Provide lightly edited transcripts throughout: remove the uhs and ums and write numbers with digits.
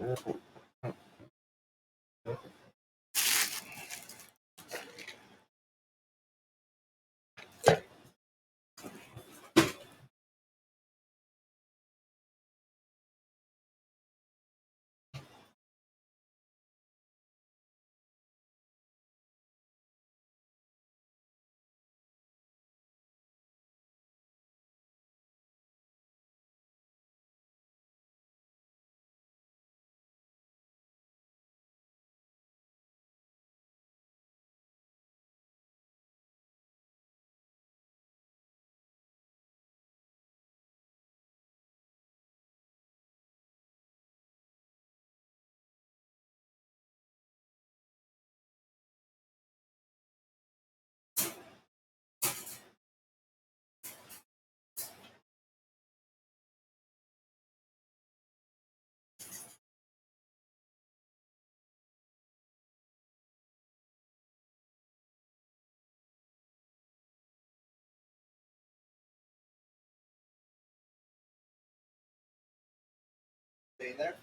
Stay there.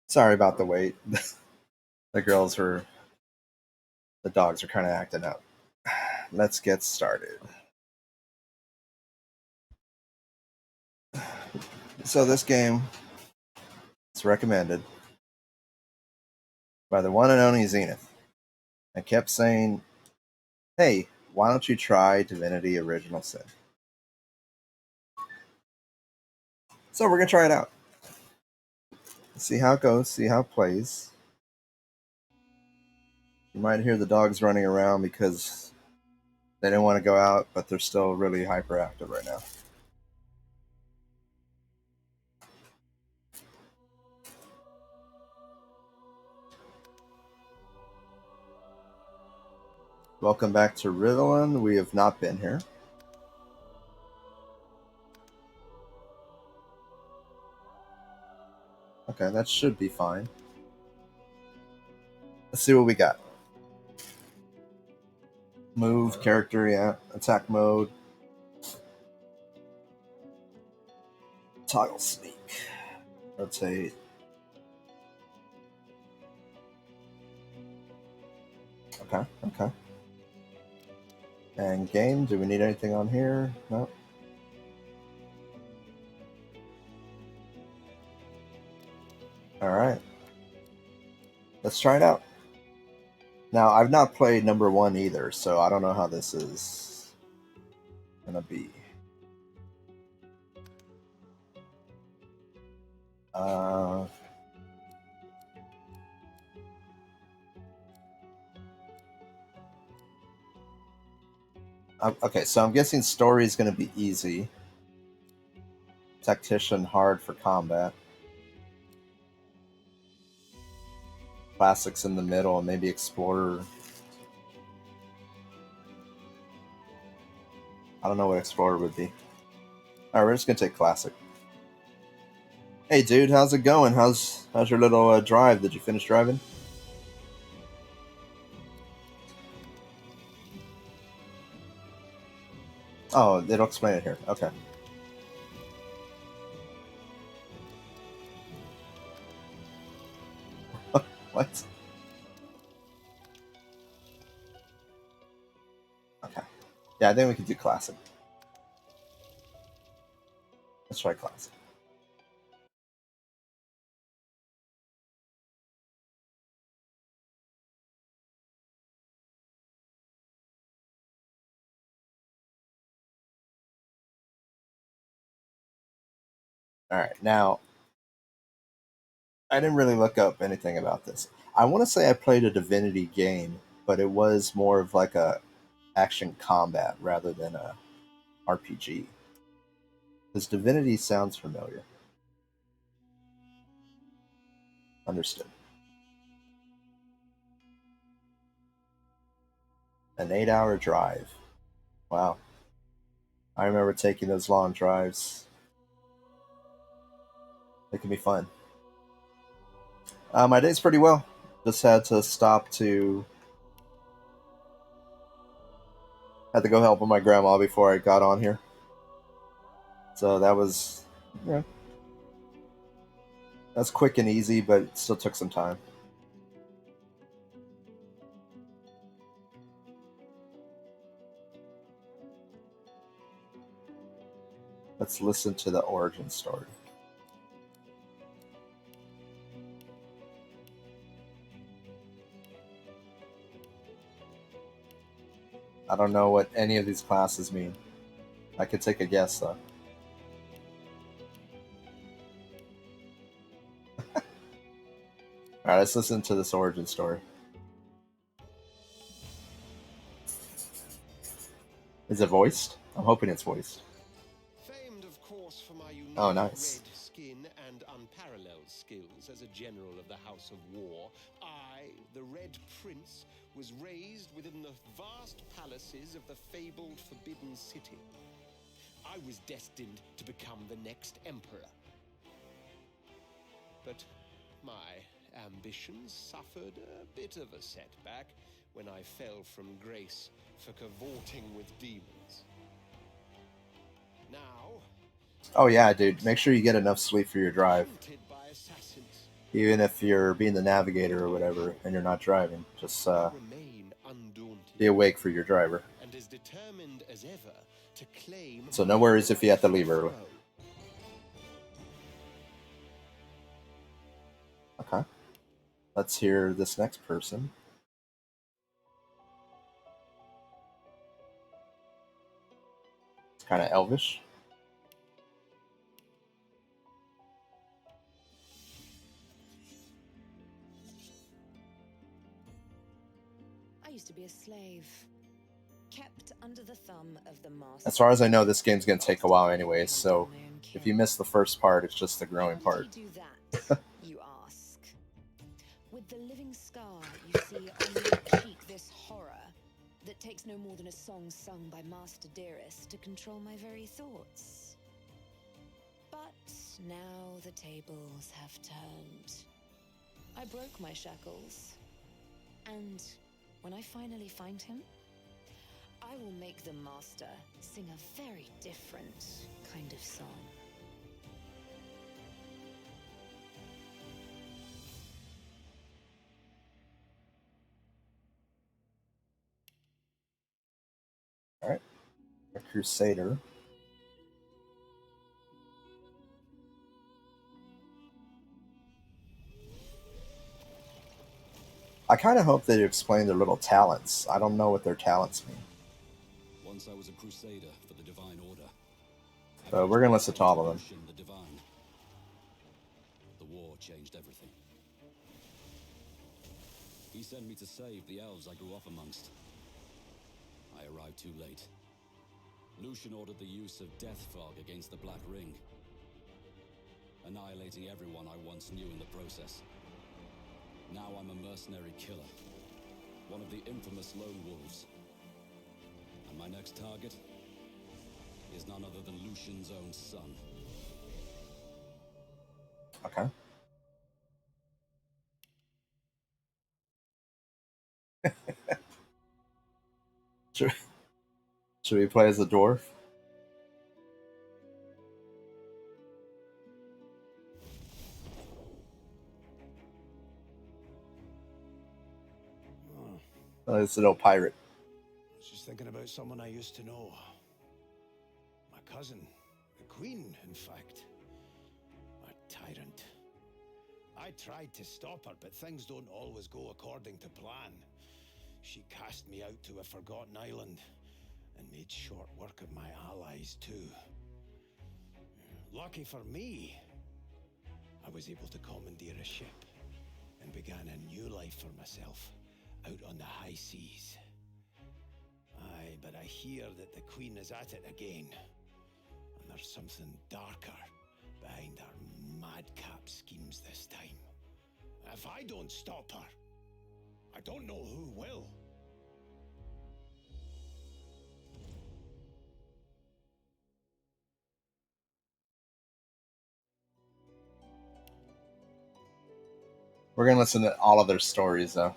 Sorry about the wait. The the dogs are kind of acting up. Let's get started. So this game is recommended by the one and only Zenith. I kept saying, "Hey, why don't you try Divinity Original Sin?" So we're gonna try it out. See how it goes. See how it plays. You might hear the dogs running around because they didn't want to go out, but they're still really hyperactive right now. Welcome back to Ritalin. We have not been here. Okay, that should be fine. Let's see what we got. Move, character, yeah. Attack mode. Toggle sneak. Rotate. Okay. And game, do we need anything on here? No. Alright. Let's try it out. Now, I've not played number one either, so I don't know how this is gonna be. Okay, so I'm guessing story is gonna be easy. Tactician hard for combat. Classics in the middle, and maybe Explorer. I don't know what Explorer would be. Alright, we're just gonna take Classic. Hey dude, how's it going? How's your little drive? Did you finish driving? Oh, it'll explain it here. Okay. What? Okay. Yeah, I think we can do Classic. Let's try Classic. Alright, now, I didn't really look up anything about this. I want to say I played a Divinity game, but it was more of like a action combat rather than a RPG. Because Divinity sounds familiar. Understood. An 8-hour drive. Wow. I remember taking those long drives. It can be fun. My day's pretty well. Just had to stop to had to go help with my grandma before I got on here. So that was yeah, that's quick and easy, but it still took some time. Let's listen to the origin story. I don't know what any of these classes mean. I could take a guess though. Alright, let's listen to this origin story. Is it voiced? I'm hoping it's voiced. Famed, of course, for my unique nice. red skin and unparalleled skills as a general of the House of War, I, the Red Prince, was raised within the vast palaces of the fabled Forbidden City. I was destined to become the next emperor. But my ambitions suffered a bit of a setback when I fell from grace for cavorting with demons. Now, Oh yeah, dude. Make sure you get enough sleep for your drive. Hunted by assassins. Even if you're being the navigator or whatever and you're not driving, just I remain be undaunted awake for your driver. and as determined as ever to claim So my no worries if you have to leave rightful early. throne. Okay. Let's hear this next person. It's kind of elvish. I used to be a slave, kept under the thumb of the master. As far as I know, this game's gonna take a while anyway. Hunting So my own if you kin. miss the first part, it's just the growing How part. did he do that, you ask? With the living scar you see on my cheek, this horror that takes no more than a song sung by Master Dearest to control my very thoughts. But now the tables have turned. I broke my shackles, and when I finally find him, I will make the master sing a very different kind of song. All right, a crusader. I kind of hope they explain their little talents. I don't know what their talents mean. Once I was a crusader for the Divine Order. But we're gonna listen to all of them. Lucian the Divine. The war changed everything. He sent me to save the elves I grew up amongst. I arrived too late. Lucian ordered the use of death fog against the Black Ring, annihilating everyone I once knew in the process. Now I'm a mercenary killer, one of the infamous Lone Wolves. And my next target is none other than Lucian's own son. Okay. Should, should we play as a dwarf? It's an old pirate. I was just thinking about someone I used to know. My cousin, the Queen, in fact. A tyrant. I tried to stop her, but things don't always go according to plan. She cast me out to a forgotten island and made short work of my allies, too. Lucky for me, I was able to commandeer a ship and began a new life for myself out on the high seas. Aye, but I hear that the Queen is at it again. And there's something darker behind her madcap schemes this time. If I don't stop her, I don't know who will. We're gonna listen to all of their stories though.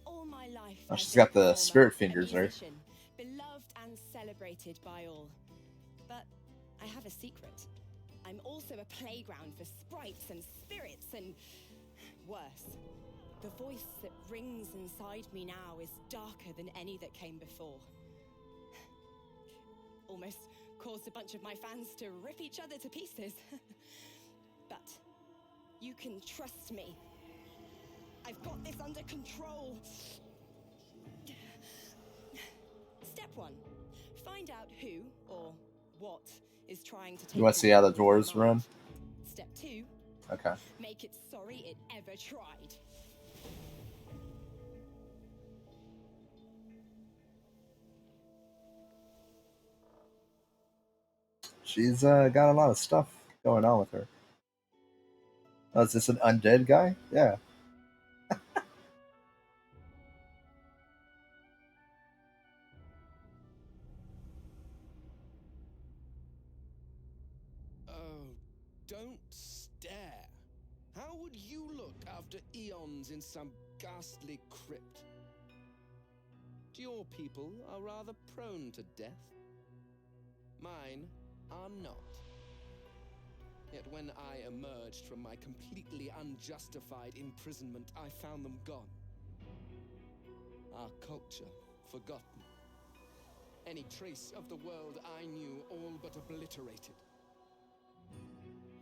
All my life, Oh, I've she's been a got the performer, spirit a fingers, right? musician, beloved and celebrated by all. But I have a secret. I'm also a playground for sprites and spirits and worse. The voice that rings inside me now is darker than any that came before. Almost caused a bunch of my fans to rip each other to pieces. But you can trust me. I've got this under control. Step 1. Find out who or what is trying to take You want to see how the control of dwarves my run? mind. Step 2. Okay. Make it sorry it ever tried. She's got a lot of stuff going on with her. Oh, is this an undead guy? Yeah. Oh, don't stare. How would you look after eons in some ghastly crypt. Your people are rather prone to death. Mine are not. Yet when I emerged from my completely unjustified imprisonment, I found them gone. Our culture forgotten. Any trace of the world I knew all but obliterated.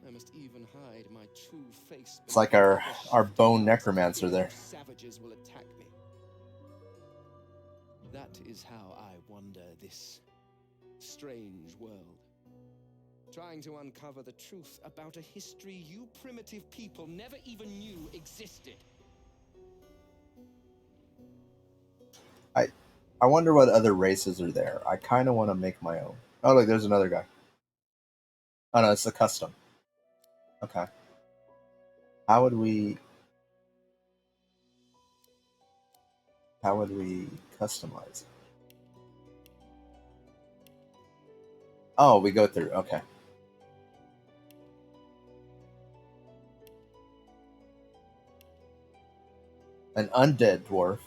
I must even hide my true face. It's like our bone necromancer there. Savages will attack me. That is how I wander this strange world, trying to uncover the truth about a history you primitive people never even knew existed. I wonder what other races are there. I kind of want to make my own. Oh, look, there's another guy. Oh no, it's a custom. Okay. How would we? How would we customize it? Oh, we go through. Okay. An undead dwarf.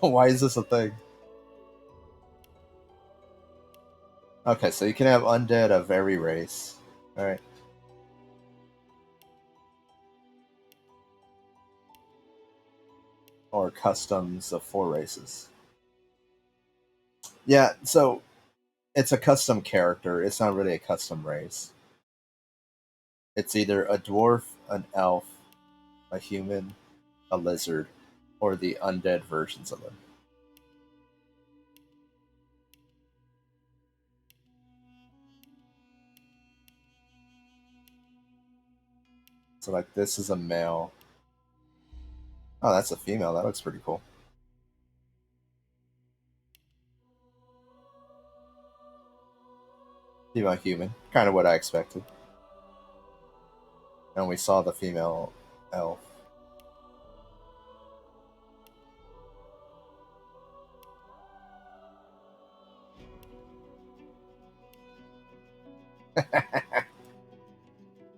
Why is this a thing? Okay, so you can have undead of every race. All right. Or customs of 4 races. Yeah, so it's a custom character. It's not really a custom race. It's either a dwarf, an elf, a human, a lizard, or the undead versions of them. So, like, this is a male. Oh, that's a female. That looks pretty cool. Female human. Kind of what I expected. And we saw the female elf.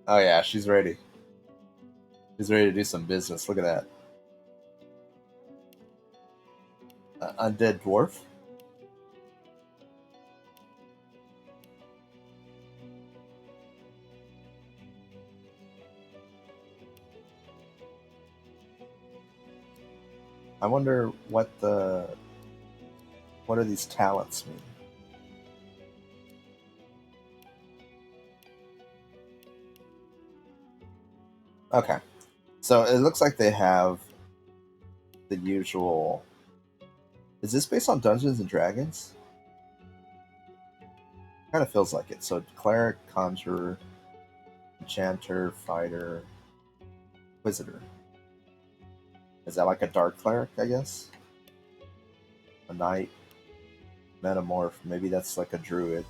Oh, yeah, she's ready. She's ready to do some business. Look at that. Undead dwarf. I wonder what do these talents mean? Okay, so it looks like they have the usual. Is this based on Dungeons and Dragons? Kind of feels like it. So cleric, conjurer, enchanter, fighter, inquisitor. Is that like a dark cleric? I guess. A knight, metamorph. Maybe that's like a druid.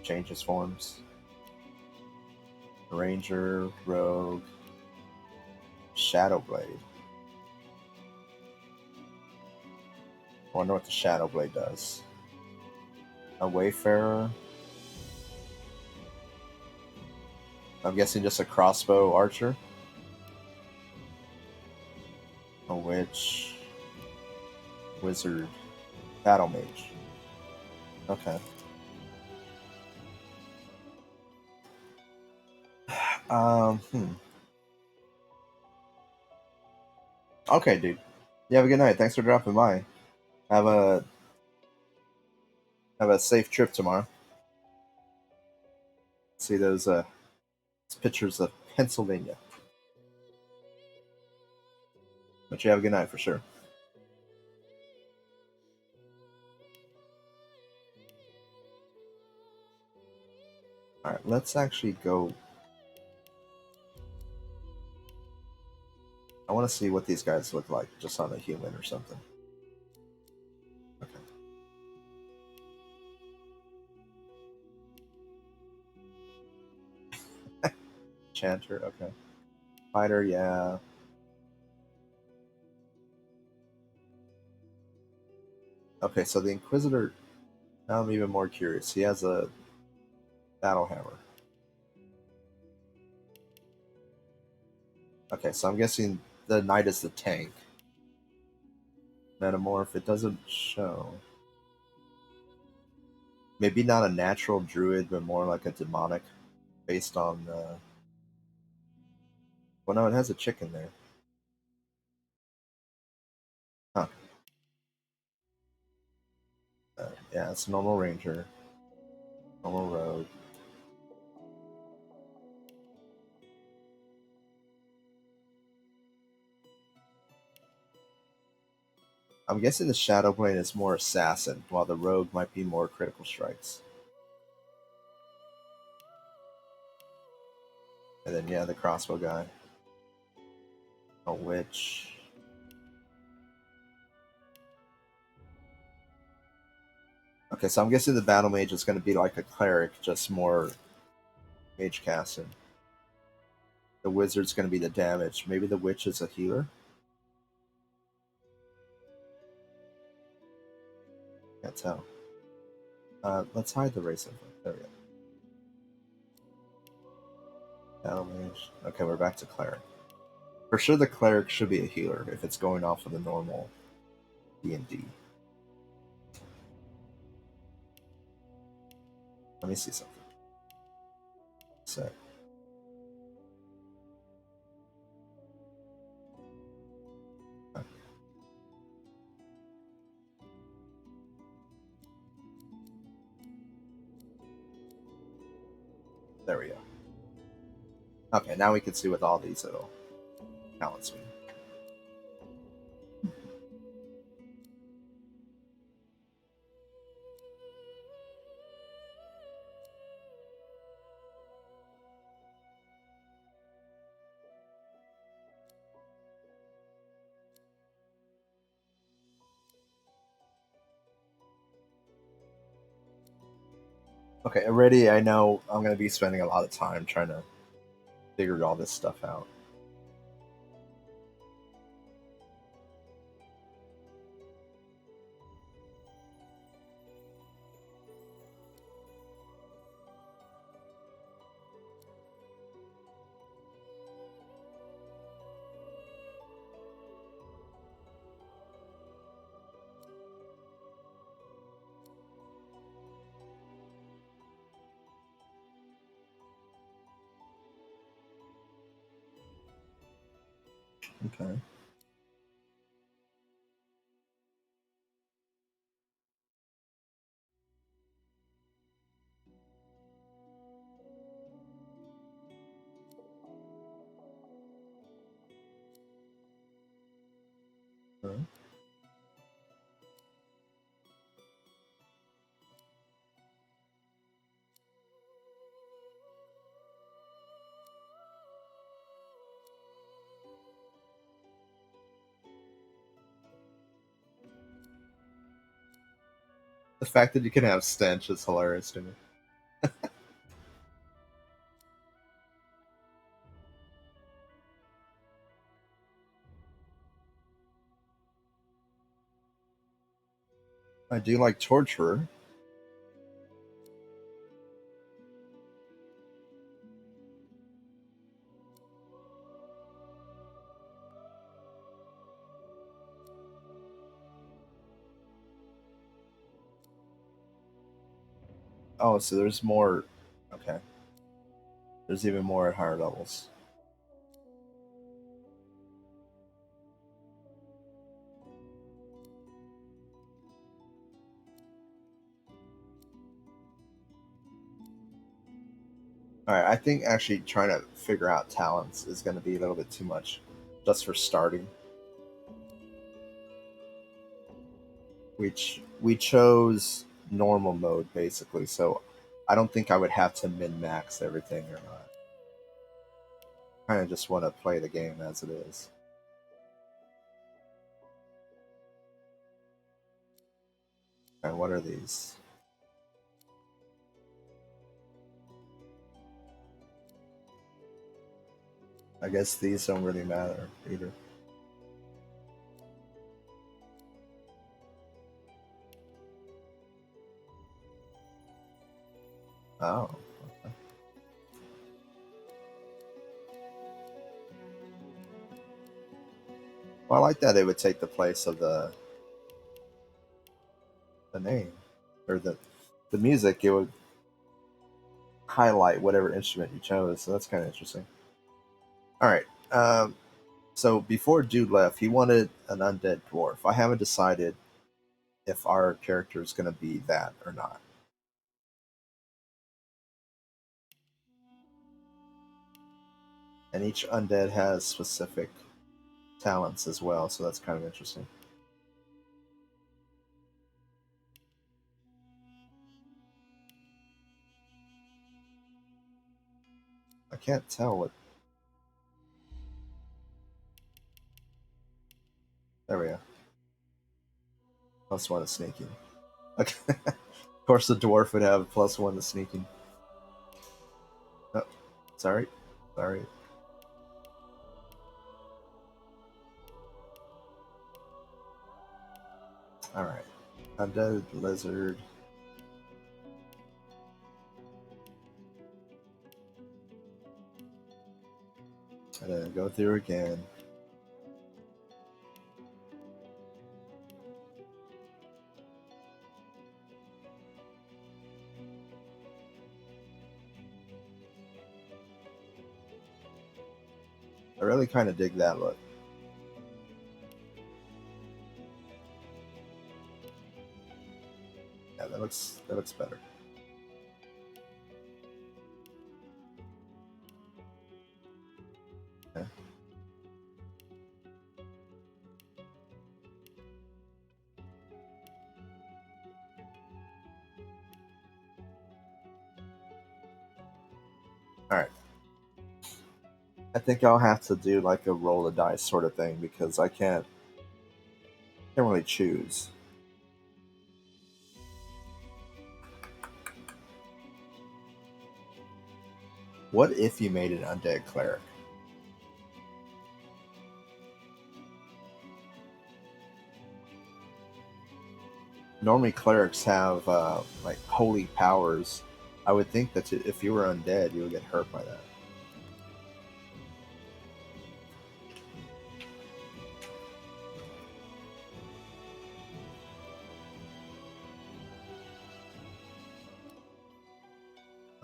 Changes forms. Ranger, rogue, shadowblade. I wonder what the shadowblade does. A wayfarer. I'm guessing just a crossbow archer. A witch, wizard, battle mage. Okay. Hmm. Okay, dude. You have a good night. Thanks for dropping by. Have a safe trip tomorrow. See those pictures of Pennsylvania. But you have a good night for sure. All right, let's actually go. I want to see what these guys look like, just on a human or something. Okay. Chanter, okay. Fighter, yeah. Okay, so the Inquisitor Now I'm even more curious. He has a battle hammer. Okay, so I'm guessing the knight is the tank. Metamorph, it doesn't show. Maybe not a natural druid, but more like a demonic, based on. Well, no, it has a chicken there. Huh. Yeah, it's a normal ranger, normal rogue. I'm guessing the Shadowblade is more assassin, while the rogue might be more critical strikes. And then yeah, the crossbow guy, a witch. Okay, so I'm guessing the battle mage is going to be like a cleric, just more mage casting. The wizard's going to be the damage. Maybe the witch is a healer. Can't tell. Let's hide the race info. There we go. Battle mage. Okay, we're back to cleric. For sure, the cleric should be a healer if it's going off of the normal D&D. Let me see something. So, there we go. Okay, now we can see with all these little talents mean. Okay, already I know I'm going to be spending a lot of time trying to figure all this stuff out. Okay. Alright. The fact that you can have stench is hilarious to me. I do like torturer. Oh, so there's more. Okay. There's even more at higher levels. Alright, I think actually trying to figure out talents is going to be a little bit too much just for starting. We chose normal mode basically, so I don't think I would have to min max everything or not. Kind of just want to play the game as it is. And what are these? I guess these don't really matter either. Oh. Okay. Well, I like that it would take the place of the name or the music. It would highlight whatever instrument you chose. So that's kind of interesting. All right. So before Dude left, he wanted an undead dwarf. I haven't decided if our character is going to be that or not. And each undead has specific talents as well, so that's kind of interesting. I can't tell what. There we go. Plus one is sneaking. Okay. Of course, the dwarf would have plus one to sneaking. Oh, sorry. Sorry. Alright. Undead lizard. And then go through again. I really kind of dig that look. Yeah, that looks better. Okay. Alright. I think I'll have to do like a roll the dice sort of thing because I can't really choose. What if you made an undead cleric? Normally, clerics have like holy powers. I would think that if you were undead, you would get hurt by that.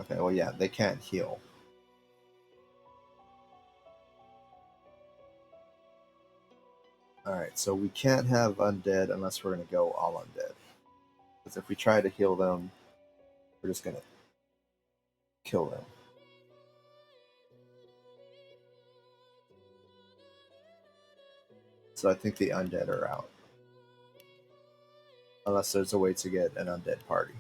Okay, well, yeah, they can't heal. Alright, so we can't have undead unless we're going to go all undead. Because if we try to heal them, we're just going to kill them. So I think the undead are out. Unless there's a way to get an undead party.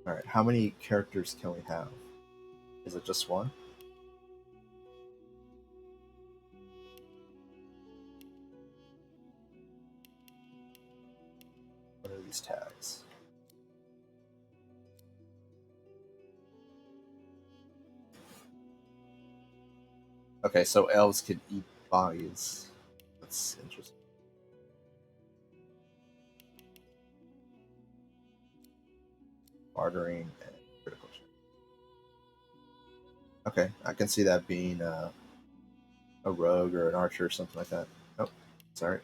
Alright, how many characters can we have? Is it just one? What are these tags? Okay, so elves can eat bodies. That's interesting. Bartering and critical chance. Okay, I can see that being a rogue or an archer or something like that. Oh, sorry.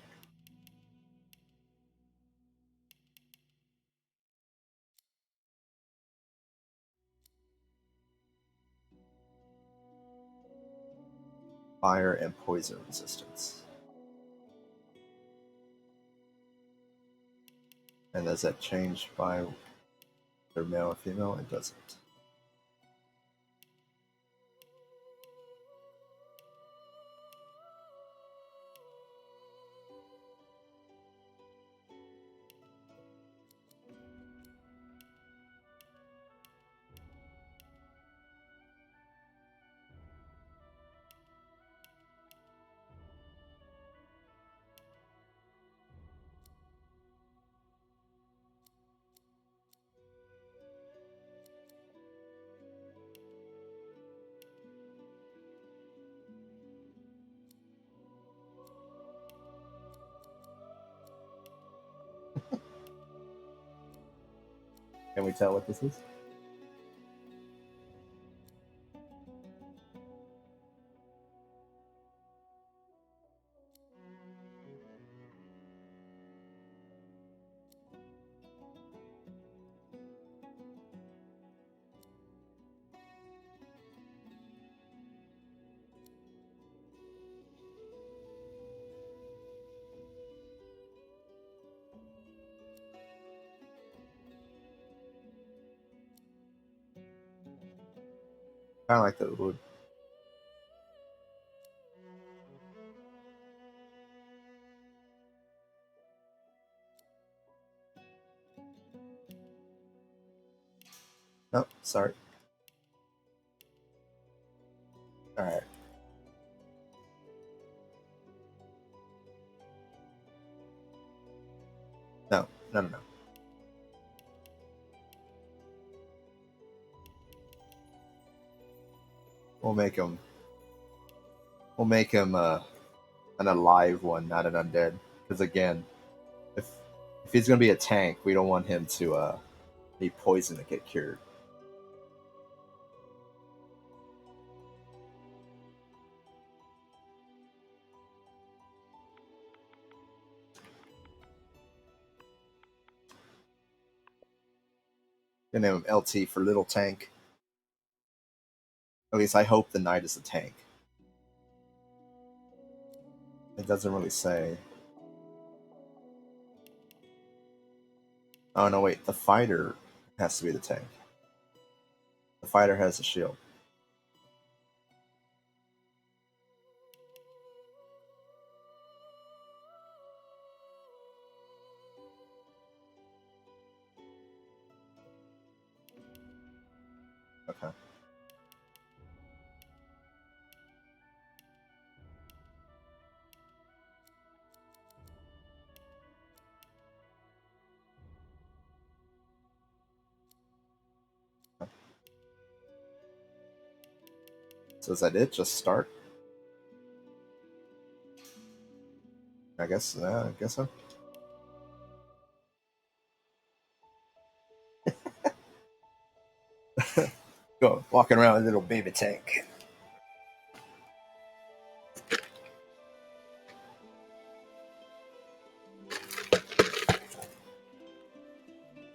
Fire and poison resistance. And does that change by their male or female? It doesn't. Can we tell what this is? Kind of like the wood. Oh, sorry. All right. No, no, no, no. We'll make him. We'll make him an alive one, not an undead. Because again, if if he's gonna be a tank, we don't want him to be poisoned to get cured. Gonna name him LT for little tank. At least I hope the knight is a tank. It doesn't really say. Oh no, wait. The fighter has to be the tank. The fighter has a shield. Okay. So is that it? Just start? I guess. I guess so. Go walking around with a little baby tank.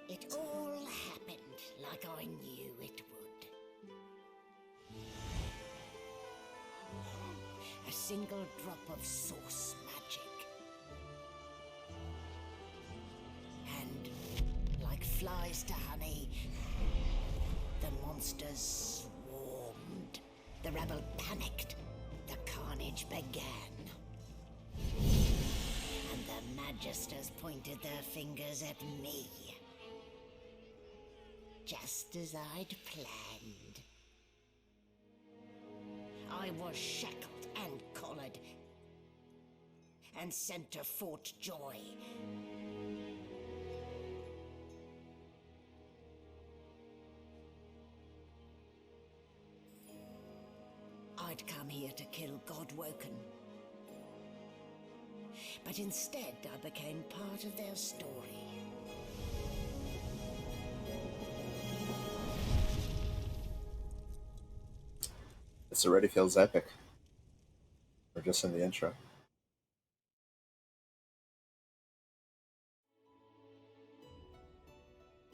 It all happened like I knew it would. A single drop of source magic. And, like flies to honey, the monsters swarmed. The rebel panicked. The carnage began. And the magisters pointed their fingers at me. Just as I'd planned. I was shackled and collared, and sent to Fort Joy. I'd come here to kill Godwoken. But instead, I became part of their story. This already feels epic. We're just in the intro.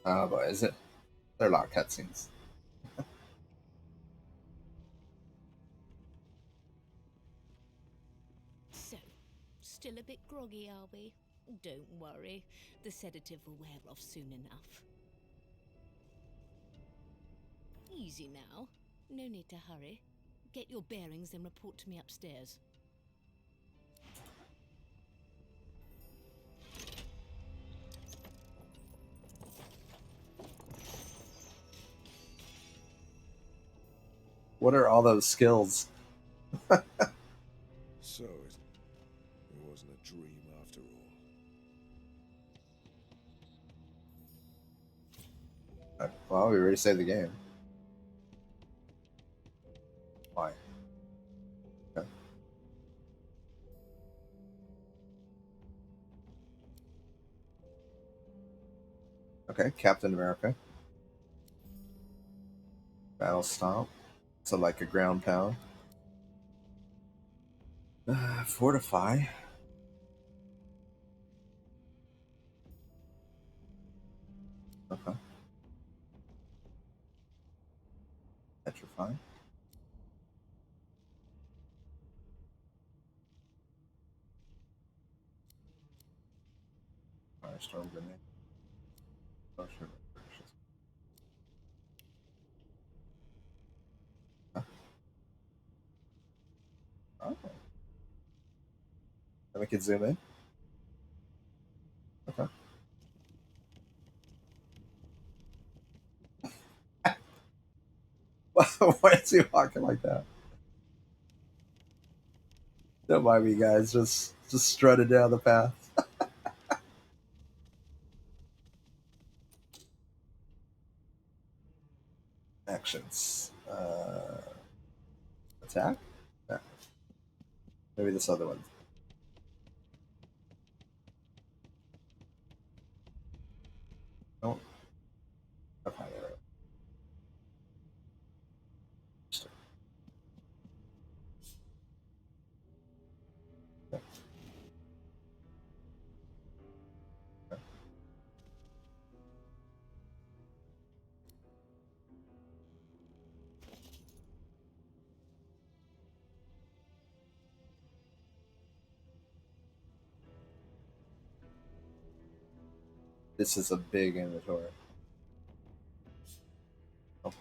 Oh boy, is it? There are a lot of cutscenes. So, still a bit groggy, are we? Don't worry, the sedative will wear off soon enough. Easy now. No need to hurry. Get your bearings and report to me upstairs. What are all those skills? So it wasn't a dream after all. Well, we already saved the game. Why? Okay. Okay, Captain America. Battle Stomp. So like a ground pound. Fortify. Okay. Petrify. Firestorm Grenade. Potion of Precious. Huh? Oh. Then we can zoom in. Okay. Why is he walking like that? Don't mind me, guys. Just strutted down the path. Actions. Attack. Yeah. Maybe this other one. No. Okay. There we go. Yeah. Okay. This is a big inventory. Okay.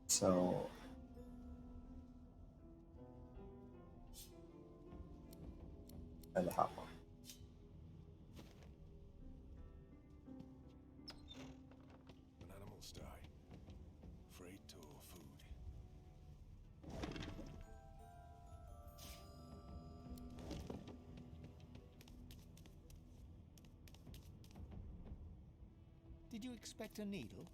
So and the hot one. When animals die, freight or food. Did you expect a needle?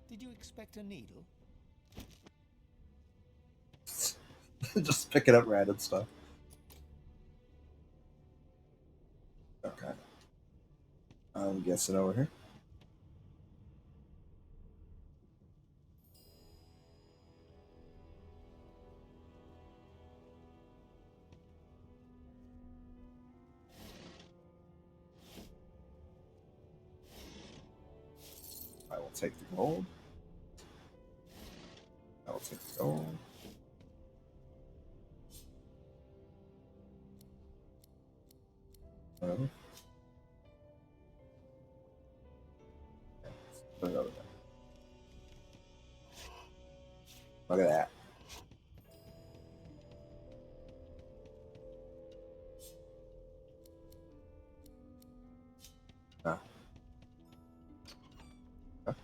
Did you expect a needle? Just picking up random stuff. Okay. I'm guessing over here. I will take the gold. I will take the gold. Oh. Put it over there. Look at that. Ah. Okay.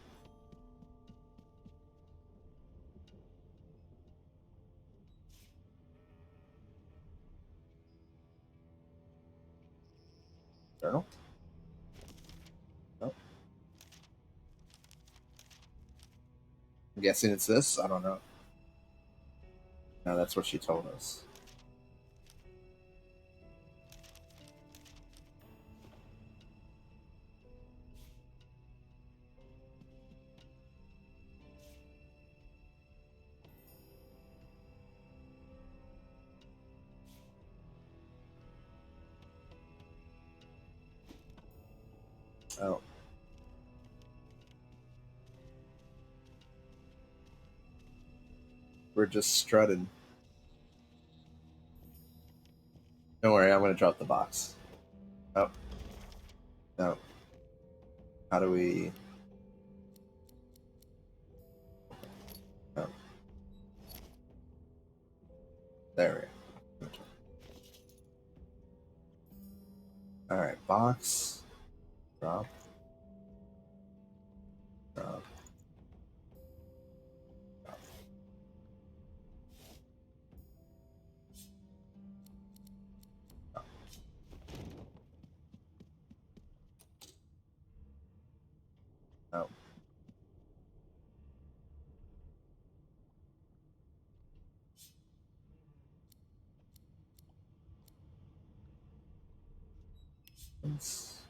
Journal? Nope. I'm guessing it's this. I don't know. No, that's what she told us. Oh. We're just strutting. Don't worry, I'm gonna drop the box. Oh. No. How do we... Oh. There we go. Alright, box. Drop. Drop. Drop. Drop. Oh. Let's-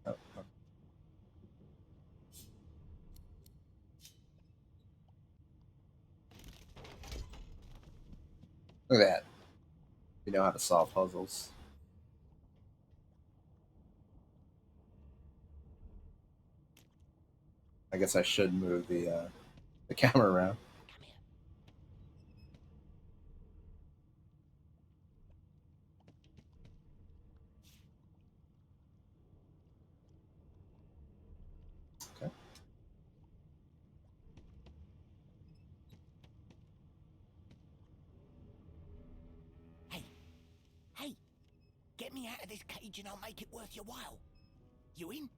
oh, oh. Look at that. You know how to solve puzzles. I guess I should move the camera around. Okay. Hey, hey, get me out of this cage and I'll make it worth your while. You in?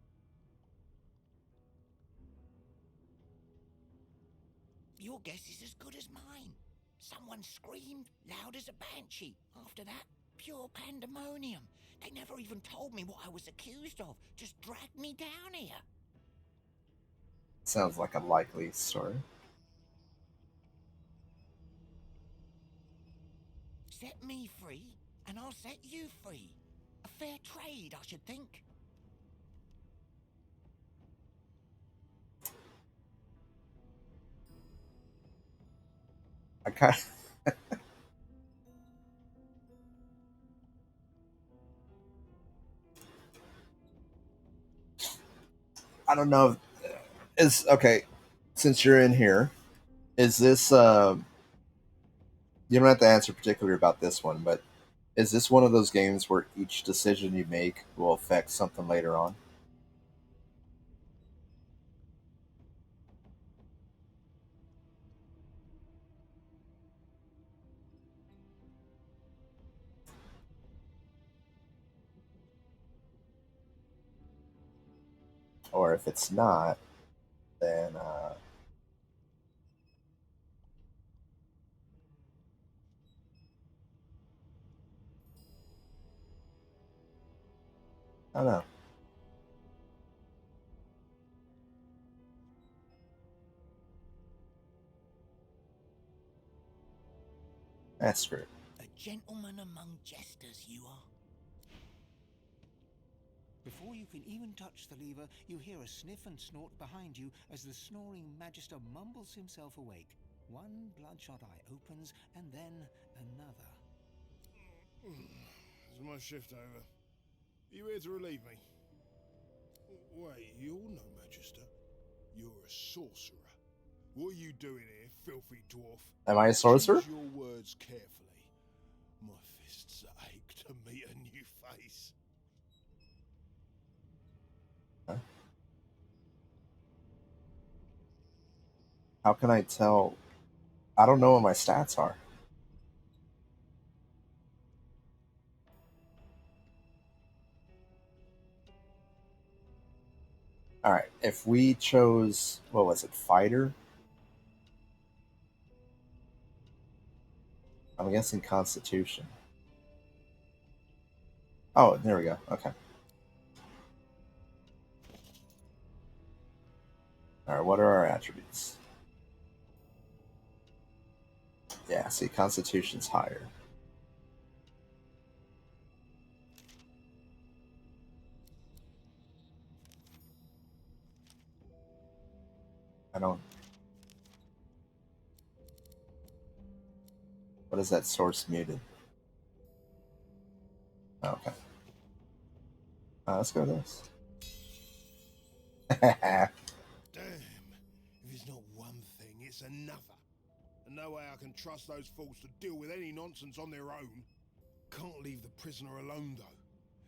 Your guess is as good as mine. Someone screamed loud as a banshee. After that, pure pandemonium. They never even told me what I was accused of. Just dragged me down here. Sounds like a likely story. Set me free, and I'll set you free. A fair trade, I should think. I kind I don't know. Is okay. Since you're in here, is this? You don't have to answer particularly about this one, but is this one of those games where each decision you make will affect something later on? Or if it's not, then I don't know. That's screwed. A gentleman among jesters, you are. Before you can even touch the lever, you hear a sniff and snort behind you as the snoring magister mumbles himself awake. One bloodshot eye opens, and then another. Is my shift over? Are you here to relieve me? Wait, you're no Magister. You're a sorcerer. What are you doing here, filthy dwarf? Am I a sorcerer? Choose your words carefully. My fists ache to meet a new face. Huh? How can I tell? I don't know what my stats are. All right. If we chose, what was it, fighter? I'm guessing Constitution. Oh, there we go. Okay. All right. What are our attributes? Yeah. See, Constitution's higher. I don't. What is that source muted? Oh, okay. Let's go with this. Damn. If it's not one thing, it's another. And no way I can trust those fools to deal with any nonsense on their own. Can't leave the prisoner alone, though.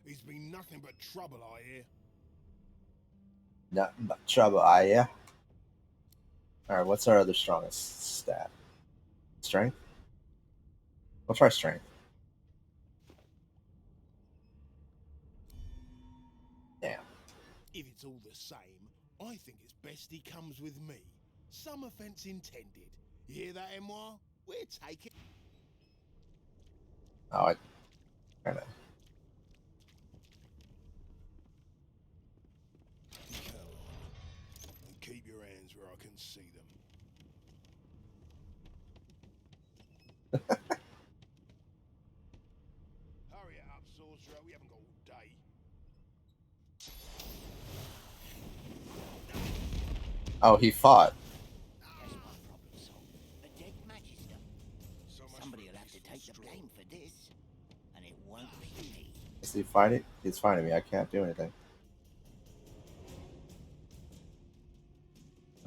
He's been nothing but trouble, I hear. Nothing but trouble, I yeah. All right. What's our other strongest stat? Strength. We'll try strength. Damn. If it's all the same, I think it's best he comes with me. Some offence intended. You hear that, Emoir? We're taking. Oh, I kind of. Come on. And keep your hands where I can see them. Hurry it up, sorcerer. We haven't got all day. Oh, he fought. That's my problem solved. A dead magister. So much Somebody for will have to peaceful take the straw. blame for this. And it won't be me. Is he fighting? He's fighting me. I can't do anything.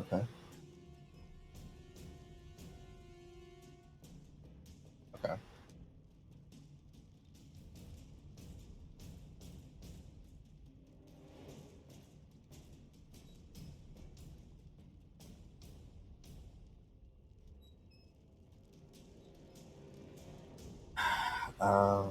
Okay. Okay. Uh,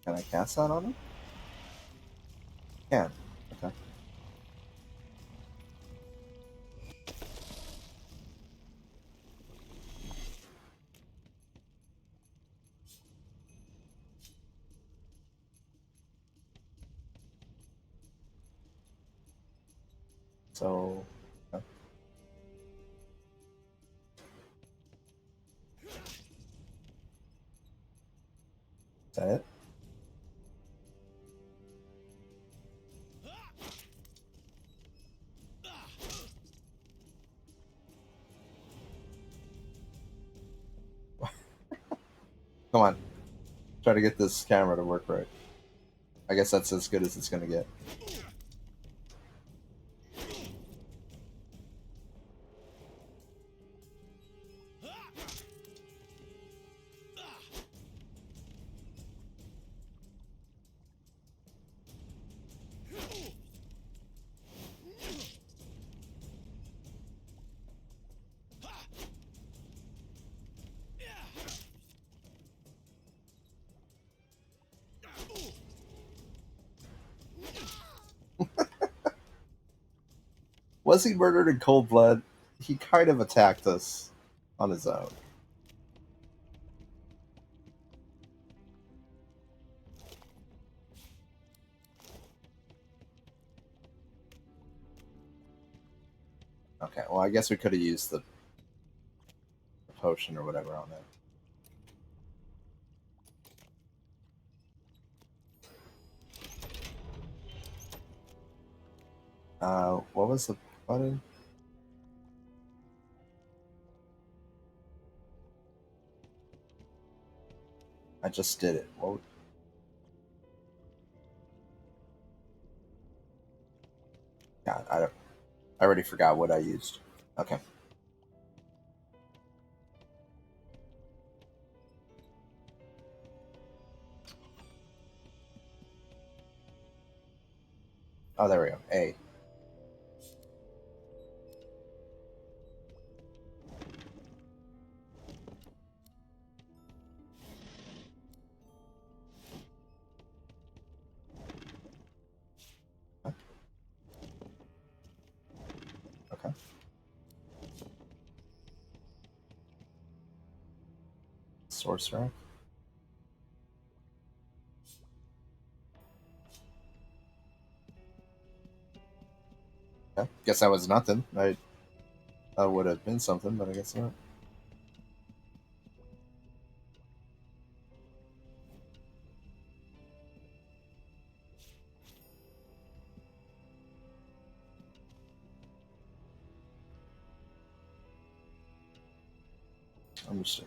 can I cast that on him? Can. Okay. So. Okay. Is that it? Come on. Try to get this camera to work right. I guess that's as good as it's gonna get. Was he murdered in cold blood? He kind of attacked us on his own. Okay, well, I guess we could have used the potion or whatever on that. What was the button? I just did it. What? God, I already forgot what I used. Okay. Oh, there we go. A. Okay. Sorcerer. Okay. Guess that was nothing. That would have been something, but I guess not. Understood.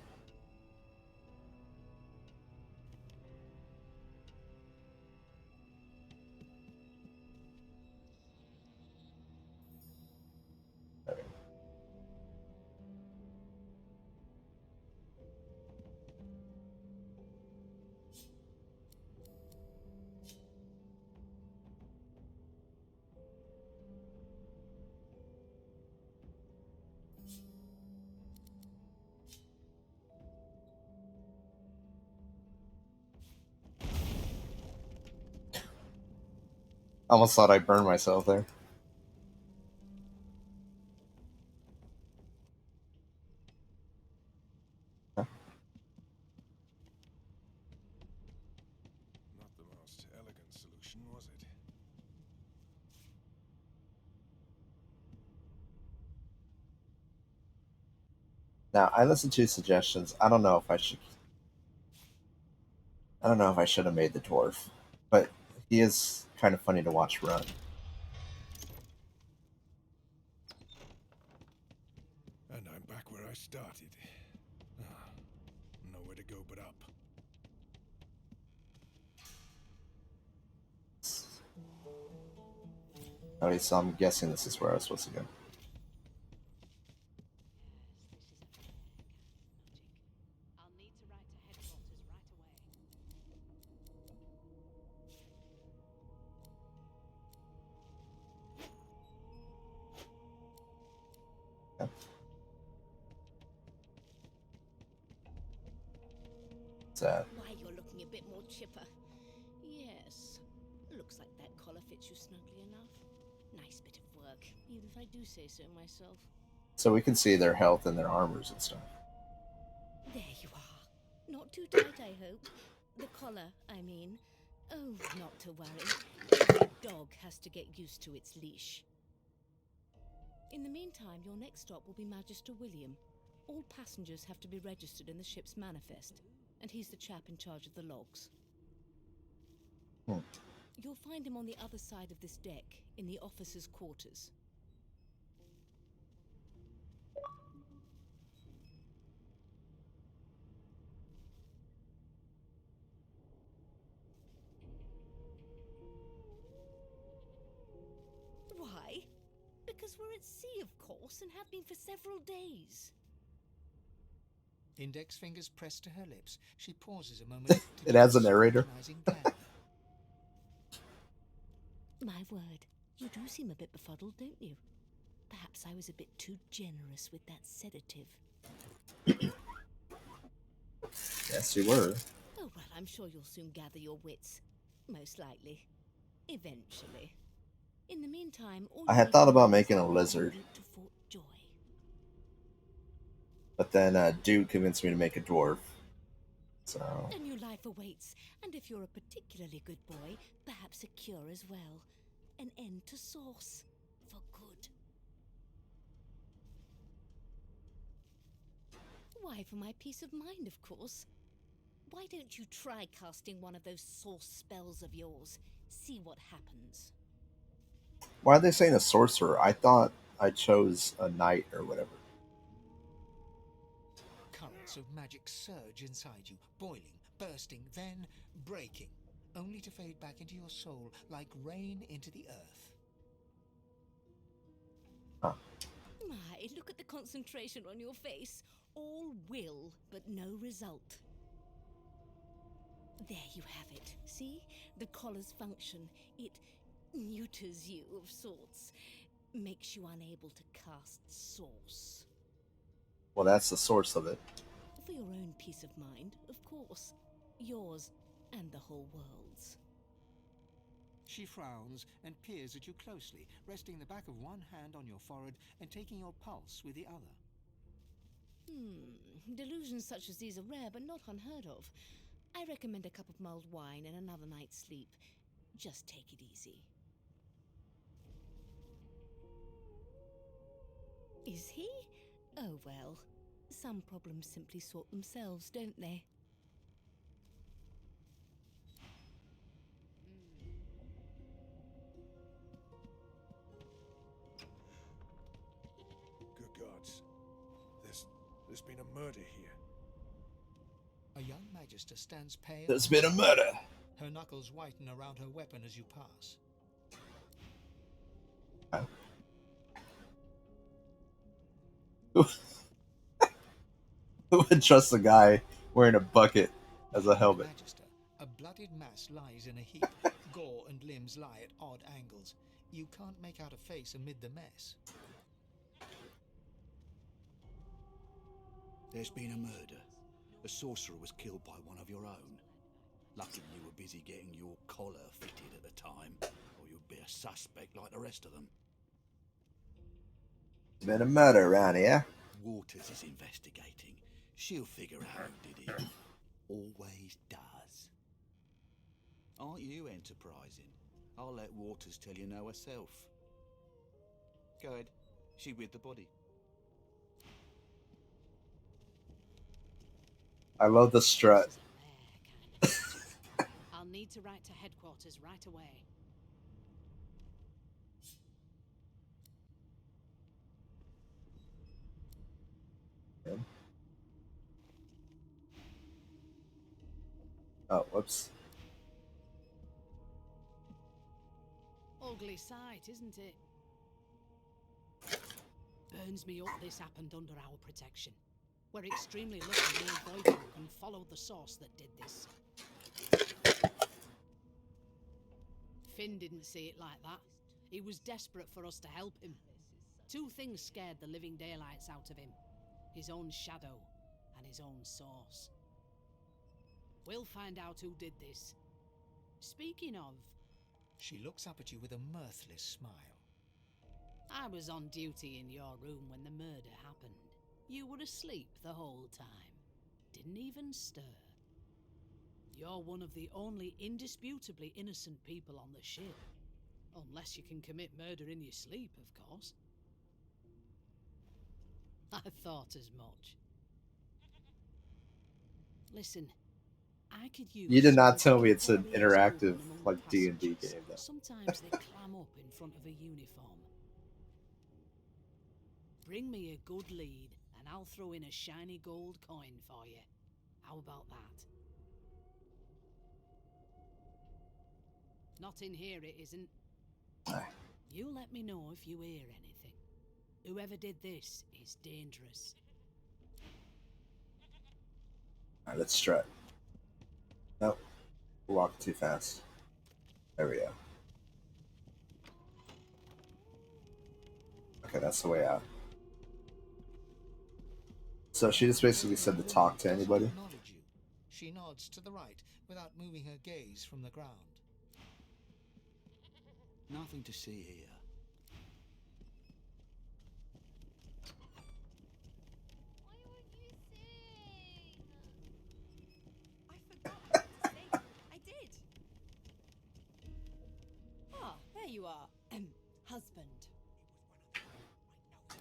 Okay. Almost thought I burned myself there. Not the most elegant solution, was it? Now I listened to suggestions. I don't know if I should. I don't know if I should have made the dwarf, but he is kind of funny to watch run. And I'm back where I started. Ah, nowhere to go but up. Okay, so I'm guessing this is where I was supposed to go. Yeah. Sad. Why, you're looking a bit more chipper. Yes. Looks like that collar fits you snugly enough. Nice bit of work, even if I do say so myself. So we can see their health and their armors and stuff. There you are. Not too tight, I hope. The collar, I mean. Oh, not to worry. Every dog has to get used to its leash. In the meantime, your next stop will be Magister William. All passengers have to be registered in the ship's manifest, and he's the chap in charge of the logs. Hmm. You'll find him on the other side of this deck, in the officers' quarters. Why? Because we're at sea, of course, and have been for several days. Index fingers pressed to her lips, she pauses a moment to It has a give narrator. scrutinizing glare. My word, you do seem a bit befuddled, don't you? Perhaps I was a bit too generous with that sedative. Yes, you were. Oh, well, I'm sure you'll soon gather your wits. Most likely. Eventually. In the meantime, all I you had need thought to about know is making a that you're en lizard, route to Fort Joy. but then Dude convinced me to make a dwarf. So A new life awaits, and if you're a particularly good boy, perhaps a cure as well. An end to sauce. For good. Why, for my peace of mind, of course. Why don't you try casting one of those sauce spells of yours? See what happens. why are they saying a sorcerer? I thought I chose a knight or whatever. Currents of magic surge inside you, boiling, bursting, then breaking, only to fade back into your soul like rain into the earth. Huh. My, look at the concentration on your face. All will, but no result. There you have it. See? The collar's function. It neuters you of sorts. Makes you unable to cast source. Well, that's the source of it. For your own peace of mind, of course. Yours and the whole world's. She frowns and peers at you closely, resting the back of one hand on your forehead and taking your pulse with the other. Delusions such as these are rare, but not unheard of. I recommend a cup of mulled wine and another night's sleep. Just take it easy. Is he? Oh well. Some problems simply sort themselves, don't they? Good gods. There's been a murder here. A young magister stands pale. There's been a murder. Her knuckles whiten around her weapon as you pass. Who would trust a guy wearing a bucket as a Behind the helmet? magister, a bloodied mass lies in a heap. Gore and limbs lie at odd angles. You can't make out a face amid the mess. There's been a murder. A sorcerer was killed by one of your own. Lucky you were busy getting your collar fitted at the time, or you'd be a suspect like the rest of them. Been a murder around here. Waters is investigating. She'll figure out who did it. Always does. Aren't you enterprising? I'll let Waters tell you no herself. Go ahead. She with the body. I love the strut. This is a rare kind of magic. I'll need to write to headquarters right away. Oh, whoops. Ugly sight, isn't it? Burns me up this happened under our protection. We're extremely lucky me and Boyfriend can follow the source that did this. Finn didn't see it like that. He was desperate for us to help him. Two things scared the living daylights out of him. His own shadow and his own source. We'll find out who did this. Speaking of, She looks up at you with a mirthless smile. I was on duty in your room when the murder happened. You were asleep the whole time. Didn't even stir. You're one of the only indisputably innocent people on the ship. Unless you can commit murder in your sleep, of course. I thought as much. Listen, I could use You did not some tell me it's an glorious interactive movement among like the D&D passengers. game though. Sometimes they clam up in front of a uniform. Bring me a good lead, and I'll throw in a shiny gold coin for you. How about that? Not in here, it isn't. You let me know if you hear anything. Whoever did this is dangerous. Alright, let's strut. Nope. We're walking too fast. There we go. Okay, that's the way out. So she just basically said to talk to anybody. Acknowledge you. She nods to the right without moving her gaze from the ground. Nothing to see here. I forgot to say I did. Ah, there you are. Husband.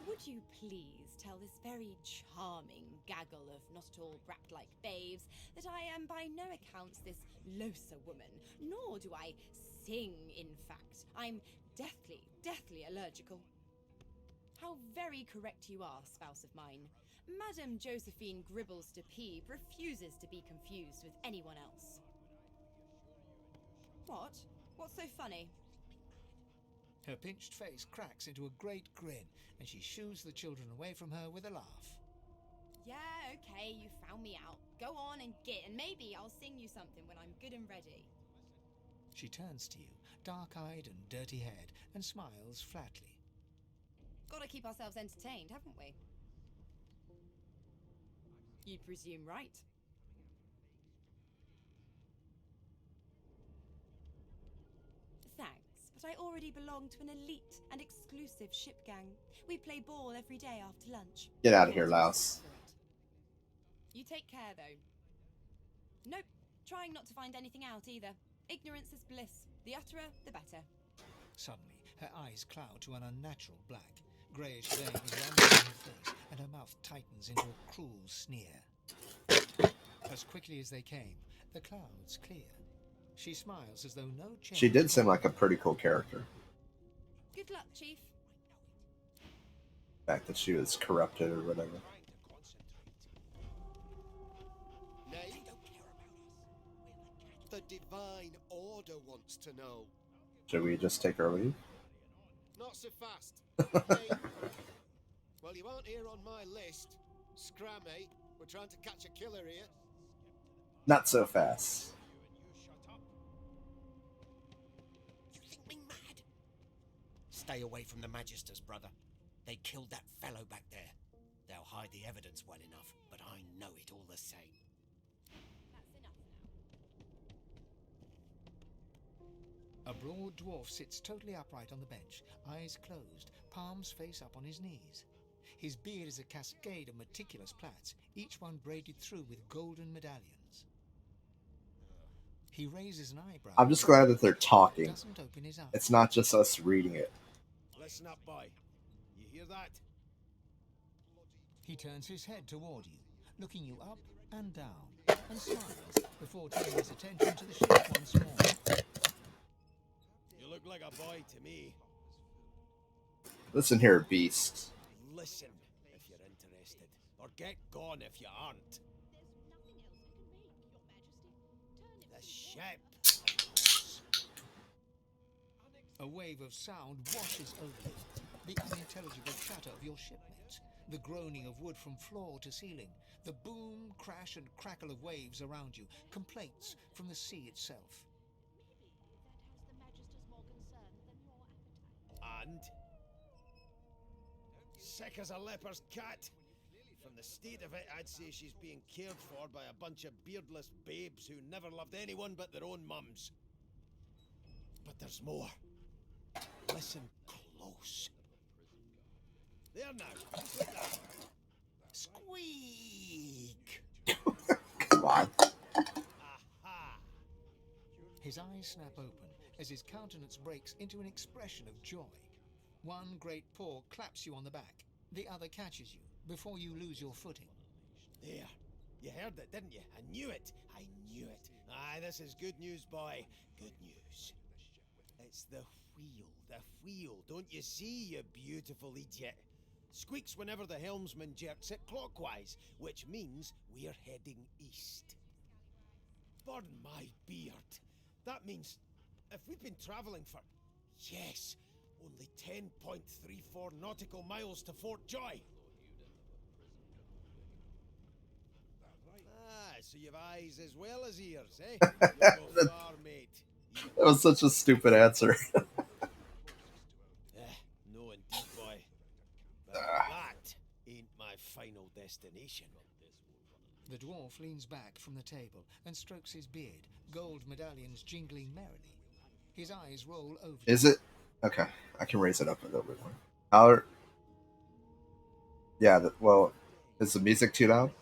Would you please tell this very charming gaggle of not-at-all brat-like babes that I am by no accounts this loser woman, nor do I sing, in fact. I'm deathly allergical. How very correct you are, spouse of mine. Madame Josephine Gribbles de Peeve refuses to be confused with anyone else. What? What's so funny? Her pinched face cracks into a great grin, and she shoos the children away from her with a laugh. Yeah, okay, you found me out. Go on and git, and maybe I'll sing you something when I'm good and ready. She turns to you, dark-eyed and dirty-haired, and smiles flatly. Gotta keep ourselves entertained, haven't we? You presume right. Thanks, but I already belong to an elite and exclusive ship gang. We play ball every day after lunch. Get out of here, Can't Louse. for it. You take care, though. Nope, trying not to find anything out either. Ignorance is bliss. The utterer, the better. Suddenly, her eyes cloud to an unnatural black. Greyish veins run down her face, and her mouth tightens into a cruel sneer. As quickly as they came, the clouds clear. She smiles as though no change... She did seem like a pretty cool character. Good luck, Chief. The fact that she was corrupted or whatever. Nay, the Divine Order wants to know. Should we just take our leave? Not so fast. Nay. Well, you aren't here on my list. Scrammy, we're trying to catch a killer here. Not so fast. You think me mad? Stay away from the Magisters, brother. They killed that fellow back there. They'll hide the evidence well enough, but I know it all the same. That's enough now. A broad dwarf sits totally upright on the bench, eyes closed, palms face up on his knees. His beard is a cascade of meticulous plaits, each one braided through with golden medallions. He raises an eyebrow. I'm just glad that they're talking. Doesn't open his eyes. It's not just us reading it. Listen up, boy. You hear that? He turns his head toward you, looking you up and down, and smiles before turning his attention to the ship once more. You look like a boy to me. Listen here, beast. Listen if you're interested, or get gone if you aren't. The ship. A wave of sound washes over you. The unintelligible chatter of your shipmates, the groaning of wood from floor to ceiling, the boom, crash, and crackle of waves around you, complaints from the sea itself. And? Sick as a leper's cat. From the state of it, I'd say she's being cared for by a bunch of beardless babes who never loved anyone but their own mums. But there's more. Listen close. There now. Sit down. Squeak. Come on. Aha. His eyes snap open as his countenance breaks into an expression of joy. One great paw claps you on the back. The other catches you before you lose your footing. There. You heard it, didn't you? I knew it. I knew it. Aye, this is good news, boy. Good news. It's the wheel. The wheel. Don't you see, you beautiful idiot? Squeaks whenever the helmsman jerks it clockwise, which means we're heading east. Burn my beard. That means if we've been travelling for, yes, only 10.34 nautical miles to Fort Joy. Ah, so you've eyes as well as ears, eh? You'll go far, mate. That was such a stupid answer. No indeed, boy. But that ain't my final destination. The dwarf leans back from the table and strokes his beard, gold medallions jingling merrily. His eyes roll over. Is it? Okay, I can raise it up a little bit more. How? Yeah, well, is the music too loud?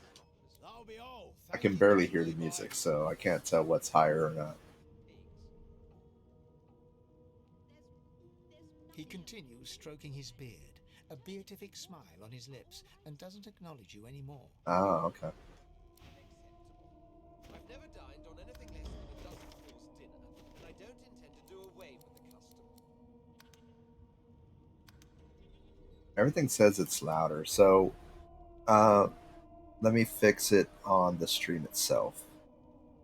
That'll be all. I can barely hear the music, so I can't tell what's higher or not. He continues stroking his beard, a beatific smile on his lips, and doesn't acknowledge you anymore. Oh, okay. I've never dined on anything less than a dozen-course dinner, and I don't intend to do away with the custom. Everything says it's louder, so let me fix it on the stream itself.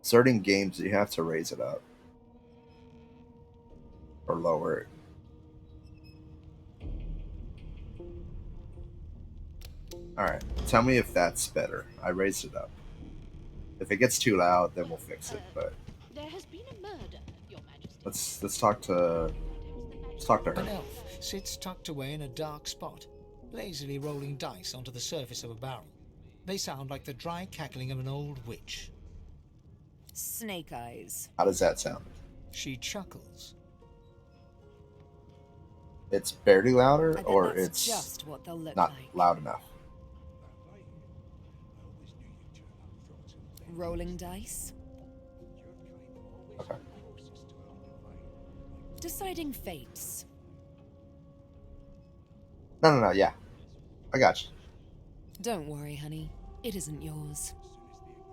Certain games you have to raise it up or lower it. Alright, tell me if that's better. I raised it up. If it gets too loud, then we'll fix it, but There has been a murder, Your Majesty. let's talk to An her. elf sits tucked away in a dark spot, lazily rolling dice onto the surface of a barrel. They sound like the dry cackling of an old witch. Snake eyes. How does that sound? She chuckles. It's barely louder, I bet or that's it's just what they'll look not like. loud enough. Rolling dice. Okay. Deciding fates. No, yeah. I got you. Don't worry, honey. It isn't yours.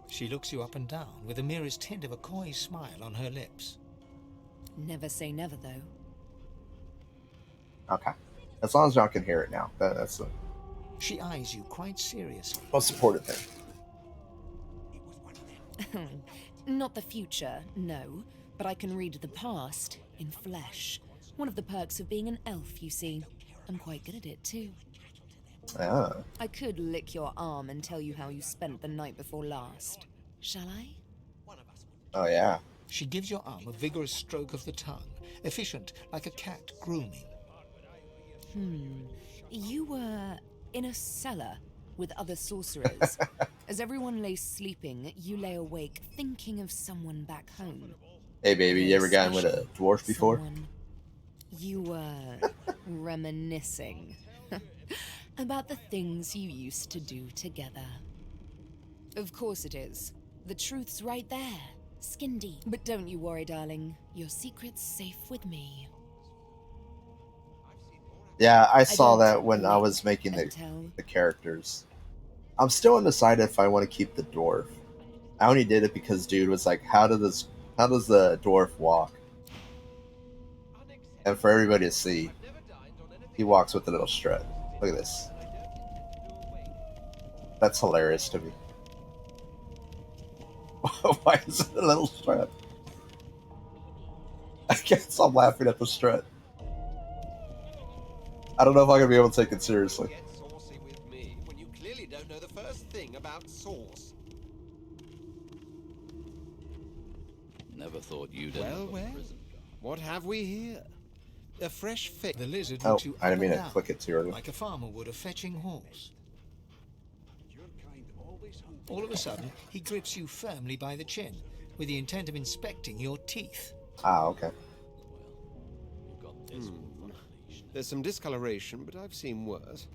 She looks you up and down with the merest hint of a coy smile on her lips. Never say never, though. Okay. As long as y'all can hear it now. That's the She eyes you quite seriously. most important thing. Not the future, no. But I can read the past in flesh. One of the perks of being an elf, you see. I'm quite good at it, too. Ah. I could lick your arm and tell you how you spent the night before last. Shall I? Oh, yeah. She gives your arm a vigorous stroke of the tongue, efficient like a cat grooming. You were in a cellar with other sorcerers. As everyone lay sleeping, you lay awake thinking of someone back home. Hey, baby, you Very ever gotten with a special. dwarf before? Someone you were reminiscing about the things you used to do together. Of course it is. The truth's right there, skin deep. But don't you worry, darling. Your secret's safe with me. Yeah, I I saw don't that when I lick was making and tell. the characters. I'm still undecided if I want to keep the dwarf. I only did it because dude was like, how does the dwarf walk?" And for everybody to see, he walks with a little strut. Look at this. That's hilarious to me. Why is it a little strut? I can't stop laughing at the strut. I don't know if I'm gonna be able to take it seriously. Get saucy with me when you clearly don't know the first thing about sauce. Never thought you'd end Well, up a well. prison guard. What have we here? A fresh face. The lizard Oh, looks you I up didn't mean and to down, click it too early. like a farmer would a fetching horse. All of a sudden, he grips you firmly by the chin, with the intent of inspecting your teeth. Ah, okay. You've got this wolf on a leash. There's some discoloration, but I've seen worse.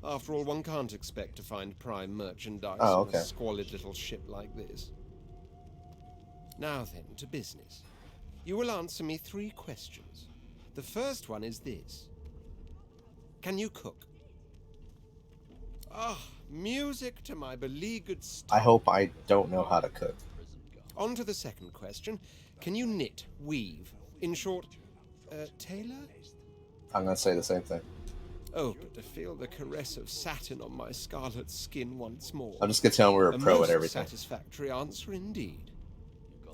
After all, one can't expect to find prime merchandise Oh, on okay. a squalid little ship like this. Now then, to business. You will answer me 3 questions. The first one is this. Can you cook? Ah, music to my beleaguered I stomach. hope I don't know how to cook. On to the second question. Can you knit, weave? In short, tailor? I'm gonna say the same thing. Oh, but to feel the caress of satin on my scarlet skin once more. I'm just gonna tell him we're a pro most at everything. satisfactory answer indeed.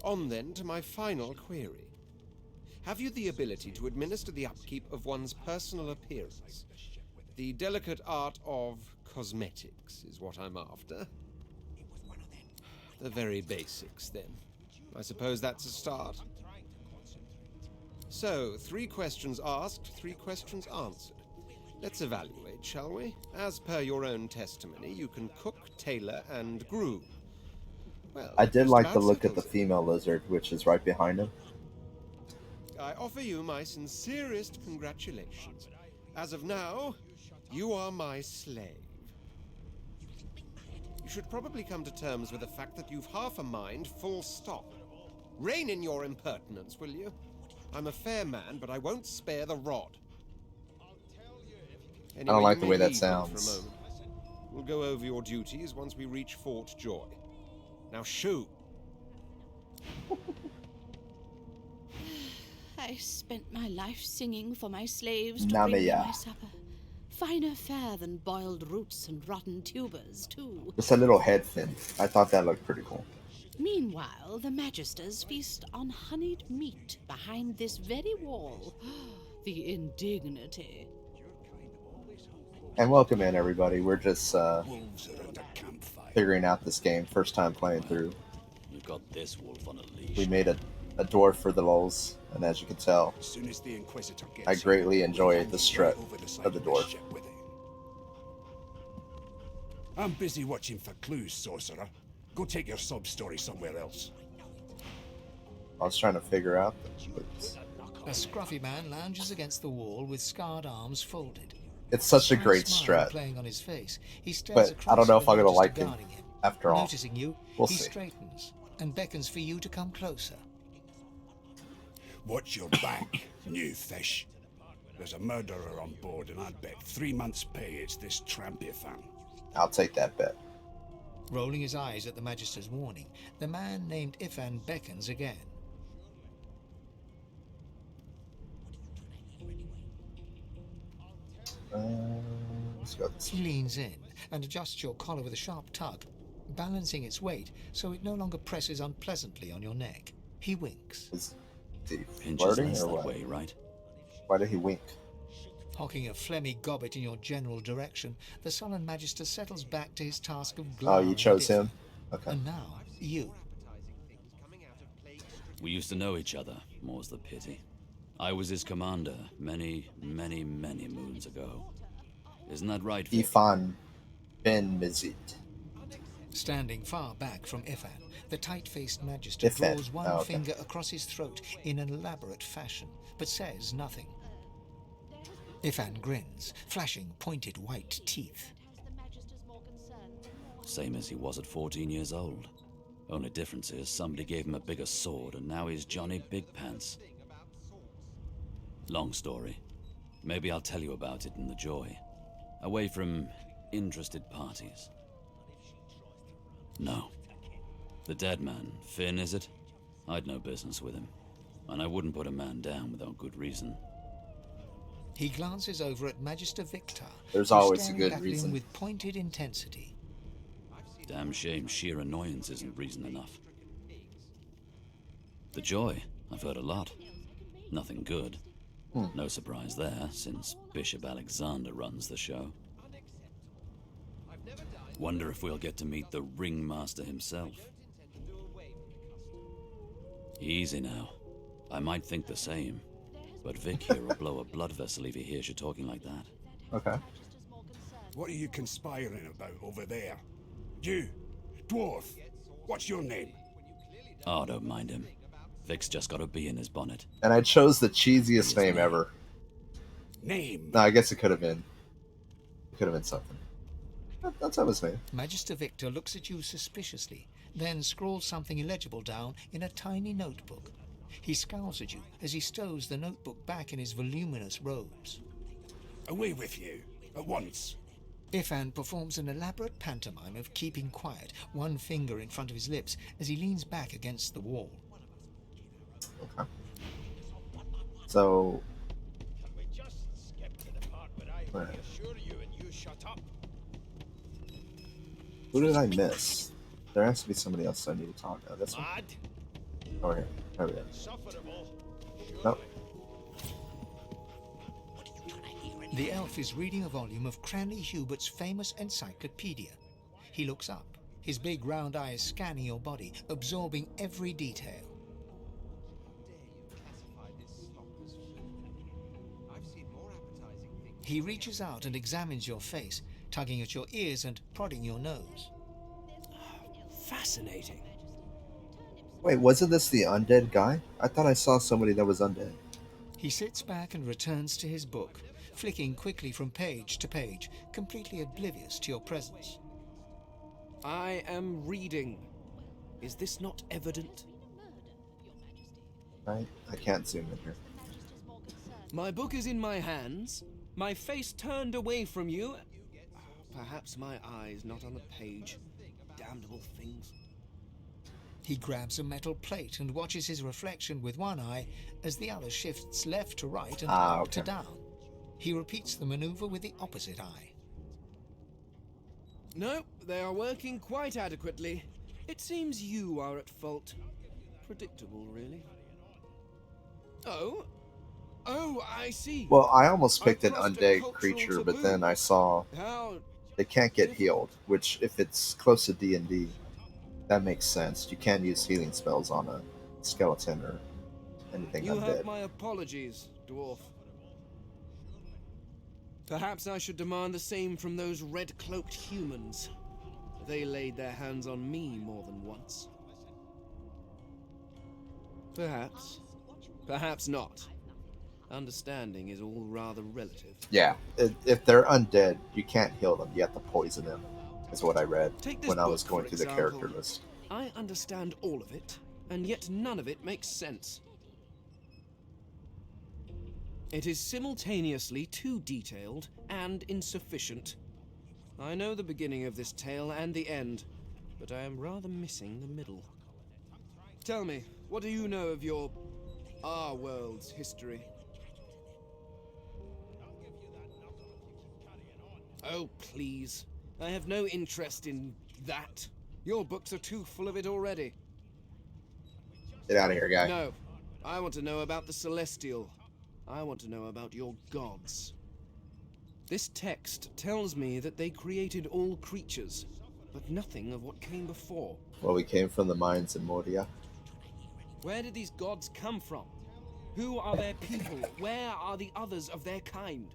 On then to my final query. Have you the ability to administer the upkeep of one's personal appearance? The delicate art of cosmetics is what I'm after. The very basics, then. I suppose that's a start. So, 3 questions asked, 3 questions answered. Let's evaluate, shall we? As per your own testimony, you can cook, tailor, and groom. Well, I did just like the about look at the settles it. female lizard, which is right behind him. I offer you my sincerest congratulations. As of now, you are my slave. You should probably come to terms with the fact that you've half a mind, full stop. Rein in your impertinence, will you? I'm a fair man, but I won't spare the rod. Anyway, I don't like you the may way that leave me for a sounds. moment. We'll go over your duties once we reach Fort Joy. Now shoo! I spent my life singing for my slaves to bring me Namiya. my supper. Finer fare than boiled roots and rotten tubers, too. Just a little head fin. I thought that looked pretty cool. Meanwhile, the Magisters feast on honeyed meat behind this very wall. The indignity. And welcome in, everybody. We're just Wolves around a campfire. figuring out this game. First time playing through. You've got this wolf on a leash. We made a dwarf for the lulz, and as you can tell, As soon as the Inquisitor gets I greatly here, enjoy we'll hand the you strut right over the side of the dwarf. ship with it. I'm busy watching for clues, sorcerer. Go take your sub story somewhere else. I was trying to figure out A scruffy man lounges against the wall with scarred arms folded. it's such a Slight great smile strut. playing on his face, he stares But across I don't know at if the I'm gonna Magister like him guarding him. after all. Noticing you, We'll he see. straightens and beckons for you to come closer. Watch your back, new fish. There's a murderer on board, and I'd bet 3 months' pay it's this trampy fan. I'll take that bet. Rolling his eyes at the Magister's warning, the man named Ifan beckons again. Let's go this He leans in and adjusts your collar with a sharp tug, balancing its weight so it no longer presses unpleasantly on your neck. He winks. Is he Pinches flirting less or that what? way, right? Why did he wink? Hocking a phlegmy gobbet in your general direction, the sullen Magister settles back to his task of Oh, glowering you at chose Ifan. him? Okay. And now, you. We used to know each other, more's the pity. I was his commander many, many, many moons ago. Isn't that right, Vic? Ifan Ben Mizit. Standing far back from Ifan, The tight-faced magister If then. draws one Oh, okay. finger across his throat in an elaborate fashion, but says nothing. Ifan grins, flashing pointed white teeth. Same as he was at 14 years old. Only difference is somebody gave him a bigger sword and now he's Johnny Big Pants. Long story. Maybe I'll tell you about it in the Joy. Away from interested parties. No. The dead man, Finn, is it? I'd no business with him. And I wouldn't put a man down without good reason. He glances over at Magister Victor, There's who's always a staring good back at reason. him with pointed intensity. Damn shame sheer annoyance isn't reason enough. The Joy, I've heard a lot. Nothing good. No surprise there, since Bishop Alexander runs the show. Wonder if we'll get to meet the ringmaster himself. Easy now. I might think the same, but Vic here will blow a blood vessel if he hears you talking like that. Okay. What are you conspiring about over there? You, dwarf, what's your name? Oh, don't mind him. Vic's just got a bee in his bonnet. And I chose the cheesiest name ever. Name? No, I guess it could have been. It could have been something. That's how his name. Magister Victor looks at you suspiciously, then scrawls something illegible down in a tiny notebook. He scowls at you as he stows the notebook back in his voluminous robes. Away with you, at once. Ifan performs an elaborate pantomime of keeping quiet, one finger in front of his lips as he leans back against the wall. Okay. So. Right. Who did I miss? There has to be somebody else I need to talk to. This one? Oh, here. There we go. Nope. The elf is reading a volume of Cranley Hubert's famous encyclopedia. He looks up, his big round eyes scanning your body, absorbing every detail. He reaches out and examines your face, tugging at your ears and prodding your nose. Fascinating. Wait, wasn't this the undead guy? I thought I saw somebody that was undead. He sits back and returns to his book, flicking quickly from page to page, completely oblivious to your presence. I am reading. Is this not evident? Right? I can't zoom in here. My book is in my hands, my face turned away from you. Perhaps my eyes not on the page. Damnable things. He grabs a metal plate and watches his reflection with one eye as the other shifts left to right and up to down. He repeats the maneuver with the opposite eye. No, they are working quite adequately. It seems you are at fault. Predictable, really. Oh, I see. Well, I almost picked an undead creature, but then I saw it can't get healed, which, if it's close to D&D, that makes sense. You can use healing spells on a skeleton or anything You undead. have my apologies, dwarf. Perhaps I should demand the same from those red-cloaked humans. They laid their hands on me more than once. Perhaps. Perhaps not. Understanding is all rather relative. Yeah, if they're undead, you can't heal them. You have to poison them, is what I read when I was going through the character list. I understand all of it, and yet none of it makes sense. It is simultaneously too detailed and insufficient. I know the beginning of this tale and the end, but I am rather missing the middle. Tell me, what do you know of our world's history? Oh, please. I have no interest in that. Your books are too full of it already. Get out of here, guy. No. I want to know about the Celestial. I want to know about your gods. This text tells me that they created all creatures, but nothing of what came before. Well, we came from the mines in Moria. Where did these gods come from? Who are their people? Where are the others of their kind?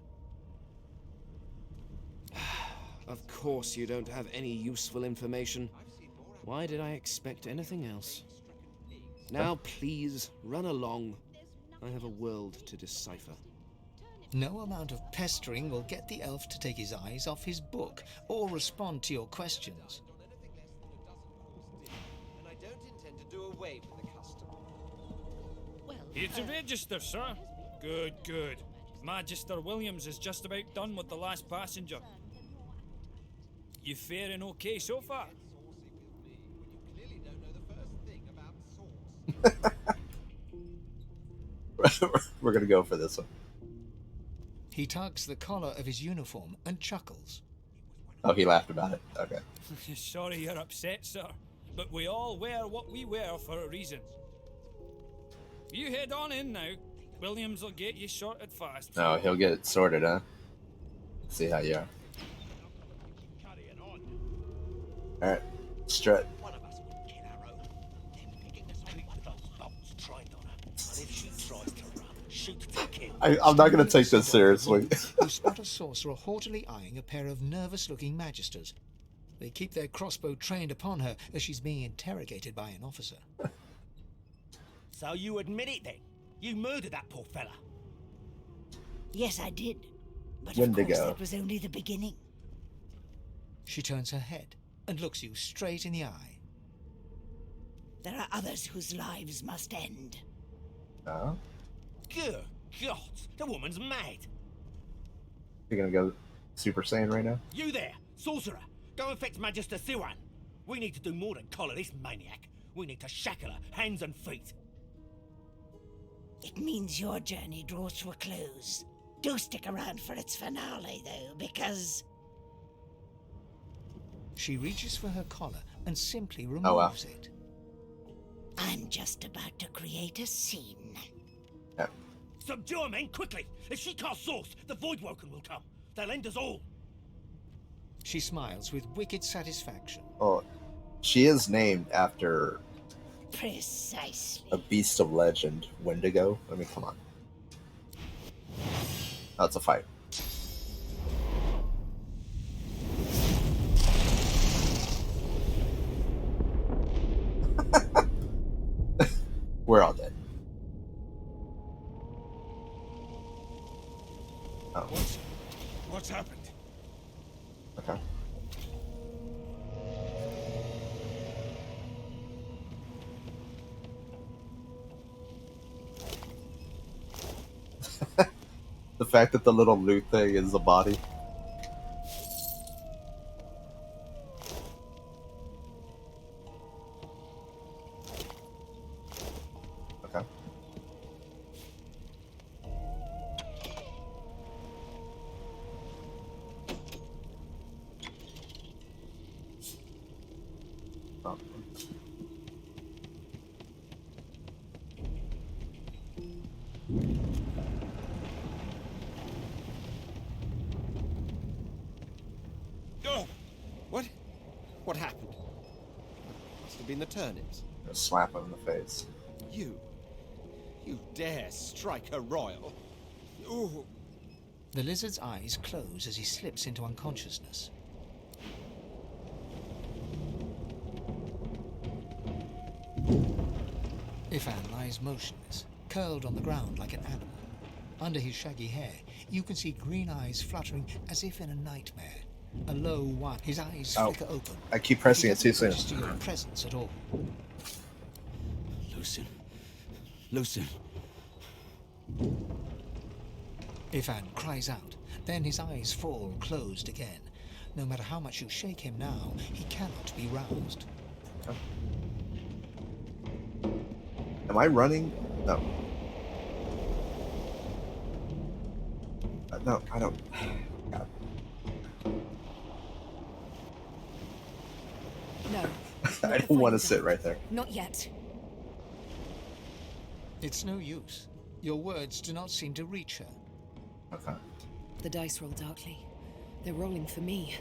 Of course you don't have any useful information. Why did I expect anything else? Now, please, run along. I have a world to decipher. No amount of pestering will get the elf to take his eyes off his book or respond to your questions. And I don't intend to do away with the custom. Here to register, sir. Good, good. Magister Williams is just about done with the last passenger. You faring okay so far? Saucy with me when you clearly don't know the first thing about sauce. We're gonna go for this one. He tugs the collar of his uniform and chuckles. Oh, he laughed about it. Okay. Sorry you're upset, sir, but we all wear what we wear for a reason. You head on in now. Williams will get you sorted fast. No, he'll get it sorted, huh? See how you are. Alright, strut. One of us would kill our own. Then picking us off with those bolts trained on her. And if she tries to run, shoot to kill. I'm not gonna take this seriously. You spot a sorcerer haughtily eyeing a pair of nervous-looking magisters. They keep their crossbow trained upon her as she's being interrogated by an officer. So you admit it then? You murdered that poor fella? Yes, I did. But of Wendigo. course, that was only the beginning. She turns her head and looks you straight in the eye. There are others whose lives must end. Oh? Good God, the woman's mad. You're gonna go Super Saiyan right now? You there, sorcerer. Go and fetch Magister Siwan. We need to do more than collar this maniac. We need to shackle her, hands and feet. It means your journey draws to a close. Do stick around for its finale, though, because... She reaches for her collar and simply removes it. I'm just about to create a scene. Yeah. Subdue her, men, quickly! If she casts source, the Voidwoken will come. They'll end us all. She smiles with wicked satisfaction. Oh, she is named after Precisely. a beast of legend, Wendigo. I mean, come on. Oh, it's a fight. We're all dead. Oh. What's happened? Okay. The fact that the little loot thing is the body. Okay. Oh. Oh! What happened? Must have been the turnips. Gonna slap him in the face. You dare strike a royal? Ooh! The lizard's eyes close as he slips into unconsciousness. Ifan lies motionless, curled on the ground like an animal. Under his shaggy hair, you can see green eyes fluttering as if in a nightmare. A low whine, his eyes flicker open. I keep pressing it too soon. He doesn't register your presence at all. Lucin. Lucin. Ifan cries out, then his eyes fall closed again. No matter how much you shake him now, he cannot be roused. Am I running? No. No, I don't. God. No. I don't want to sit right there. Not yet. It's no use. Your words do not seem to reach her. Okay. The dice roll darkly. They're rolling for me.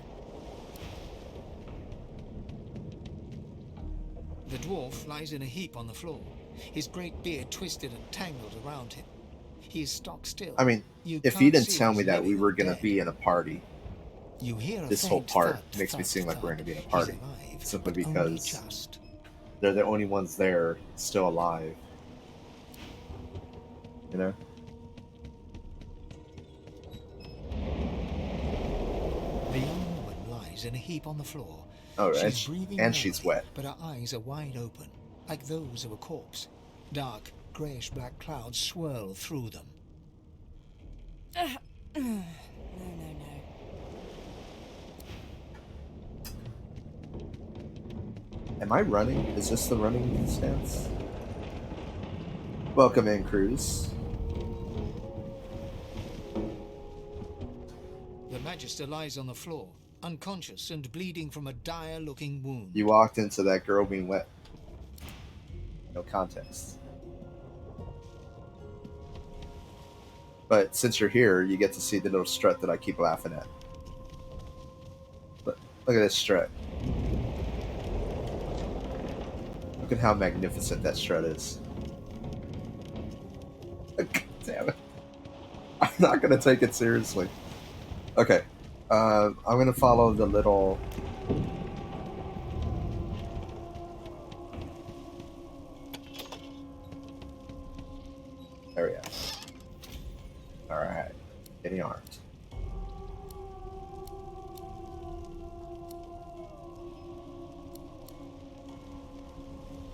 The dwarf lies in a heap on the floor, his great beard twisted and tangled around him. He is stock still. I mean, if you didn't tell me that we were going to be in a party, You hear a this whole faint part thud, makes me thud, seem like we're thud. going to be in a He's party, alive, simply but only because just. they're the only ones there still alive. You know? The young woman lies in a heap on the floor. Oh, She's breathing and she's heavily, wet. but her eyes are wide open, like those of a corpse. Dark, greyish-black clouds swirl through them. No. Am I running? Is this the running stance? Welcome in, Cruz. The Magister lies on the floor, unconscious and bleeding from a dire-looking wound. You walked into that girl being wet. No context. But since you're here, you get to see the little strut that I keep laughing at. Look at this strut. Look at how magnificent that strut is. Damn it. I'm not going to take it seriously. Okay. I'm going to follow the little... There we go. Alright. Getting armed.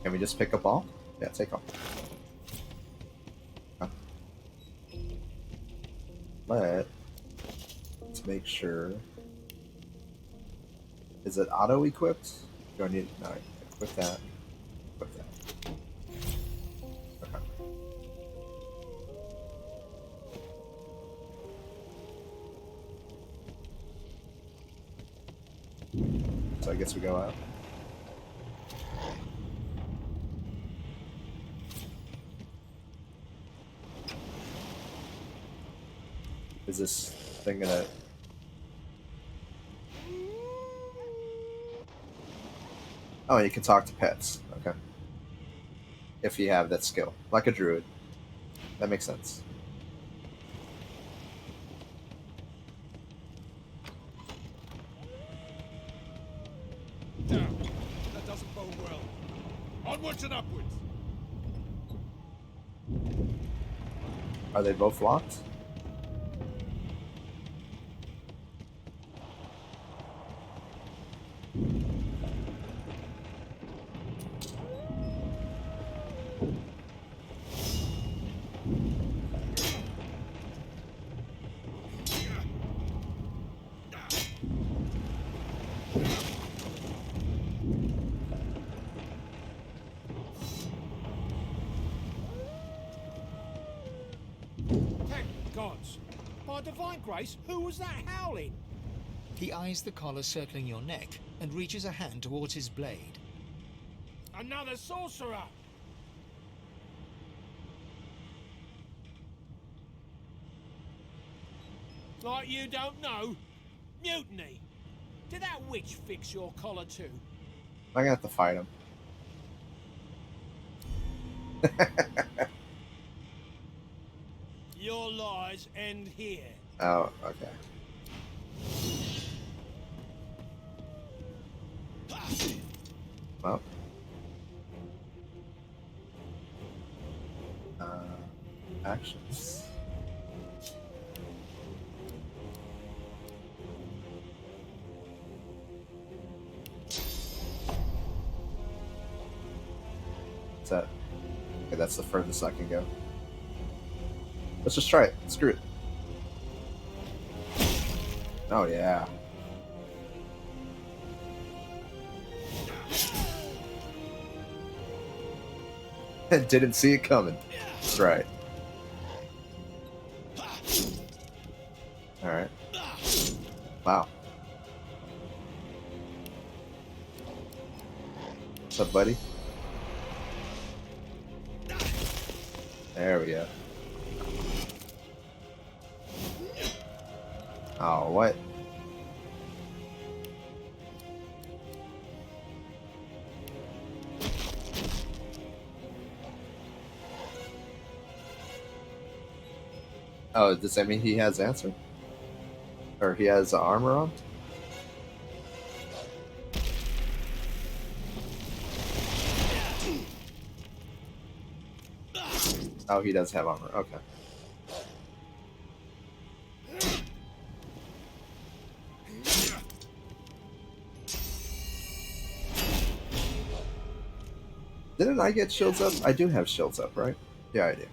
Can we just pick up all? Yeah, take all. Let's make sure. Is it auto equipped? Do I need no? Equip that. Equip that. Okay. So I guess we go out. Is this thing gonna... Oh, you can talk to pets. Okay. If you have that skill. Like a druid. That makes sense. Damn, that doesn't bode well. Onwards and upwards. Are they both locked? Thank gods. By divine grace, who was that howling? He eyes the collar circling your neck and reaches a hand towards his blade. Another sorcerer! Like you don't know? Mutiny! Did that witch fix your collar too? I'm gonna have to fight him. Your lies end here. Oh, okay. Well. Actions. What's that? Okay, that's the furthest I can go. Let's just try it. Screw it. Oh, yeah. Didn't see it coming. That's right. Alright. Wow. What's up, buddy? There we go. Oh, what? Oh, does that mean he has answer? Or he has armor on? Oh, he does have armor. Okay. Didn't I get shields up? I do have shields up, right? Yeah, I do.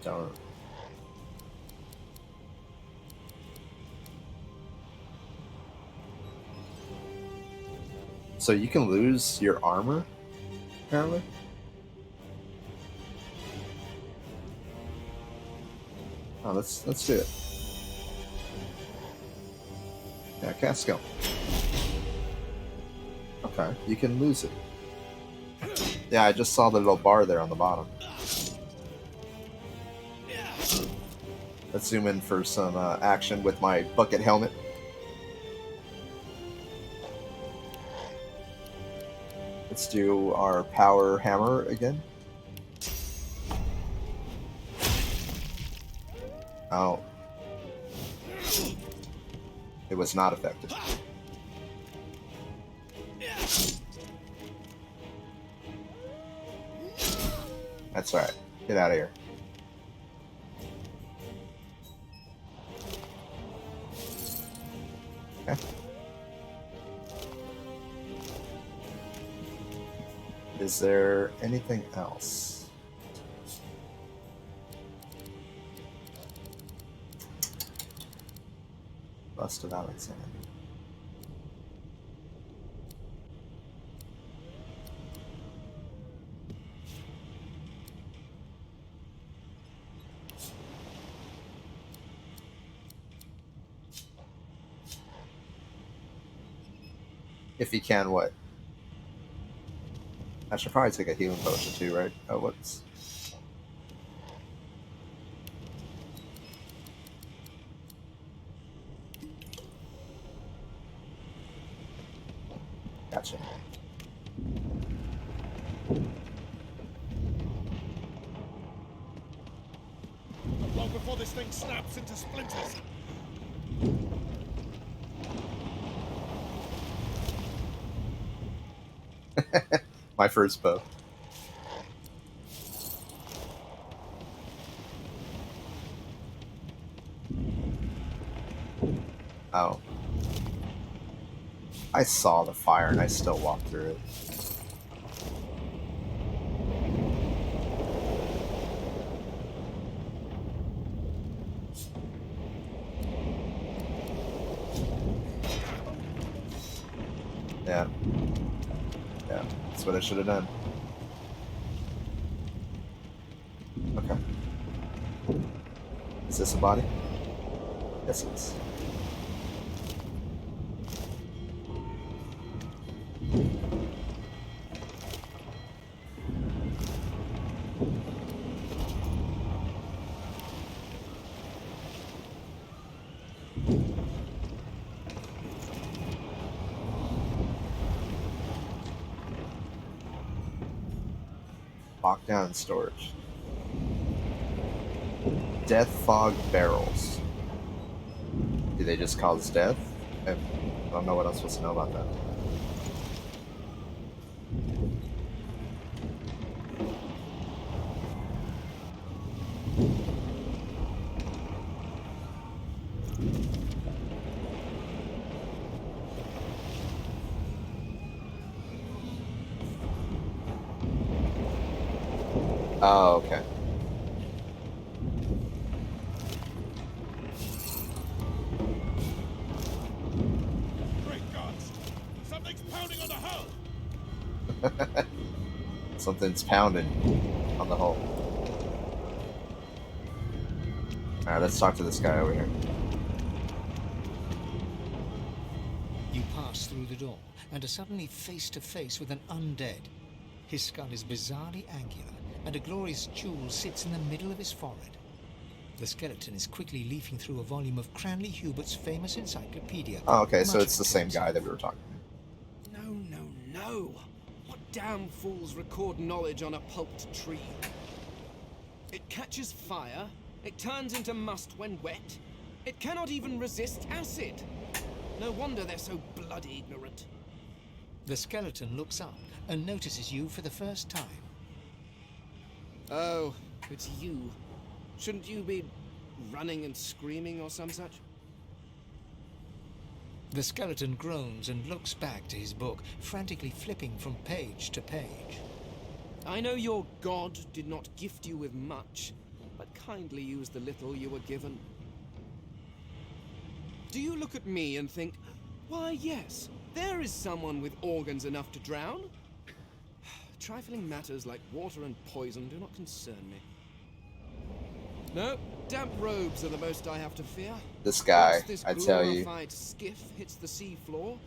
Don't. So you can lose your armor, apparently? Oh, let's do it. Yeah, cast skill. Okay, you can lose it. Yeah, I just saw the little bar there on the bottom. Let's zoom in for some action with my bucket helmet. Let's do our power hammer again. Oh. It was not effective. That's alright. Get out of here. Okay. Is there anything else? Bust of Alexander. If you can, what? I should probably take a healing potion too, right? Oh, whoops. Gotcha. Long before this thing snaps into splinters. My first bow. Oh. I saw the fire and I still walked through it. Yeah. Yeah, that's what I should have done. Okay. Is this a body? Yes, it is. Lockdown storage. Death fog barrels. Do they just cause death? I don't know what I'm supposed to know about that. Oh, okay. Great gods! Something's pounding on the hull! Something's pounding on the hull. Alright, let's talk to this guy over here. You pass through the door and are suddenly face to face with an undead. His skull is bizarrely angular, and a glorious jewel sits in the middle of his forehead. The skeleton is quickly leafing through a volume of Cranley Hubert's famous encyclopedia. Oh, okay, so it's the same guy that we were talking No, no, no. What damn fools record knowledge on a pulped tree? It catches fire. It turns into must when wet. It cannot even resist acid. No wonder they're so bloody ignorant. The skeleton looks up, and notices you for the first time. Oh, it's you. Shouldn't you be running and screaming or some such? The skeleton groans and looks back to his book, frantically flipping from page to page. I know your god did not gift you with much, but kindly use the little you were given. Do you look at me and think, why yes, there is someone with organs enough to drown? Trifling matters like water and poison do not concern me. No, damp robes are the most I have to fear. This guy, Once this I tell you. glorified skiff hits the sea floor,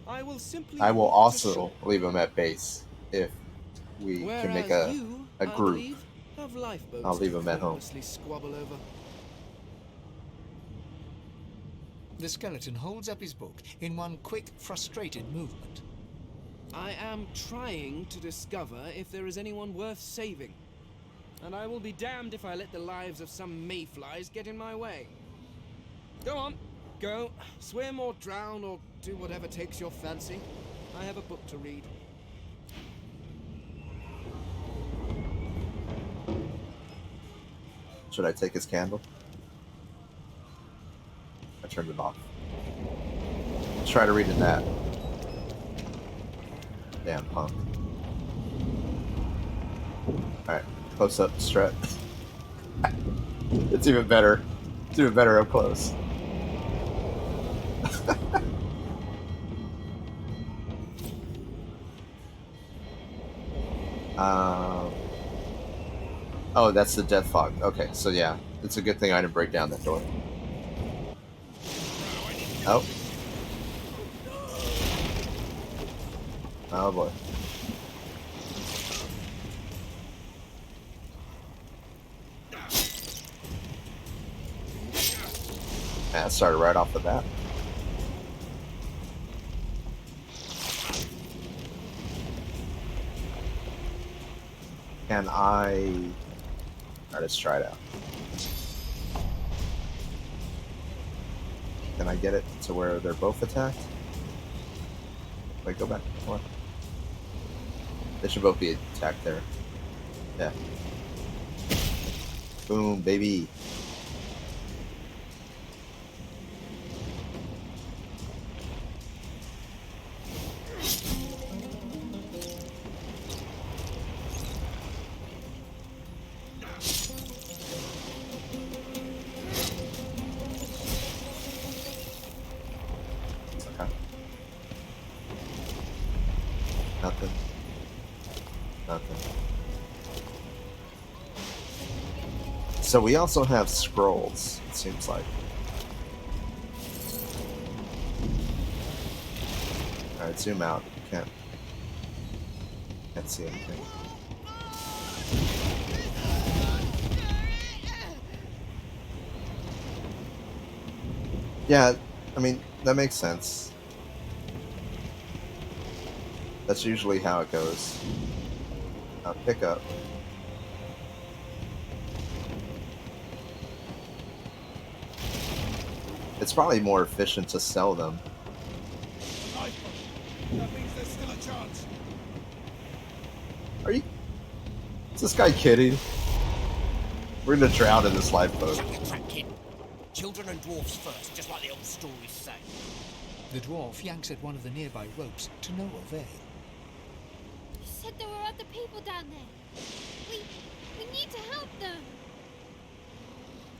I will simply I will walk to also shore. leave him at base if we can make Whereas you, a I group. believe, have lifeboats I'll leave to him at home. pointlessly squabble over. The skeleton holds up his book in one quick, frustrated movement. I am trying to discover if there is anyone worth saving. And I will be damned if I let the lives of some mayflies get in my way. Go on, go. Swim or drown or do whatever takes your fancy. I have a book to read. Should I take his candle? I turned it off. Let's try to read in that. Damn punk. Alright, close up strut. It's even better. It's even better up close. Oh, that's the death fog. Okay, so yeah, it's a good thing I didn't break down that door. Oh. Oh boy. Man, it started right off the bat. Can I... Alright, let's try it out. Can I get it to where they're both attacked? Wait, go back. Come on. They should both be attacked there. Yeah. Boom, baby. Nothing. Nothing. So we also have scrolls, it seems like. Alright, zoom out. Can't see anything. Yeah, I mean, that makes sense. That's usually how it goes. Pick up. It's probably more efficient to sell them. That means there's still a chance. Are you... Is this guy kidding? We're gonna drown in this lifeboat. Shut your trap, kid. Children and dwarfs first, just like the old stories say. The dwarf yanks at one of the nearby ropes to no avail. You said there were other people down there. We need to help them.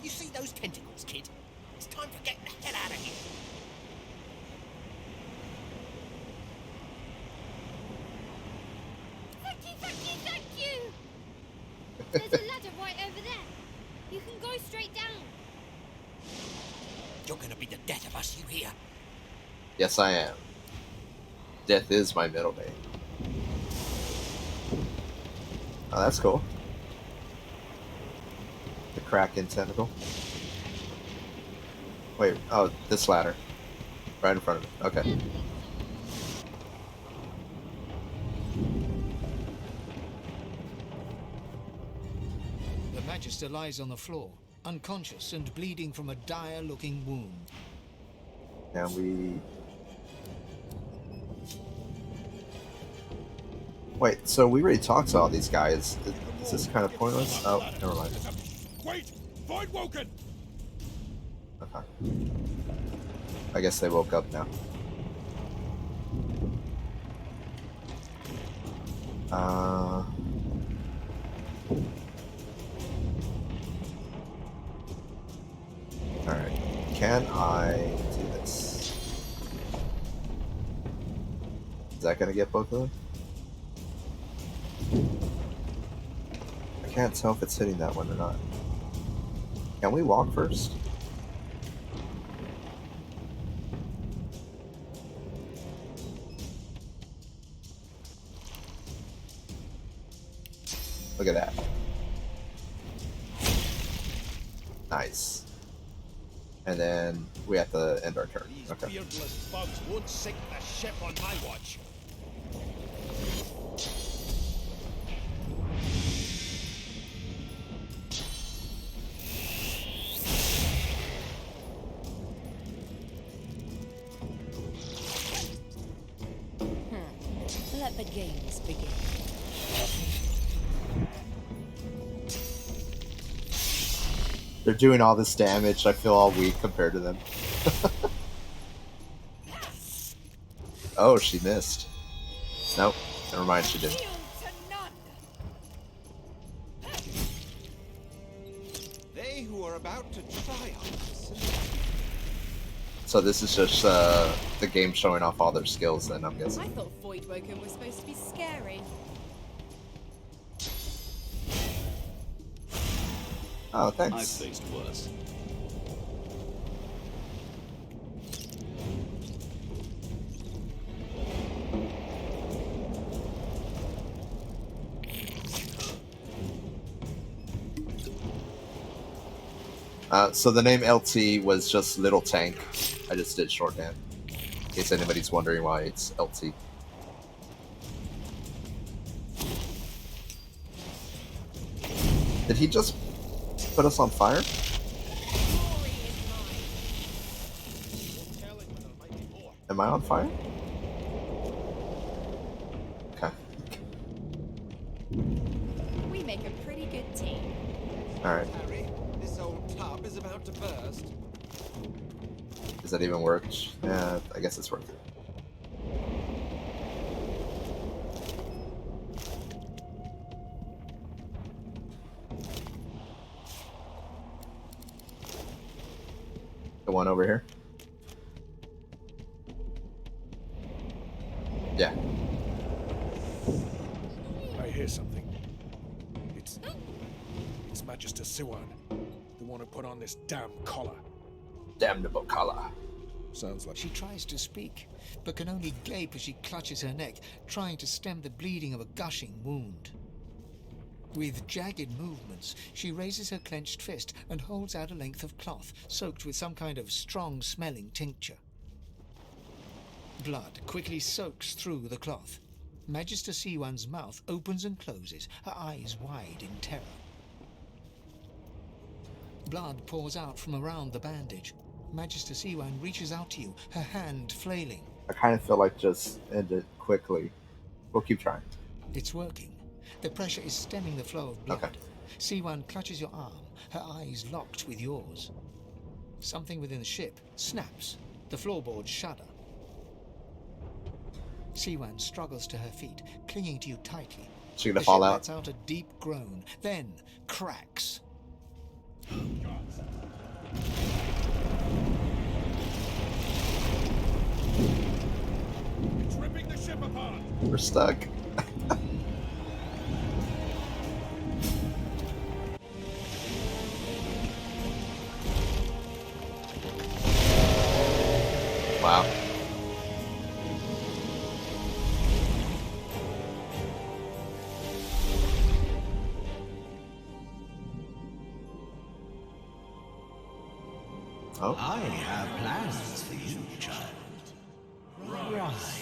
You see those tentacles, kid? It's time for getting the hell out of here. Thank you! There's a ladder right over there. You can go straight down. You're gonna be the death of us, you hear? Yes, I am. Death is my middle name. Oh, that's cool. The Kraken tentacle. Wait, oh, this ladder. Right in front of me. Okay. The Magister lies on the floor, unconscious and bleeding from a dire-looking wound. And we... Wait, so we already talked to all these guys. Is this kind of pointless? Oh, never mind. Wait! Void Woken! Okay. I guess they woke up now. Alright. Can I do this? Is that gonna get both of them? I can't tell if it's hitting that one or not. Can we walk first? Look at that. Nice. And then we have to end our turn. These Okay. beardless bugs won't sink the ship on my watch. Let the games begin. They're doing all this damage. I feel all weak compared to them. Oh, she missed. Nope. Never mind, she didn't. They who are about to triumph. So this is just the game showing off all their skills then, I'm I guessing. thought Void Woken was supposed to be scary. Oh, I've thanks. faced worse. So the name LT was just Little Tank. I just did shorthand. In case anybody's wondering why it's LT. Did he just put us on fire? Am I on fire? Okay. We make a pretty good team. Alright. Harry, this old tub is about to burst. Does that even work? Yeah, I guess it's worth it. The one over here? Yeah. I hear something. It's Magister Siwan, the one who put on this damn collar. Damnable collar. Sounds like She tries to speak, but can only gape as she clutches her neck, trying to stem the bleeding of a gushing wound. With jagged movements, she raises her clenched fist and holds out a length of cloth, soaked with some kind of strong-smelling tincture. Blood quickly soaks through the cloth. Magister Siwan's mouth opens and closes, her eyes wide in terror. Blood pours out from around the bandage. Magister Siwan reaches out to you, her hand flailing. I kind of feel like just end it quickly. We'll keep trying. It's working. The pressure is stemming the flow of blood. Okay. Siwan clutches your arm, her eyes locked with yours. Something within the ship snaps. The floorboards shudder. Siwan struggles to her feet, clinging to you tightly. She gonna The fall ship out? lets out a deep groan, then cracks. it's ripping the ship apart. We're stuck. Wow. Oh. I have plans for you, child. Rise.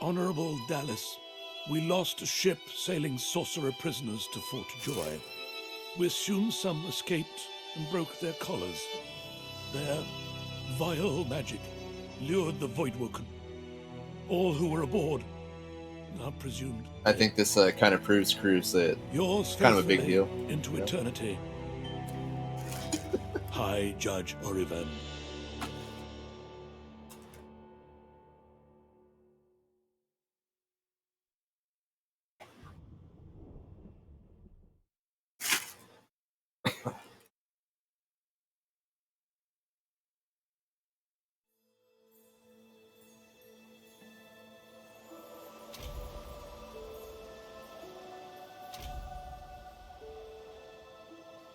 Honorable Dallas, we lost a ship sailing sorcerer prisoners to Fort Joy. We assume some escaped and broke their collars. There, Vile magic lured the Voidwoken. All who were aboard are presumed. I think this kind of proves, Cruz, that Yours it's kind of a big faithfully deal. into Yeah. eternity. High Judge Oriven.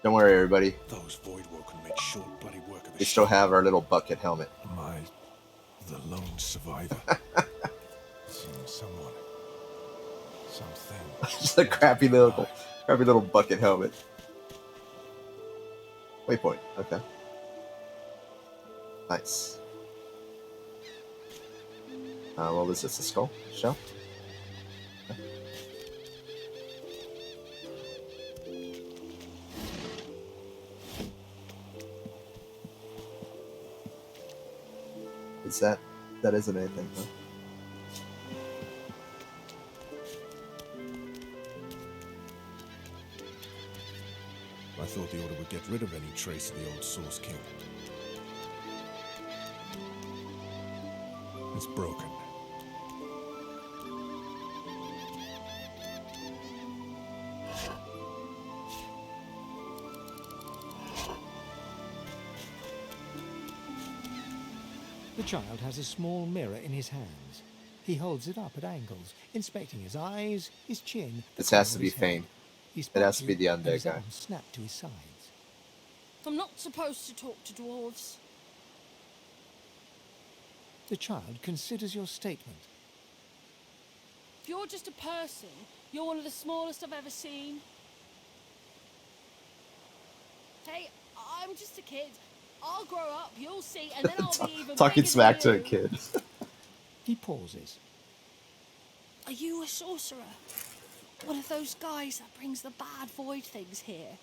Don't worry, everybody. Those Voidwoken made short bloody work of the We still ship. have our little bucket helmet. Am I the lone survivor? Seeing someone, something. Just a crappy little bucket helmet. Waypoint. Okay. Nice. What was this? A skull? Shell? Okay. Is that isn't anything, huh? I thought the Order would get rid of any trace of the old Source King. It's broken. The child has a small mirror in his hands. He holds it up at angles, inspecting his eyes, his chin. This has to be Fane. He's It has to be the and his undead guy. arm snapped to his sides. I'm not supposed to talk to dwarves. The child considers your statement. If you're just a person, you're one of the smallest I've ever seen. Hey, I'm just a kid. I'll grow up, you'll see, and then I'll be even Talking bigger smack to than a you. kid. He pauses. Are you a sorcerer? One of those guys that brings the bad void things here?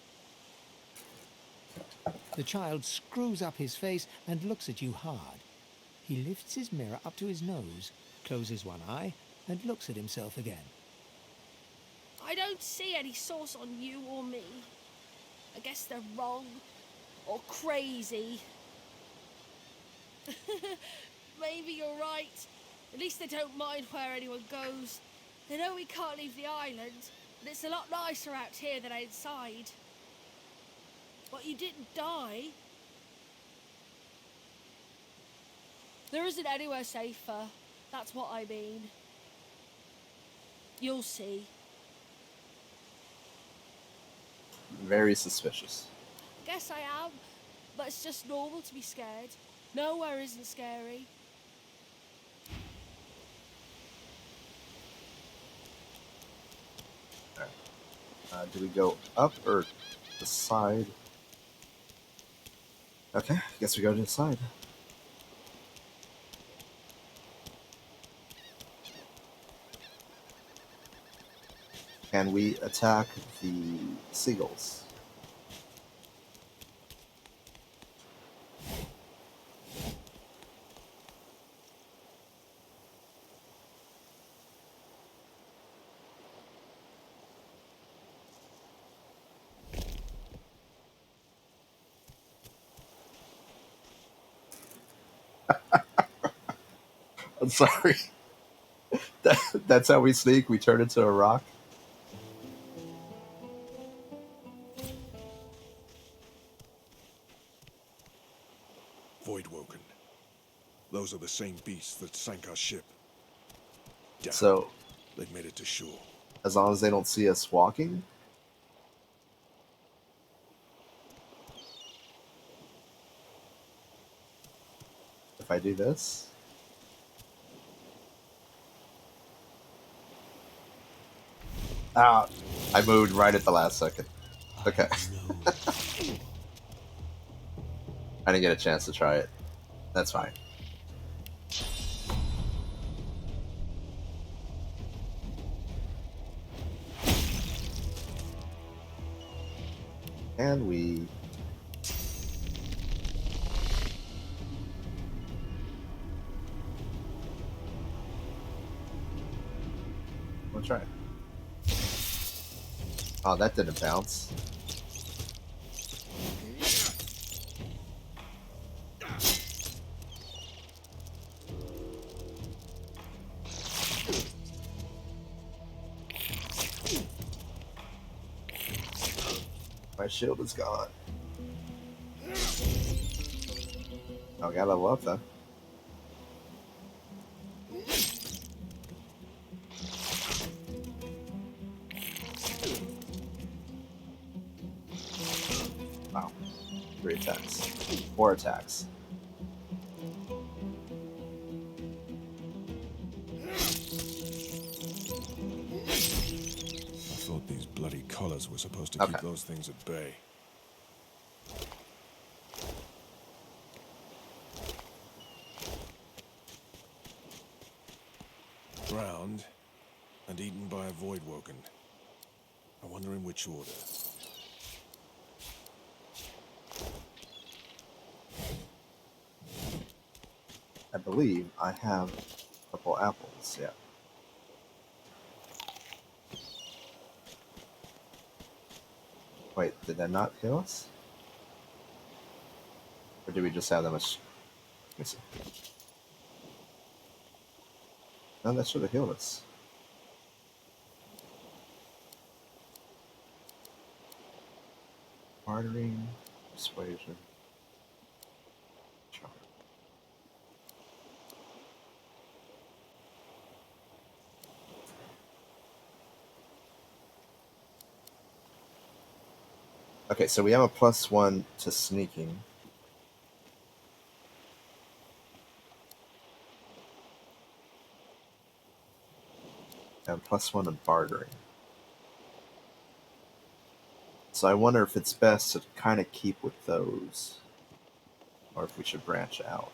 The child screws up his face and looks at you hard. He lifts his mirror up to his nose, closes one eye, and looks at himself again. I don't see any source on you or me. I guess they're wrong or crazy. Maybe you're right. At least they don't mind where anyone goes. They know we can't leave the island, and it's a lot nicer out here than outside. But you didn't die. There isn't anywhere safer. That's what I mean. You'll see. Very suspicious. Guess I am, but it's just normal to be scared. Nowhere isn't scary. Do we go up or the side? Okay, I guess we go to the side. Can we attack the seagulls? I'm sorry. That's how we sneak. We turn into a rock. Voidwoken. Those are the same beasts that sank our ship. Damn. So, They've made it to shore. as long as they don't see us walking. If I do this. Ah, I moved right at the last second. Okay. I didn't get a chance to try it. That's fine. And we We'll try it. Oh, that didn't bounce. My shield is gone. Oh, I gotta level up though. Wow. 3 attacks. 4 attacks. I thought these bloody collars were supposed to keep those things at bay. Drowned and eaten by a void woken. I wonder in which order. I believe I have a couple apples, yeah. Wait, did that not heal us? Or did we just have that much? Let me see. No, that should have healed us. Bartering, persuasion. Charm. Okay, so we have a +1 to sneaking. And +1 to bartering. So I wonder if it's best to kind of keep with those, or if we should branch out.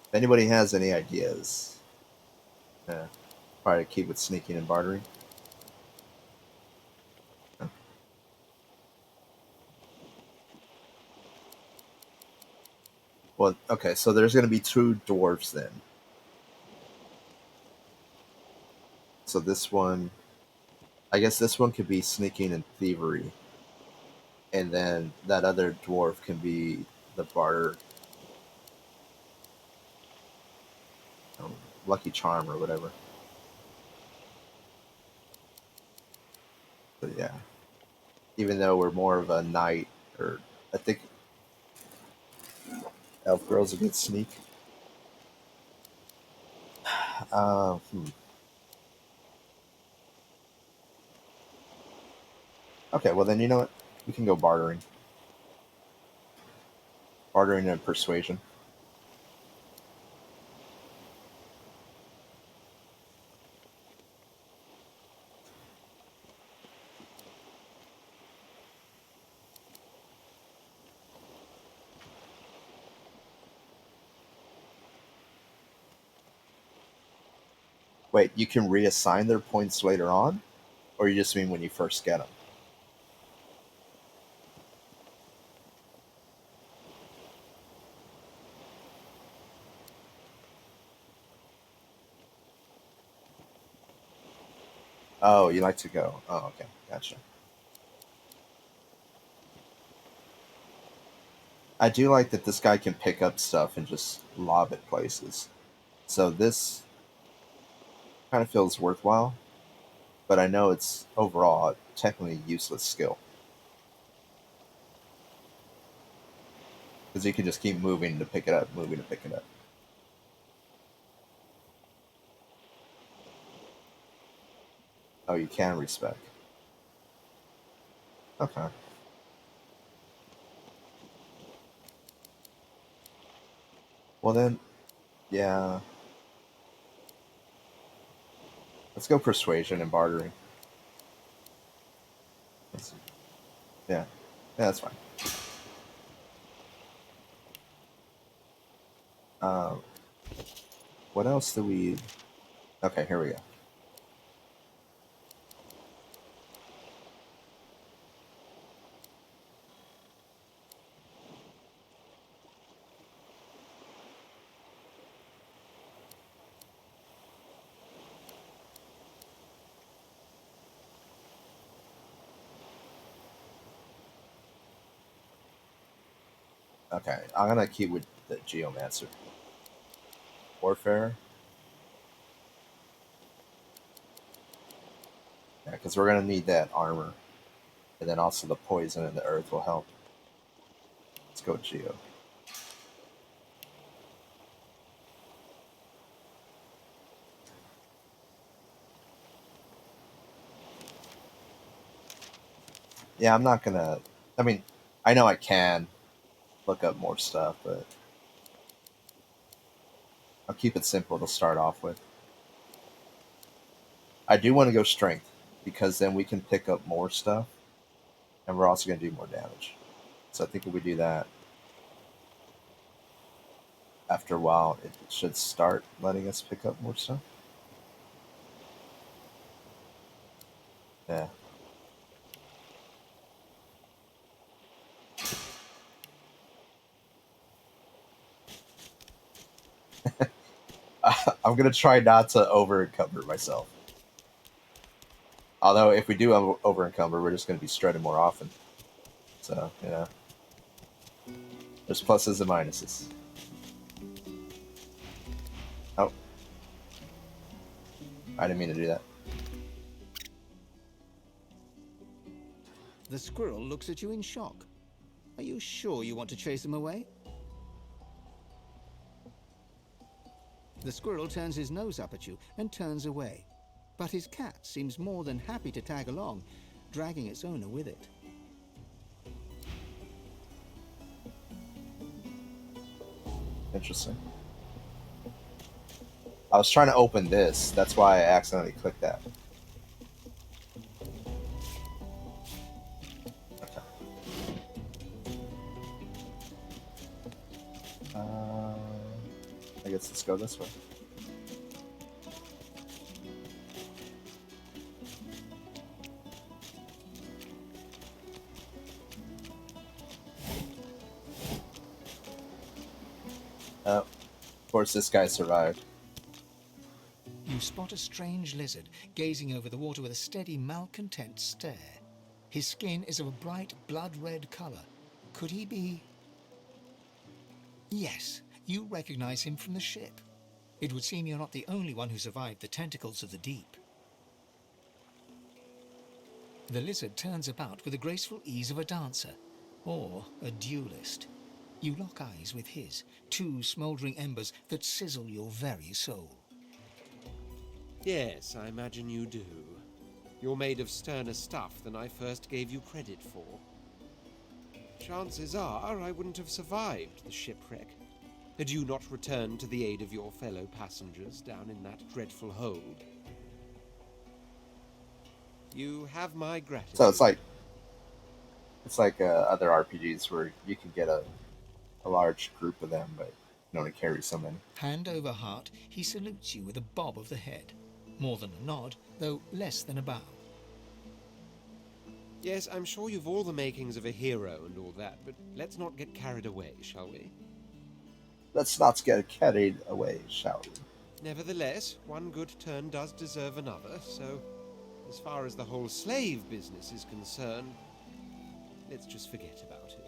If anybody has any ideas, probably keep with sneaking and bartering. Well, okay, so there's going to be 2 dwarves then. So this one, I guess this one could be sneaking and thievery. And then that other dwarf can be the barter. Lucky charm or whatever. But yeah. Even though we're more of a knight, or I think elf girl's a good sneak. Okay, well then you know what? We can go bartering. Bartering and persuasion. Wait, you can reassign their points later on? Or you just mean when you first get them? Oh, you like to go. Oh, okay. Gotcha. I do like that this guy can pick up stuff and just lob it places. So this kind of feels worthwhile, but I know it's overall a technically useless skill. Because you can just keep moving to pick it up, moving to pick it up. Oh, you can respec. Okay. Well then, yeah. Let's go persuasion and bartering. Yeah. Yeah, that's fine. Um, what else do we... Okay, here we go. Okay, I'm gonna keep with the Geomancer. Warfare. Yeah, because we're gonna need that armor, and then also the poison and the earth will help. Let's go Geo. Yeah, I'm not gonna. I mean, I know I can look up more stuff, but I'll keep it simple to start off with. I do want to go strength because then we can pick up more stuff, and we're also going to do more damage. So I think if we do that, after a while, it should start letting us pick up more stuff. Yeah. I'm going to try not to over encumber myself. Although, if we do over encumber, we're just going to be strutting more often. So, there's pluses and minuses. Oh. I didn't mean to do that. The squirrel looks at you in shock. Are you sure you want to chase him away? The squirrel turns his nose up at you and turns away. But his cat seems more than happy to tag along, dragging its owner with it. Interesting. I was trying to open this. That's why I accidentally clicked that. Okay. I guess let's go this way. Oh, of course, this guy survived. You spot a strange lizard gazing over the water with a steady, malcontent stare. His skin is of a bright, blood-red color. Could he be... Yes, you recognize him from the ship. It would seem you're not the only one who survived the tentacles of the deep. The lizard turns about with the graceful ease of a dancer, or a duelist. You lock eyes with his, two smouldering embers that sizzle your very soul. Yes, I imagine you do. You're made of sterner stuff than I first gave you credit for. Chances are I wouldn't have survived the shipwreck had you not returned to the aid of your fellow passengers down in that dreadful hold. You have my gratitude. So it's like other RPGs where you can get a large group of them, but you can only carry so many. Hand over heart, he salutes you with a bob of the head. More than a nod, though less than a bow. Yes, I'm sure you've all the makings of a hero and all that, but let's not get carried away, shall we? Let's not get carried away, shall we? Nevertheless, one good turn does deserve another, so as far as the whole slave business is concerned, let's just forget about it.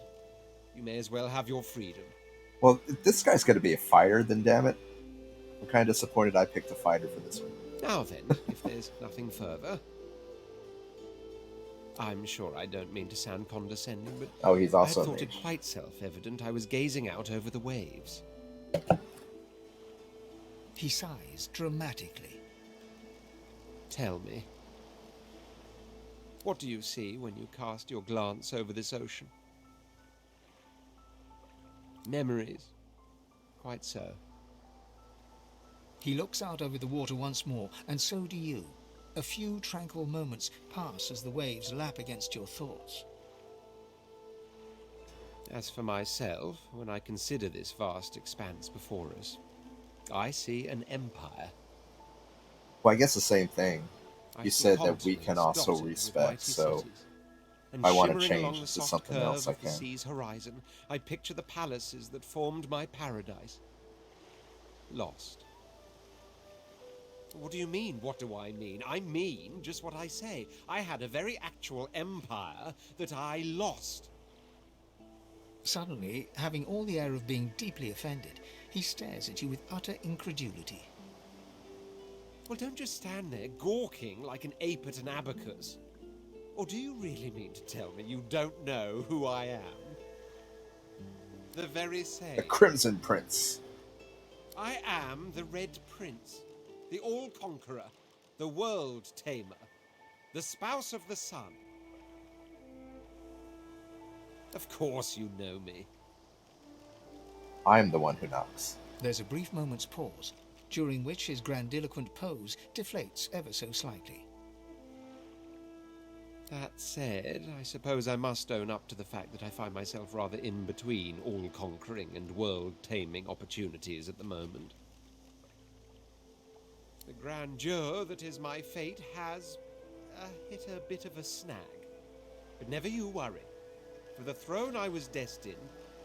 You may as well have your freedom. Well, if this guy's going to be a fighter, then damn it. I'm kind of disappointed I picked a fighter for this one. Now then, if there's nothing further... I'm sure I don't mean to sound condescending, but oh, he's also I thought it quite self-evident I was gazing out over the waves. He sighs dramatically. Tell me, what do you see when you cast your glance over this ocean? Memories. Quite so. He looks out over the water once more, and so do you. A few tranquil moments pass as the waves lap against your thoughts. As for myself, when I consider this vast expanse before us, I see an empire. Well, I guess the same thing. You said that we can also respect, so if I want to change to something else, I The can. sea's horizon, I picture the palaces that formed my paradise. Lost. What do you mean? What do I mean? I mean just what I say. I had a very actual empire that I lost. Suddenly, having all the air of being deeply offended, he stares at you with utter incredulity. Well, don't just stand there gawking like an ape at an abacus. Or do you really mean to tell me you don't know who I am? The very same. The Crimson Prince. I am the Red Prince, the All-Conqueror, the World Tamer, the Spouse of the Sun. Of course you know me. I'm the one who knocks. There's a brief moment's pause, during which his grandiloquent pose deflates ever so slightly. That said, I suppose I must own up to the fact that I find myself rather in between all-conquering and world-taming opportunities at the moment. The grandeur that is my fate has hit a bit of a snag. But never you worry. For the throne I was destined,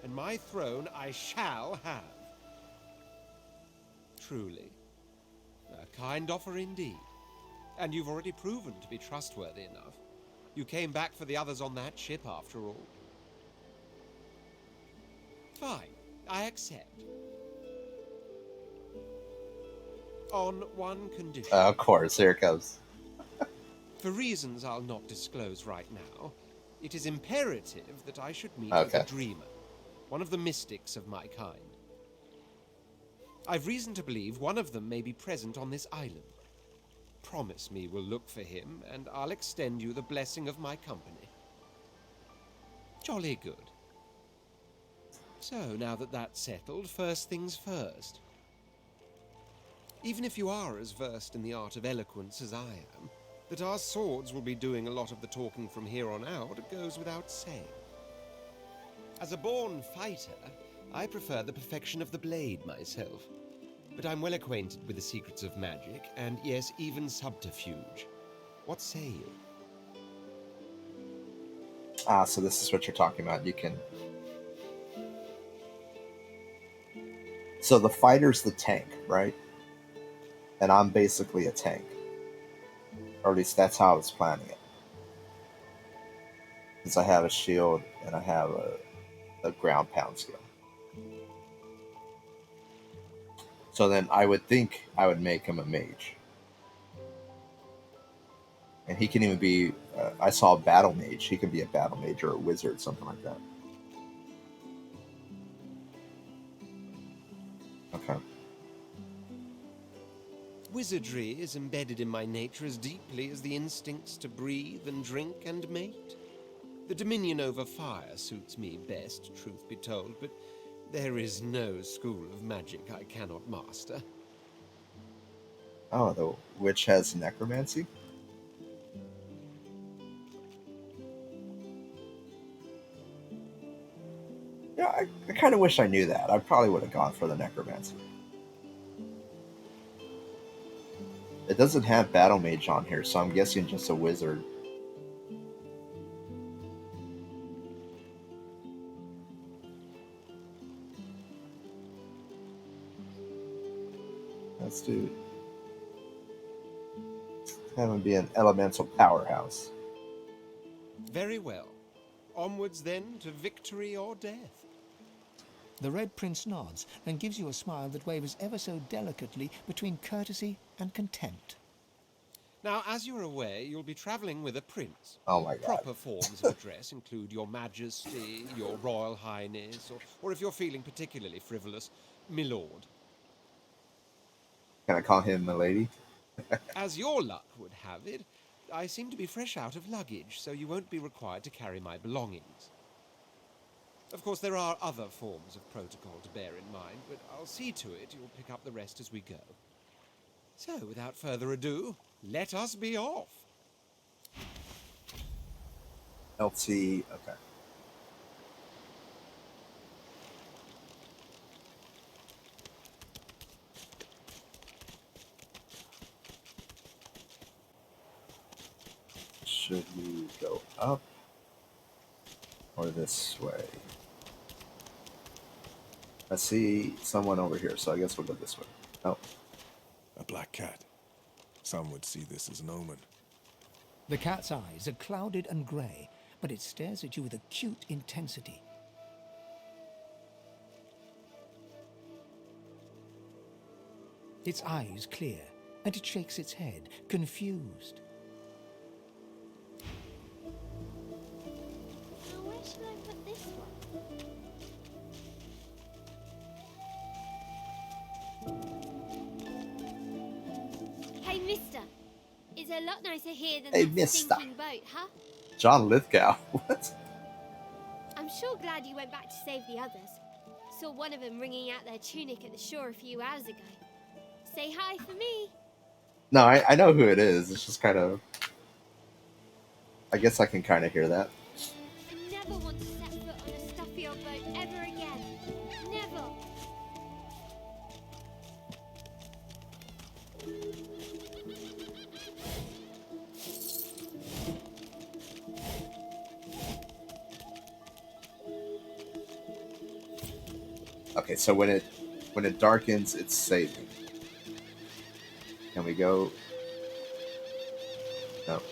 and my throne I shall have. Truly. A kind offer indeed. And you've already proven to be trustworthy enough. You came back for the others on that ship, after all. Fine, I accept. On one condition. Of course, here it comes. For reasons I'll not disclose right now, it is imperative that I should meet Okay. with a dreamer, one of the mystics of my kind. I've reason to believe one of them may be present on this island. Promise me we'll look for him, and I'll extend you the blessing of my company. Jolly good. So, now that that's settled, first things first. Even if you are as versed in the art of eloquence as I am, that our swords will be doing a lot of the talking from here on out goes without saying. As a born fighter, I prefer the perfection of the blade myself. But I'm well acquainted with the secrets of magic, and yes, even subterfuge. What say you? Ah, so this is what you're talking about. You can... So the fighter's the tank, right? And I'm basically a tank. Or at least that's how I was planning it. Because I have a shield and I have a ground pound skill. So then I would think I would make him a mage. And he can even be... I saw a battle mage. He can be a battle mage or a wizard, something like that. Okay. Wizardry is embedded in my nature as deeply as the instincts to breathe and drink and mate. The dominion over fire suits me best, truth be told, but there is no school of magic I cannot master. Oh, the witch has necromancy? Yeah, I kind of wish I knew that. I probably would have gone for the necromancy. It doesn't have battle mage on here, so I'm guessing just a wizard. Let's do... have him be an elemental powerhouse. Very well. Onwards then to victory or death. The Red Prince nods and gives you a smile that wavers ever so delicately between courtesy and contempt. Now, as you're aware, you'll be travelling with a prince. Oh my god. Proper forms of address include your majesty, your royal highness, or if you're feeling particularly frivolous, my lord. Can I call him milady? As your luck would have it, I seem to be fresh out of luggage, so you won't be required to carry my belongings. Of course, there are other forms of protocol to bear in mind, but I'll see to it you'll pick up the rest as we go. So, without further ado, let us be off. LT, okay. Should we go up or this way? I see someone over here, so I guess we'll go this way. Oh. A black cat. Some would see this as an omen. The cat's eyes are clouded and grey, but it stares at you with acute intensity. Its eyes clear, and it shakes its head, confused. Now where should I put this one? Hey, mister. It's a lot nicer here than Hey, that mister. stinking boat, huh? John Lithgow. What? I'm sure glad you went back to save the others. Saw one of them wringing out their tunic at the shore a few hours ago. Say hi for me. No, I know who it is. It's just kind of. I guess I can kind of hear that. I never want to set foot on a stuffy old boat ever again. Never. Okay, so when it darkens, it's saving. Can we go? No.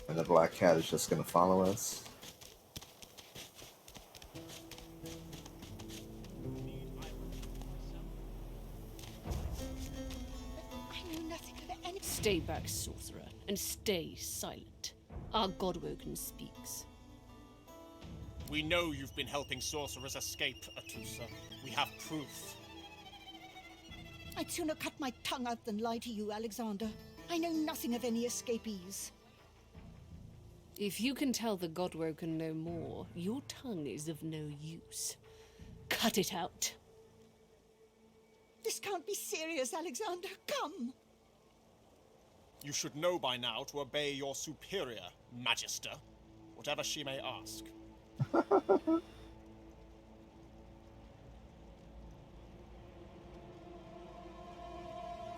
And the black cat is just gonna follow us. I know nothing of any. Stay back, sorcerer, and stay silent. Our Godwoken speaks. We know you've been helping sorcerers escape, Atusa. We have proof. I'd sooner cut my tongue out than lie to you, Alexander. I know nothing of any escapees. If you can tell the Godwoken no more, your tongue is of no use. Cut it out. This can't be serious, Alexander. Come. You should know by now to obey your superior, Magister, whatever she may ask.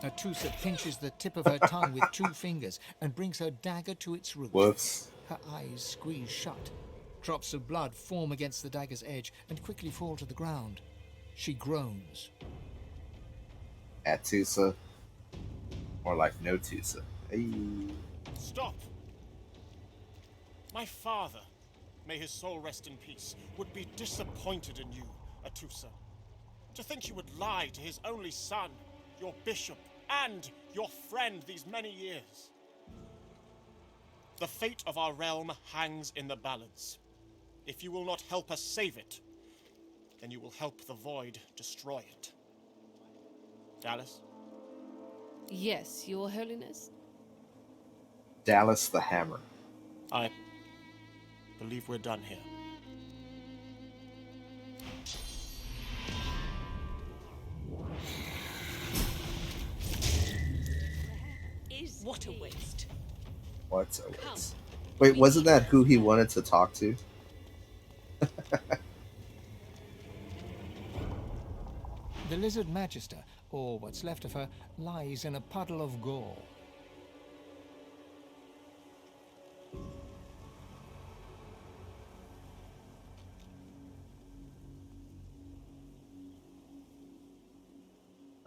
Atusa pinches the tip of her tongue with 2 fingers and brings her dagger to its root. Whoops. Her eyes squeeze shut. Drops of blood form against the dagger's edge and quickly fall to the ground. She groans. Atusa. More like no Tusa. Hey. Stop! My father, may his soul rest in peace, would be disappointed in you, Atusa. To think you would lie to his only son, your bishop, and your friend these many years. The fate of our realm hangs in the balance. If you will not help us save it, then you will help the Void destroy it. Dallas? Yes, Your Holiness? Dallas the Hammer. I believe we're done here. What a waste. What's a waste? Wait, wasn't that who he wanted to talk to? The lizard magister, or what's left of her, lies in a puddle of gore.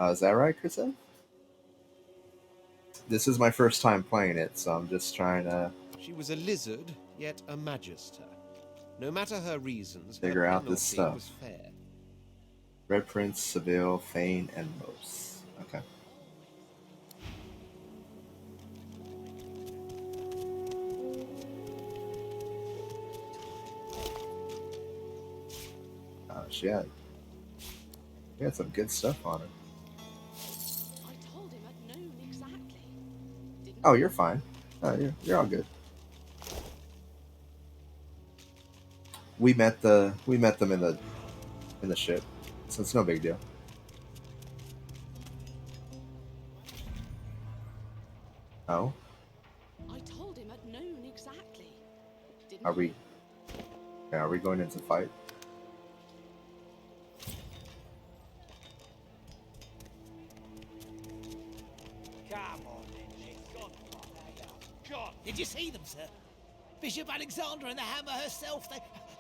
Is that right, Chris? This is my first time playing it, so I'm just trying to She was a lizard, yet a magister. No matter her reasons, figure her out this penalty stuff. was fair. Red Prince, Seville, Fane, and Mos. Okay. She had some good stuff on her. I told him I'd known exactly. Oh, you're fine. You're all good. We met them in the ship, so it's no big deal. Oh, I told him I'd known exactly. are we going into fight? Come on, then, God. God. Did you see them, sir? Bishop Alexander and the Hammer herself.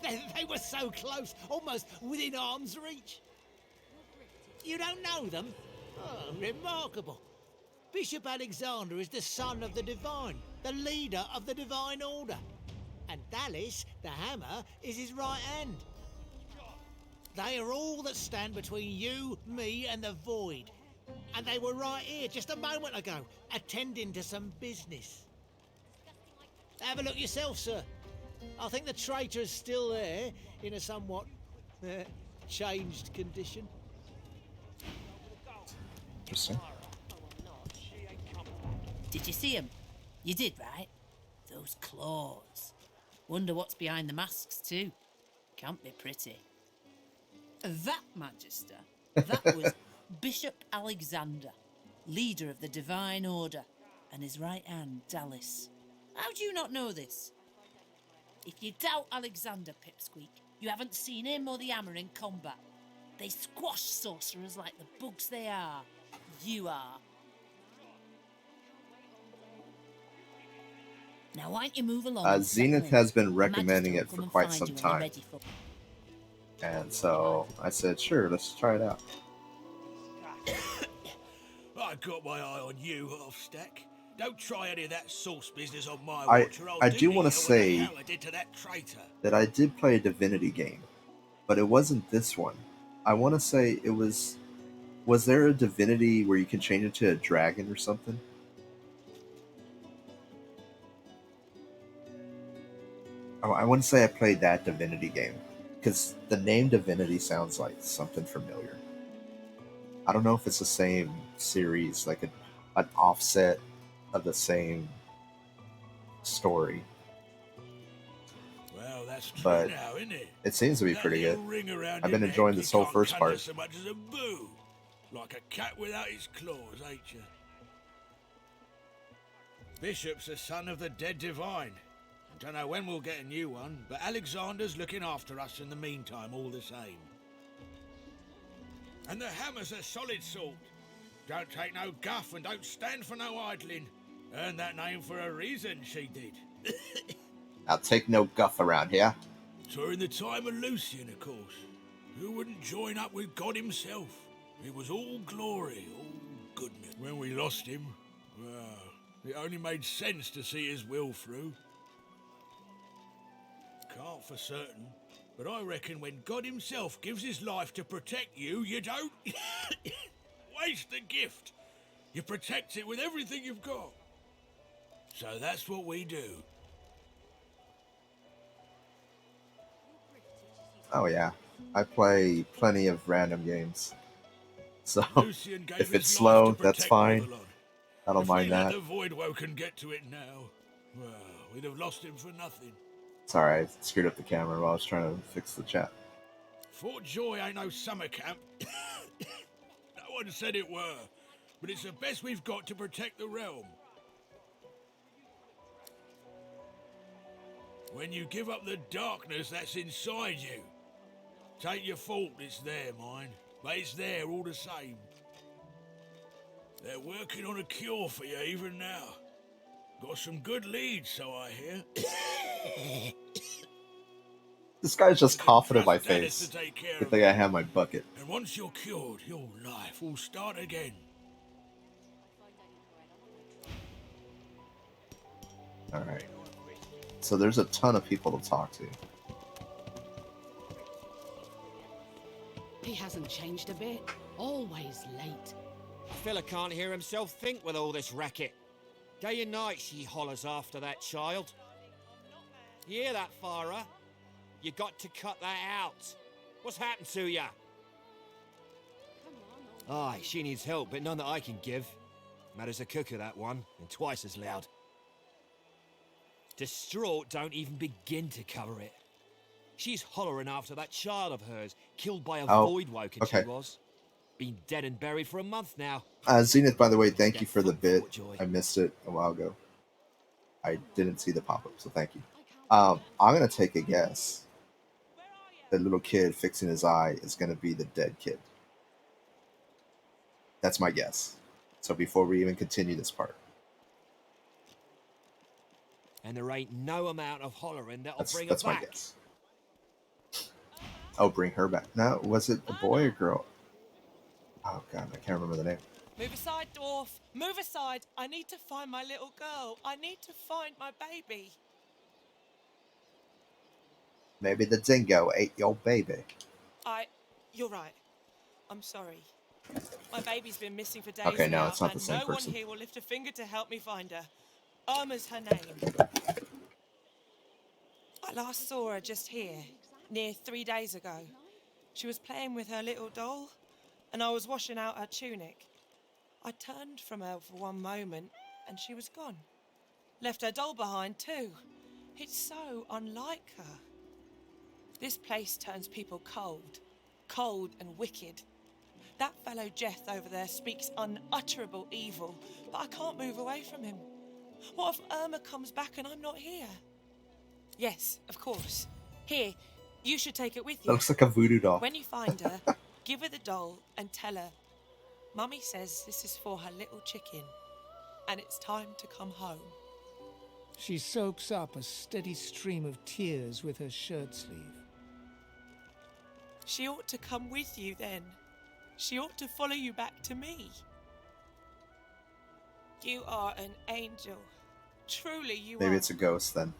They were so close, almost within arm's reach. You don't know them? Oh, remarkable. Bishop Alexander is the son of the Divine, the leader of the Divine Order. And Dallas, the Hammer, is his right hand. They are all that stand between you, me, and the void. And they were right here just a moment ago, attending to some business. Have a look yourself, sir. I think the traitor is still there, in a somewhat changed condition. Interesting. Did you see him? You did, right? Those claws. Wonder what's behind the masks, too. Can't be pretty. That, Magister, that was Bishop Alexander, leader of the Divine Order, and his right hand, Dallas. How do you not know this? If you doubt Alexander, Pipsqueak, you haven't seen him or the Hammer in combat. They squash sorcerers like the bugs they are. You are. Now, why don't you move along? Zenith has been recommending it for quite some time. And so I said, sure, let's try it out. I got my eye on you, Half-Stack. Don't try any of that sauce business on my watch, or I'll I do want to what the say hell I did to that traitor. that I did play a Divinity game, but it wasn't this one. I want to say it was... Was there a Divinity where you can change it to a dragon or something? I want to say I played that Divinity game, because the name Divinity sounds like something familiar. I don't know if it's the same series, like an offset of the same story. Well, that's true But now, isn't it? it seems to be That pretty good. little ring around I've your been neck, enjoying you this whole can't first conjure part. so much as a boo. Like a cat without its claws, ain't you? Bishop's the son of the dead divine. I don't know when we'll get a new one, but Alexander's looking after us in the meantime, all the same. And the hammer's a solid sort. Don't take no guff and don't stand for no idling. Earned that name for a reason, she did. I'll take no guff around here. During the time of Lucian, of course. Who wouldn't join up with God himself? It was all glory, all goodness. When we lost him, well, it only made sense to see his will through. Can't for certain, but I reckon when God himself gives his life to protect you, you don't waste the gift. You protect it with everything you've got. So that's what we do. Oh yeah, I play plenty of random games. So Lucian gave if his it's life slow, to that's protect fine. Avalon. I don't If mind we let that. the Voidwoken get to it now, well, we'd have lost him for nothing. Sorry, I screwed up the camera while I was trying to fix the chat. Fort Joy ain't no summer camp. No one said it were, but it's the best we've got to protect the realm. When you give up the darkness that's inside you, take your fault, it's there, mind, but it's there all the same. They're working on a cure for you even now. Got some good leads, so I hear. This guy's just coughing in my Trust Dennis face. to take care Good of thing you. I have my bucket. And once you're cured, your life will start again. Alright. So there's a ton of people to talk to. He hasn't changed a bit. Always late. Fella can't hear himself think with all this racket. Day and night she hollers after that child. You hear that, Farah? You got to cut that out. What's happened to ya? Aye, she needs help, but none that I can give. Matters a cooker, that one, and twice as loud. Distraught don't even begin to cover it. She's hollering after that child of hers, killed by a Voidwoken okay. she was. Been dead and buried for a month now. Zenith, by the way, thank you for the bit. I missed it a while ago. I didn't see the pop-up, so thank you. I'm going to take a guess. The little kid fixing his eye is going to be the dead kid. That's my guess. So before we even continue this part. And there ain't no amount of hollering that'll bring her That's my back. guess. Oh, bring her back. No, was it a boy or girl? Oh, God, I can't remember the name. Move aside, dwarf. Move aside. I need to find my little girl. I need to find my baby. Maybe the dingo ate your baby. You're right. I'm sorry. My baby's been missing for days Okay, no, now, it's not the and same no one person. here will lift a finger to help me find her. Irma's her name. I last saw her just here, near 3 days ago. She was playing with her little doll, and I was washing out her tunic. I turned from her for one moment, and she was gone. Left her doll behind, too. It's so unlike her. This place turns people cold. Cold and wicked. That fellow Jeth over there speaks unutterable evil, but I can't move away from him. What if Irma comes back and I'm not here? Yes, of course. Here, you should take it with That you. looks like a voodoo doll. When you find her, give her the doll and tell her, Mummy says this is for her little chicken, and it's time to come home. She soaks up a steady stream of tears with her shirt sleeve. She ought to come with you then. She ought to follow you back to me. You are an angel. Truly you Maybe are. it's a ghost then.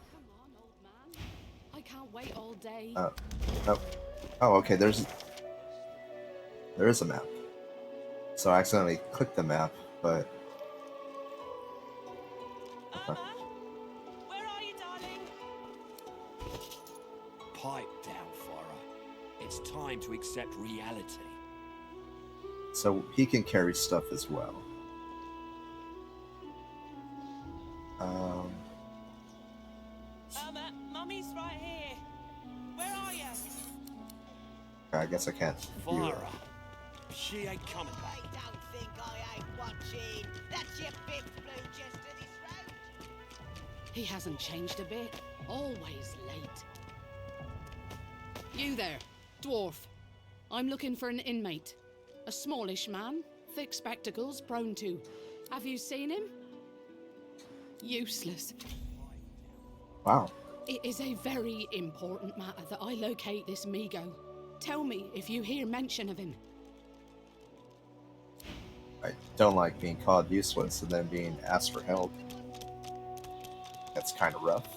I can't wait all day. Oh, oh, okay. There is a map. So I accidentally clicked the map, but okay. Where are you, darling? Pipe down, Farah. It's time to accept reality. So he can carry stuff as well. Irma, Mummy's right here. Where are you? I guess I can't. Farah, she ain't coming back. I don't think I ain't watching. That's your fifth blue jester this round. He hasn't changed a bit. Always late. You there, dwarf. I'm looking for an inmate. A smallish man, thick spectacles, prone to. Have you seen him? Useless. Wow. It is a very important matter that I locate this Migo. Tell me if you hear mention of him. I don't like being called useless and then being asked for help. That's kind of rough.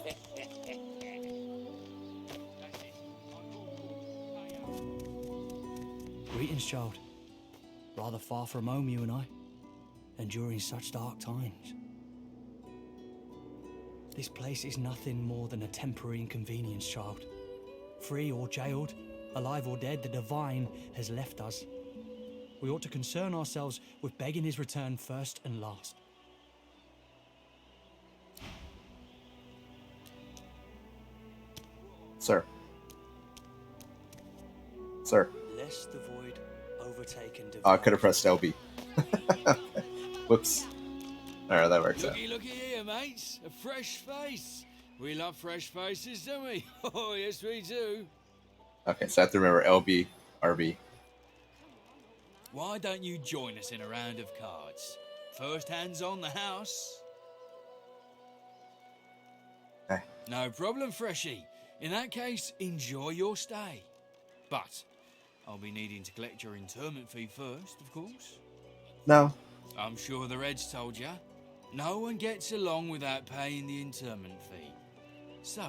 Greetings, child. Rather far from home, you and I, and during such dark times. This place is nothing more than a temporary inconvenience, child. Free or jailed, alive or dead, the divine has left us. We ought to concern ourselves with begging his return first and last. Sir. Sir. Lest the void overtake and Oh, I could have pressed LB. Whoops. Alright, that works out. Looky here, mates. A fresh face. We love fresh faces, don't we? Oh, yes, we do. Okay, so I have to remember LB, RB. Why don't you join us in a round of cards? First hands on the house. No problem, Freshie. In that case, enjoy your stay. But I'll be needing to collect your interment fee first, of course. No. I'm sure the Reds told ya. No one gets along without paying the interment fee. So,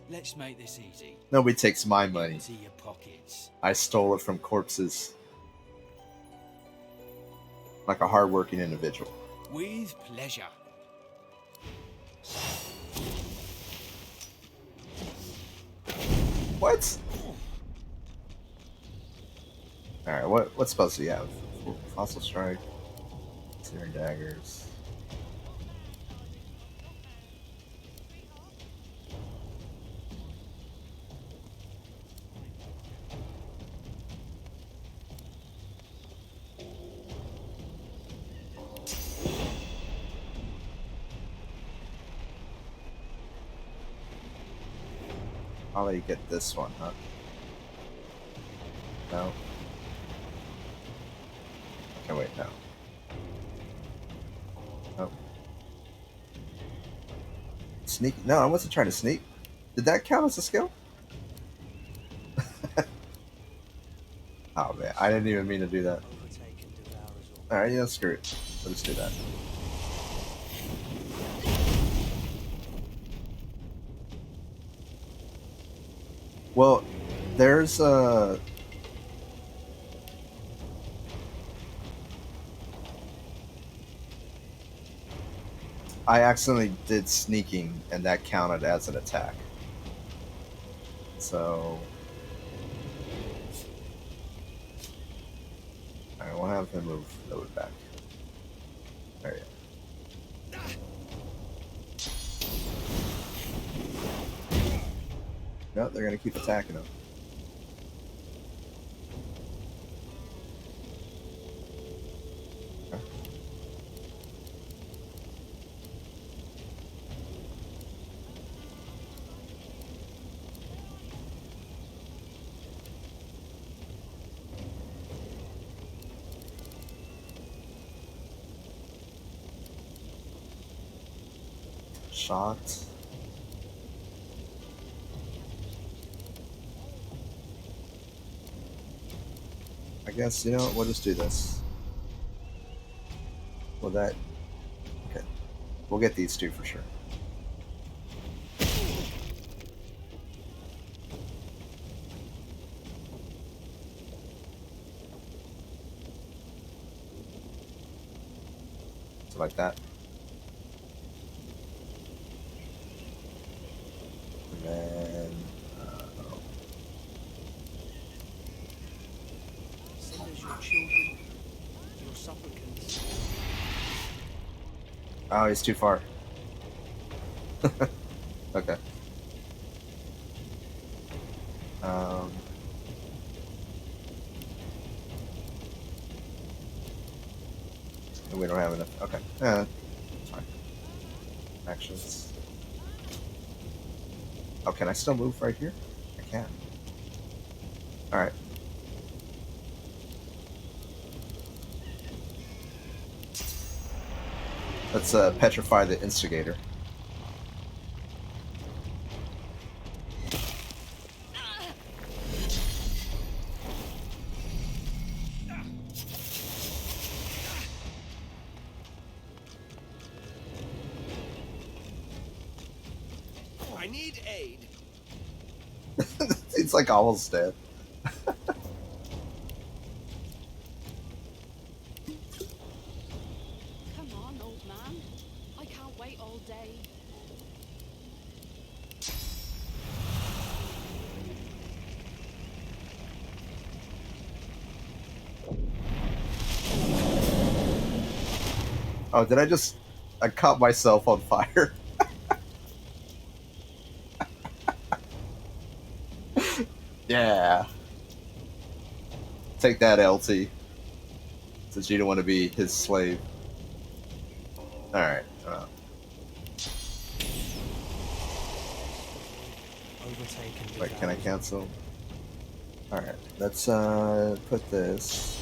let's make this easy. Nobody takes my money. Empty your pockets. I stole it from corpses. Like a hardworking individual. With pleasure. What? Alright, what spells do you have? Fossil Strike, Searing Daggers. I'll let you get this one, huh? No. Okay, wait, no. No. Sneak? No, I wasn't trying to sneak. Did that count as a skill? Oh man, I didn't even mean to do that. Alright, yeah, screw it. Let's do that. Well, there's I accidentally did sneaking, and that counted as an attack. So, I will have him move back. There you go. No, they're gonna keep attacking him. Okay. Shot. I guess, you know what, we'll just do this. Well, that... Okay. We'll get these two for sure. So like that. And then... Send us your children, your supplicants. Oh, he's too far. Okay. We don't have enough. Okay. Yeah, it's fine. Actions. Oh, can I still move right here? I can. Alright. Let's petrify the instigator. I need aid. It's like almost dead. Come on, old man. I can't wait all day. Oh, did I just... I caught myself on fire. Yeah. Take that, LT. Since you don't want to be his slave. Alright. Wait, can I cancel? Alright, let's put this.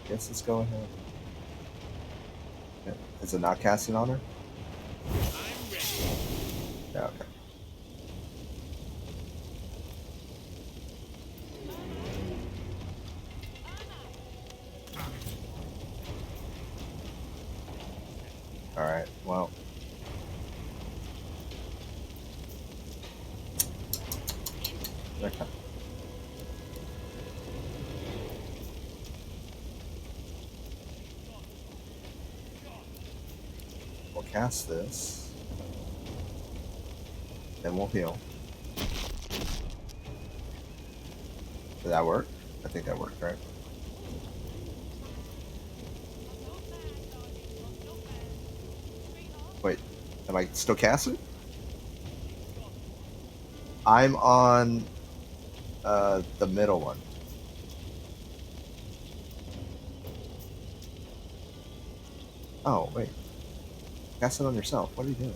Guess let's go ahead. Yeah. Is it not casting on her? Yeah, okay. Alright, well. Okay. We'll cast this. Then we'll heal. Did that work? I think that worked, right? Wait, am I still casting? I'm on the middle one. Oh, wait. Cast it on yourself. What are you doing?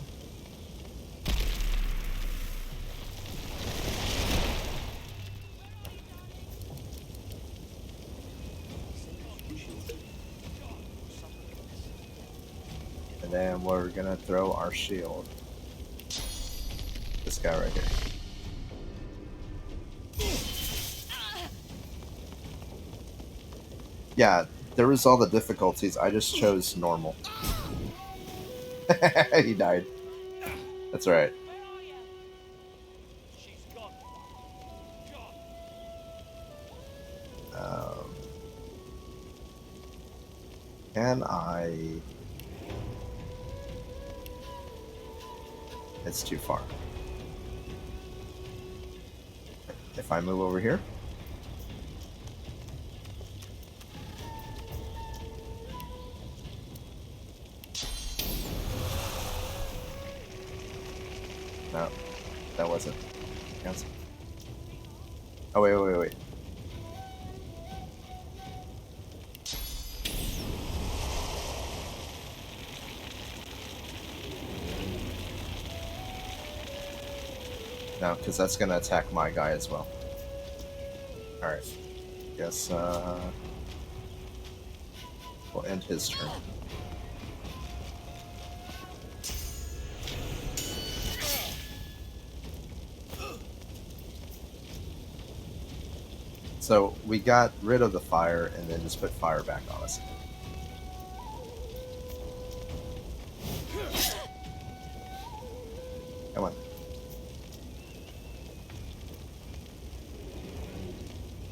And then we're gonna throw our shield. This guy right here. Yeah, there was all the difficulties. I just chose normal. He died. That's right. Um, can I... It's too far. If I move over here? No, that wasn't. Cancel. Oh, wait. No, because that's going to attack my guy as well. Alright. Guess, we'll end his turn. So, we got rid of the fire and then just put fire back on us. Come on.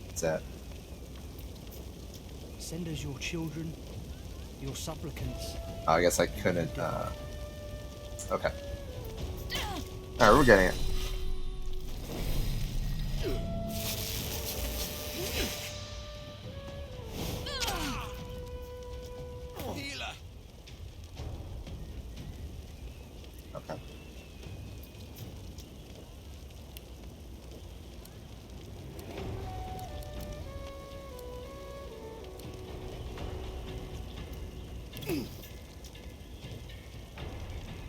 What's that? Send us your children, your supplicants. Oh, I guess I couldn't, Okay. Alright, we're getting it. Healer. Okay.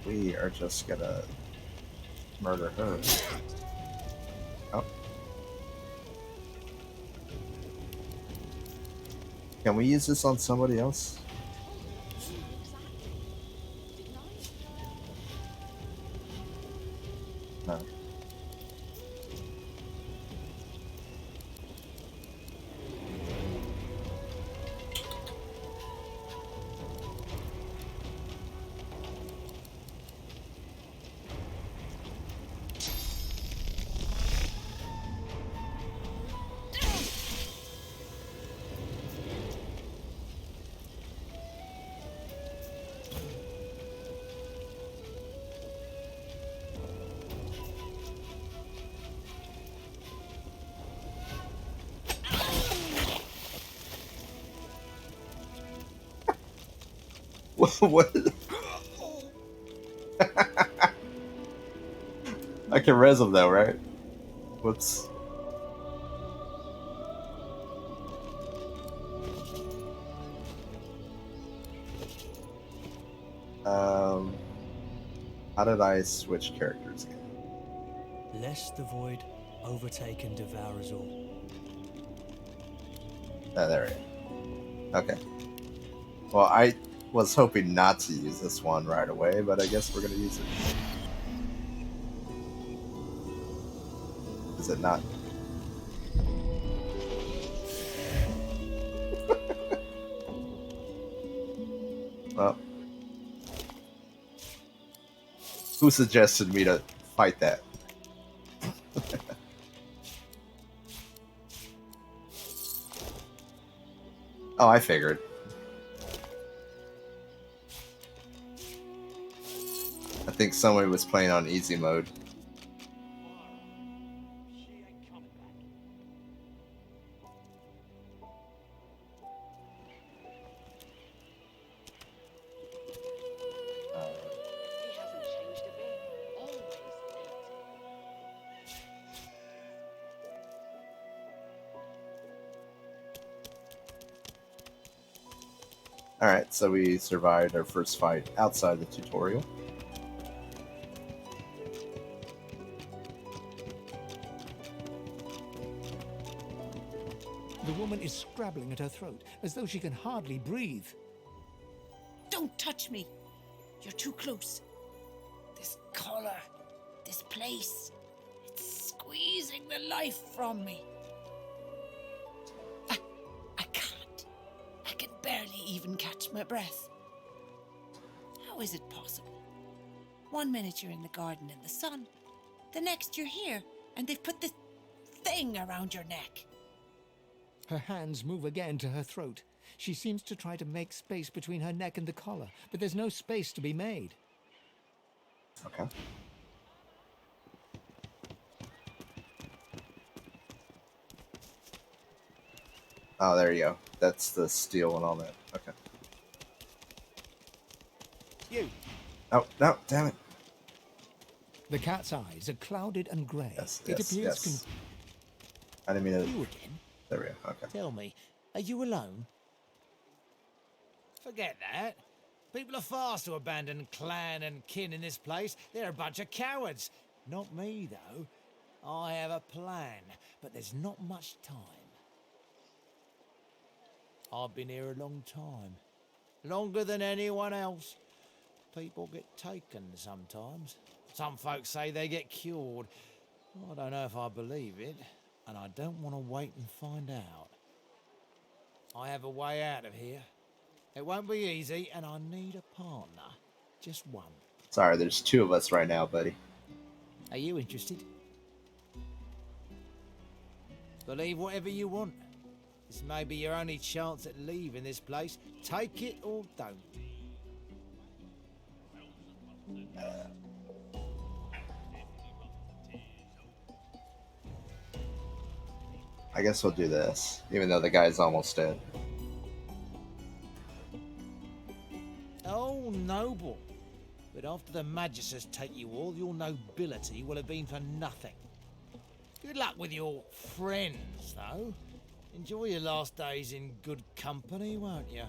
We are just gonna murder her. Oh. Can we use this on somebody else? No. What? I can res him though, right? Whoops. How did I switch characters again? Lest the void overtake and devour us all. Oh, there we go. Okay. Well, I was hoping not to use this one right away, but I guess we're gonna use it. Is it not? Well, who suggested me to fight that? Oh, I figured. I think somebody was playing on easy mode. Alright, so we survived our first fight outside the tutorial. The woman is scrabbling at her throat, as though she can hardly breathe. Don't touch me. You're too close. This collar, this place, it's squeezing the life from me. I can't. I can barely even catch my breath. How How is it possible? One minute you're in the garden in the sun, the next you're here, and they've put this thing around your neck. Her hands move again to her throat. She seems to try to make space between her neck and the collar, but there's no space to be made. Okay. Oh, there you go. That's the steel and all that. Okay. You. Oh, no, damn it. The cat's eyes are clouded and grey. Yes, It yes, appears yes. I didn't mean to... You again? There we go. Okay. Tell me, are you alone? Forget that. People are fast to abandon clan and kin in this place. They're a bunch of cowards. Not me, though. I have a plan, but there's not much time. I've been here a long time. Longer than anyone else. People get taken sometimes. Some folks say they get cured. I don't know if I believe it, and I don't want to wait and find out. I have a way out of here. It won't be easy, and I need a partner. Just one. Sorry, there's two of us right now, buddy. Are you interested? Believe whatever you want. This may be your only chance at leaving this place. Take it or don't. I guess we'll do this, even though the guy's almost dead. Oh, noble. But after the Magisters take you all, your nobility will have been for nothing. Good luck with your friends, though. Enjoy your last days in good company, won't you?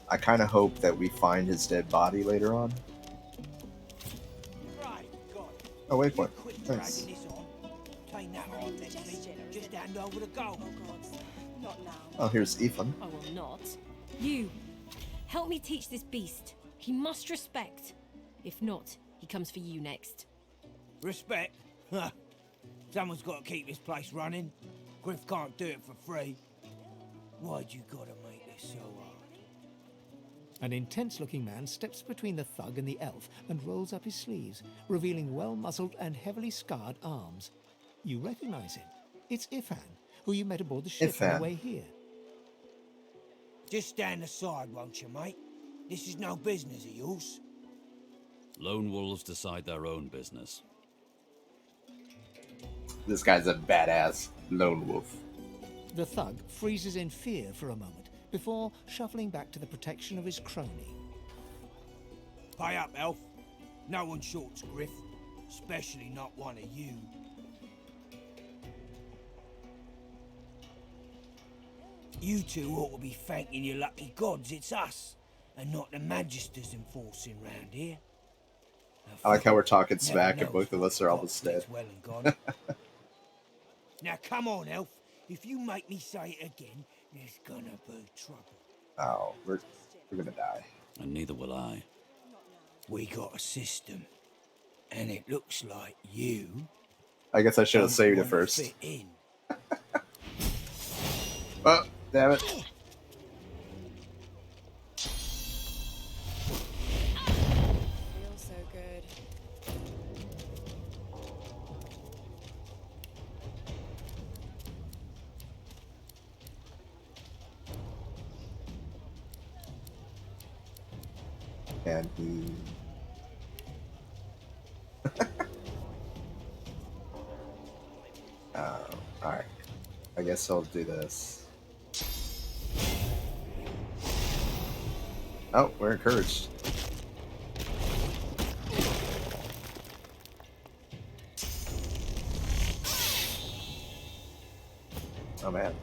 I kind of hope that we find his dead body later on. Right, God. Oh, wait for it. Quit Thanks. dragging this on. Take that on, Leslie. Just hand over the gold. Oh, God. Not now. Oh, here's Ethan. I will not. You. Help me teach this beast. He must respect. If not, he comes for you next. Respect? Huh. Someone's got to keep this place running. Griff can't do it for free. Why'd you gotta make this so hard? An intense-looking man steps between the thug and the elf and rolls up his sleeves, revealing well-muscled and heavily scarred arms. You recognize him. It's Ifan, who you met aboard the ship on the way here. Just stand aside, won't you, mate? This is no business of yours. Lone wolves decide their own business. This guy's a badass lone wolf. The thug freezes in fear for a moment before shuffling back to the protection of his crony. Pay up, elf. No one shorts Griff, especially not one of you. You two ought to be thanking your lucky gods it's us, and not the Magisters enforcing round here. I like how we're talking smack and both of us are almost dead. Well and gone. Now come on, elf. If you make me say it again, there's gonna be trouble. Oh, we're gonna die. And neither will I. We got a system, and it looks like you. I guess I should have don't saved it wanna first. fit in. Oh, damn it. Feels so good. And he... Alright. I guess I'll do this. Oh, we're encouraged. Oh man.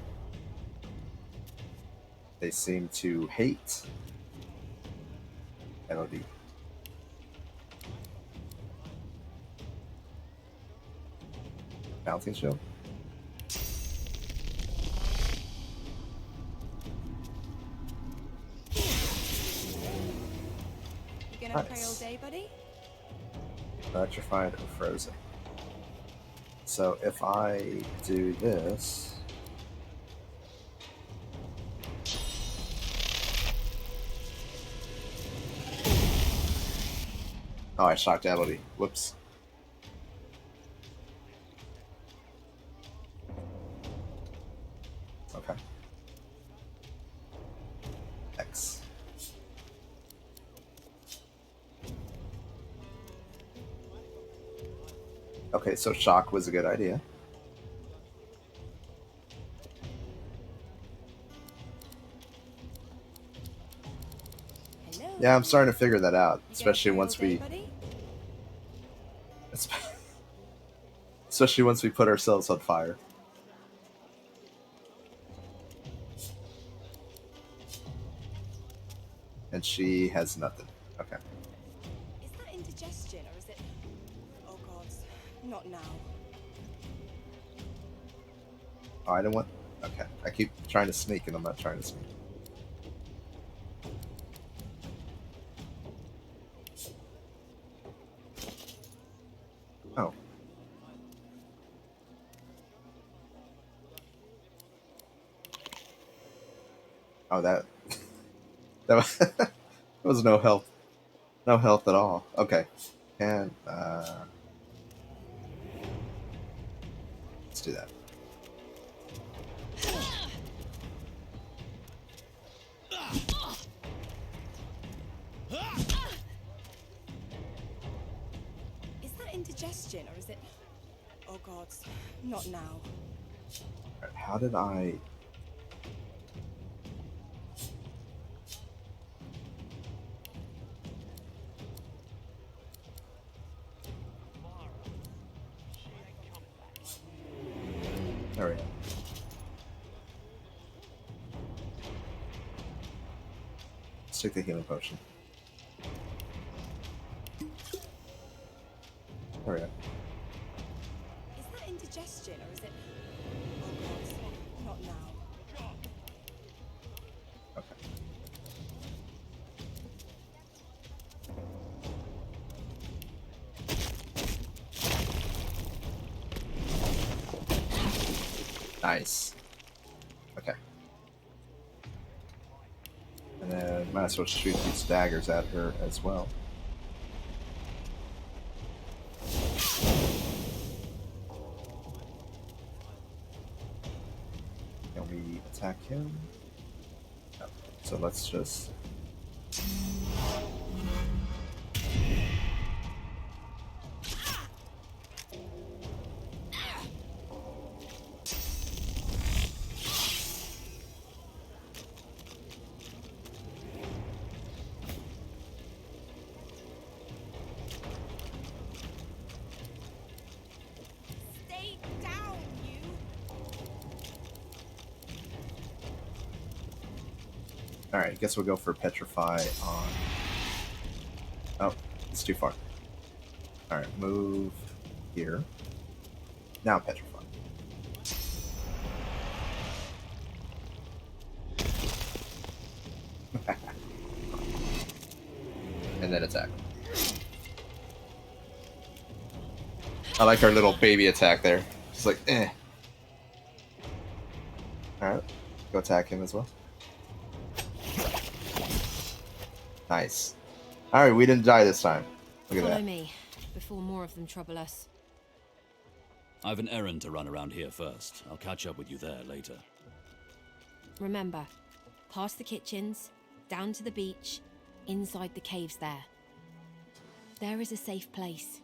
They seem to hate LOD. Bouncing show? You gonna pray all day, buddy? Electrified or frozen. So if I do this... Oh, I shocked Elodie. Whoops. Okay. X. Okay, so shock was a good idea. Hello. Yeah, I'm starting to figure that out, You gonna especially play all once day, we, buddy? especially once we put ourselves on fire. And she has nothing. Okay. Is that indigestion or is it? Oh God, not now. Oh, I didn't want. Okay. I keep trying to sneak, and I'm not trying to sneak. Oh. Oh, that. That was, that was no help. No health at all. Okay. And, let's do that. Is that indigestion or is it? Oh God, not now. Alright, how did I. There we go. Let's take the healing potion. There we go. Is that indigestion or is it? Oh God, not now. Okay. Nice. Okay. And then might as well shoot these daggers at her as well. Can we attack him? No. So let's just. Stay down, you. Alright, I guess we'll go for Petrify on. Oh, it's too far. Alright, move here. Now Petrify. And then attack. I like our little baby attack there. Just like, eh. Alright, go attack him as well. Nice. Alright, we didn't die this time. Look at Follow that. me, before more of them trouble us. I've an errand to run around here first. I'll catch up with you there later. Remember, past the kitchens, down to the beach, inside the caves there. There is a safe place.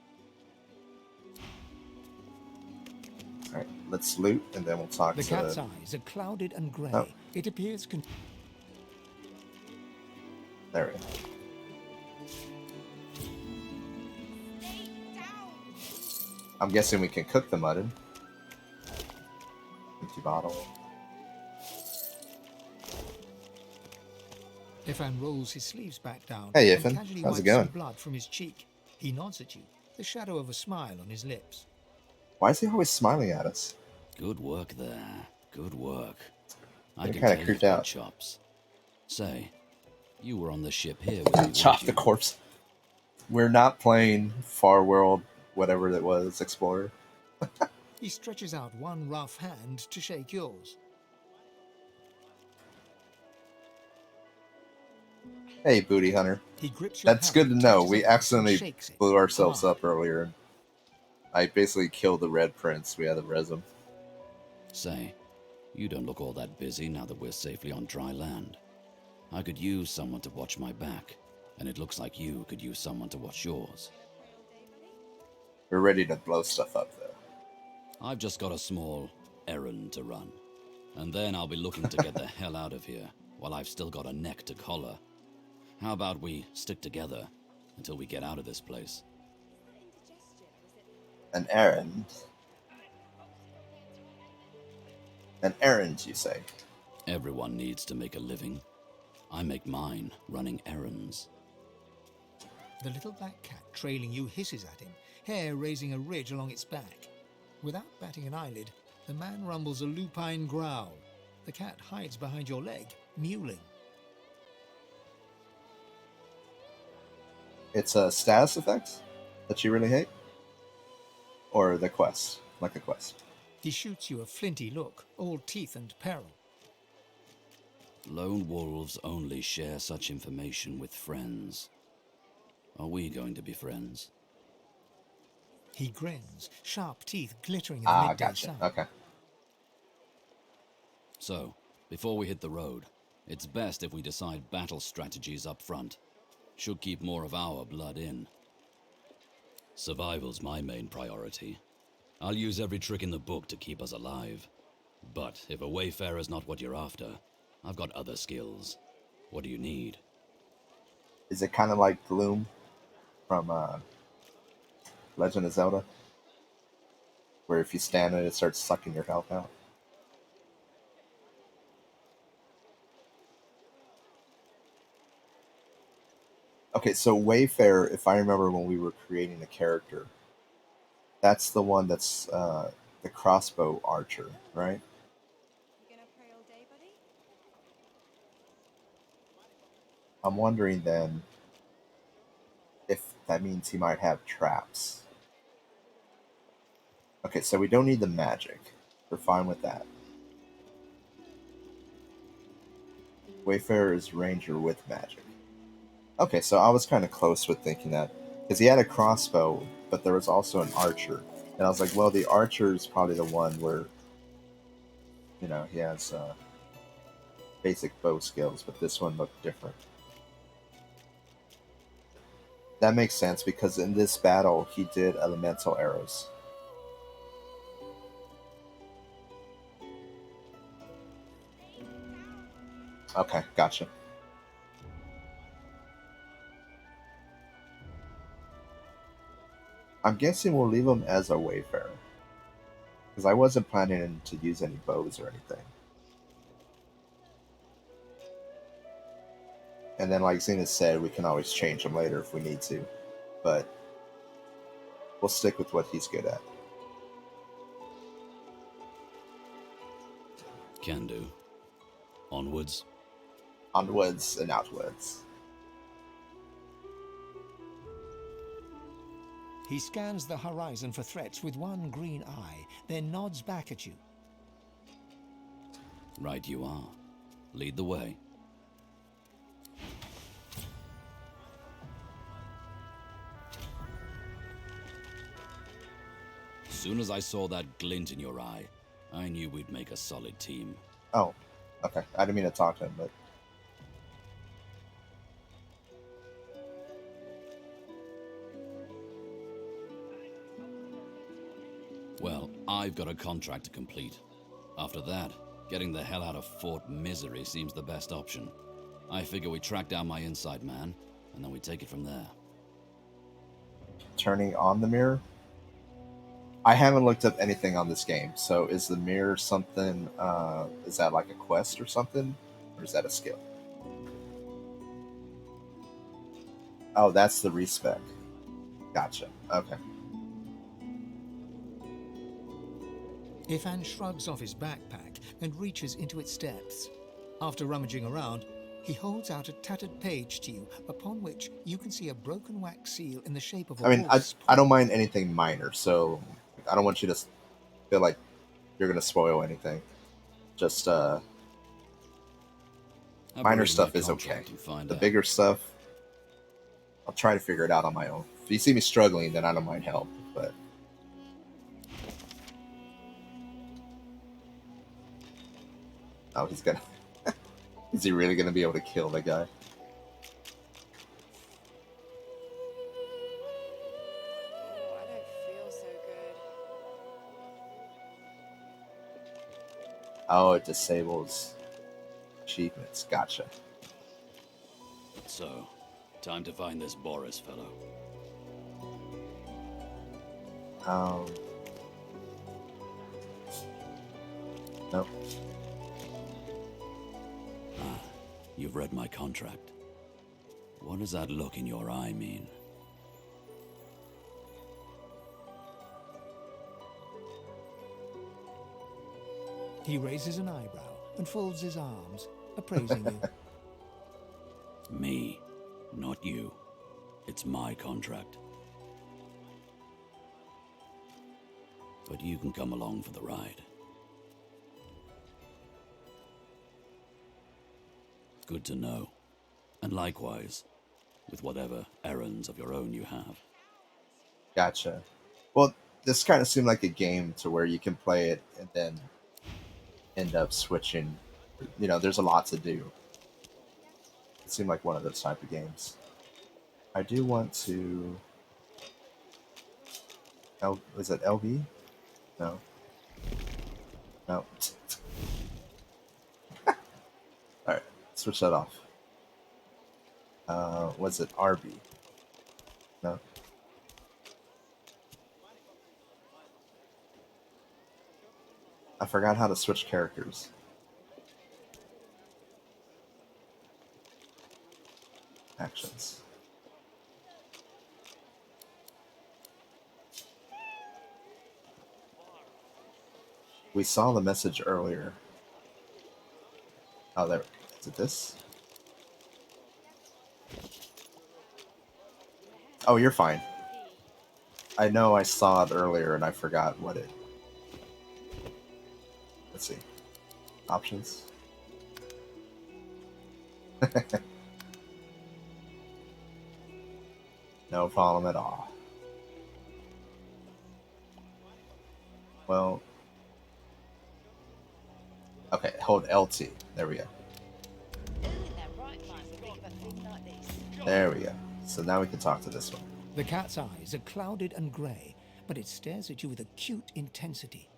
Alright, let's loot and then we'll talk The to... cat's eyes are clouded and grey. Oh. It appears... There we go. I'm guessing we can cook the mutton. Empty bottle. Ifan rolls his sleeves back down Hey, and Ifan. casually How's it wipes going? some blood from his cheek. He nods at you, the shadow of a smile on his lips. Why is he always smiling at us? Good work there. Good work. I I'm can kinda tell creeped you've got out. chops. Say, you were on the ship here with me, Chop weren't the you? corpse. We're not playing Far World, whatever that was, Explorer. He stretches out one rough hand to shake yours. Hey, booty hunter. He grips your That's good to hammer, know. touches We a button, and accidentally shakes it. blew ourselves Hard. up earlier. I basically killed the Red Prince. We had to res him. Say, you don't look all that busy now that we're safely on dry land. I could use someone to watch my back, and it looks like you could use someone to watch yours. We're ready to blow stuff up, though. I've just got a small errand to run, and then I'll be looking to get the hell out of here while I've still got a neck to collar. How about we stick together until we get out of this place? An errand? An errand, you say? Everyone needs to make a living. I make mine running errands. The little black cat trailing you hisses at him, hair raising a ridge along its back. Without batting an eyelid, the man rumbles a lupine growl. The cat hides behind your leg, mewling. It's a status effect that you really hate? Or the quest? Like a quest? He shoots you a flinty look, all teeth and peril. Lone wolves only share such information with friends. Are we going to be friends? He grins, sharp teeth glittering in the midday gotcha. sun. Okay. So, before we hit the road, it's best if we decide battle strategies up front. Should keep more of our blood in. Survival's my main priority. I'll use every trick in the book to keep us alive. But if a wayfarer's not what you're after, I've got other skills. What do you need? Is it kind of like Gloom from Legend of Zelda? Where if you stand in it, it starts sucking your health out? Okay, so Wayfarer, if I remember when we were creating the character, that's the one that's the crossbow archer, right? I'm wondering then if that means he might have traps. Okay, so we don't need the magic. We're fine with that. Wayfarer is ranger with magic. Okay, so I was kind of close with thinking that. Because he had a crossbow, but there was also an archer. And I was like, well, the archer is probably the one where, you know, he has basic bow skills, but this one looked different. That makes sense because in this battle, he did elemental arrows. Okay, gotcha. I'm guessing we'll leave him as a wayfarer. Because I wasn't planning to use any bows or anything. And then, like Xena said, we can always change him later if we need to. But we'll stick with what he's good at. Can do. Onwards? Onwards and outwards. He scans the horizon for threats with one green eye, then nods back at you. Right you are. Lead the way. Soon as I saw that glint in your eye, I knew we'd make a solid team. Oh, okay. I didn't mean to talk to him, but... Well, I've got a contract to complete. After that, getting the hell out of Fort Misery seems the best option. I figure we track down my inside man, and then we take it from there. Turning on the mirror? I haven't looked up anything on this game, so is the mirror something, is that like a quest or something? Or is that a skill? Oh, that's the respec. Gotcha. Okay. Ifan shrugs off his backpack and reaches into its depths. After rummaging around, he holds out a tattered page to you, upon which you can see a broken wax seal in the shape of a I mean, wolf's I don't mind anything minor, so I don't want you to feel like you're going to spoil anything. Just, Have a Minor read of my stuff is okay. contract and find The out. bigger stuff, I'll try to figure it out on my own. If you see me struggling, then I don't mind help. But oh, he's gonna. Is he really gonna be able to kill the guy? I don't feel so good. Oh, it disables achievements. Gotcha. So, time to find this Boris fellow. Nope. You've read my contract. What does that look in your eye mean? He raises an eyebrow and folds his arms, appraising you. Me, not you. It's my contract. But you can come along for the ride. Good to know. And likewise, with whatever errands of your own you have. Gotcha. Well, this kind of seemed like a game to where you can play it and then end up switching. You know, there's a lot to do. It seemed like one of those type of games. I do want to. Was it LB? No. No. All right, switch that off. Was it RB? No. I forgot how to switch characters. Actions. We saw the message earlier. Oh, there. Is it this? Oh, you're fine. I know I saw it earlier and I forgot what it. Let's see. Options. No problem at all. Well. Okay, hold LT. There we go. There we go. So now we can talk to this one. The cat's eyes are clouded and grey, but it stares at you with acute intensity.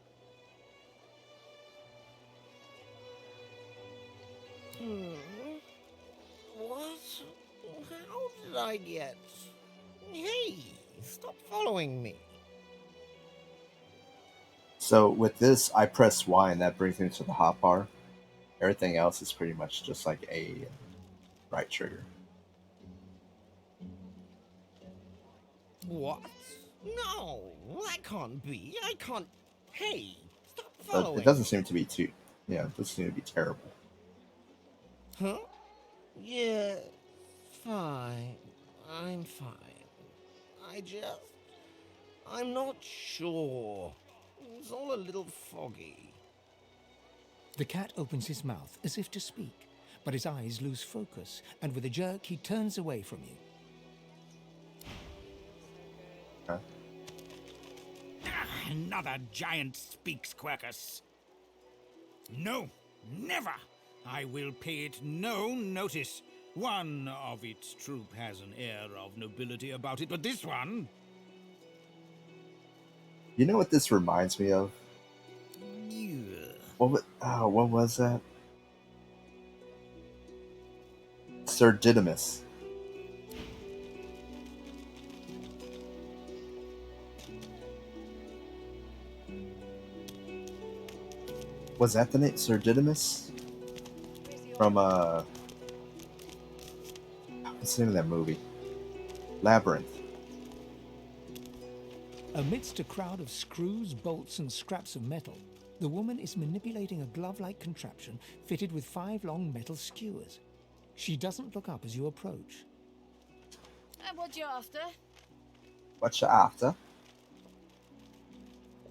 What? How did I get? Hey, stop following me. So with this, I press Y and that brings me to the hotbar. Everything else is pretty much just like A and right trigger. What? No, that can't be. I can't. Hey, stop But following. it doesn't seem to be too. Yeah, it doesn't seem to be terrible. Huh? Yeah, fine. I'm fine. I'm not sure. It's all a little foggy. The cat opens his mouth as if to speak, but his eyes lose focus, and with a jerk he turns away from you. Huh? Another giant speaks, Quercus. No, never! I will pay it no notice. One of its troop has an air of nobility about it, but this one... You know what this reminds me of? What was that? Sir Didymus. Was that the name? Sir Didymus? From, what's the name of that movie? Labyrinth. Amidst a crowd of screws, bolts, and scraps of metal, the woman is manipulating a glove-like contraption fitted with 5 long metal skewers. She doesn't look up as you approach. What you after? What you after?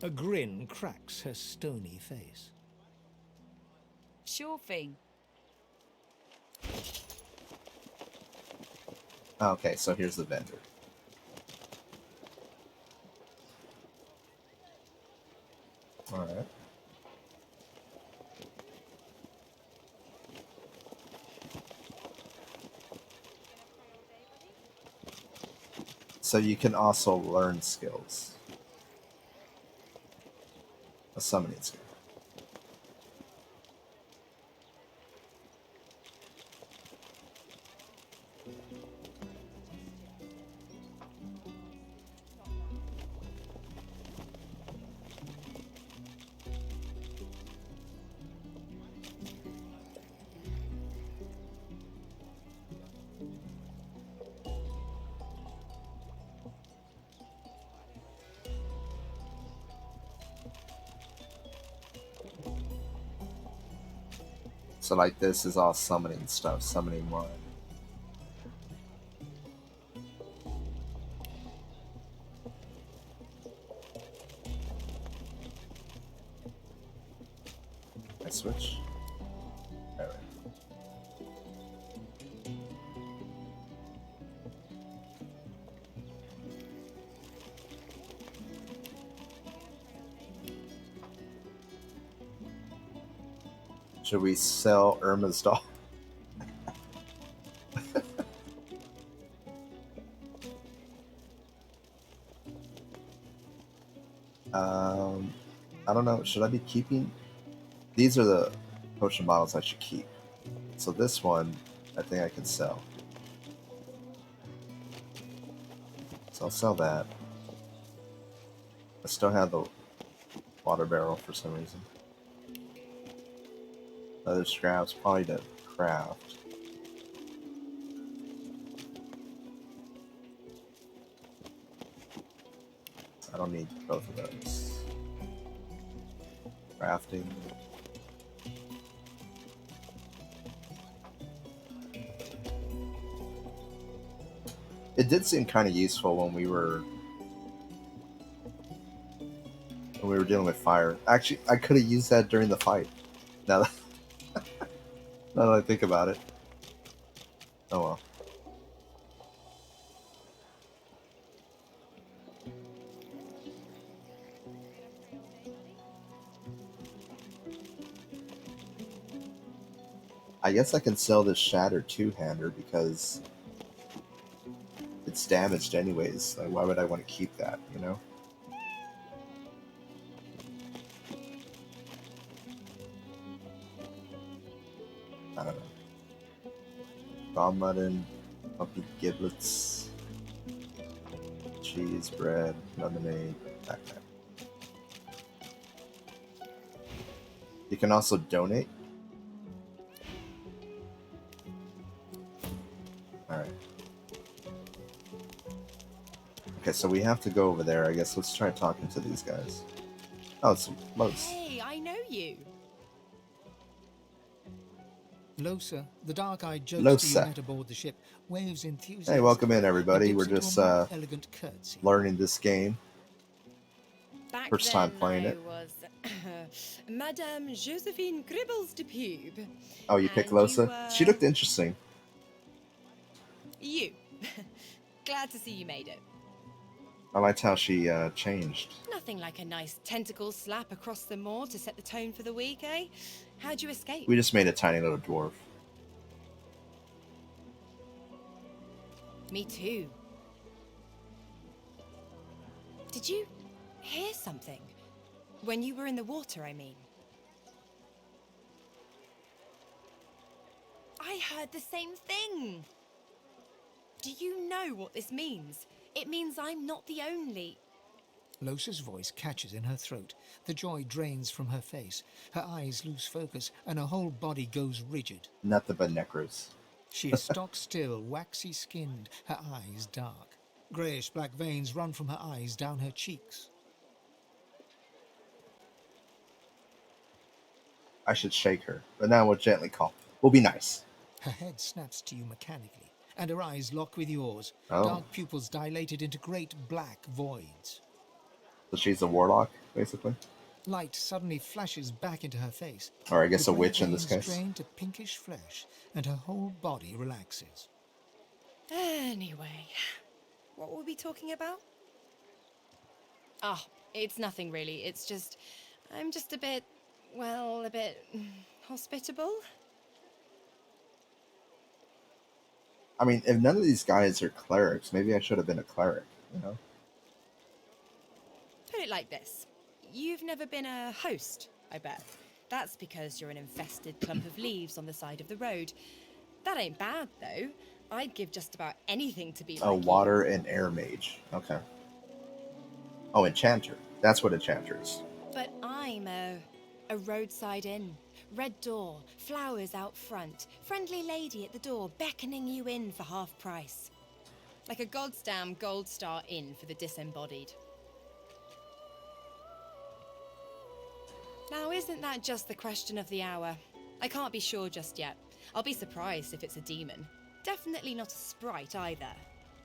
A grin cracks her stony face. Sure thing. Okay, so here's the vendor. Alright. So you can also learn skills. A summoning skill. So like this is all summoning stuff, summoning one. I switch. Alright. Should we sell Irma's doll? I don't know. Should I be keeping? These are the potion bottles I should keep. So this one, I think I can sell. So I'll sell that. I still have the water barrel for some reason. Other scraps, probably to craft. I don't need both of those. Crafting. It did seem kind of useful when we were dealing with fire. Actually, I could have used that during the fight. Now that, now that I think about it. Oh well. I guess I can sell this shattered two-hander because it's damaged anyways. Like, why would I want to keep that, you know? I don't know. Raw mutton, pumpkin giblets, cheese, bread, lemonade, backpack. You can also donate. Alright. Okay, so we have to go over there. I guess let's try talking to these guys. Oh, it's Los. Hey, I know you. Losa, the dark-eyed jokester you Losa. met aboard the ship, waves enthusiastically. Hey, welcome in, and everybody. dips We're into a just more elegant curtsy. learning this game. Back First then, time playing I it. was Madame Josephine Gribbles de Pube. Oh, you picked And you Losa? were... She looked interesting. You. Glad to see you made it. I liked how she changed. Nothing like a nice tentacle slap across the moor to set the tone for the week, eh? How'd you escape? We just made a tiny little dwarf. Me too. Did you hear something? When you were in the water, I mean. I heard the same thing. Do you know what this means? It means I'm not the only... Losa's voice catches in her throat. The joy drains from her face. Her eyes lose focus, and her whole body goes rigid. Nothing but necros. She is stock still, waxy skinned, her eyes dark. Greyish-black veins run from her eyes down her cheeks. I should shake her, but now we'll gently call. We'll be nice. Her head snaps to you mechanically, and her eyes lock with yours. Oh. Dark pupils dilated into great black voids. So she's a warlock, basically? Light suddenly flashes back into her face. Or I guess The a witch grey in this veins case. drain to pinkish flesh, and her whole body relaxes. Anyway, what were we talking about? Oh, it's nothing really. It's just, I'm just a bit, well, a bit hospitable. I mean, if none of these guys are clerics, maybe I should have been a cleric, you know? Put it like this. You've never been a host, I bet. That's because you're an infested clump of leaves on the side of the road. That ain't bad, though. I'd give just about anything to be A like you. water and air mage. Okay. Oh, enchanter. That's what enchanter is. But I'm a roadside inn. Red door, flowers out front, friendly lady at the door beckoning you in for half price. Like a goddamn gold star inn for the disembodied. Now, isn't that just the question of the hour? I can't be sure just yet. I'll be surprised if it's a demon. Definitely not a sprite either.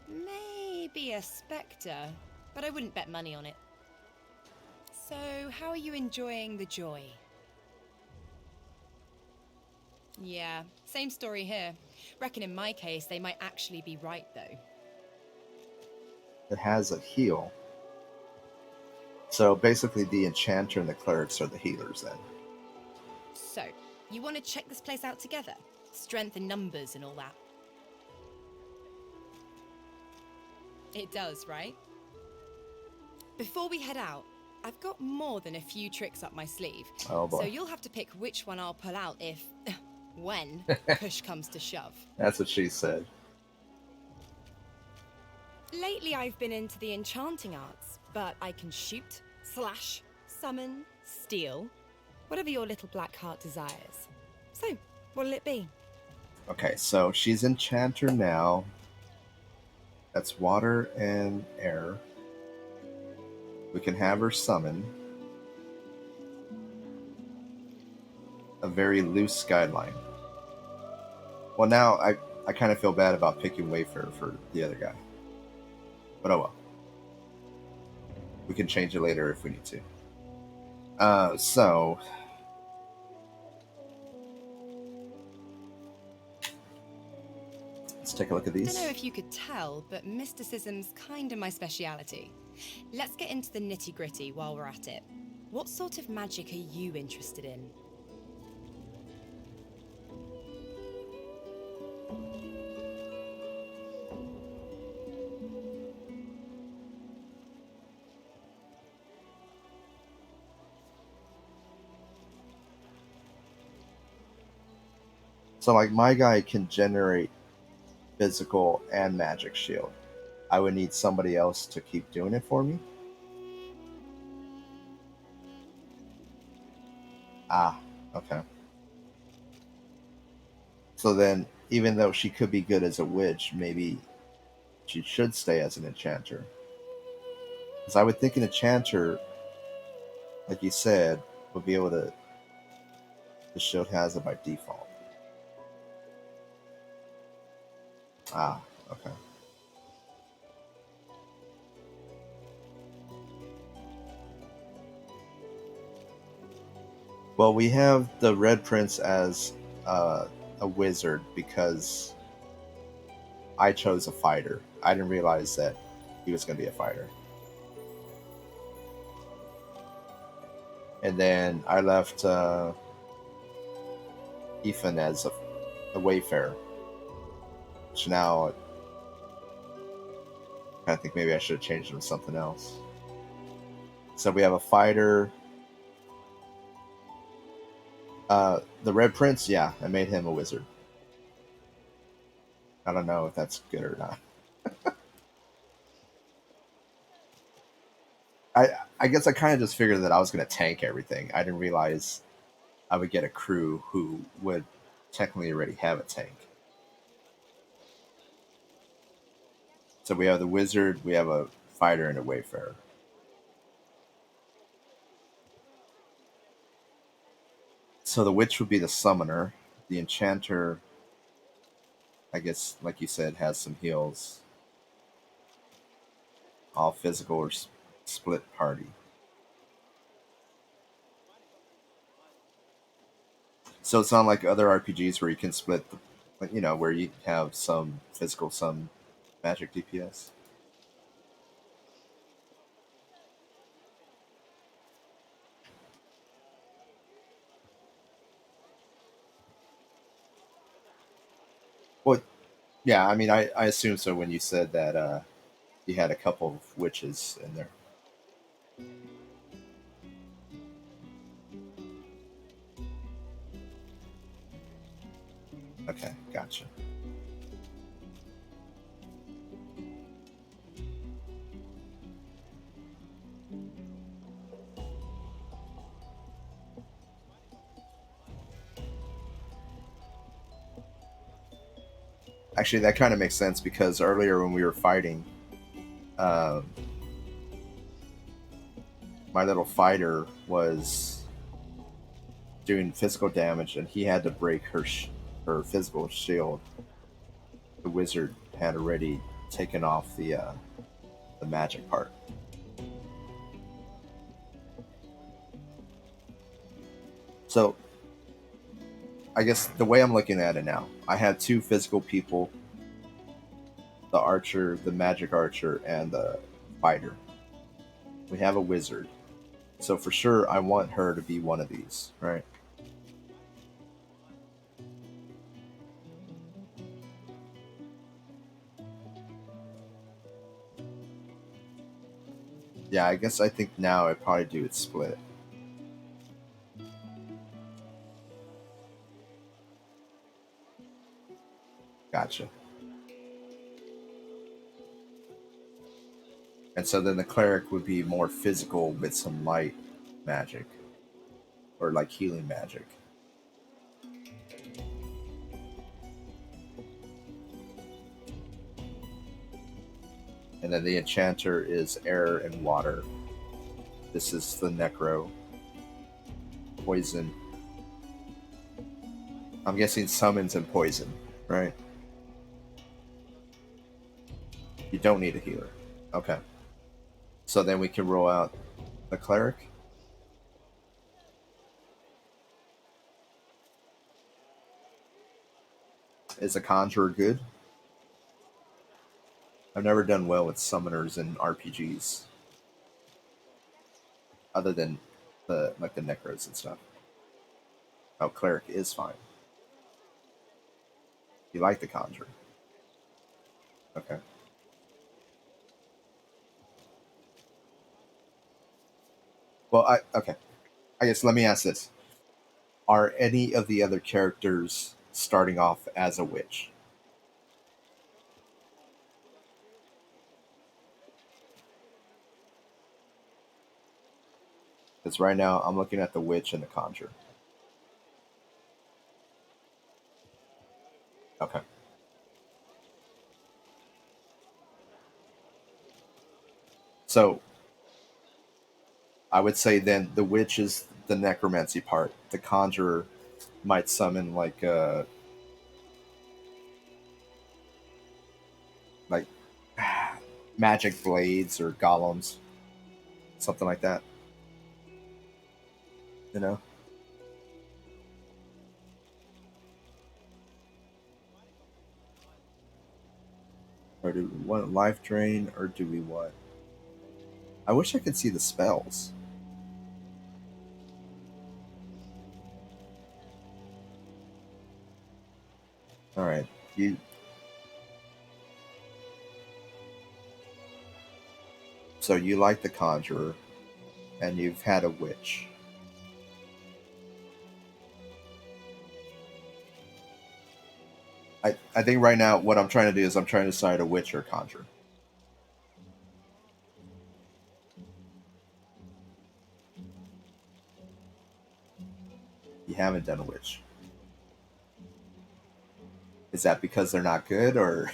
Maybe a spectre, but I wouldn't bet money on it. So, how are you enjoying the joy? Yeah, same story here. Reckon in my case, they might actually be right, though. It has a heal. So basically, the enchanter and the clerics are the healers then. So, you want to check this place out together? Strength in numbers and all that. It does, right? Before we head out, I've got more than a few tricks up my sleeve. Oh boy. So you'll have to pick which one I'll pull out if, when, push comes to shove. That's what she said. Lately I've been into the enchanting arts, but I can shoot, slash, summon, steal, whatever your little black heart desires. So, what'll it be? Okay, so she's enchanter now. That's water and air. We can have her summon a very loose skyline. Well, now I kind of feel bad about picking Wayfarer for the other guy. But oh well. We can change it later if we need to. So let's take a look at these. Don't know if you could tell, but mysticism's kinda my speciality. Let's get into the nitty-gritty while we're at it. What sort of magic are you interested in? So like my guy can generate physical and magic shield. I would need somebody else to keep doing it for me. Ah, okay. So then, even though she could be good as a witch, maybe she should stay as an enchanter. Because I would think an enchanter, like you said, would be able to. The shield has it by default. Ah, okay. Well, we have the Red Prince as a wizard because I chose a fighter. I didn't realize that he was going to be a fighter. And then I left Ethan as a wayfarer. Which now I think maybe I should have changed him to something else. So we have a fighter. The Red Prince, yeah, I made him a wizard. I don't know if that's good or not. I guess I kind of just figured that I was going to tank everything. I didn't realize I would get a crew who would technically already have a tank. So we have the wizard, we have a fighter, and a wayfarer. So the witch would be the summoner. The enchanter, I guess, like you said, has some heals. All physical or split party. So it's not like other RPGs where you can split Like, where you have some physical, some magic DPS. Well, yeah, I mean, I assume so when you said that you had a couple of witches in there. Okay, gotcha. Actually, that kind of makes sense because earlier when we were fighting, um, my little fighter was doing physical damage, and he had to break her physical shield. The wizard had already taken off the magic part. So, I guess the way I'm looking at it now, I have two physical people: the archer, the magic archer, and the fighter. We have a wizard. So for sure, I want her to be one of these, right? Yeah, I guess I think now I'd probably do it split. Gotcha. And so then the cleric would be more physical with some light magic or like healing magic. And then the enchanter is air and water. This is the necro. Poison. I'm guessing summons and poison, right? You don't need a healer. Okay. So then we can roll out the cleric. Is a conjurer good? I've never done well with summoners in RPGs, other than the necros and stuff. Oh, cleric is fine. You like the conjurer? Okay. Well, okay. I guess let me ask this: are any of the other characters starting off as a witch? Because right now I'm looking at the witch and the conjurer. Okay. So I would say then the witch is the necromancy part. The conjurer might summon like magic blades or golems, something like that. You know. Or do we want life drain, or do we want? I wish I could see the spells. All right, you. So you like the conjurer, and you've had a witch. I think right now what I'm trying to do is I'm trying to decide a witch or a conjurer. You haven't done a witch. Is that because they're not good, or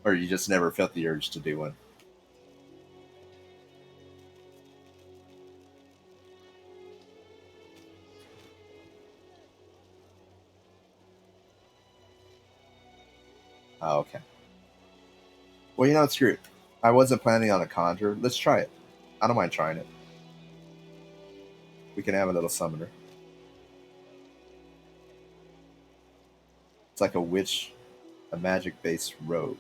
or you just never felt the urge to do one? Oh, okay. Well, screw it. I wasn't planning on a conjure. Let's try it. I don't mind trying it. We can have a little summoner. It's like a witch, a magic-based rogue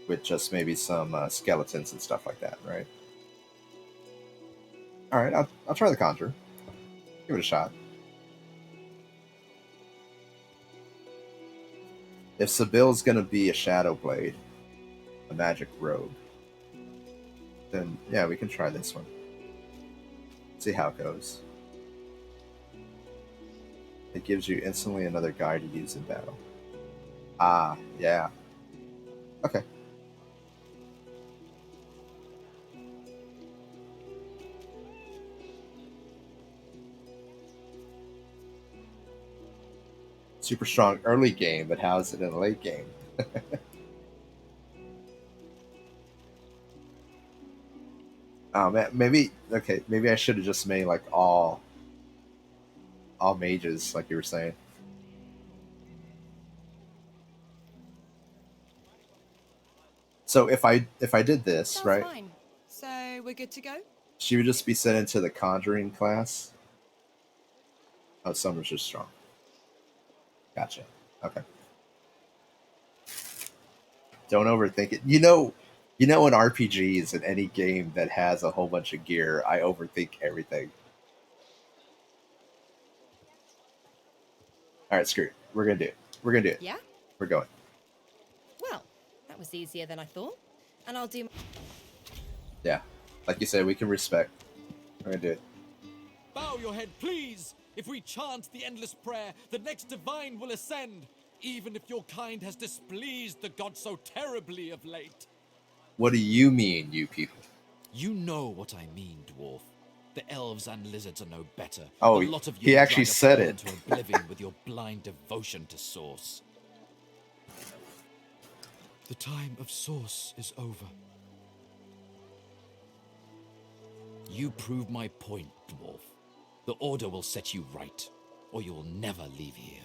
with just maybe some skeletons and stuff like that, right? All right, I'll try the conjure. Give it a shot. If Sibyl's gonna be a shadow blade, a magic rogue, then yeah, we can try this one. See how it goes. It gives you instantly another guy to use in battle. Ah, yeah. Okay. Super strong early game, but how's it in a late game? Oh man, maybe okay. Maybe I should have just made like all mages, like you were saying. So if I did this Sounds right, fine. So we're good to go? she would just be sent into the conjuring class. Oh, Summer's just strong. Gotcha. Okay. Don't overthink it. In RPGs in any game that has a whole bunch of gear, I overthink everything. All right, screw it. We're gonna do it. We're gonna do it. Yeah? We're going. Well, that was easier than I thought. And I'll do. Yeah, like you said, we can respect. We're gonna do it. Bow your head, please! If we chant the endless prayer, the next divine will ascend, even if your kind has displeased the god so terribly of late. What do you mean, you people? You know what I mean, dwarf. The elves and lizards are no better. Oh, A lot of he you actually drag us said all it. into oblivion with your blind devotion to Source. The time of Source is over. You prove my point, dwarf. The Order will set you right, or you will never leave here.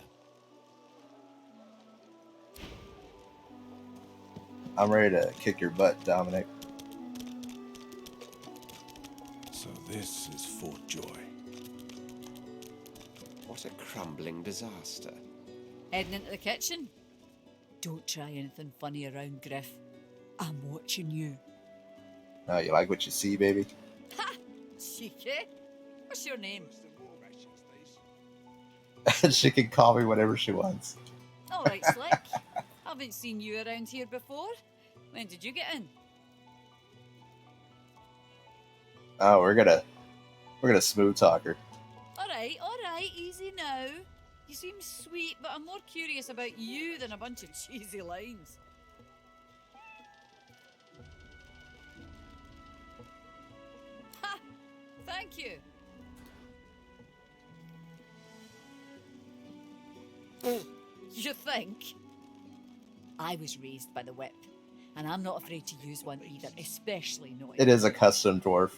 I'm ready to kick your butt, Dominic. So this is Fort Joy. What a crumbling disaster. Heading into the kitchen? Don't try anything funny around, Griff. I'm watching you. Oh, you like what you see, baby? Ha! Cheeky. What's your name? She can call me whatever she wants. All right, Slick. Haven't seen you around here before. When did you get in? Oh, we're gonna smooth talk her. All right, easy now. You seem sweet, but I'm more curious about you than a bunch of cheesy lines. Ha! Thank you. You think? I was raised by the whip, and I'm not afraid to use one either, especially knowing. It is a custom dwarf.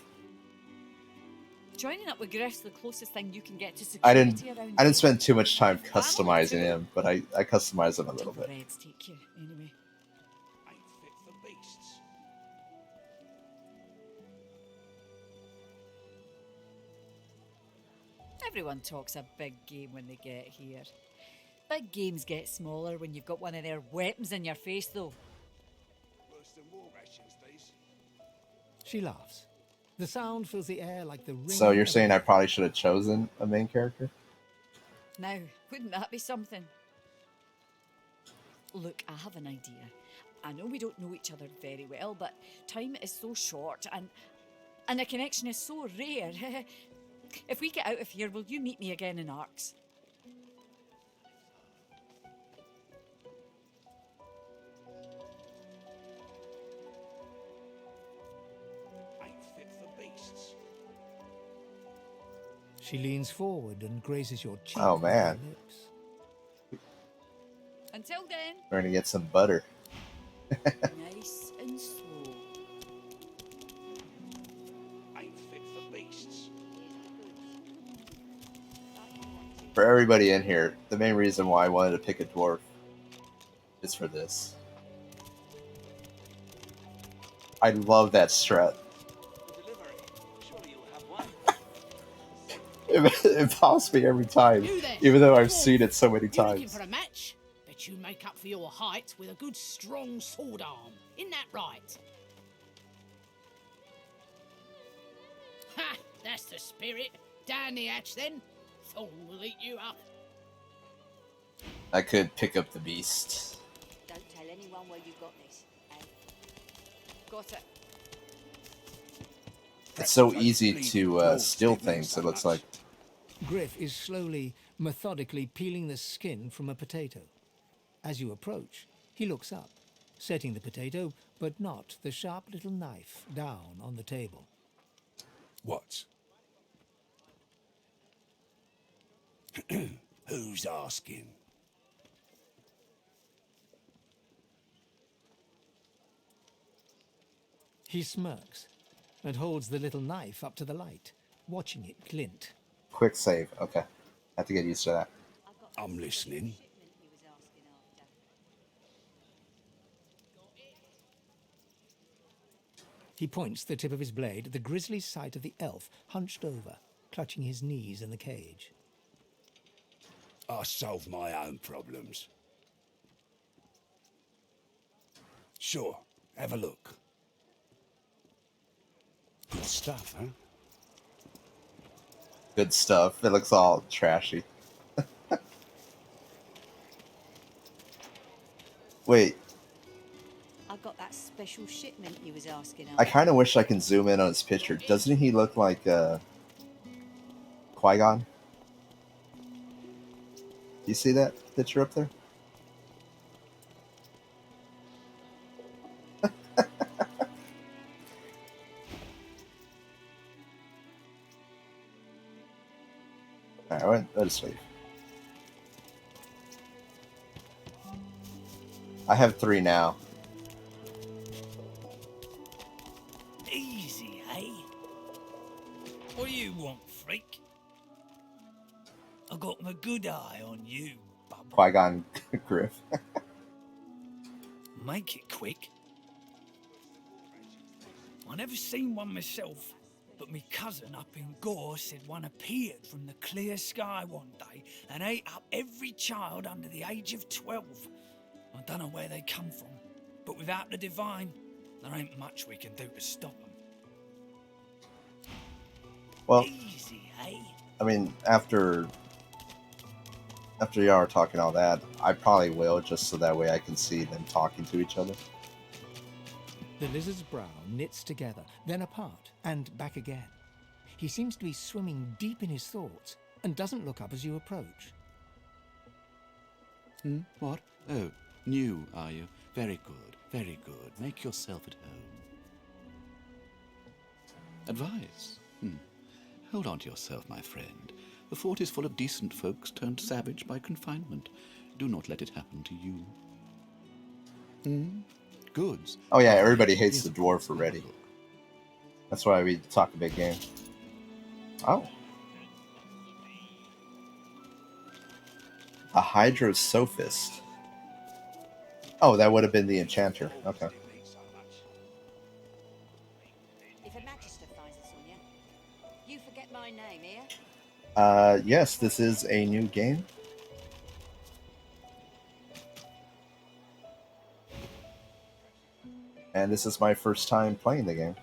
Joining up with Griff's the closest thing you can get to I security around didn't here. spend too much time customizing him, but I customized him a little bit. Reds take you, anyway. Ain't fit for beasts. Everyone talks a big game when they get here. Big games get smaller when you've got one of their weapons in your face, though. Worse than war rations, these. She laughs. The sound fills the air like the ring. So you're saying I probably should have chosen a main character? Now, wouldn't that be something? Look, I have an idea. I know we don't know each other very well, but time is so short and a connection is so rare. If we get out of here, will you meet me again in Arcs? Ain't fit for beasts. She leans forward and grazes your cheek. Oh with her man, lips. Until then, we're gonna get some butter. nice and slow. Ain't fit for beasts. For everybody in here, the main reason why I wanted to pick a dwarf is for this. I love that strut. It pops me every time, You there, even though I've dwarf. seen it so many You looking times. for a match? bet you make up for your height with a good strong sword arm. Isn't that right? Ha! That's the spirit. Down the hatch then. Thorn will eat you up. I could pick up the beast. Don't tell anyone where you got this, eh? Got it. It's so easy to steal things, it looks like. Griff is slowly, methodically peeling the skin from a potato. As you approach, he looks up, setting the potato, but not the sharp little knife, down on the table. What? Who's asking? He smirks and holds the little knife up to the light, watching it glint. Quick save. Okay. Have to get used to that. I'm listening. He points the tip of his blade at the grisly sight of the elf hunched over, clutching his knees in the cage. I solve my own problems. Sure, have a look. Good stuff, huh? Good stuff. It looks all trashy. Wait, I got that special shipment you was asking I after. kind of wish I can zoom in on his picture. Doesn't he look like Qui-Gon? You see that picture up there? Alright, let's leave. I have 3 now. Easy, eh? What do you want, freak? I got my good eye on you, bub. Qui-Gon Griff. Make it quick. I never seen one myself, but me cousin up in Gore said one appeared from the clear sky one day and ate up every child under the age of 12. I don't know where they come from, but without the divine, there ain't much we can do to stop them. Well, Easy, eh? I mean, after y'all are talking all that, I probably will, just so that way I can see them talking to each other. The lizard's brow knits together, then apart, and back again. He seems to be swimming deep in his thoughts, and doesn't look up as you approach. What? Oh, new, are you? Very good, very good. Make yourself at home. Advice? Hold on to yourself, my friend. The fort is full of decent folks turned savage by confinement. Do not let it happen to you. Goods. Oh yeah, everybody hates the dwarf already. That's why we talk a big game. Oh. A hydrosophist. Oh, that would have been the enchanter. Okay. If a magister finds us on you forget my name, here? Yes, this is a new game. And this is my first time playing the game.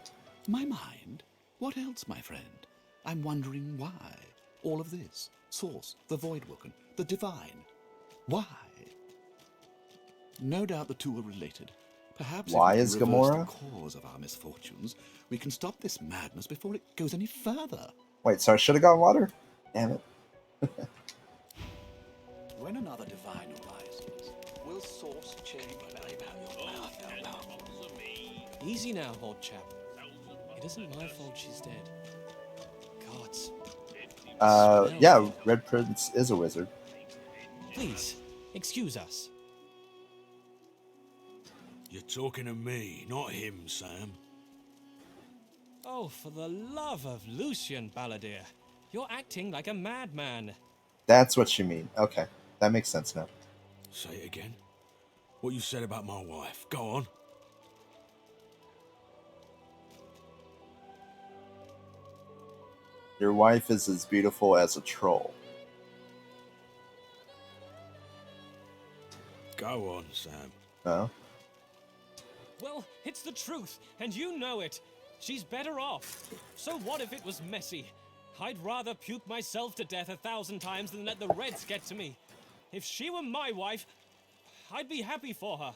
My mind? What else, my friend? I'm wondering why. All of this. Source, the Voidwoken, the Divine. Why? No doubt the two are related. Perhaps Why if we is can reverse Gamora? the cause of our misfortunes, we can stop this madness before it goes any further. Wait, so I should have got water? Damn it. When another divine arises, will Source change your mouth? Easy now, old chap. It isn't my fault she's dead. Gods. Yeah, Red Prince is a wizard. Please, excuse us. You're talking to me, not him, Sam. Oh, for the love of Lucian, Balladeer. You're acting like a madman. That's what you mean. Okay, that makes sense now. Say it again. What you said about my wife. Go on. Your wife is as beautiful as a troll. Go on, Sam. No. Well, it's the truth, and you know it. She's better off. So what if it was messy? I'd rather puke myself to death 1,000 times than let the Reds get to me. If she were my wife, I'd be happy for her.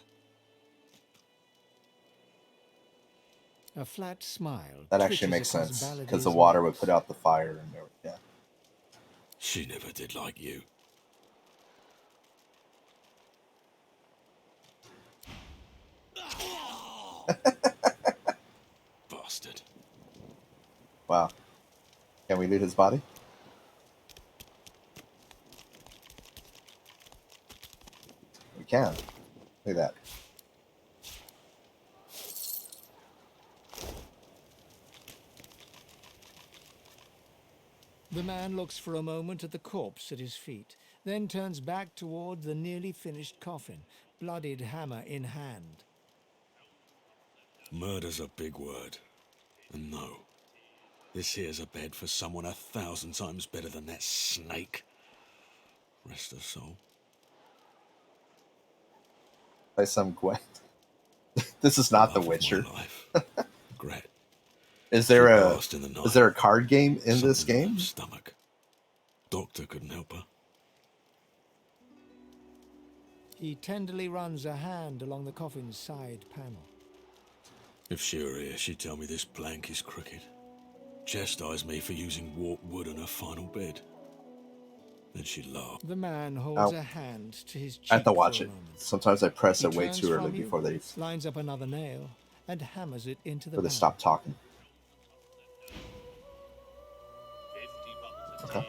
A flat smile. That actually twitches makes across sense, because Baladier's the water lips. would put out the fire and everything. Yeah. She never did like you. Bastard. Wow. Can we loot his body? We can. Look at that. The man looks for a moment at the corpse at his feet, then turns back toward the nearly finished coffin, bloodied hammer in hand. Murder's a big word. And no, this here's a bed for someone 1,000 times better than that snake. Rest her soul. By some Gwent. This is not The Witcher. Regret. Is there She a passed in the night. is there a card game in this Something in game? her stomach. Doctor couldn't help her. He tenderly runs a hand along the coffin's side panel. If she were here, she'd tell me this plank is crooked. Chastise me for using warped wood on her final bed. Then she'd laugh. The man holds Ow. a hand to his cheek I have to watch for a it. moment. Sometimes I press He it way turns too early from you, before they lines up another nail, and hammers it into the back. stop talking. Okay.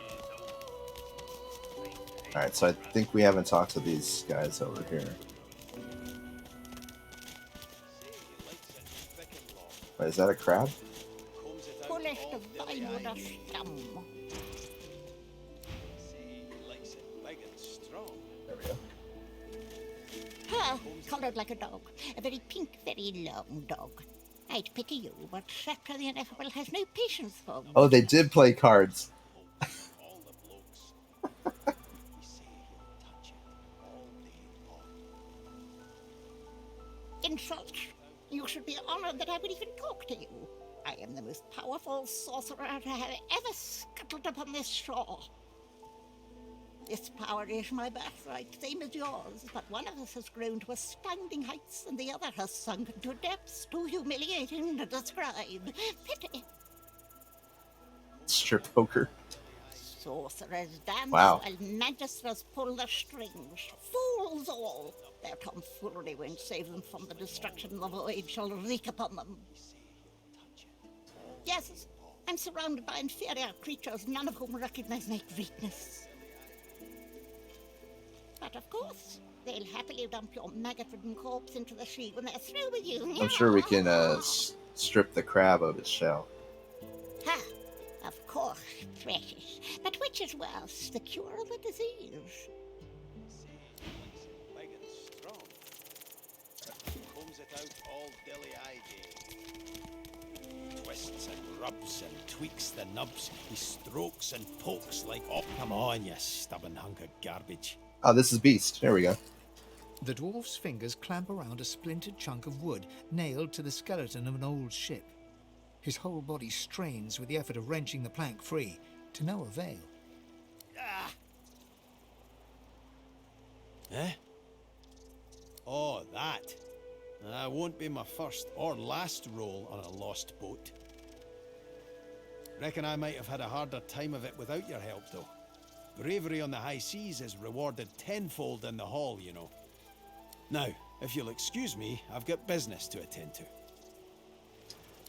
Alright, so I think we haven't talked to these guys over here. Wait, is that a crab? There we go. Huh, coloured like a dog. A very pink, very long dog. I'd pity you, but Scepter the Ineffable has no patience for me. Oh, they did play cards. Insult. You should be honoured that I would even talk to you. I am the most powerful sorcerer to have ever scuttled upon this shore. This power is my birthright, same as yours, but one of us has grown to astounding heights, and the other has sunk to depths too humiliating to describe. Pity. Strip poker. Sorcerers dance Wow. while magisters pull the strings. Fools all! Their tomfoolery won't save them from the destruction the void shall wreak upon them. Yes, I'm surrounded by inferior creatures, none of whom recognize my greatness. But of course, they'll happily dump your maggot-ridden corpse into the sea when they're through with you. I'm sure we can strip the crab of its shell. Ha! Of course, precious. But which is worse, the cure or the disease? Twists and rubs and tweaks the nubs. He strokes and pokes like, oh, come on, you stubborn hunk of garbage. Oh, this is Beast. There we go. The dwarf's fingers clamp around a splintered chunk of wood nailed to the skeleton of an old ship. His whole body strains with the effort of wrenching the plank free, to no avail. Ah. Eh? Oh, that. Won't be my first or last roll on a lost boat. Reckon I might have had a harder time of it without your help, though. Bravery on the high seas is rewarded tenfold in the hall, you know. Now, if you'll excuse me, I've got business to attend to.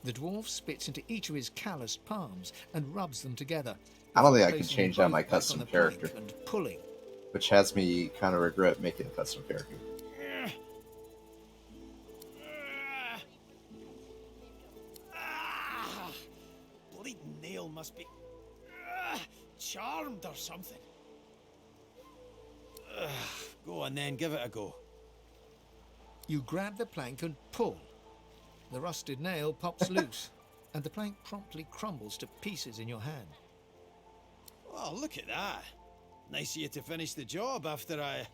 The dwarf spits into each of his calloused palms and rubs them together. I don't think I can placing change them out my both back on custom the character. plank and pulling. Which has me kind of regret making a custom character. Bleeding nail must be charmed or something. Go on then, give it a go. You grab the plank and pull. The rusted nail pops loose, and the plank promptly crumbles to pieces in your hand. Oh, look at that. Nice of you to finish the job after I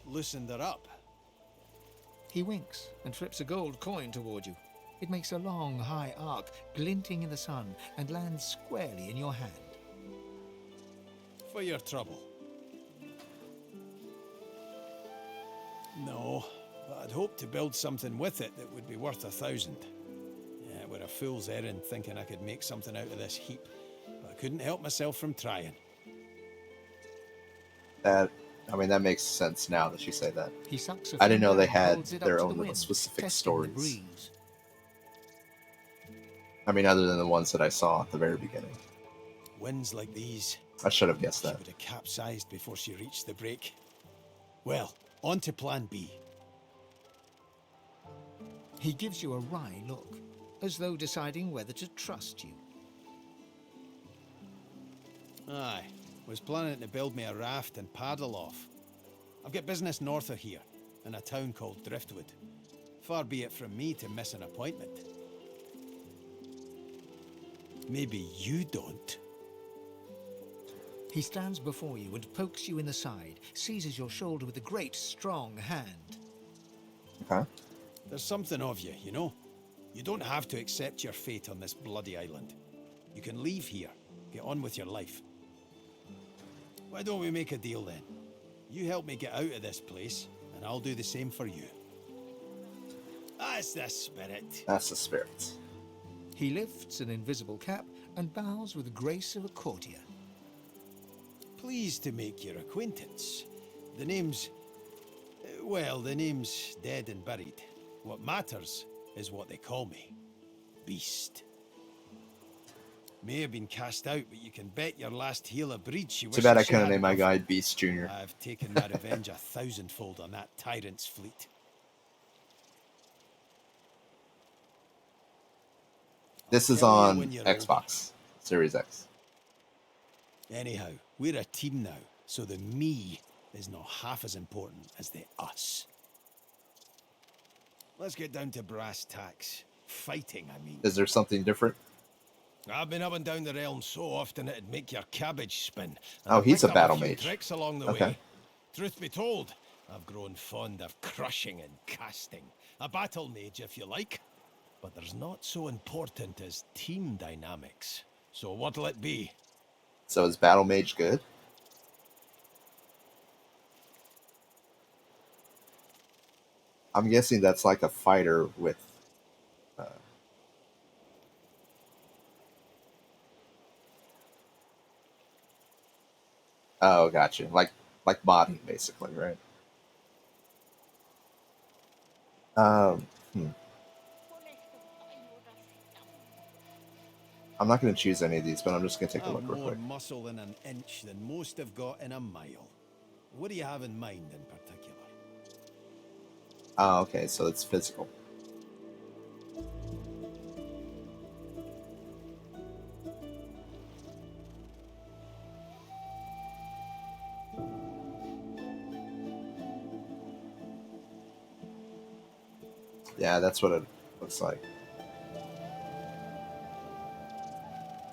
loosened her up. He winks and flips a gold coin toward you. It makes a long, high arc, glinting in the sun, and lands squarely in your hand. For your trouble. No, but I'd hoped to build something with it that would be worth 1,000. Yeah, it were a fool's errand thinking I could make something out of this heap, but I couldn't help myself from trying. That, I mean, that makes sense now that you say that. He sucks a I didn't know finger they and had holds it up their to own the little wind, specific testing the stories. breeze. I mean, other than the ones that I saw at the very beginning. Winds like these. I should have guessed She that. would have capsized before she reached the break. Well, on to plan B. He gives you a wry look, as though deciding whether to trust you. Aye, was planning to build me a raft and paddle off. I've got business north of here, in a town called Driftwood. Far be it from me to miss an appointment. Maybe you don't. He stands before you and pokes you in the side, seizes your shoulder with a great, strong hand. Okay. There's something of you, you know? You don't have to accept your fate on this bloody island. You can leave here, get on with your life. Why don't we make a deal then? You help me get out of this place, and I'll do the same for you. That's the spirit. That's the spirit. He lifts an invisible cap and bows with the grace of a courtier. Pleased to make your acquaintance. The name's... well, the name's dead and buried. What matters is what they call me. Beast. May have been cast out, but you can bet your last heel of breach you Too wish bad you I couldn't hadn't name my of. guy Beast Jr. I've taken my revenge 1,000-fold on that tyrant's fleet. This is Tell you on when you're Xbox Series X. Anyhow, we're a team now, so the me is not half as important as the us. Let's get down to brass tacks. Fighting, I mean. Is there something different? I've been up and down the realm so often it'd make your cabbage spin. Oh, he's a picked up battle few mage. tricks along the Okay. way. Truth be told, I've grown fond of crushing and casting. A battle mage, if you like. But there's not so important as team dynamics. So what'll it be? So is Battle Mage good? I'm guessing that's like a fighter with... Oh, gotcha. Like body, basically, right? Hmm. I'm not going to choose any of these, but I'm just going to take a I've look real more quick. muscle in an inch than most have got in a mile. What do you have in mind in particular? Oh, okay, so it's physical. Yeah, that's what it looks like.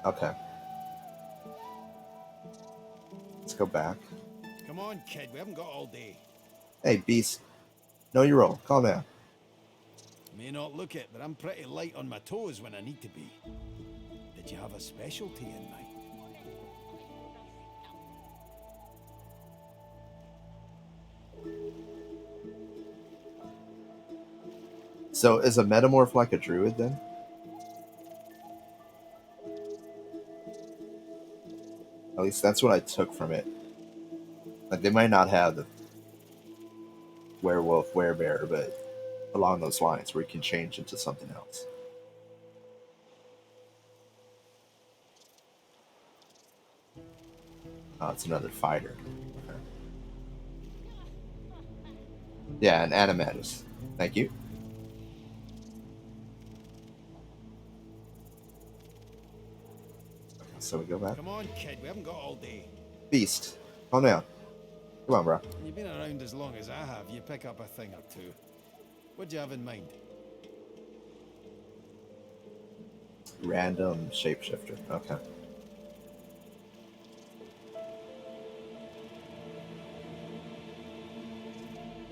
Okay. Let's go back. Come on, kid, we haven't got all day. Hey, Beast. Know your role. Calm down. May not look it, but I'm pretty light on my toes when I need to be. Did you have a specialty in mind? So is a metamorph like a druid then? At least that's what I took from it. Like they might not have the werewolf, werebear, but along those lines where you can change into something else. Oh, it's another fighter. Okay. Yeah, an animatus. Thank you. Okay, so we go back. Come on, kid, we haven't got all day. Beast, calm down. Come on, bro. When you've been around as long as I have, you pick up a thing or two. What do you have in mind? Random shapeshifter. Okay.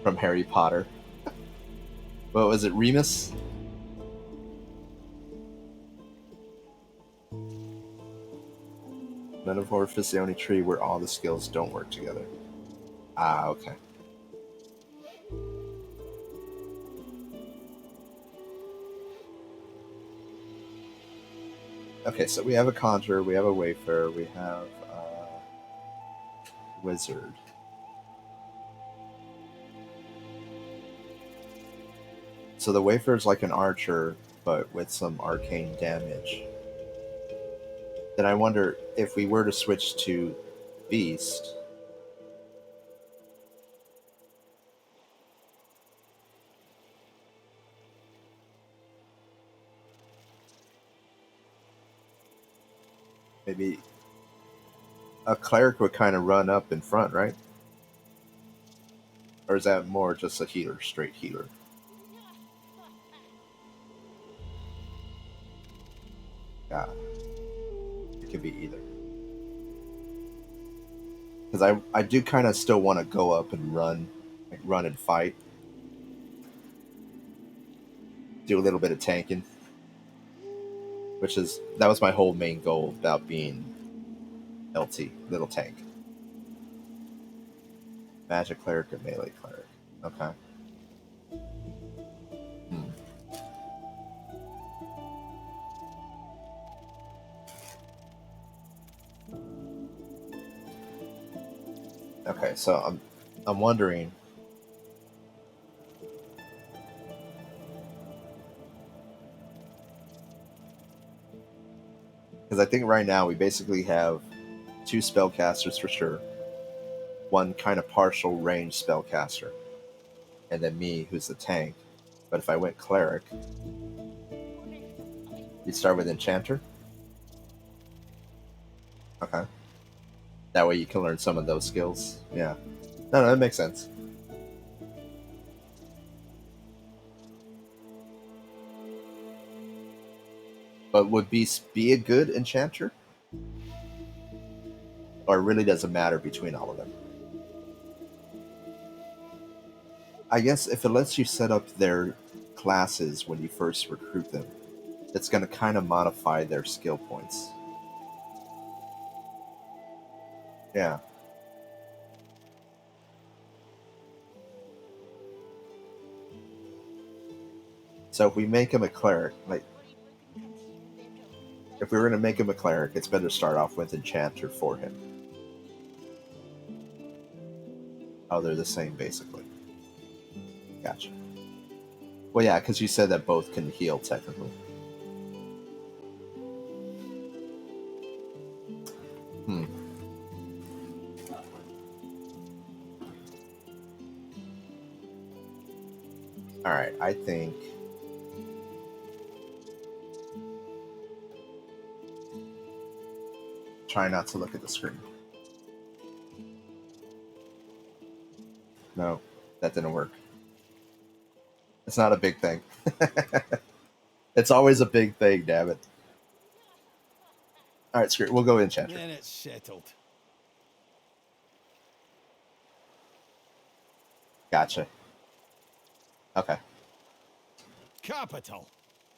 from Harry Potter. What was it, Remus? Metamorph is the only tree where all the skills don't work together. Ah, okay. Okay, so we have a conjurer, we have a wayfarer, we have a wizard. So the wayfarer is like an archer, but with some arcane damage. Then I wonder if we were to switch to beast. Maybe a cleric would kind of run up in front, right? Or is that more just a healer, straight healer? Yeah, it could be either. Because I do kind of still want to go up and run, like run and fight. Do a little bit of tanking. That was my whole main goal about being LT, little tank. Magic cleric or melee cleric. Okay. Hmm. Okay, so I'm wondering. Because I think right now we basically have 2 spellcasters for sure, one kind of partial range spellcaster, and then me, who's the tank. But if I went cleric, you'd start with enchanter? Okay. That way you can learn some of those skills. Yeah. No, that makes sense. But would Beast be a good enchanter? Or it really doesn't matter between all of them? I guess if it lets you set up their classes when you first recruit them, it's going to kind of modify their skill points. Yeah. So if we make him a cleric, like, if we were going to make him a cleric, it's better to start off with enchanter for him. Oh, they're the same, basically. Gotcha. Well, yeah, because you said that both can heal, technically. Hmm. Alright, I think... Try not to look at the screen. No, that didn't work. It's not a big thing. It's always a big thing, damn it. Alright, screw it. We'll go enchanter. Then it's settled. Gotcha. Okay. Capital.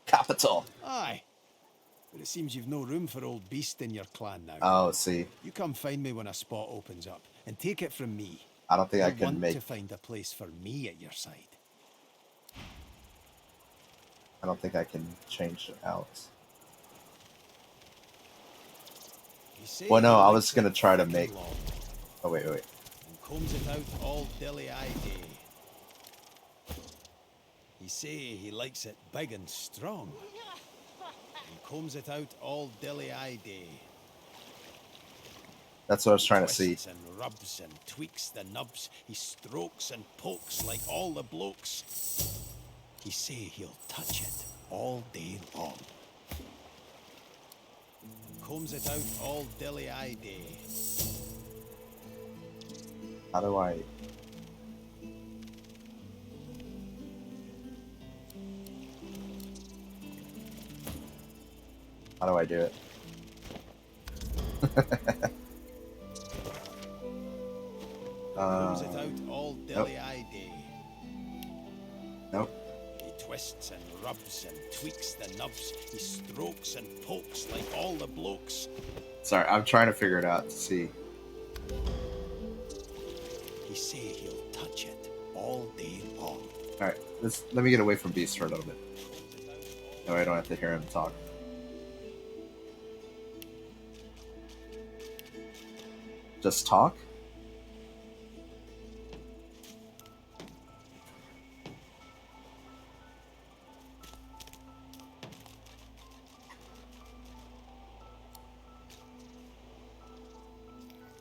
Capital. Aye. But it seems you've no room for old beast in your clan now. Oh, see. You come find me when a spot opens up, and take it from me. I don't think I You can want make... to find a place for me at your side. I don't think I can change Alex. Well, no, I was gonna try to make... Oh, wait. And combs it out all dilly-eye day. He say he likes it big and strong. And combs it out all dilly-eye day. That's what I was trying to see. Twists and rubs and tweaks the nubs. He strokes and pokes like all the blokes. He say he'll touch it all day long. And combs it out all dilly-eye day. How do I... How do I do it? Combs it out all dilly-eye day. Nope. He twists and rubs and tweaks the nubs. He strokes and pokes like all the blokes. Sorry, I'm trying to figure it out to see. He say he'll touch it all day long. Alright, let me get away from Beast for a little bit. That way I don't have to hear him talk. Just talk?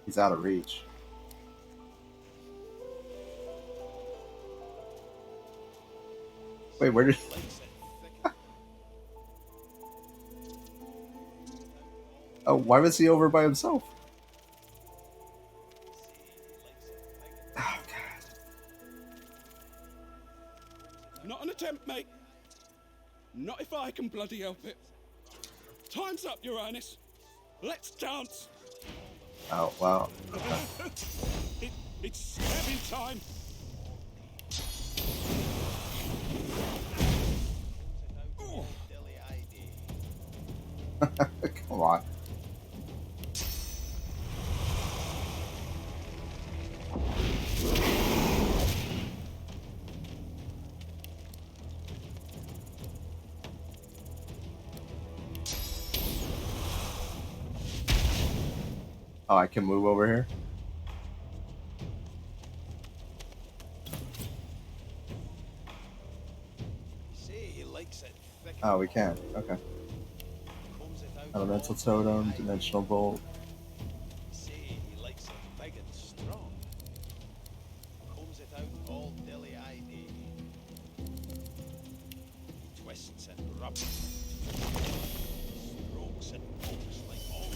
He's out of reach. Wait, where did... Oh, why was he over by himself? Oh, God. Not an attempt, mate. Not if I can bloody help it. Time's up, Your Highness. Let's dance. Oh, wow. It's stabbing time. Come on. Oh, I can move over here? Oh, we can. Okay. Elemental Totem, Dimensional Bolt. He likes it big and strong. Combs it out all dilly-eye-day. He twists and rubs. Strokes and pokes like all.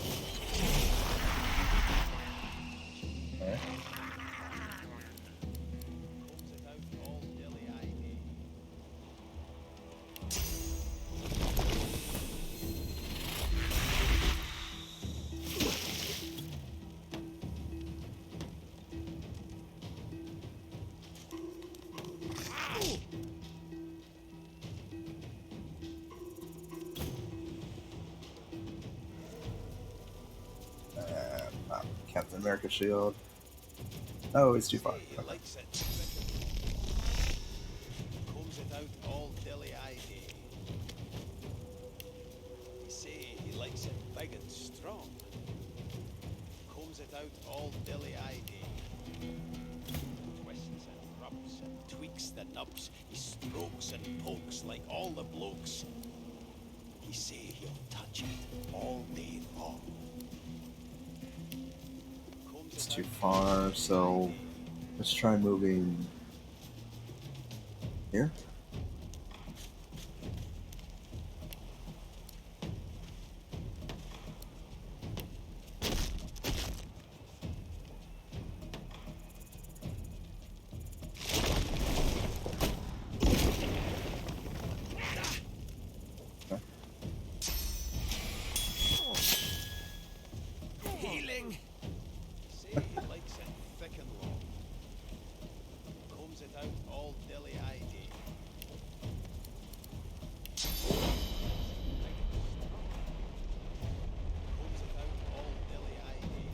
Okay. Combs it out all dilly-eye-day. Captain America shield. Oh, it's too far. He likes it. Combs it out all dilly-eye-day. He say he likes it big and strong. Combs it out all dilly-eye-day. Twists and rubs and tweaks the nubs. He strokes and pokes like all the blokes. He say he'll touch it all day long. It's too far, so let's try moving here. Healing. Say he likes it thick and long. Combs it out all dilly-eye-day. Combs it out all dilly-eye-day.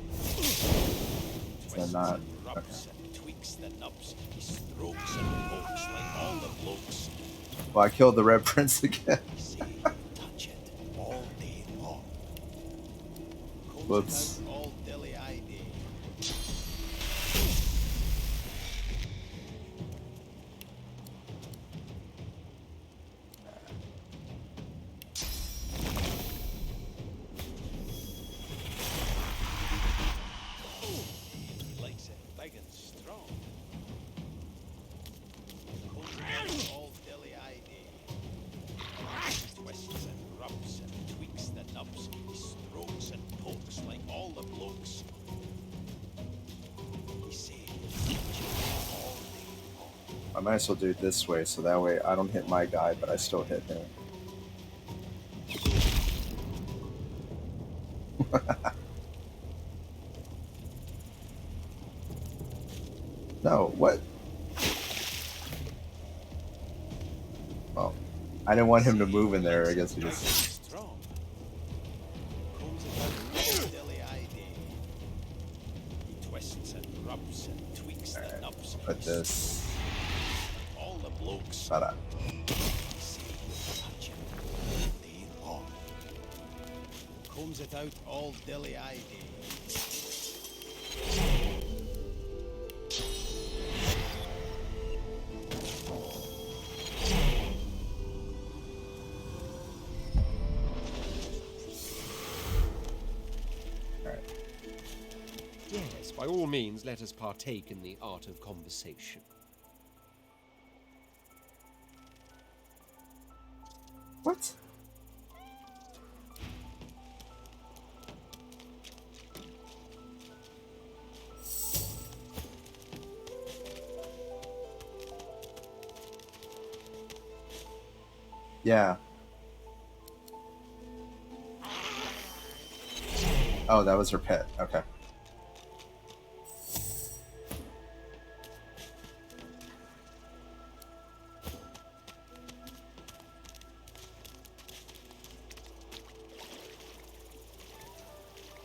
Is that not? Okay. Rubs and tweaks the nubs. He strokes and pokes like all the blokes. Well, I killed the Red Prince again. Touch it all day long. Combs Whoops. it out all dilly-eye-day. He likes it big and strong. Combs it out all dilly-eye-day. Twists and rubs and tweaks the nubs. He strokes and pokes like all the blokes. He say all day long. I might as well do it this way, so that way I don't hit my guy, but I still hit him. No, what? I didn't want him to move in there. I guess he just. Strong. Comes about dilly idea. He twists and rubs and tweaks the nubs. Put this. All the blokes. Shut up. See, touch it. Lean on. Combs it out all dilly idea. Yes, by all means, let us partake in the art of conversation. What? Yeah. Oh, that was her pet. Okay.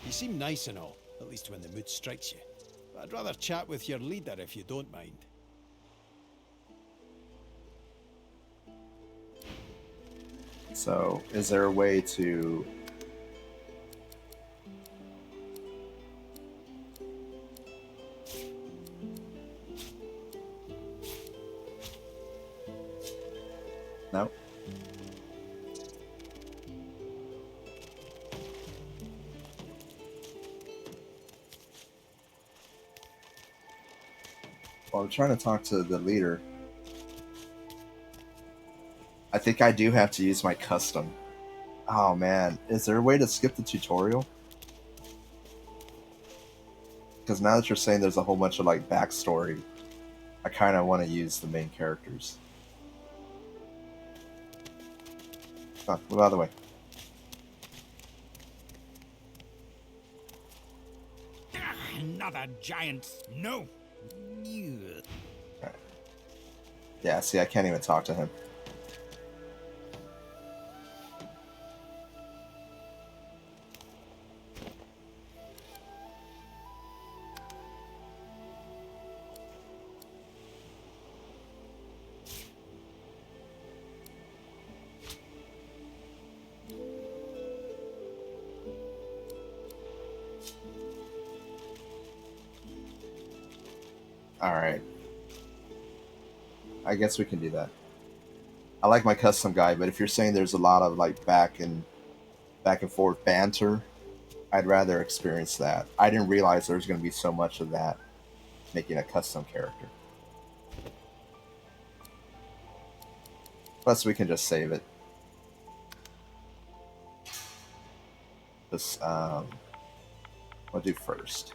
You seem nice and all, at least when the mood strikes you. But I'd rather chat with your leader if you don't mind. So, is there a way to... No? Well, I'm trying to talk to the leader. I think I do have to use my custom. Oh man, is there a way to skip the tutorial? Because now that you're saying there's a whole bunch of like backstory, I kind of want to use the main characters. Oh, move out of the way. Another giant. No. Right. Yeah, see, I can't even talk to him. Alright. I guess we can do that. I like my custom guy, but if you're saying there's a lot of like back and forth banter, I'd rather experience that. I didn't realize there was going to be so much of that making a custom character. Plus, we can just save it. This, what do first?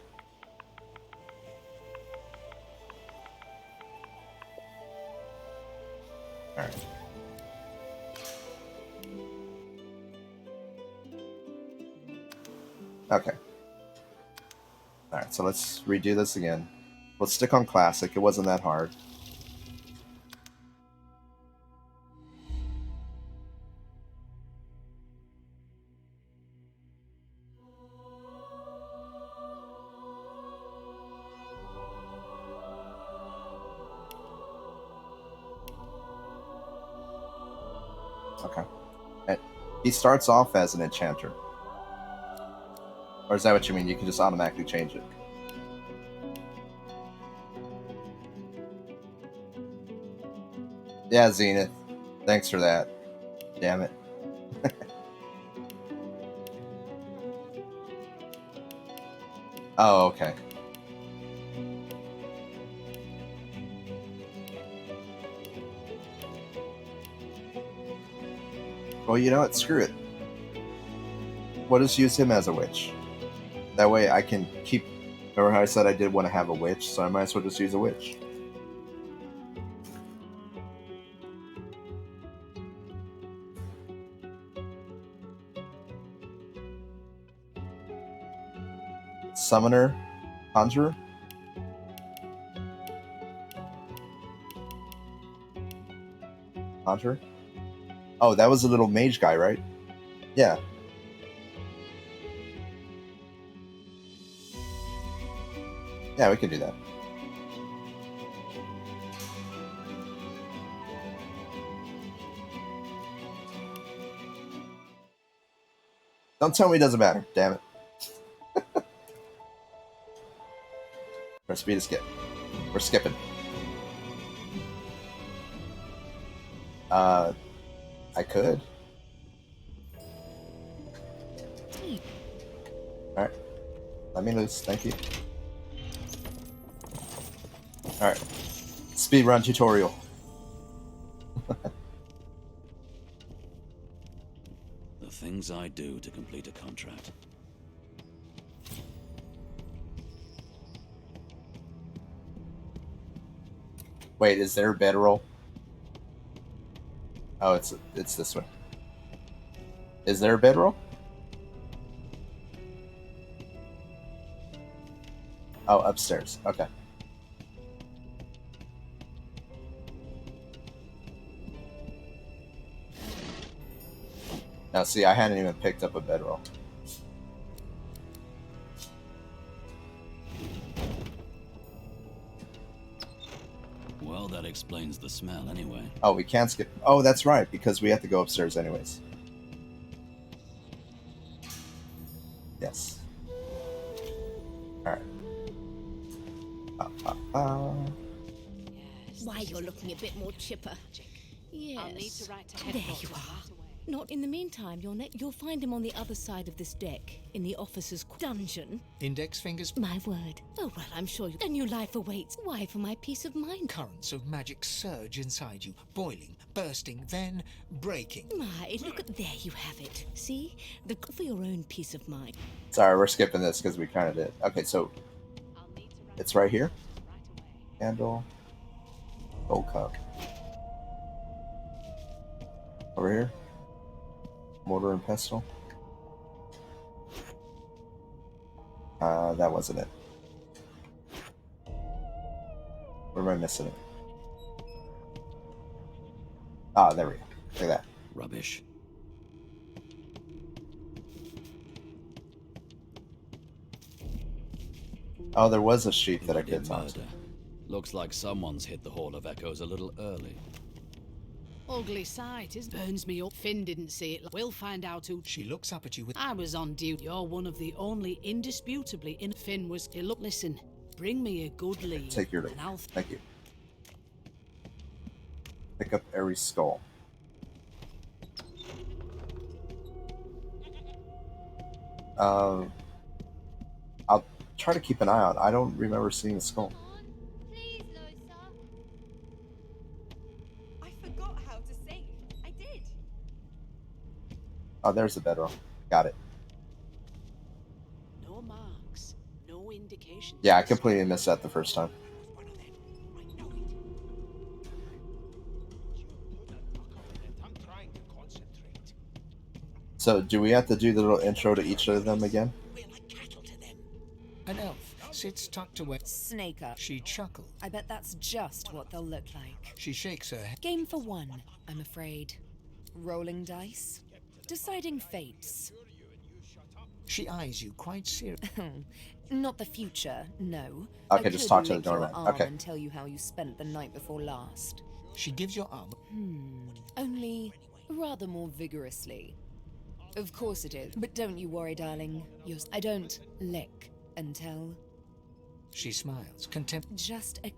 Alright. Okay. Alright, so let's redo this again. Let's stick on classic. It wasn't that hard. Okay. And he starts off as an enchanter. Or is that what you mean? You can just automatically change it? Yeah, Zenith. Thanks for that. Damn it. Oh, okay. Well, you know what? Screw it. We'll just use him as a witch. That way I can keep... Remember how I said I did want to have a witch, so I might as well just use a witch. Summoner? Conjurer? Conjurer? Oh, that was a little mage guy, right? Yeah. Yeah, we can do that. Don't tell me it doesn't matter. Damn it. Press B to skip. We're skipping. I could. Alright. Let me loose. Thank you. Alright. Speedrun tutorial. The things I do to complete a contract. Wait, is there a bedroll? Oh, it's this way. Is there a bedroll? Oh, upstairs. Okay. Now, see, I hadn't even picked up a bedroll. Well, that explains the smell anyway. Oh, we can't skip. Oh, that's right, because we have to go upstairs anyways. Yes. Alright. Why, you're looking a bit more chipper. Yes. I'll need to write to There you headquarters are. right away. Not in the meantime, you'll find him on the other side of this deck, in the officer's dungeon. Index fingers. My word. Oh, well, I'm sure a new life awaits. Why, for my peace of mind. Currents of magic surge inside you, boiling, bursting, then breaking. My, look at there you have it. See? For your own peace of mind. Sorry, we're skipping this because we kind of did. Okay, so it's right here. Candle. Gold cup. Over here. Mortar and pestle. That wasn't it. Where am I missing it? Ah, there we go. Look at that. Rubbish. Oh, there was a sheep that I could talk to. Looks like someone's hit the Hall of Echoes a little early. Ugly sight, it burns me up. Finn didn't see it. We'll find out who. She looks up at you with. I was on duty. You're one of the only indisputably in. Finn was. Look, listen. Bring me a good lead. Take your lead. and I'll Thank you. Pick up Ares' skull. I'll try to keep an eye out. I don't remember seeing the skull. I forgot how to sing. I did. Oh, there's the bedroll. Got it. No marks, no indication. Yeah, I completely missed that the first time. So, do we have to do the little intro to each of them again? An elf sits tucked away. Snaker. She chuckles. I bet that's just what they'll look like. She shakes her head. Game for one, I'm afraid. Rolling dice. Deciding fates. She eyes you quite seriously. Not the future, no. Okay, I just could talk to the lick your doorman. arm Okay. and tell you how you spent the night before last. She gives your arm. Only rather more vigorously. Of course it is. But don't you worry, darling. I don't lick and tell. She smiles, contempt. Just a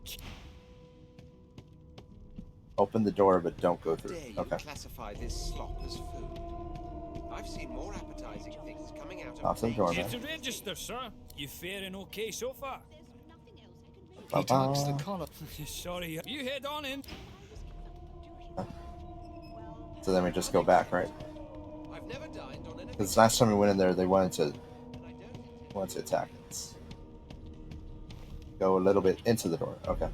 Open the door, but don't go through. Dare you Okay. classify this slop as food? I've seen more appetizing things coming out of Off the doorman. Here to register, sir. You faring okay so far? He tucks the collar. Sorry, you head on in. So then we just go back, right? I've never dined on anything. Because last time we went in there, they wanted to attack us. Go a little bit into the door. Okay.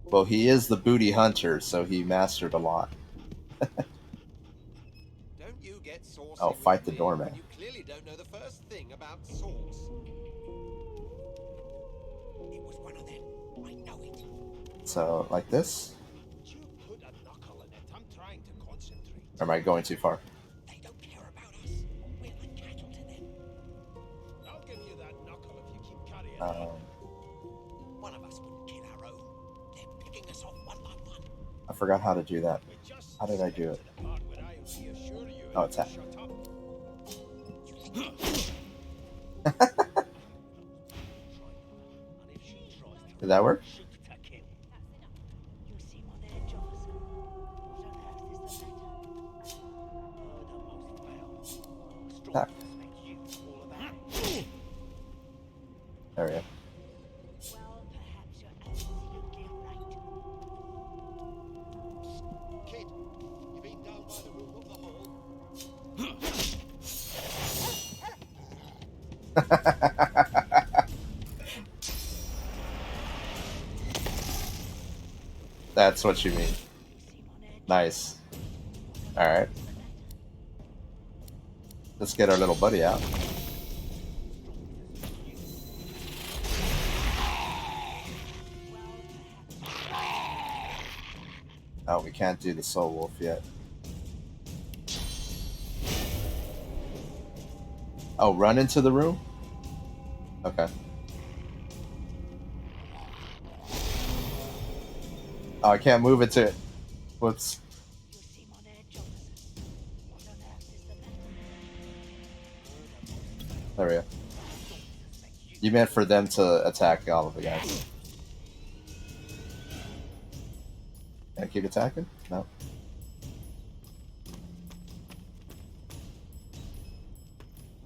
Well, he is the booty hunter, so he mastered a lot. Don't you get saucy Oh, with fight the me doorman. when you clearly don't know the first thing about sauce. It was one of them. I know it. So, like this. You put a knuckle Am I going too far? I'll give you that knuckle if you keep carrying Um, on. One of us wouldn't kill our own. They're picking us off one by one. I forgot how to do that. How did I do it? Part where I reassure you Oh, and you attack. shut up. Did that work? Attack. There we go. Kid, you been down by the roof of the hole? That's what you mean. Nice. Alright. Let's get our little buddy out. Oh, we can't do the soul wolf yet. Oh, run into the room? Okay. Oh, I can't move it to... Whoops. There we go. You meant for them to attack all of the guys. Can I keep attacking? No.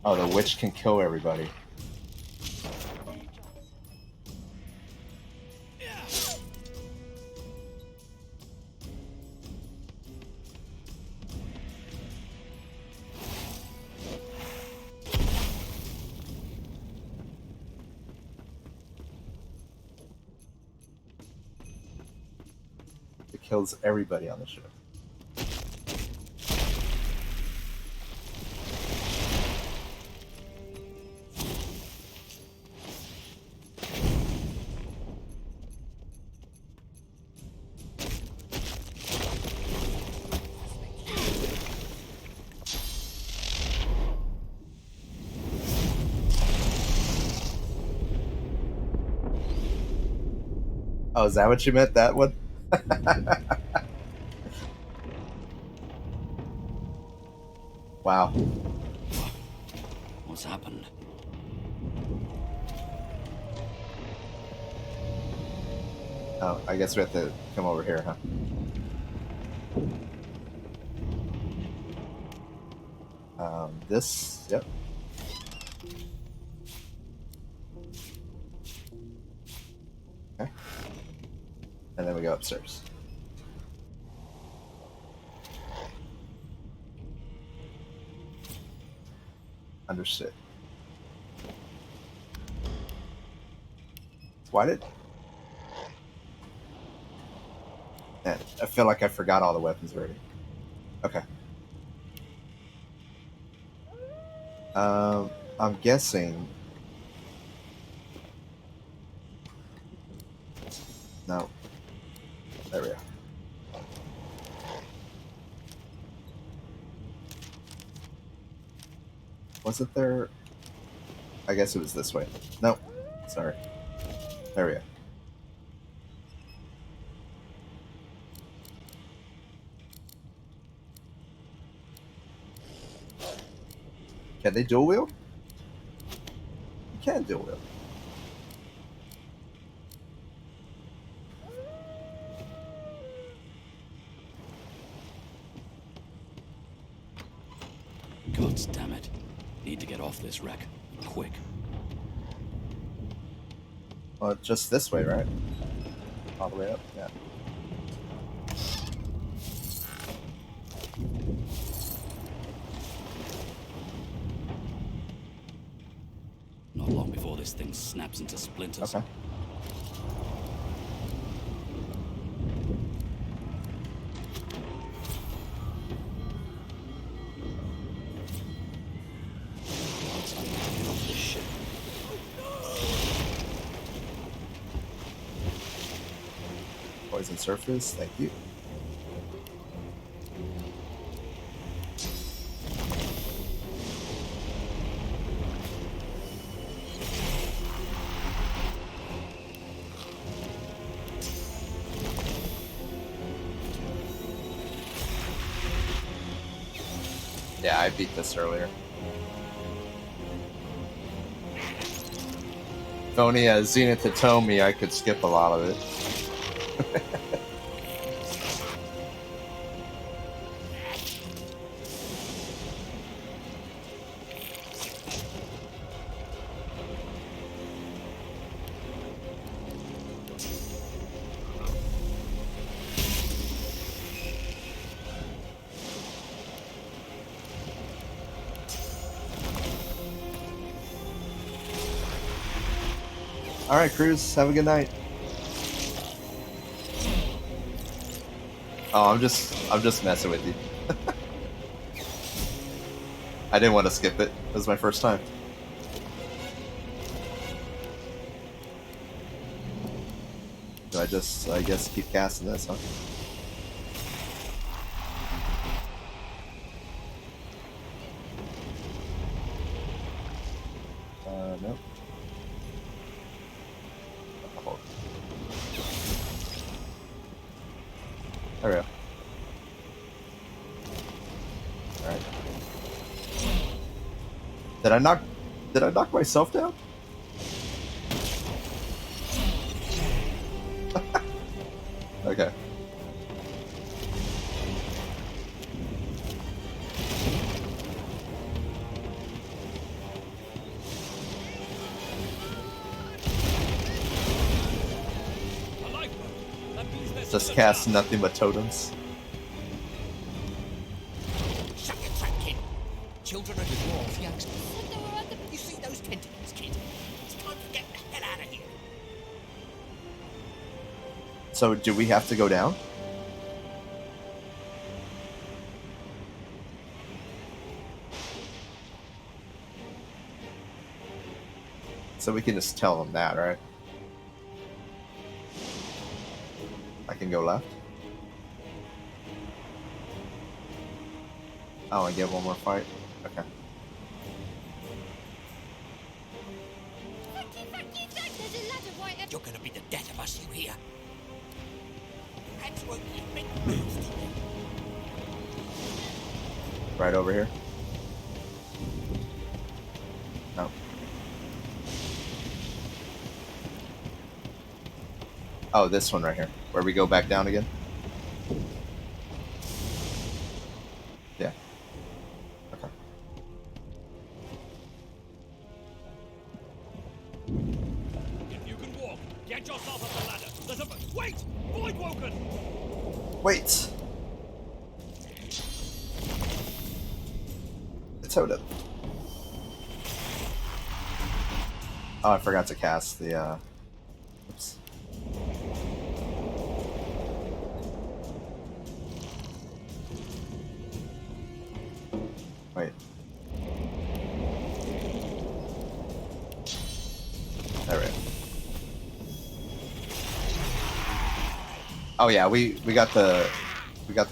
Oh, the witch can kill everybody. It kills everybody on the ship. Oh, is that what you meant? That one? Wow. What's happened? Oh, I guess we have to come over here, huh? This, yep. Okay. And then we go upstairs. Understood. Why did... Man, I feel like I forgot all the weapons already. Okay. I'm guessing... No. There we go. Wasn't there... I guess it was this way. Nope. Sorry. There we go. Can they dual wield? You can dual wield. Gods damn it. Need to get off this wreck. Quick. Well, just this way, right? All the way up? Yeah. Not long before this thing snaps into splinters. Okay. Get off this ship. Poison surface, thank you. Yeah, I beat this earlier. If only Zenith had told me I could skip a lot of it. All right, Cruz. Have a good night. Oh, I'm just messing with you. I didn't want to skip it. It was my first time. Do I guess keep casting this, huh? Nope. Oh. There we go. Alright. Did I knock myself down? Okay. Just cast nothing but totems. Shut your trap, kid. Children of the dwarf, youngsters. You see those tentacles, kid? It's time to get the hell out of here. So do we have to go down? So we can just tell them that, right? I can go left. Oh, I get one more fight? Okay. You're gonna be the death of us, you hear? Absolutely big moves to me. Right over here? No. Oh, this one right here. Where we go back down again? Yeah. Okay. If you can walk, get yourself up the ladder. There's a... Wait! Void Woken! Wait! It's Totem. Oh, I forgot to cast the, Oops. Wait. There we go. Oh yeah, we got the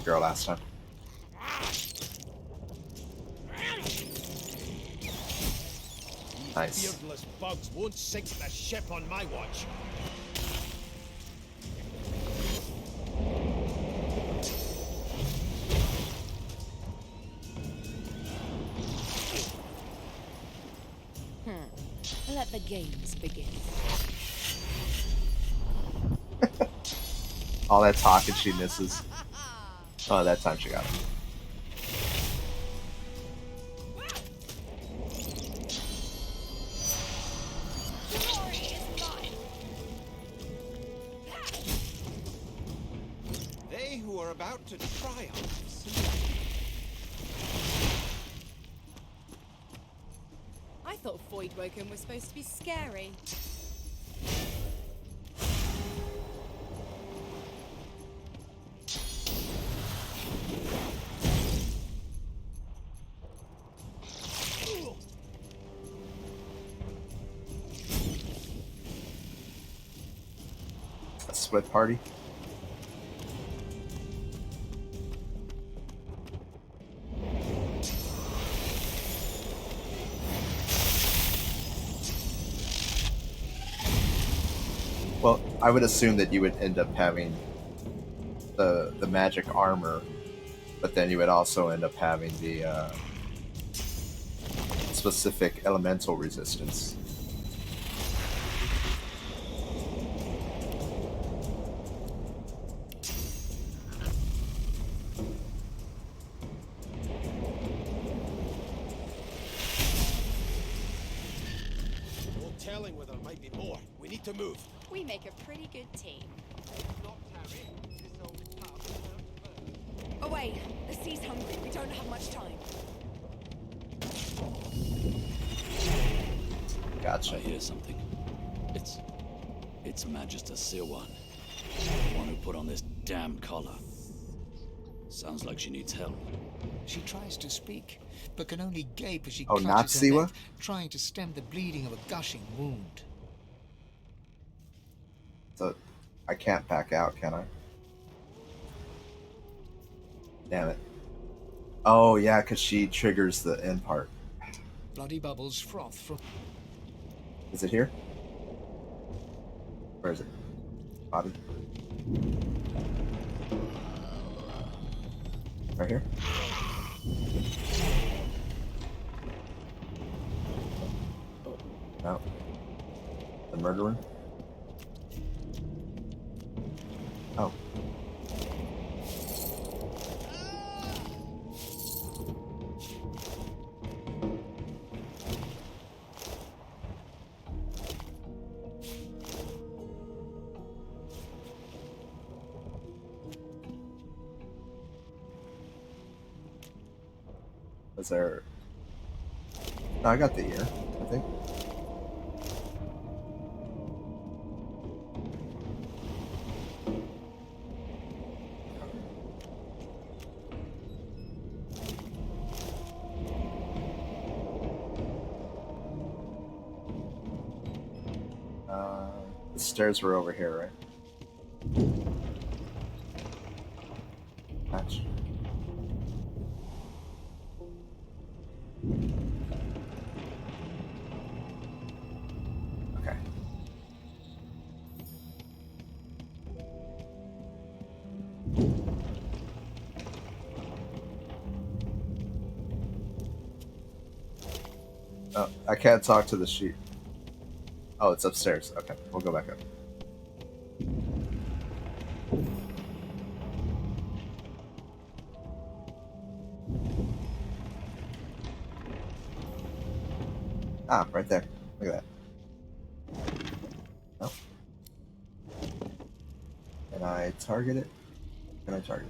girl last time. Nice. Beardless bugs won't sink the ship on my watch. Let the games begin. All that talk and she misses. Oh, that time she got it. They who are about to triumph. I thought Void Woken was supposed to be scary. A split party. Well, I would assume that you would end up having the magic armor, but then you would also end up having the specific elemental resistance. No telling whether there might be more. We need to move. We make a pretty good team. Away! The sea's hungry. We don't have much time. Gotcha. I hear something. It's Magister Sirwan. The one who put on this damn collar. Sounds like she needs help. She tries to speak, but can only gape as she Oh, not clutches her Siwa? neck, trying to stem the bleeding of a gushing wound. So I can't back out, can I? Damn it. Oh yeah, because she triggers the end part. Bloody bubbles froth from... Is it here? Where is it? Body? Right here? No. The murderer? Oh. Was there... No, I got the ear, I think. The stairs were over here, right? Hatch. Okay. Oh, I can't talk to the sheep. Oh, it's upstairs. Okay, we'll go back up. Ah, right there. Look at that. No. Can I target it? Can I target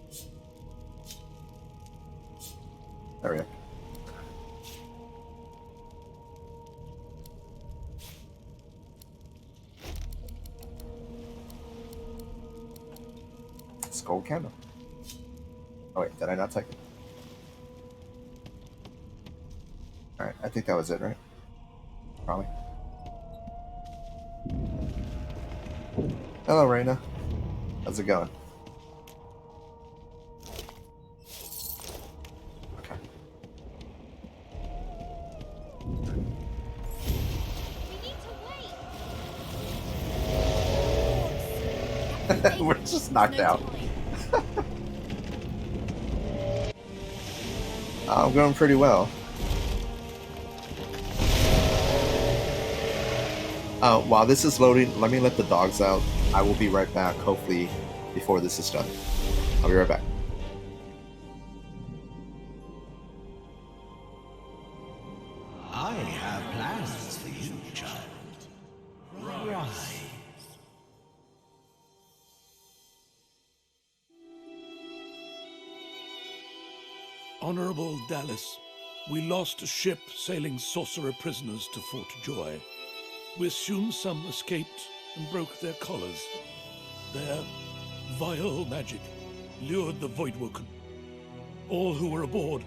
it? There we go. Skull candle. Oh wait, did I not take it? Alright, I think that was it, right? Probably. Hello, Raina. How's it going? Okay. We're just knocked out. I'm going pretty well. While this is loading, let me let the dogs out. I will be right back, hopefully, before this is done. I'll be right back. I have plans for you, child. Rise. Honorable Dallas, we lost a ship sailing sorcerer prisoners to Fort Joy. We assume some escaped and broke their collars. Their vile magic lured the Voidwoken. All who were aboard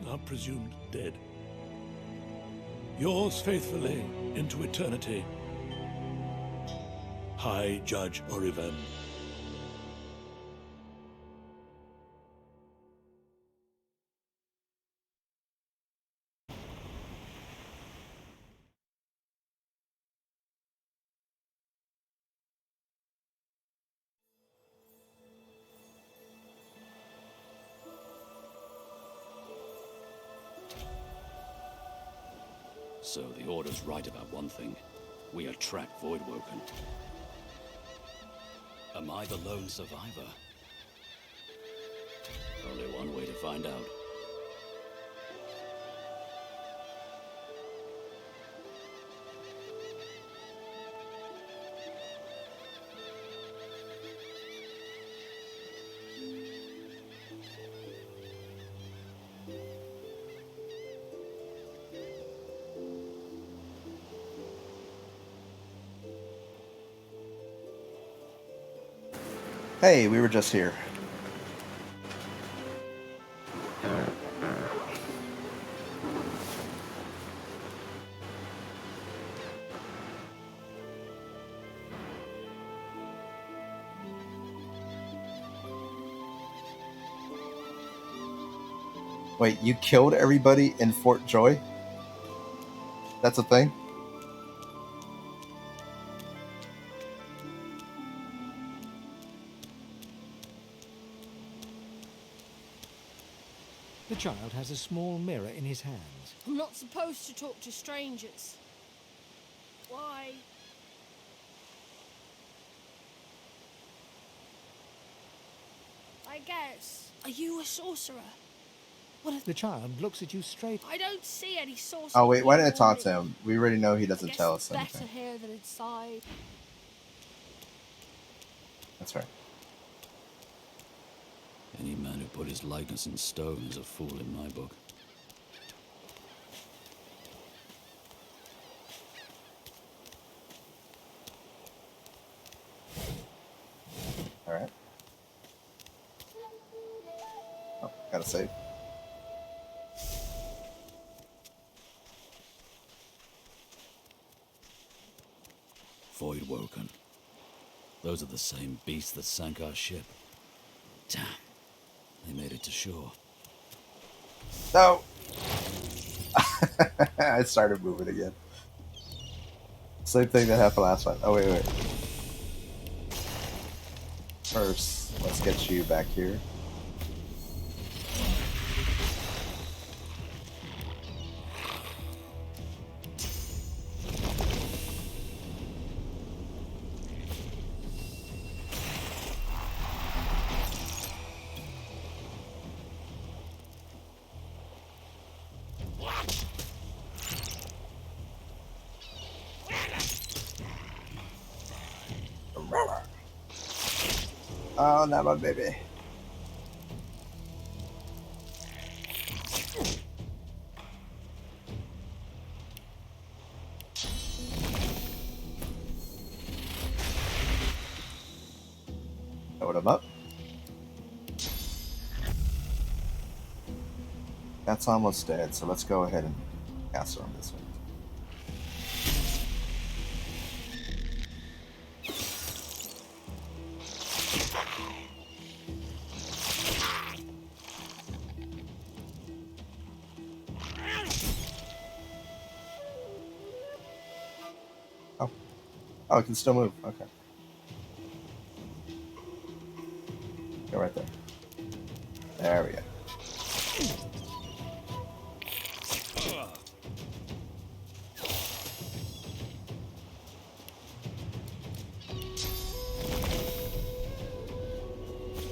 are presumed dead. Yours faithfully into eternity, High Judge Orivan. So the Order's right about one thing. We attract Voidwoken. Am I the lone survivor? Only one way to find out. Hey, we were just here. Wait, you killed everybody in Fort Joy? That's a thing? The child has a small mirror in his hands. I'm not supposed to talk to strangers. Why? I guess. Are you a sorcerer? The child looks at you straight. I don't see any sorcerer. Oh wait, why didn't I here or talk to me. him? We already know he I doesn't guess tell it's us better anything. here than inside. That's right. Any man who put his likeness in stone is a fool in my book. Alright. Oh, gotta save. Voidwoken. Those are the same beasts that sank our ship. Damn. They made it to shore. No! I started moving again. Same thing that happened last time. Oh, wait. First, let's get you back here. Oh, not my baby. Load him up. That's almost dead, so let's go ahead and cast on this one. Oh, it can still move. Okay. Go right there. There we go.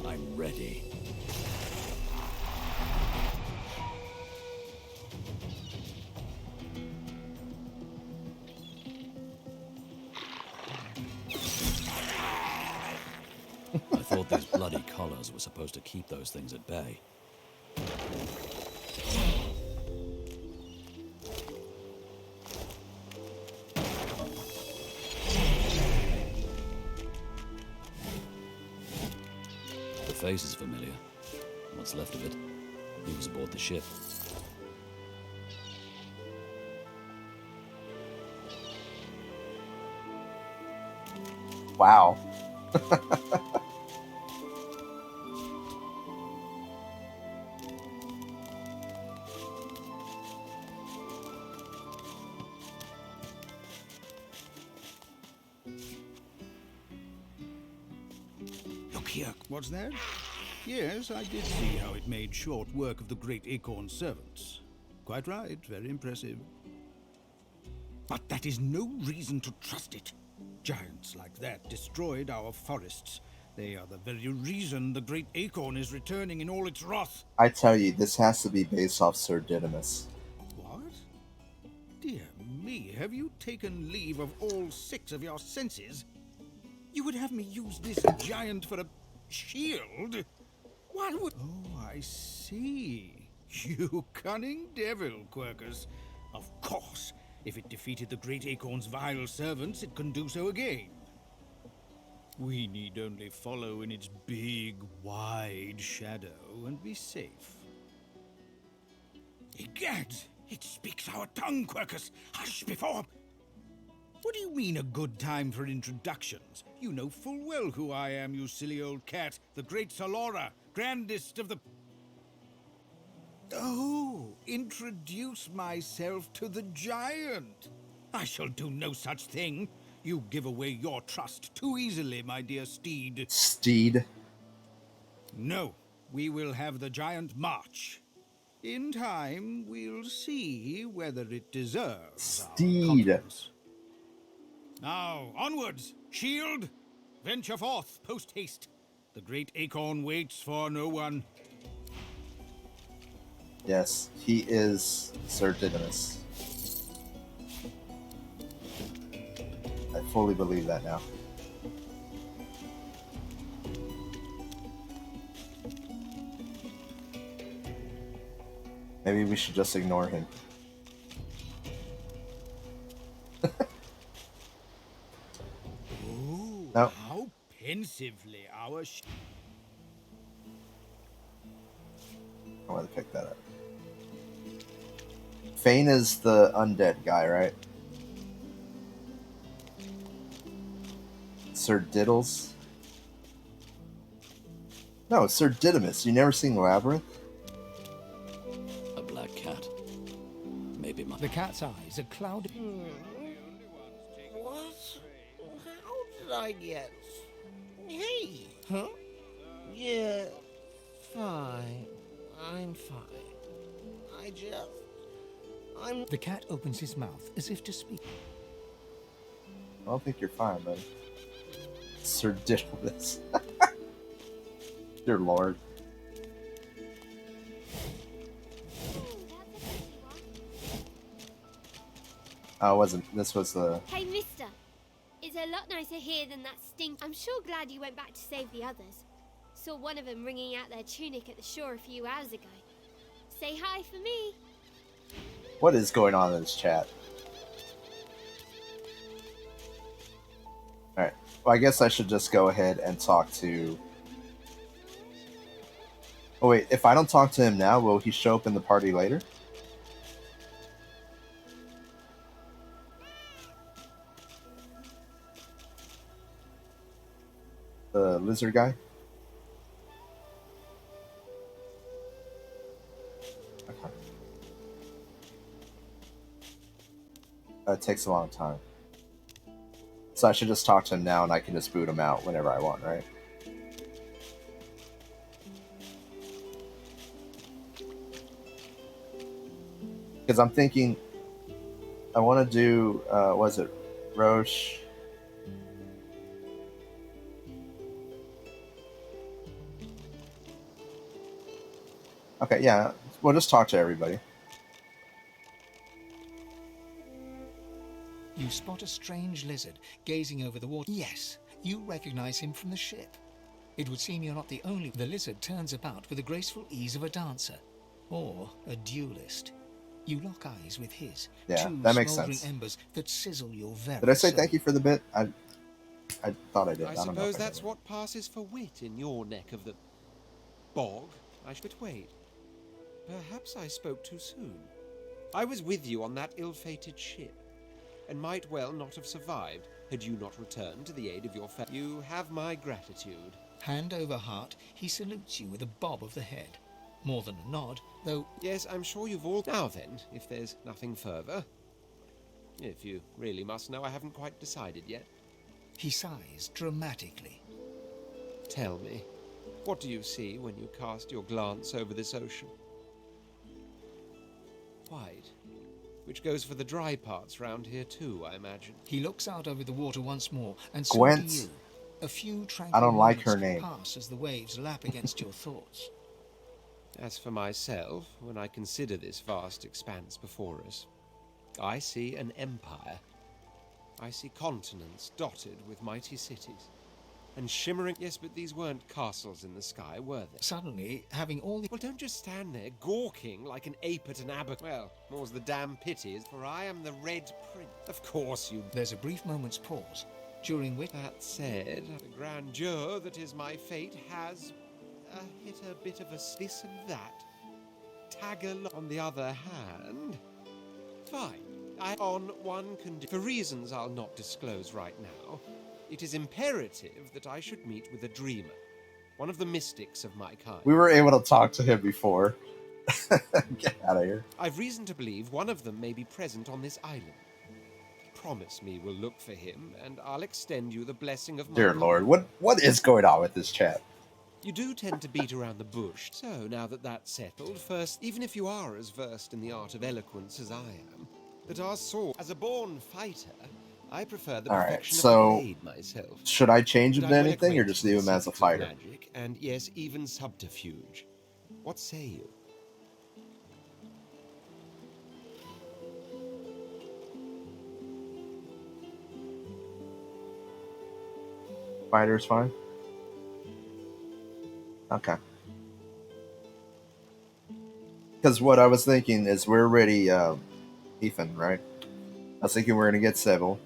I'm ready. I thought these bloody collars were supposed to keep those things at bay. The face is familiar. What's left of it? He was aboard the ship. Wow. Look here, what's that? Yes, I did see how it made short work of the great Acorn servants. Quite right, very impressive. But that is no reason to trust it. Giants like that destroyed our forests. They are the very reason the great acorn is returning in all its wrath. I tell you, this has to be based off Sir Didymus. What? Dear me, have you taken leave of all 6 of your senses? You would have me use this giant for a shield? Why would... Oh, I see. You cunning devil, Quercus. Of course, if it defeated the great acorn's vile servants, it can do so again. We need only follow in its big, wide shadow and be safe. Egad! It speaks our tongue, Quercus! Hush before... What do you mean a good time for introductions? You know full well who I am, you silly old cat. The great Salora, grandest of the... Oh, introduce myself to the giant. I shall do no such thing. You give away your trust too easily, my dear steed. Steed? No, we will have the giant march. In time, we'll see whether it deserves our confidence. Now, onwards! Shield! Venture forth, post-haste. The great acorn waits for no one. Yes, he is Sir Didymus. I fully believe that now. Maybe we should just ignore him. Oh, no. How pensively our... I want to pick that up. Fane is the undead guy, right? Sir Diddles? No, Sir Didymus. You never seen Labyrinth? A black cat. Maybe my... The cat's eyes are clouded. What? How did I get? Hey! Huh? Yeah, fine. I'm fine. The cat opens his mouth as if to speak. I don't think you're fine, buddy. Sir Diddles. Dear Lord. Oh, it wasn't. This was the... Hey, mister. It's a lot nicer here than that stink. I'm sure glad you went back to save the others. Saw one of them wringing out their tunic at the shore a few hours ago. Say hi for me. What is going on in this chat? Alright. Well, I guess I should just go ahead and talk to... Oh, wait. If I don't talk to him now, will he show up in the party later? The lizard guy? Okay. It takes a long time. So I should just talk to him now and I can just boot him out whenever I want, right? Because I'm thinking I want to do, was it Roche? Okay, yeah, we'll just talk to everybody. You spot a strange lizard gazing over the water. Yes, you recognize him from the ship. It would seem you're not the only. The lizard turns about with the graceful ease of a dancer, or a duelist. You lock eyes with his. Yeah, two that makes smoldering sense. embers that sizzle your very Did I say soul. thank you for the bit? I thought I did. I I don't know suppose if I that's did. what passes for wit in your neck of the bog. But wait. Perhaps I spoke too soon. I was with you on that ill-fated ship, and might well not have survived had you not returned to the aid of your family. You have my gratitude. Hand over heart, he salutes you with a bob of the head. More than a nod, though... Yes, I'm sure you've all... Now then, if there's nothing further. If you really must know, I haven't quite decided yet. He sighs dramatically. Tell me, what do you see when you cast your glance over this ocean? White. Which goes for the dry parts round here too, I imagine. He looks out over the water once more, and so do Gwent? you. A few I tranquil don't like moments her name. pass as the waves lap against your thoughts. As for myself, when I consider this vast expanse before us, I see an empire. I see continents dotted with mighty cities. And shimmering... Yes, but these weren't castles in the sky, were they? Suddenly, having all the... Well, don't just stand there, gawking like an ape at an abbot. Well, more's the damn pity, for I am the Red Prince. Of course you... There's a brief moment's pause, during which... That said, the grandeur that is my fate has hit a bit of a this and that. On the other hand... Fine. On one condition. For reasons I'll not disclose right now, it is imperative that I should meet with a dreamer. One of the mystics of my kind. We were able to talk to him before. Get out of here. I've reason to believe one of them may be present on this island. Promise me we'll look for him, and I'll extend you the blessing of my... Dear Lord, what is going on with this chat? You do tend to beat around the bush. So, now that that's settled, first, even if you are as versed in the art of eloquence as I am, that our sword, as a born fighter, I prefer the perfection of the blade myself. Should I change him But to I'm well anything, or acquainted just with leave the him as a secrets of fighter? Magic, and yes, even subterfuge. What say you? Fighter's fine? Okay. Because what I was thinking is we're ready, Ethan, right? I was thinking we're going to get Sybil,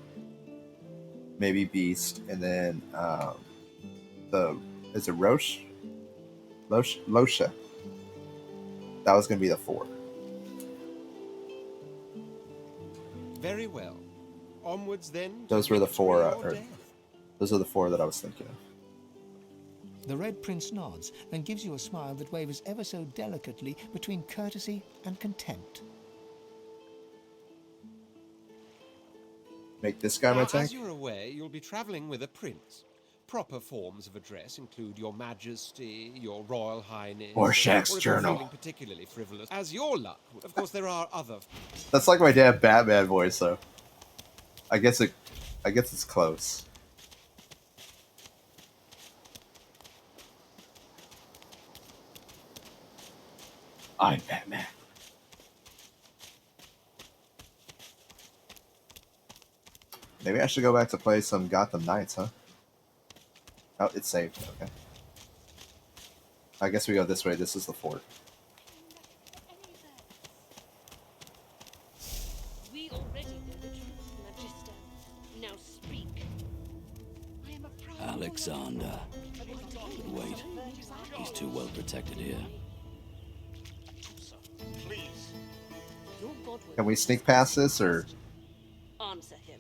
maybe Beast, and then is it Roche? Losha. That was going to be the 4. Very well. Onwards then. Those were the 4. Those are the 4 that I was thinking of. The Red Prince nods and gives you a smile that wavers ever so delicately between courtesy and contempt. Make this guy my Now, tank? as you're aware, you'll be traveling with a prince. Proper forms of address include Your Majesty, Your Royal Highness, Or Shaq's or if journal. you're feeling particularly frivolous. As your luck, of course, there are other. That's like my dad Batman voice, though. I guess it's close. I'm Batman. Maybe I should go back to play some Gotham Knights, huh? Oh, it's saved. Okay. I guess we go this way. This is the fort. We already know the truth, Magister. Now speak. I am a proud Alexander. But wait, he's too well protected here. Please. Your god will Can we sneak past this, or answer him.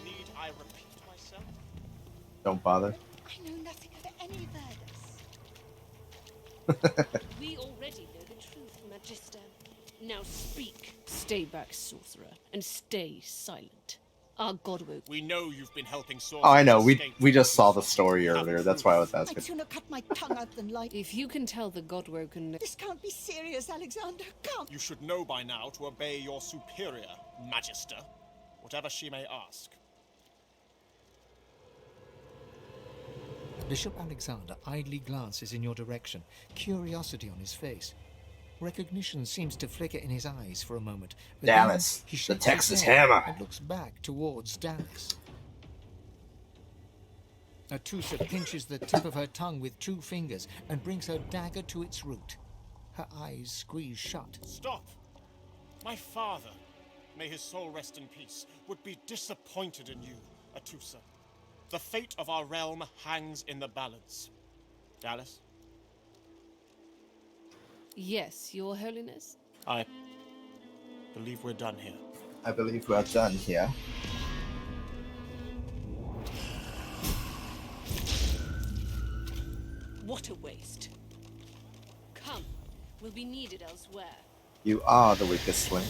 Need I repeat myself? don't bother? I know nothing of any Verdus. We already know the truth, Magister. Now speak. Stay back, sorcerer, and stay silent. Our god will. We know you've been helping sorcerers. Oh, I know. escape We just saw the story earlier. That's why I was I'd asking. sooner cut my tongue out than lie. If you can tell the Godwoken... This can't be serious, Alexander. Can't. You should know by now to obey your superior, Magister, whatever she may ask. Bishop Alexander idly glances in your direction, curiosity on his face. Recognition seems to flicker in his eyes for a moment, but Dallas, then he the shakes Texas his head Hammer. and looks back towards Dallas. Atusa pinches the tip of her tongue with 2 fingers and brings her dagger to its root. Her eyes squeeze shut. Stop! My father, may his soul rest in peace, would be disappointed in you, Atusa. The fate of our realm hangs in the balance. Dallas? Yes, your holiness? I believe we're done here. I believe we're done here. What a waste. Come, we'll be needed elsewhere. You are the weakest link.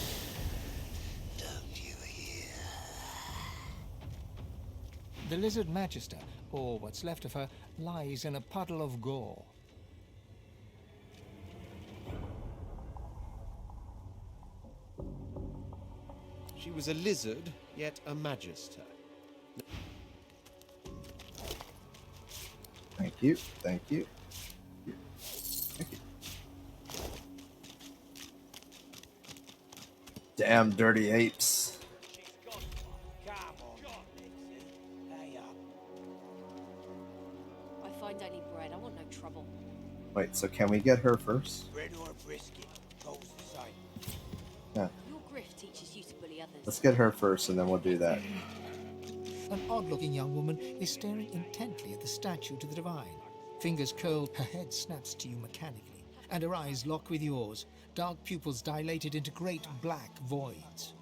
The Lizard Magister, or what's left of her, lies in a puddle of gore. was a lizard, yet a magister. Thank you. Thank you. Thank you. Damn dirty apes. I find only bread. I want no trouble. Wait, so can we get her first? Bread or brisket, goes the same. Yeah. Your grift teaches you to bully others. Let's get her first, and then we'll do that. An odd-looking young woman is staring intently at the statue to the divine. Fingers curled, her head snaps to you mechanically, and her eyes lock with yours, dark pupils dilated into great black voids.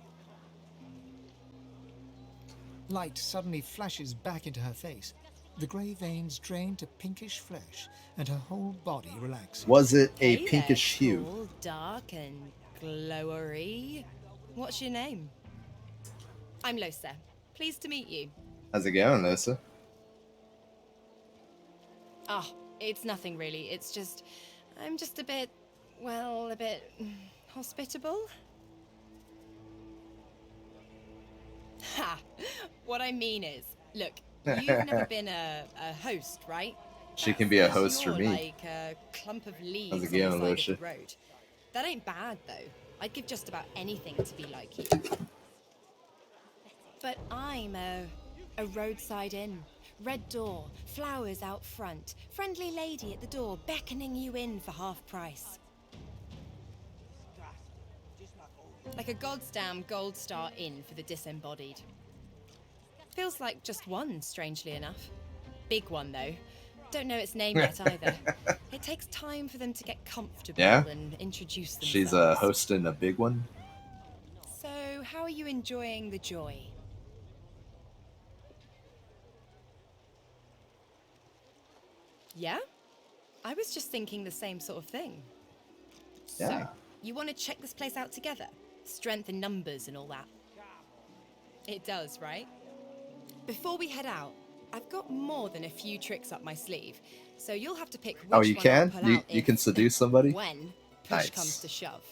Light suddenly flashes back into her face. The grey veins drain to pinkish flesh, and her whole body relaxes. Was it a Hey pinkish there, hue? tall, dark and glowery. What's your name? I'm Losa. Pleased to meet you. How's it going, Lisa? Oh, it's nothing really. It's just, I'm just a bit hospitable. Ha! What I mean is, look, you've never been a host, right? She can be a host for You're me. like a clump of leaves How's on it the going, side Lucia? of the road. That ain't bad, though. I'd give just about anything to be like you. But I'm a roadside inn. Red door, flowers out front, friendly lady at the door beckoning you in for half price. Like a goddamn gold star inn for the disembodied. Feels like just one, strangely enough. Big one, though. Don't know its name yet either. It takes time for them to get comfortable Yeah? and introduce themselves. She's hosting a big one. So, how are you enjoying the joy? Yeah? I was just thinking the same sort of thing. Yeah. So, you want to check this place out together? Strength in numbers and all that. It does, right? Before we head out, I've got more than a few tricks up my sleeve, so you'll have to pick which Oh, you one can? I'll pull You, out you if, can seduce somebody? when push Nice. comes to shove.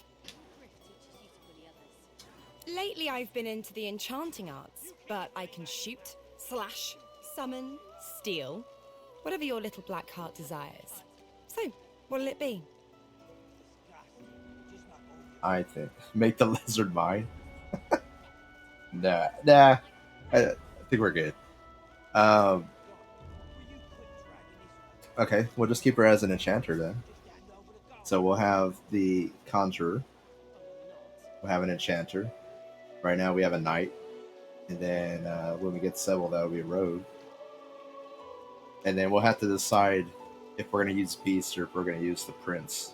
Lately, I've been into the enchanting arts, but I can shoot, slash, summon, steal, whatever your little black heart desires. So, what'll it be? I think. Make the lizard mine. Nah. I think we're good. Okay, we'll just keep her as an enchanter then. So we'll have the conjurer. We'll have an enchanter. Right now we have a knight. And then when we get Seville, that'll be a rogue. And then we'll have to decide if we're going to use Beast or if we're going to use the Prince.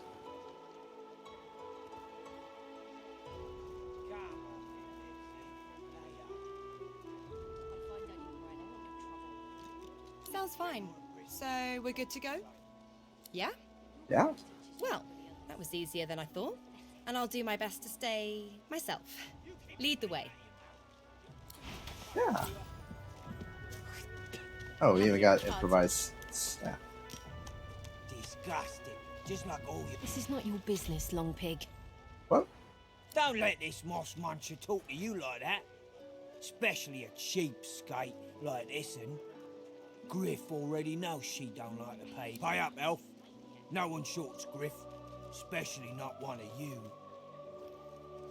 Sounds fine. So, we're good to go? Yeah? Yeah? Well, that was easier than I thought. And I'll do my best to stay myself. Lead the way. Yeah. Oh, we even got improvised staff. Disgusting. Just like all you. This is not your business, long pig. What? Don't let this moss muncher talk to you like that. Especially a cheapskate like this one. Griff already knows she don't like to pay. Pay up, elf. No one shorts Griff. Especially not one of you.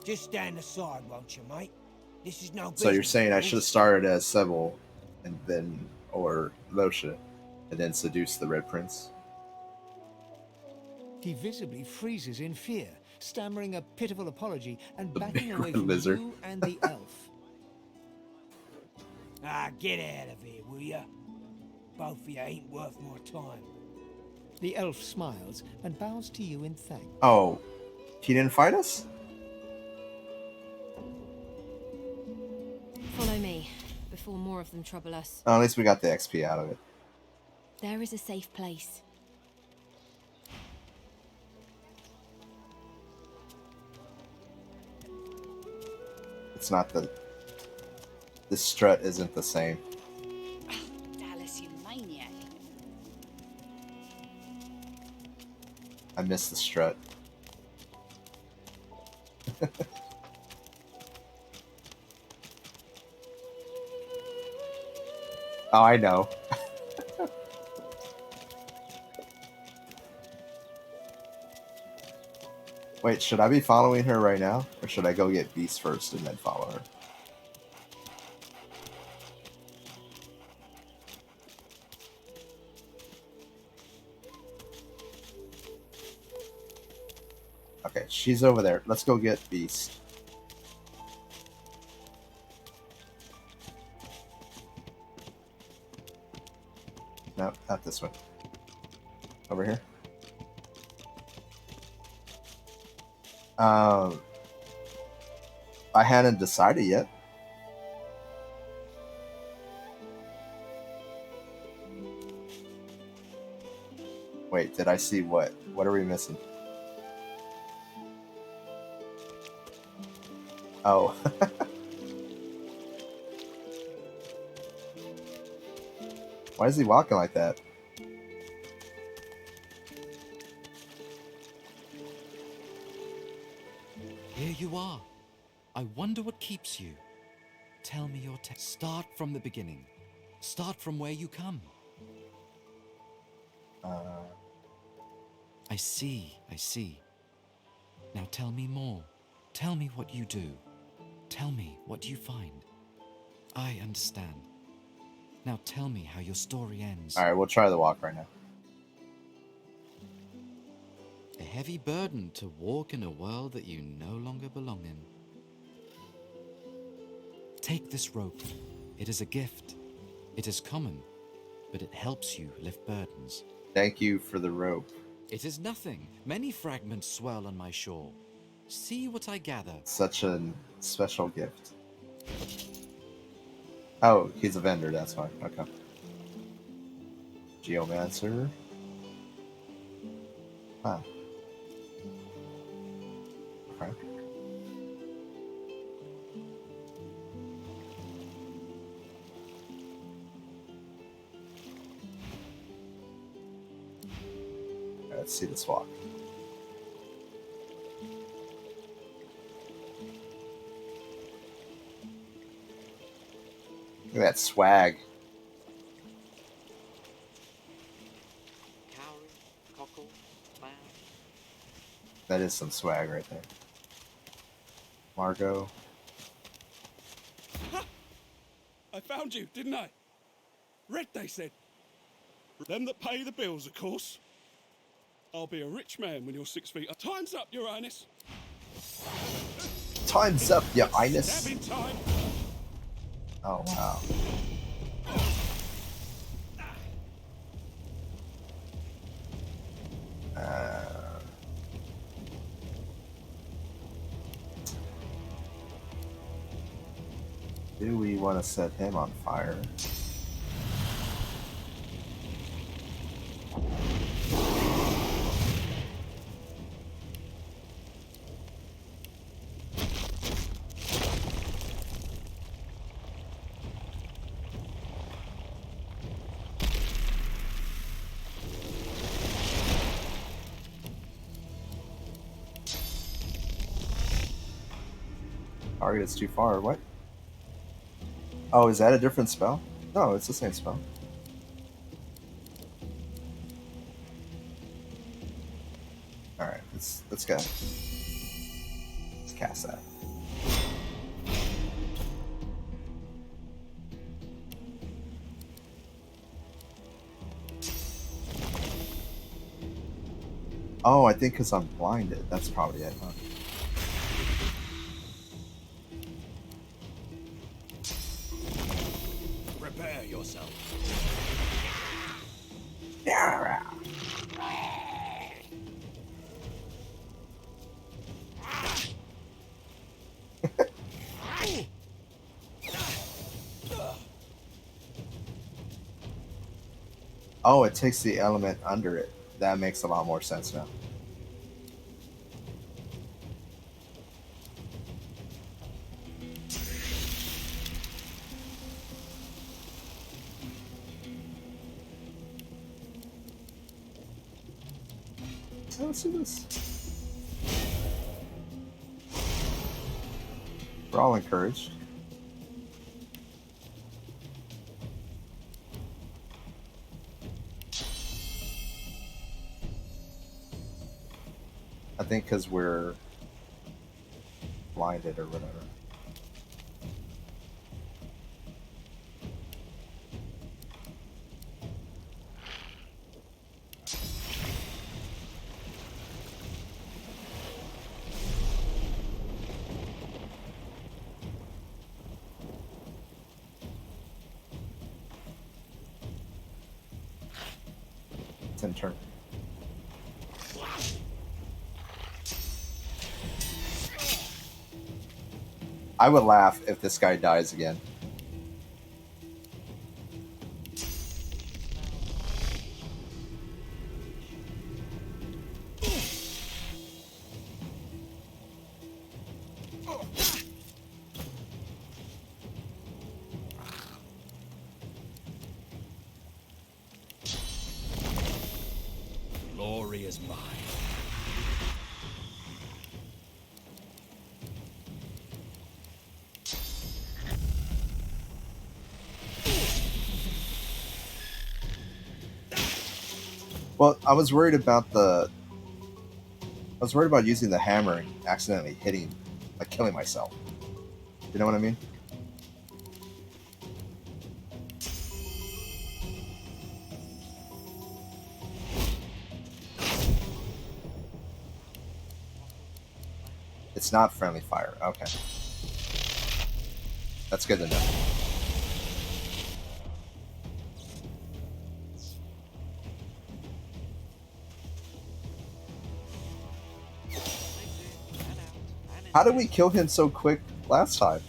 Just stand aside, won't you, mate? This is no business. So you're saying I of should have yours. started as Seville and then, or Losha, and then seduce the Red Prince? He visibly freezes in fear, stammering a pitiful apology and The backing big away red from lizard. you and the elf. Ah, get out of here, will ya? Both of you ain't worth my time. The elf smiles and bows to you in thanks. Oh, he didn't fight us? Follow me, before more of them trouble us. Oh, at least we got the XP out of it. There is a safe place. It's not the... The strut isn't the same. Dallas, you maniac. I miss the strut. Oh, I know. Wait, should I be following her right now? Or should I go get Beast first and then follow her? Okay, she's over there. Let's go get Beast. No, not this one. Over here. I hadn't decided yet. Wait, did I see what? What are we missing? Oh. Why is he walking like that? Here you are. I wonder what keeps you. Tell me your start from the beginning. Start from where you come. I see, I see. Now tell me more. Tell me what you do. Tell me what you find. I understand. Now tell me how your story ends. Alright, we'll try the walk right now. A heavy burden to walk in a world that you no longer belong in. Take this rope. It is a gift. It is common, but it helps you lift burdens. Thank you for the rope. It is nothing. Many fragments swirl on my shore. See what I gather. Such a special gift. Oh, he's a vendor, that's fine. Okay. Geomancer. Huh. Okay. Let's see this walk. Look at that swag. Cowrie, cockle, clown. That is some swag right there. Margot. Ha! I found you, didn't I? Red, they said. Them that pay the bills, of course. I'll be a rich man when you're 6 feet up. Time's up, Your Highness. Time's up, Your Highness. Stabbing time. Oh, wow. Do we want to set him on fire? Target is too far. What? Oh, is that a different spell? No, it's the same spell. Alright, let's go. Let's cast that. Oh, I think because I'm blinded. That's probably it, huh? Prepare yourself. Yeah. Oh, it takes the element under it. That makes a lot more sense now. Let's do this. We're all encouraged. think because we're blinded or whatever. It's in turn. I would laugh if this guy dies again. Glory is mine. Well, I was worried about using the hammer and accidentally hitting, like killing myself. You know what I mean? It's not friendly fire. Okay. That's good to know. How did we kill him so quick last time?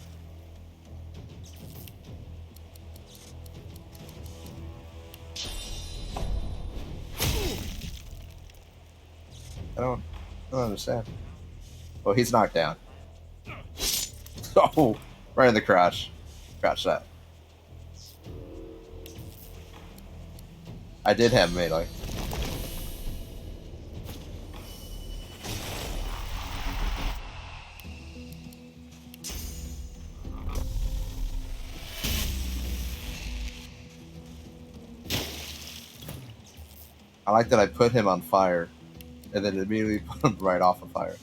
I don't understand. Oh, he's knocked down. Oh, right in the crotch. Crotch that. I did have melee. I like that I put him on fire, and then immediately put him right off of fire.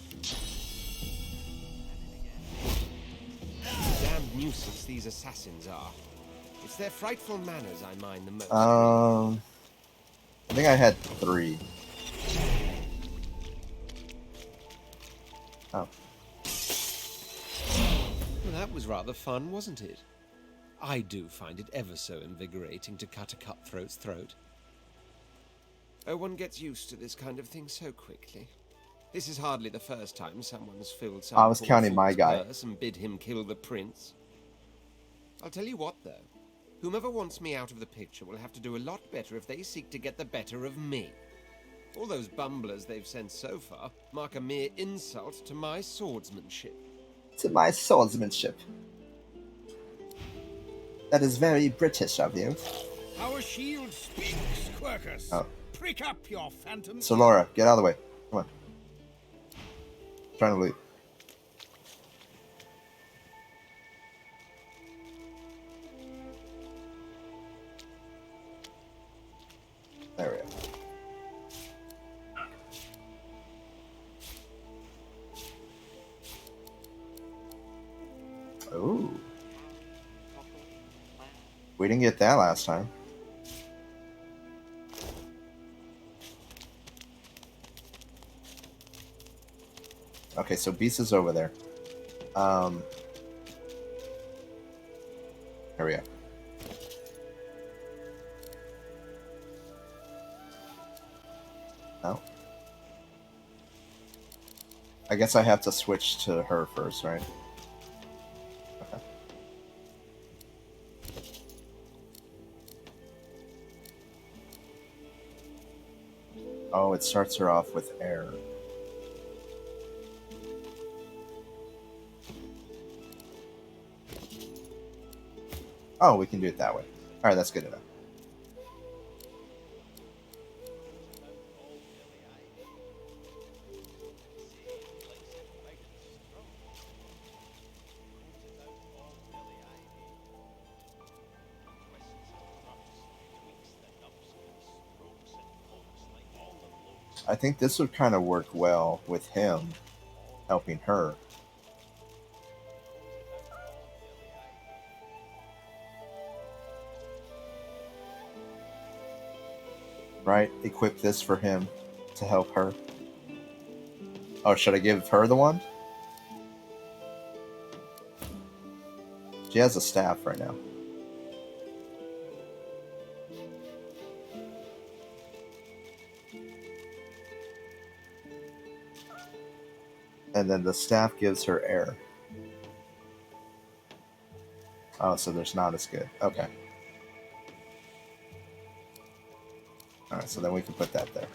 Damned nuisance these assassins are. It's their frightful manners I mind the most. I think I had 3. Oh. Well, that was rather fun, wasn't it? I do find it ever so invigorating to cut a cutthroat's throat. Oh, one gets used to this kind of thing so quickly. This is hardly the first time someone's filled some I was poor counting my fool's guy. purse and bid him kill the prince. I'll tell you what, though. Whomever wants me out of the picture will have to do a lot better if they seek to get the better of me. All those bumblers they've sent so far mark a mere insult to my swordsmanship. To my swordsmanship. That is very British of you. Our shield speaks, Quercus. Oh. Prick up your phantom. So Laura, get out of the way. Come on. I'm trying to leave. There we go. Ooh. We didn't get that last time. Okay, so Beast is over there. There we go. No. I guess I have to switch to her first, right? Okay. Oh, it starts her off with air. Oh, we can do it that way. Alright, that's good enough. I think this would kind of work well with him helping her. Right? Equip this for him to help her. Oh, should I give her the wand? She has a staff right now. And then the staff gives her air. Oh, so there's not as good. Okay. Alright, so then we can put that there.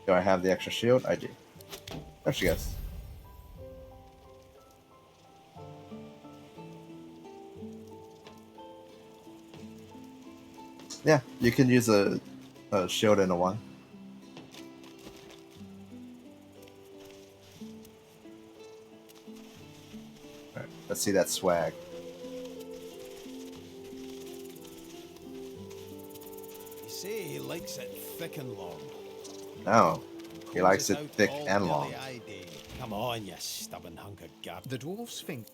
Do I have the extra shield? I do. There she goes. Yeah, you can use a shield and a one. Alright, let's see that swag. You see, he likes it thick and long. No, he likes it Out thick all and long. belly day. Come on, you stubborn hunk of gab. The dwarf's finger.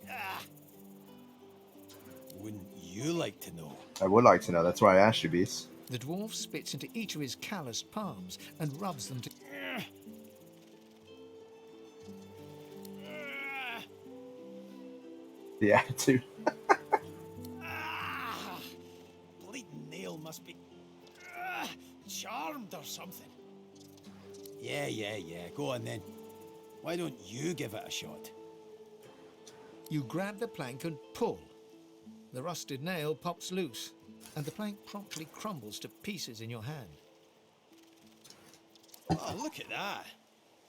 Wouldn't you like to know? I would like to know. That's why I asked you, Beast. The dwarf spits into each of his calloused palms and rubs them to. The attitude. Bleeding nail must be charmed or something. Yeah. Go on then. Why don't you give it a shot? You grab the plank and pull. The rusted nail pops loose, and the plank promptly crumbles to pieces in your hand. Oh, look at that.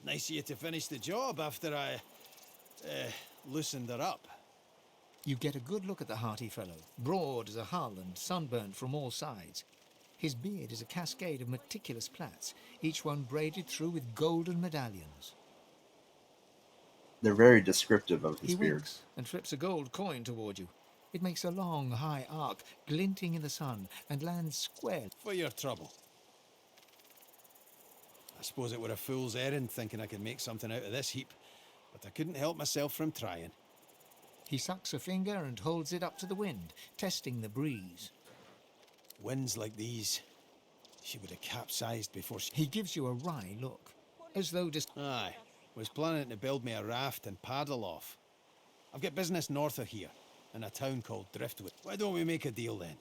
Nice of you to finish the job after I loosened her up. You get a good look at the hearty fellow, broad as a hull and sunburnt from all sides. His beard is a cascade of meticulous plaits, each one braided through with golden medallions. They're very descriptive of his He beard. winks and flips a gold coin toward you. It makes a long, high arc, glinting in the sun, and lands square. For your trouble. I suppose it were a fool's errand thinking I could make something out of this heap, but I couldn't help myself from trying. He sucks a finger and holds it up to the wind, testing the breeze. Winds like these, she would have capsized before she... He gives you a wry look, as though just... Aye, was planning to build me a raft and paddle off. I've got business north of here, in a town called Driftwood. Why don't we make a deal then?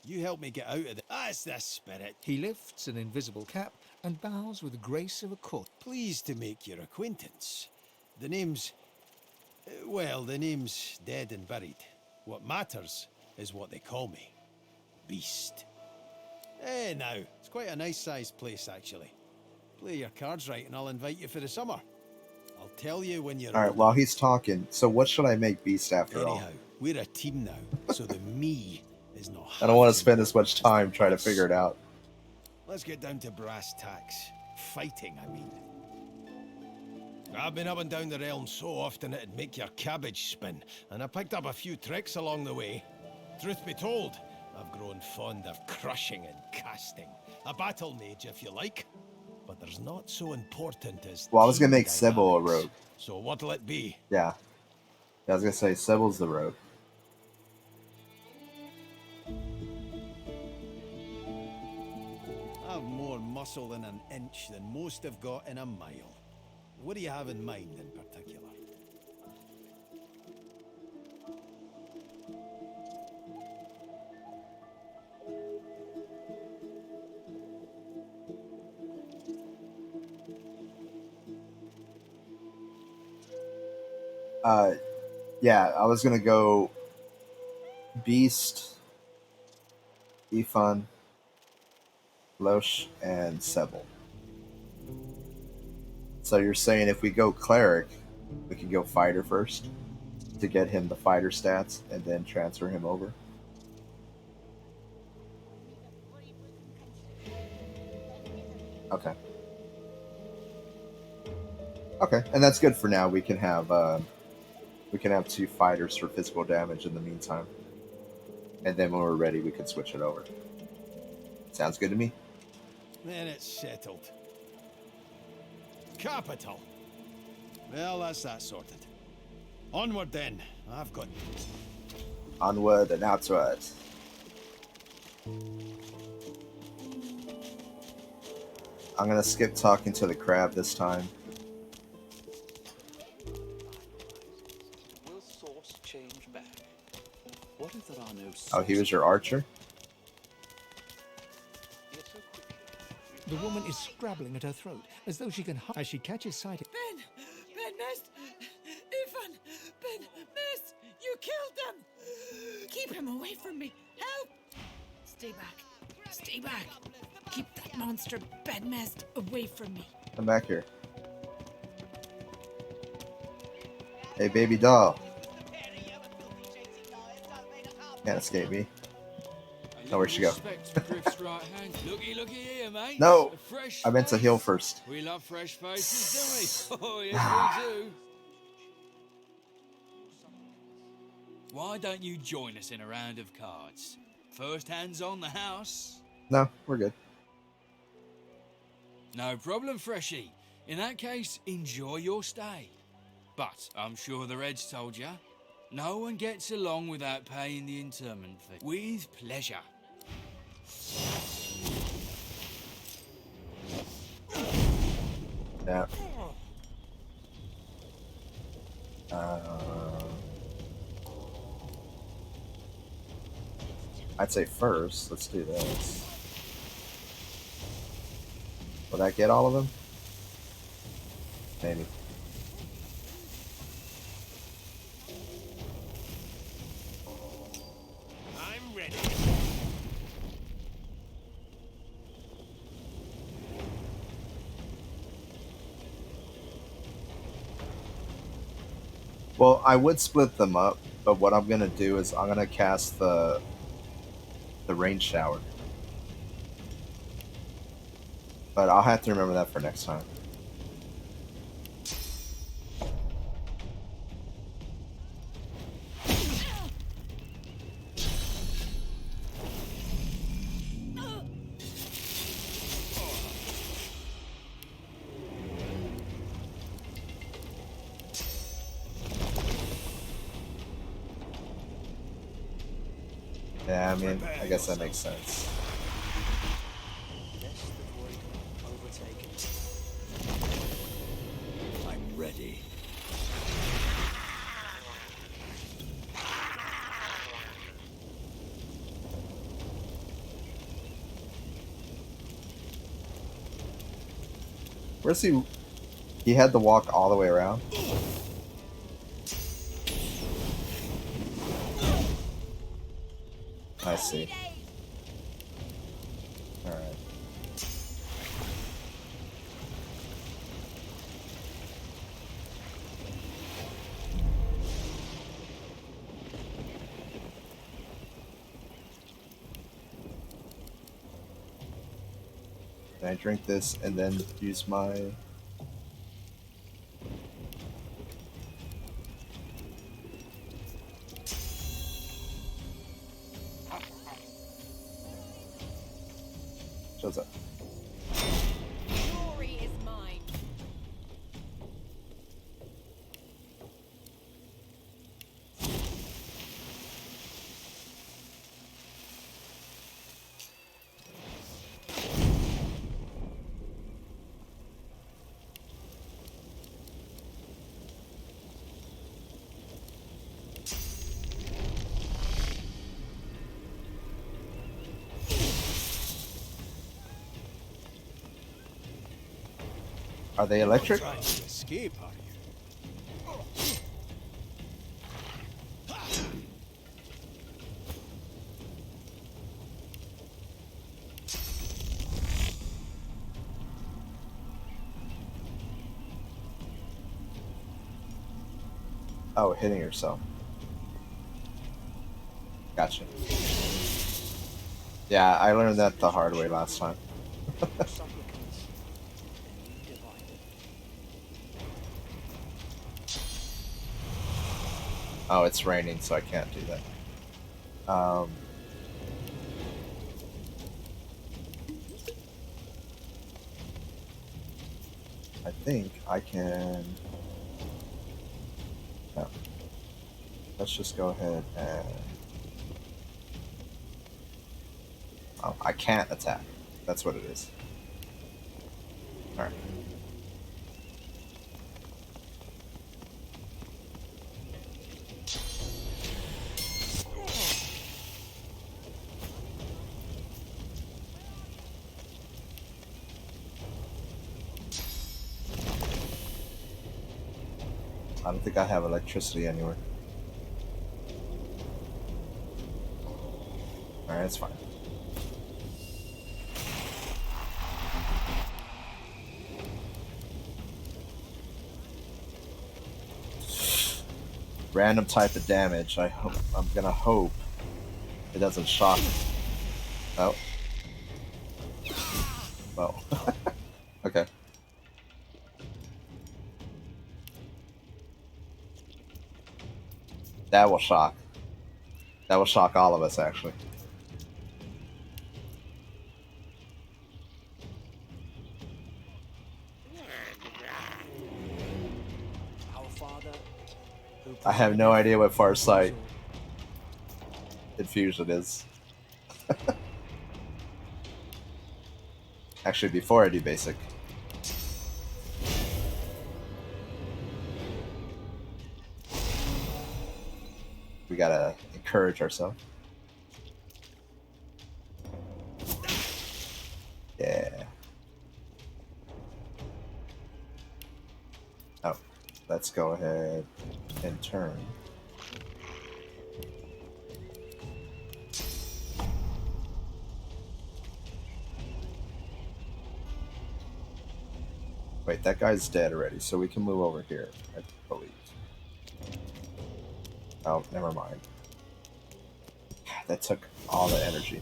You help me get out of the... That's the spirit. He lifts an invisible cap and bows with the grace of a court. Pleased to make your acquaintance. The name's... well, the name's dead and buried. What matters is what they call me. Beast. Now, it's quite a nice-sized place, actually. Play your cards right and I'll invite you for the summer. I'll tell you when you're... Alright, while he's talking, so what should I make Beast after all? Anyhow, we're a team now, so the me is not... I don't want to spend as much time trying to figure it out. Let's get down to brass tacks. Fighting, I mean. I've been up and down the realm so often it'd make your cabbage spin, and I picked up a few tricks along the way. Truth be told, I've grown fond of crushing and casting. A battle mage, if you like. But there's not so important as... Well, I was going to team make Sybil a dynamics. rogue. So what'll it be? Yeah. I was going to say Sybil's the rogue. I've more muscle in an inch than most have got in a mile. What do you have in mind in particular? Yeah, I was going to go Beast, Ifan, Loesch, and Sybil. So you're saying if we go Cleric, we can go Fighter first to get him the Fighter stats and then transfer him over? Okay. Okay, and that's good for now. We can have two fighters for physical damage in the meantime, and then when we're ready, we can switch it over. Sounds good to me. Then it's settled. Capital. Well, that's that sorted. Onward then. I've got... Onward and outward. I'm gonna skip talking to the crab this time. Will source change back? What if there are no Oh, he was your archer? The woman is scrabbling at her throat, as though she can as she catches sight of... Ben! Ben Mist! Ifan! Ben Mist! You killed them! Keep him away from me! Help! Stay back. Stay back. Keep that monster Ben Mist away from me. Come back here. Hey, baby doll. Can't escape me. Oh, where'd she go? Looky, looky here, mate. No! A fresh I meant to heal face. first. We love fresh faces, don't we? Oh, yes, we do. Why don't you join us in a round of cards? First hands on the house. No, we're good. No problem, Freshie. In that case, enjoy your stay. But I'm sure the Reds told you, no one gets along without paying the interment fee. With pleasure. Yeah. I'd say first, let's do this. Will that get all of them? Maybe. I'm ready. Well, I would split them up, but what I'm gonna do is I'm gonna cast the rain shower. But I'll have to remember that for next time. Yeah, I mean, I guess that makes sense. I'm ready. Where's he? He had to walk all the way around? I see. Alright. Can I drink this and then use my... Shows up. Glory is mine. Are they electric? Trying to escape, are you? Oh, hitting yourself. Gotcha. Yeah, I learned that the hard way last time. Oh, it's raining, so I can't do that. I think I can. No. Let's just go ahead and. Oh, I can't attack. That's what it is. Alright. I don't think I have electricity anywhere. Alright, it's fine. Random type of damage. I'm gonna hope it doesn't shock. Oh. Well. Okay. That will shock. That will shock all of us, actually. Our Father, who I have no idea what Farsight infusion is. Actually, before I do basic. We gotta encourage ourselves. Yeah. Oh, let's go ahead and turn. Wait, that guy's dead already, so we can move over here, I believe. Oh, never mind. That took all the energy.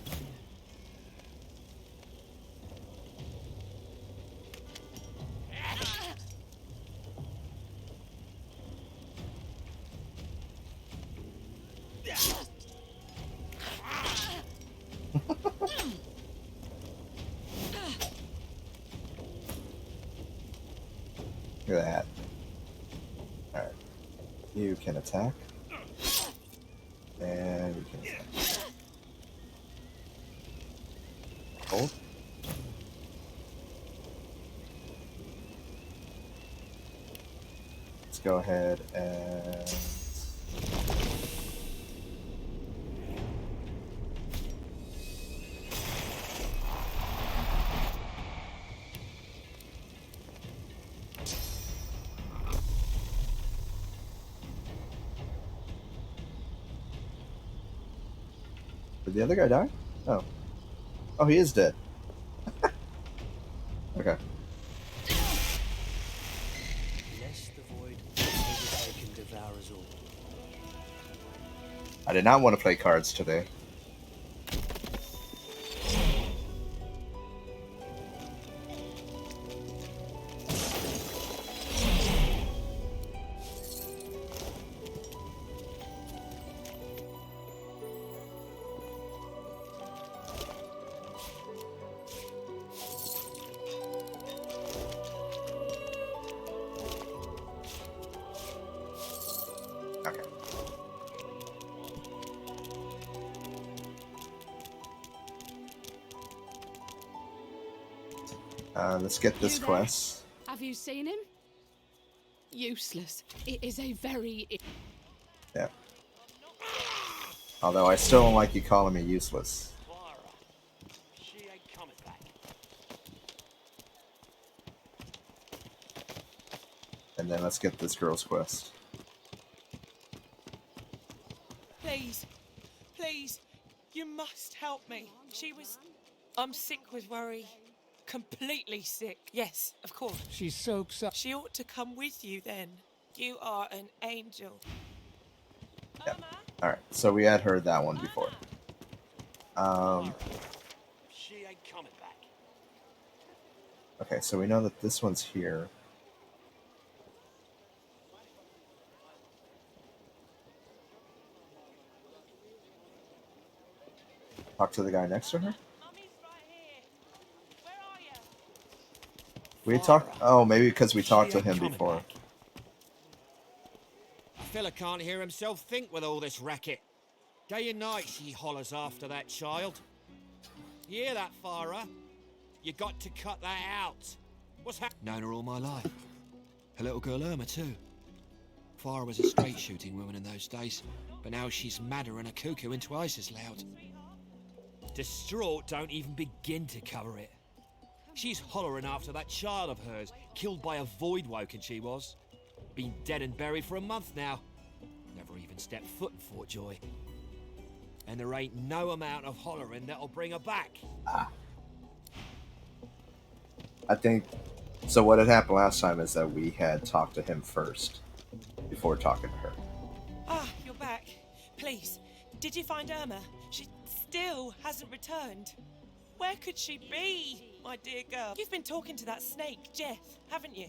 Look at that. Alright. You can attack. And you can attack. Hold. Let's go ahead and... Did the other guy die? Oh. Oh, he is dead. Okay. lest the void overtake and devour us all. I did not want to play cards today. Okay. Let's get this You there? quest. Have you seen him? Useless. It is a very... Yeah. Although I still don't like you calling me useless. She ain't coming back. And then let's get this girl's quest. Please, please, you must help me. She was... I'm sick with worry. Completely sick. Yes, of course. She's so upset. She ought to come with you then. You are an angel. Yeah. Alright, so we had heard that one before. She ain't coming back. Okay, so we know that this one's here. Talk to the guy next to her? We talked. Oh, maybe because we talked to him before. A fella can't hear himself think with all this racket. Day and night she hollers after that child. You hear that, Farah? You got to cut that out. What's happening? Known her all my life. Her little girl Irma, too. Farah was a straight shooting woman in those days, but now she's madder and a cuckoo and twice as loud. Distraught don't even begin to cover it. She's hollering after that child of hers, killed by a void woken she was. Been dead and buried for a month now. Never even stepped foot in Fort Joy. And there ain't no amount of hollering that'll bring her back. I think. So what had happened last time is that we had talked to him first before talking to her. Ah, you're back. Please, did you find Irma? She still hasn't returned. Where could she be, my dear girl? You've been talking to that snake, Jeff, haven't you?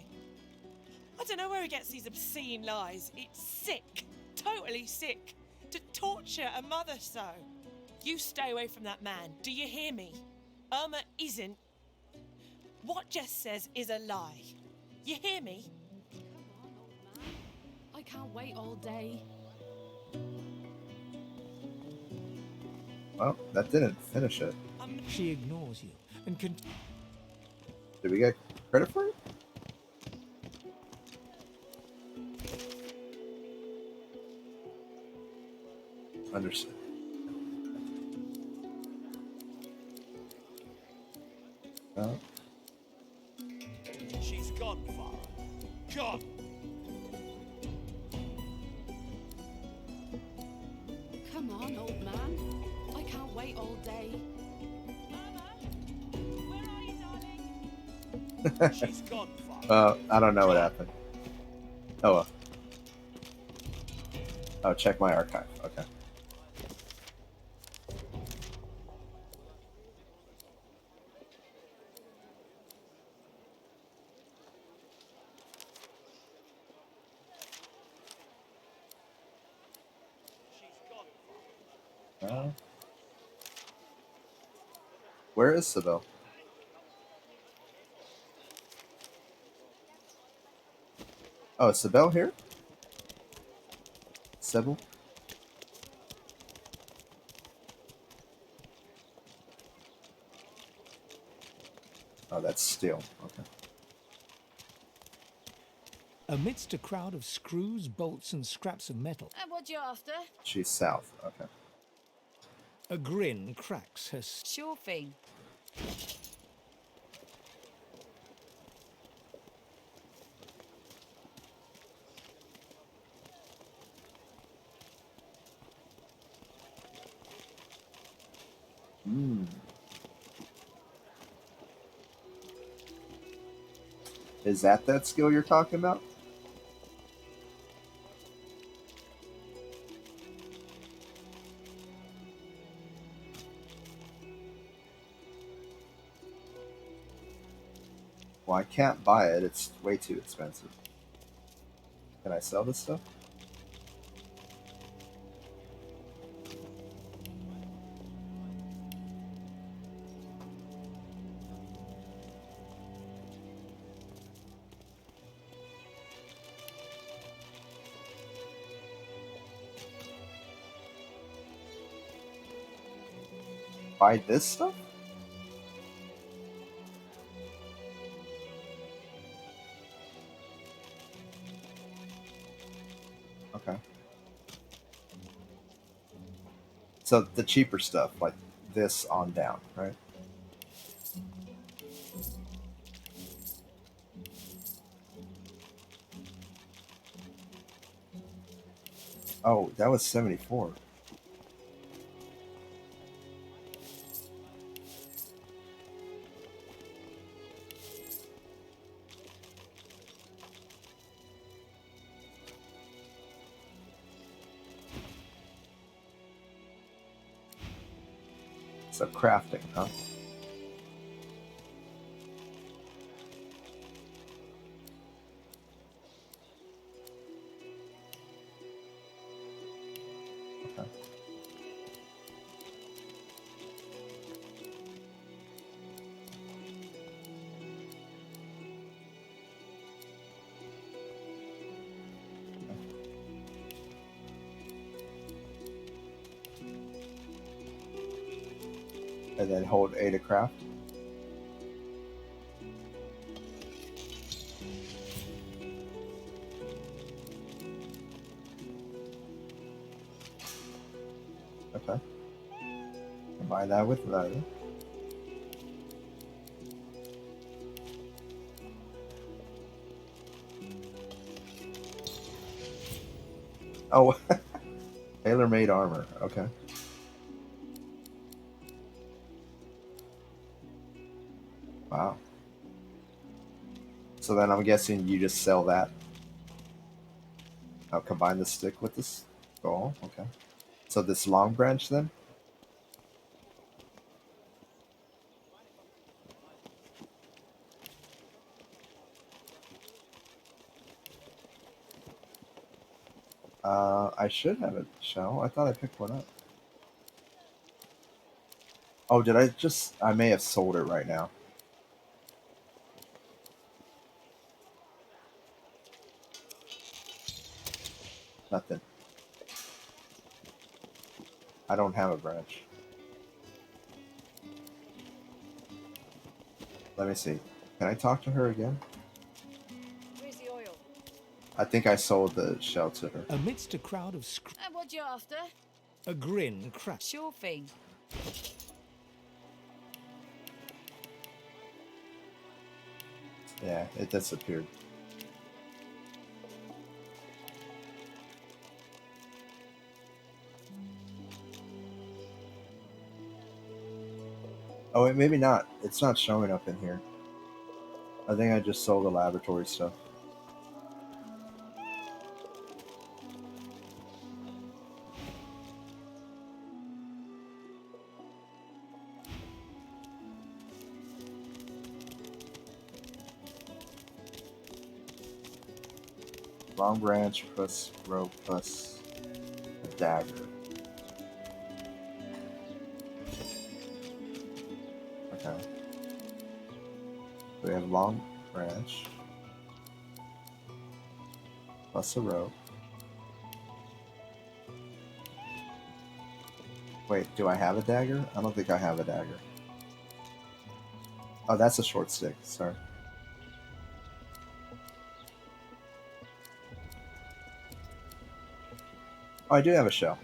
I don't know where he gets these obscene lies. It's sick. Totally sick. To torture a mother so. You stay away from that man. Do you hear me? Irma isn't. What Jess says is a lie. You hear me? I can't wait all day. Well, that didn't finish it. She ignores you and Did we get credit for it? Understood. She's gone, Farah. Gone. Come on, old man. I can't wait all day. She's gone, Farah. I don't know what happened. Oh well. Oh, check my archive. Okay. Where is Sybil? Oh, is Sybil here? Sybil? Oh, that's steel. Okay. Amidst a crowd of screws, bolts, and scraps of metal, And what you after? She's south. Okay. a grin cracks her. Sure thing. Hmm. Is that skill you're talking about? Well, I can't buy it. It's way too expensive. Can I sell this stuff? Buy this stuff? Okay. So the cheaper stuff, like this on down, right? Oh, that was 74. So crafting, huh? Okay. And then hold A to craft. Okay. Combine that with leather. Oh, tailor-made armor. Okay. Wow. So then I'm guessing you just sell that. I'll combine the stick with this skull. Okay. So this long branch then? I should have a shell. I thought I picked one up. Oh, did I just... I may have sold it right now. Nothing. I don't have a branch. Let me see. Can I talk to her again? Where's the oil? I think I sold the shell to her. Amidst a crowd of What you after? a grin cracks. Sure thing. Yeah, it disappeared. Oh, wait, maybe not. It's not showing up in here. I think I just sold the laboratory stuff. Long branch plus rope plus a dagger. Okay. We have long branch plus a rope. Wait, do I have a dagger? I don't think I have a dagger. Oh, that's a short stick. Sorry. Oh, I do have a shell.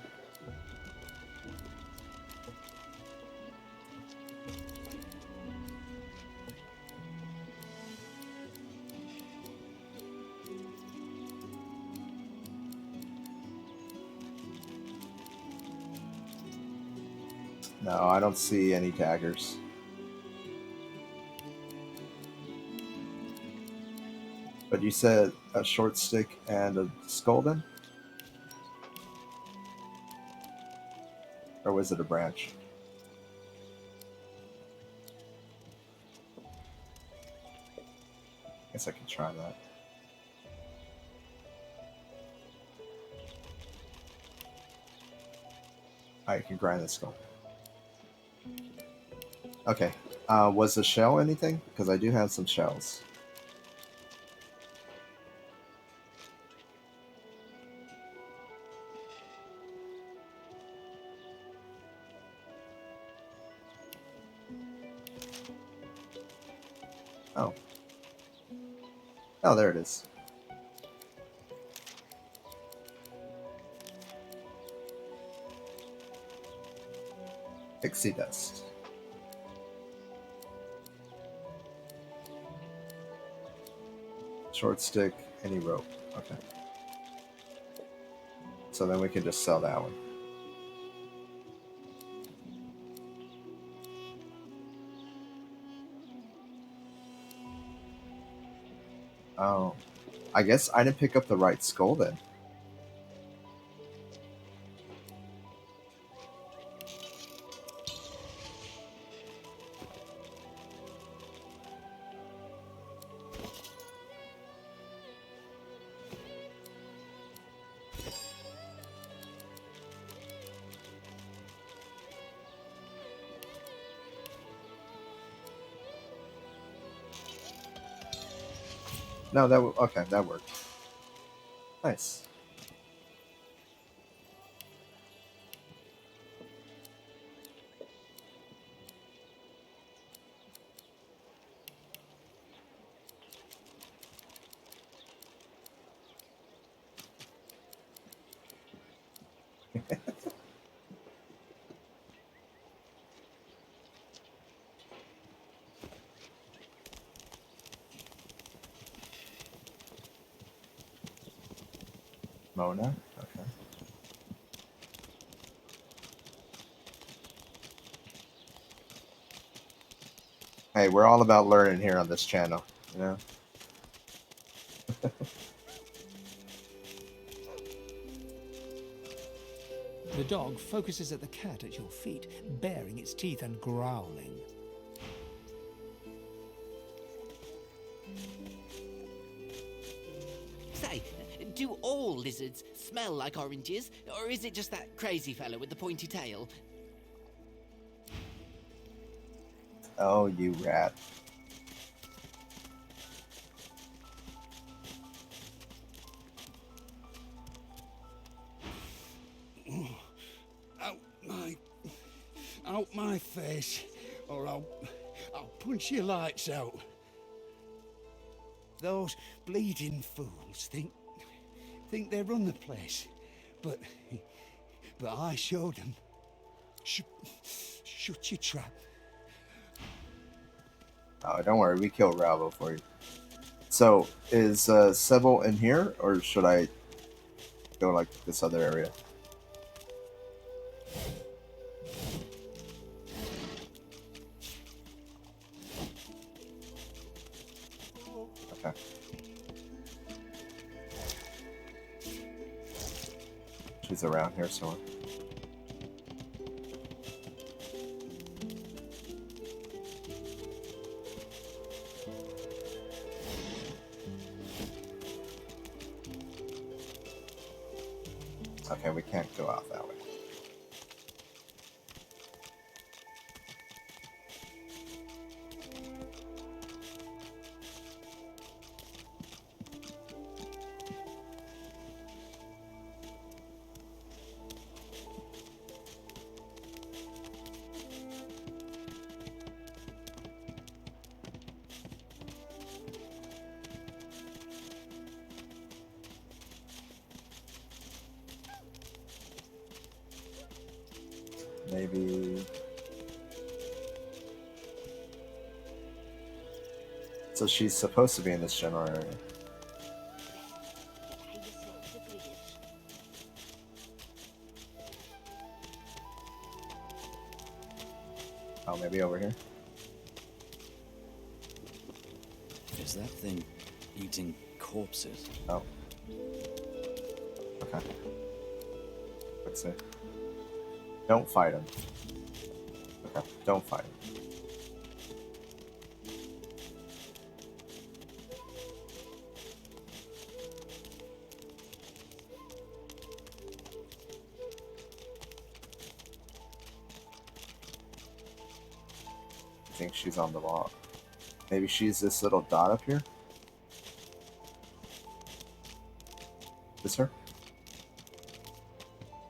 No, I don't see any daggers. But you said a short stick and a skull then? Or was it a branch? Guess I can try that. I can grind the skull. Okay. Was the shell anything? Because I do have some shells. Oh. Oh, there it is. Pixie dust. Short stick, any rope. Okay. So then we can just sell that one. Oh. I guess I didn't pick up the right skull then. No, that okay, that worked. Nice. Mona? Okay. Hey, we're all about learning here on this channel, you know? The dog focuses at the cat at your feet, baring its teeth and growling. Say, do all lizards smell like oranges, or is it just that crazy fellow with the pointy tail? Oh, you rat. Out my face, or I'll punch your lights out. Those bleeding fools think they run the place, but I showed them. Shut your trap. Oh, don't worry, we killed Ralvo for you. So, is Sebel in here, or should I go like this other area? Okay. She's around here somewhere. Okay, we can't go out that way. Maybe... So she's supposed to be in this general area. Oh, maybe over here? Is that thing eating corpses? Oh. Okay. Let's see. Don't fight him. Okay, don't fight him. I think she's on the wall. Maybe she's this little dot up here? This her?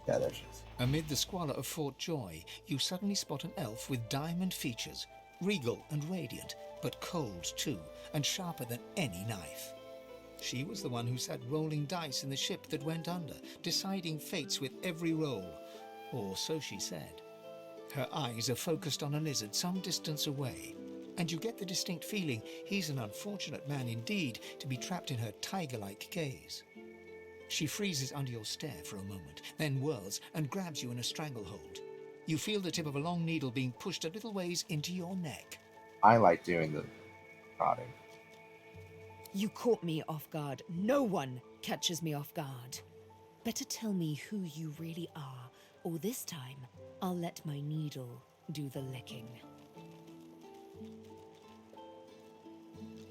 Yeah, there she is. Amid the squalor of Fort Joy, you suddenly spot an elf with diamond features, regal and radiant, but cold too, and sharper than any knife. She was the one who sat rolling dice in the ship that went under, deciding fates with every roll, or so she said. Her eyes are focused on a lizard some distance away, and you get the distinct feeling he's an unfortunate man indeed to be trapped in her tiger-like gaze. She freezes under your stare for a moment, then whirls and grabs you in a stranglehold. You feel the tip of a long needle being pushed a little ways into your neck. I like doing the prodding. You caught me off guard. No one catches me off guard. Better tell me who you really are, or this time, I'll let my needle do the licking.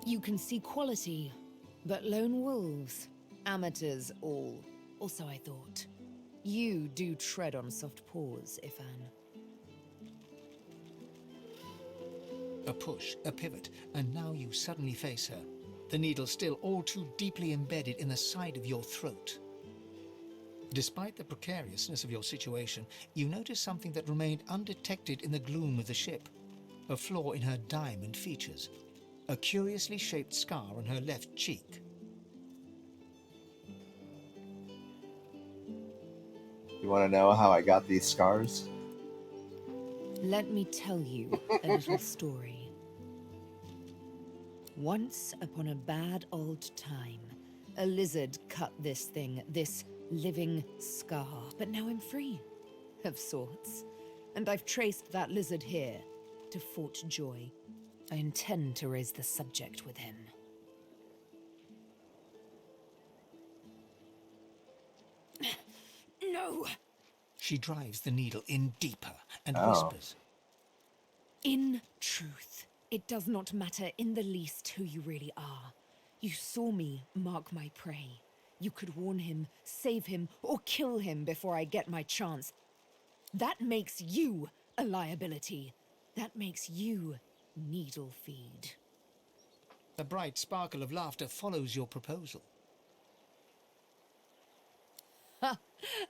You can see quality, but lone wolves, amateurs all, or so I thought. You do tread on soft paws, Ifan. A push, a pivot, and now you suddenly face her. The needle still all too deeply embedded in the side of your throat. Despite the precariousness of your situation, you notice something that remained undetected in the gloom of the ship. A flaw in her diamond features. A curiously shaped scar on her left cheek. You want to know how I got these scars? Let me tell you a little story. Once upon a bad old time, a lizard cut this thing, this living scar. But now I'm free, of sorts. And I've traced that lizard here to Fort Joy. I intend to raise the subject with him. No! She drives the needle in deeper and Oh. whispers. In truth, it does not matter in the least who you really are. You saw me mark my prey. You could warn him, save him, or kill him before I get my chance. That makes you a liability. That makes you needle feed. A bright sparkle of laughter follows your proposal. Ha!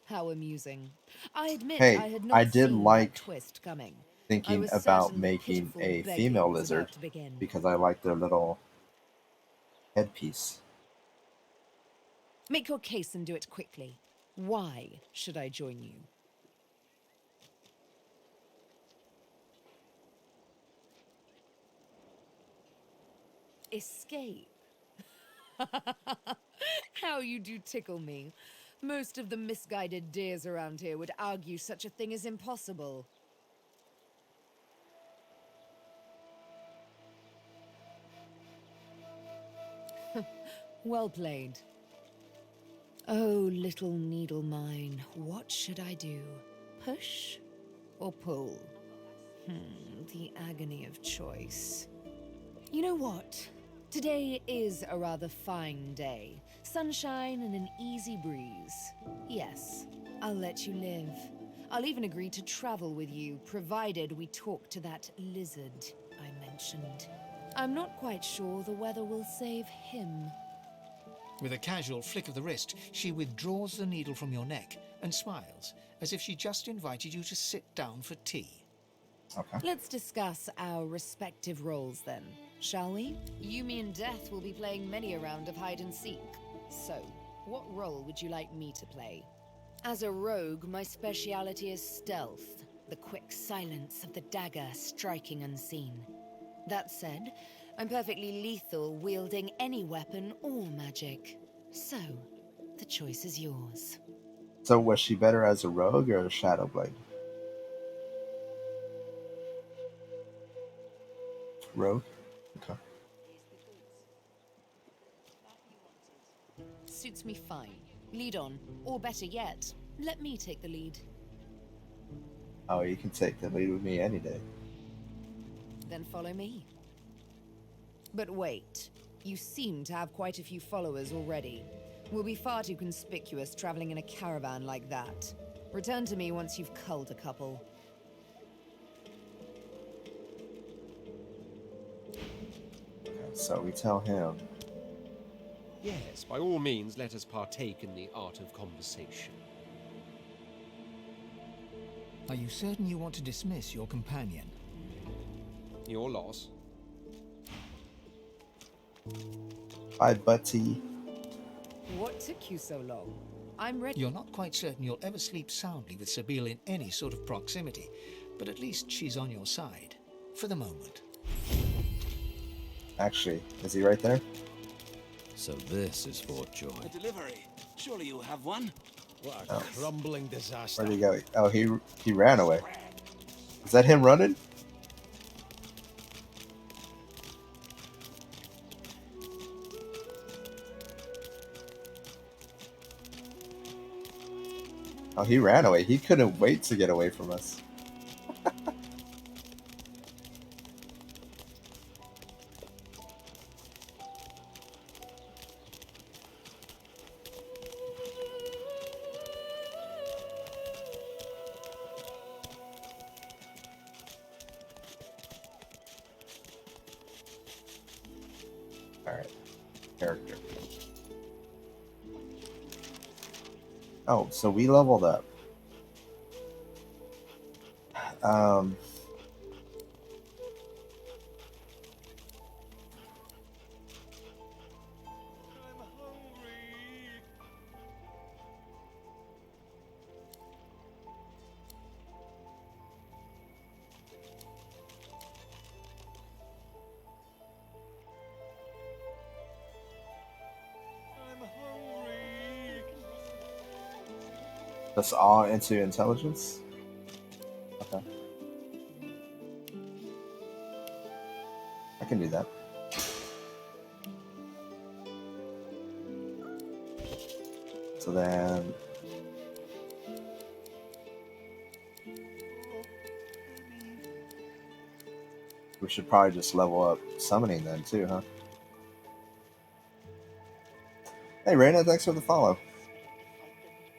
How amusing. I admit Hey, I had I not did seen like that twist coming. I thinking was about certain the making pitiful a begging female was lizard about to begin. because I like their little headpiece. Make your case and do it quickly. Why should I join you? Escape? How you do tickle me. Most of the misguided deers around here would argue such a thing is impossible. Well played. Oh, little needle mine, what should I do? Push or pull? The agony of choice. You know what? Today is a rather fine day. Sunshine and an easy breeze. Yes, I'll let you live. I'll even agree to travel with you, provided we talk to that lizard I mentioned. I'm not quite sure the weather will save him. With a casual flick of the wrist, she withdraws the needle from your neck and smiles, as if she just invited you to sit down for tea. Okay. Let's discuss our respective roles then, shall we? You, me, and Death will be playing many a round of hide and seek. So, what role would you like me to play? As a rogue, my speciality is stealth, the quick silence of the dagger striking unseen. That said, I'm perfectly lethal wielding any weapon or magic. So, the choice is yours. So was she better as a rogue or a shadow blade? Rogue? Okay. Suits me fine. Lead on, or better yet, let me take the lead. Oh, you can take the lead with me any day. Then follow me. But wait, you seem to have quite a few followers already. We'll be far too conspicuous traveling in a caravan like that. Return to me once you've culled a couple. Okay, so we tell him. Yes, by all means, let us partake in the art of conversation. Are you certain you want to dismiss your companion? Your loss. Bye, Butty. What took you so long? I'm ready. You're not quite certain you'll ever sleep soundly with Sabine in any sort of proximity, but at least she's on your side. For the moment. Actually, is he right there? So this is Fort Joy. A delivery. Surely you have one. What a Oh. crumbling disaster. Where'd he go? Oh, he ran away. Is that him running? Oh, he ran away. He couldn't wait to get away from us. Alright. Character. Oh, so we leveled up. Um, That's all into intelligence? Okay. I can do that. So then... we should probably just level up summoning then too, huh? Hey Raina, thanks for the follow.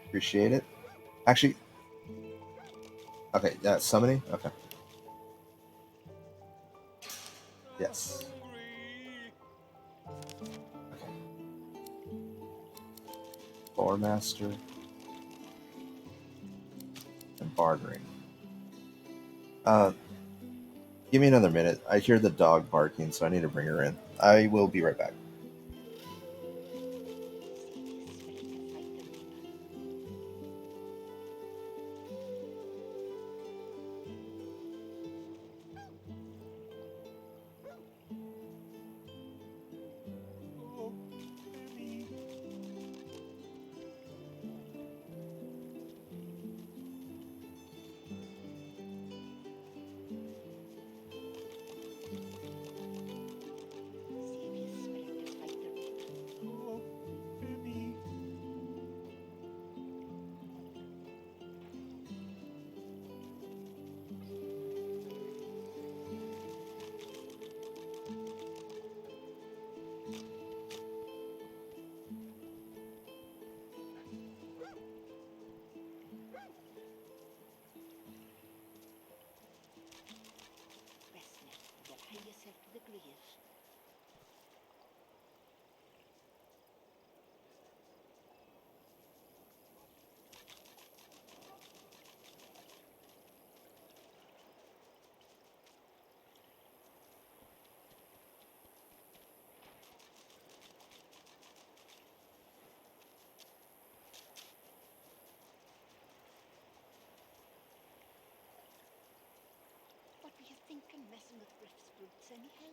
Appreciate it. Actually... okay, summoning? Okay. Yes. Okay. Lore Master. And bartering. Give me another minute. I hear the dog barking, so I need to bring her in. I will be right back. What were you thinking, messing with Griff's boots anyhow?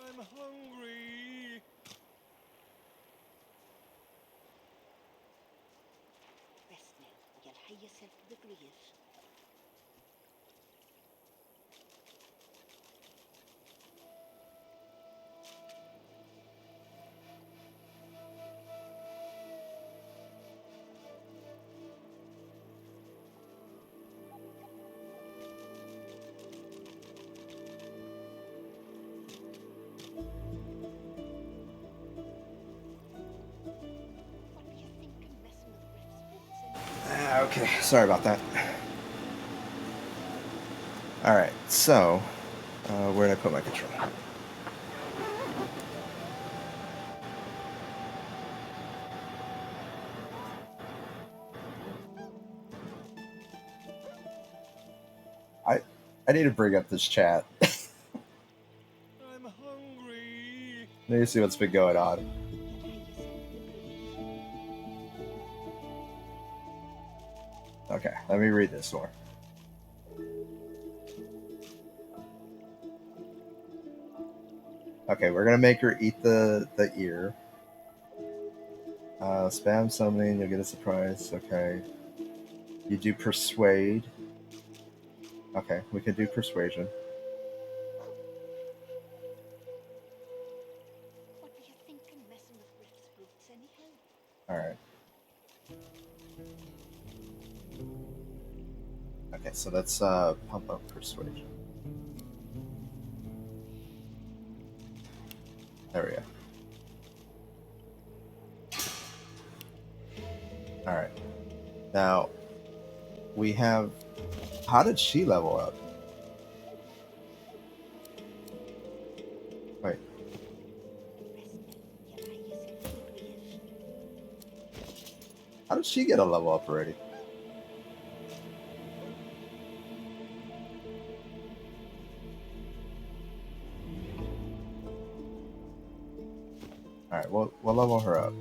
I'm hungry. Rest now, or you'll hie yourself to the grave. Okay, sorry about that. Alright, so, where did I put my control? I need to bring up this chat. I'm hungry. Let me see what's been going on. Okay, let me read this more. Okay, we're gonna make her eat the ear. Spam something, you'll get a surprise. Okay. You do persuade. Okay, we can do persuasion. What were you thinking, messing with Griff's boots anyhow? Alright. Okay, so let's pump up persuasion. There we go. Alright. Now, we have... how did she level up? Wait. How did she get a level up already? Alright, we'll level her up.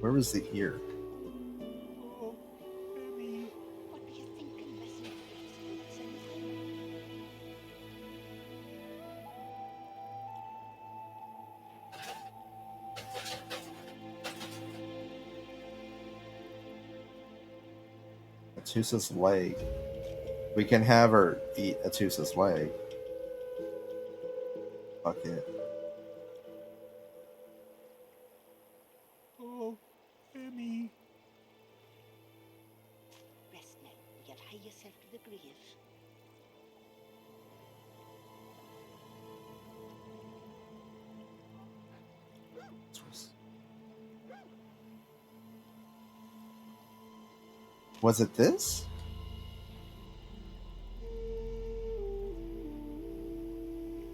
Where was the ear? What were you thinking, messing with Griff's boots, anything? Atusa's leg. We can have her eat Atusa's leg. Fuck it. Oh, Emmy. Rest now. You'll hie yourself to the grave. Was it this?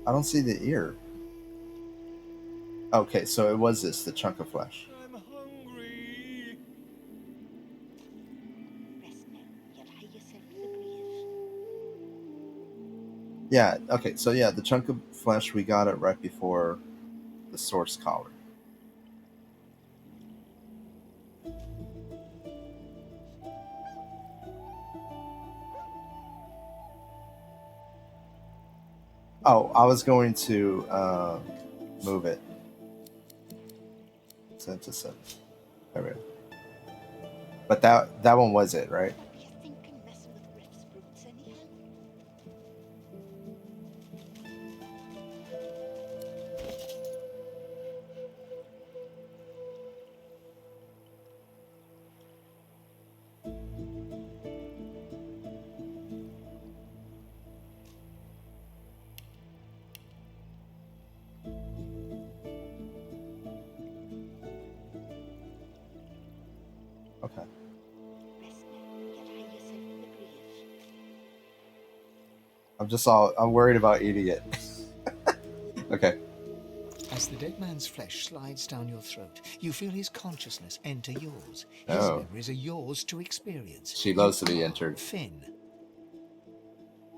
I don't see the ear. Okay, so it was this, the chunk of flesh. I'm hungry. Rest now. You'll hie yourself to the grave. Yeah, okay, so yeah, the chunk of flesh, we got it right before the source collar. Oh, I was going to move it. Set to 7. There we go. But that one was it, right? What were you thinking, messing with Griff's boots, anyhow? Okay. Rest now. You'll hie yourself to the grave. I'm worried about eating it. Okay. As the dead man's flesh slides down your throat, you feel his consciousness enter yours. His Oh. memories are yours to experience. She loves to You be are entered. Finn.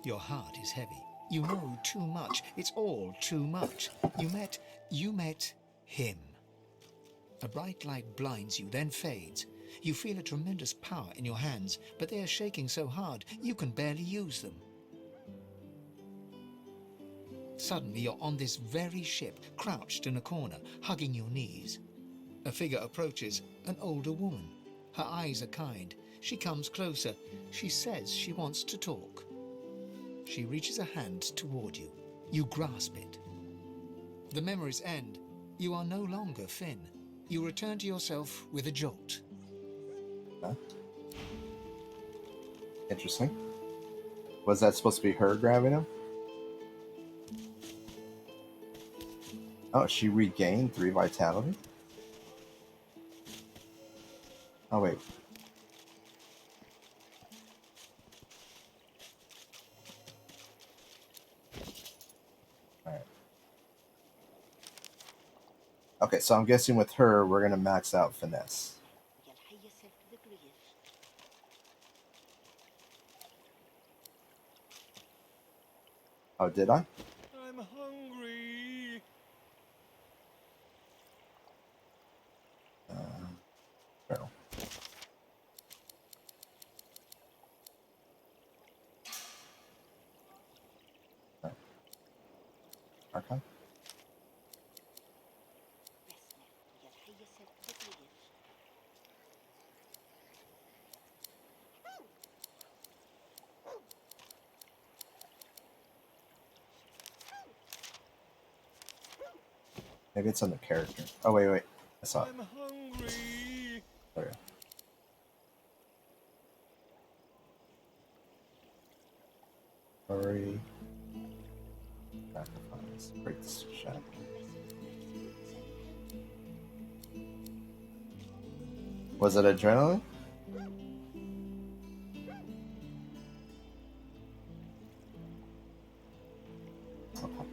Your heart is heavy. You know too much. It's all too much. You met him. A bright light blinds you, then fades. You feel a tremendous power in your hands, but they are shaking so hard you can barely use them. Suddenly you're on this very ship, crouched in a corner, hugging your knees. A figure approaches, an older woman. Her eyes are kind. She comes closer. She says she wants to talk. She reaches a hand toward you. You grasp it. The memories end. You are no longer Finn. You return to yourself with a jolt. Okay. Interesting. Was that supposed to be her grabbing him? Oh, she regained 3 vitality? Oh, wait. Alright. Okay, so I'm guessing with her, we're going to max out finesse. You'll hie yourself to the grave. Oh, did I? I'm hungry. Barrel. Oh. Okay. Rest now. You'll hie yourself to the grave. Maybe it's on the character. Oh, wait. I saw it. I'm hungry. There we go. Hurry. Sacrifice. Break the shadow. Was it adrenaline? Okay.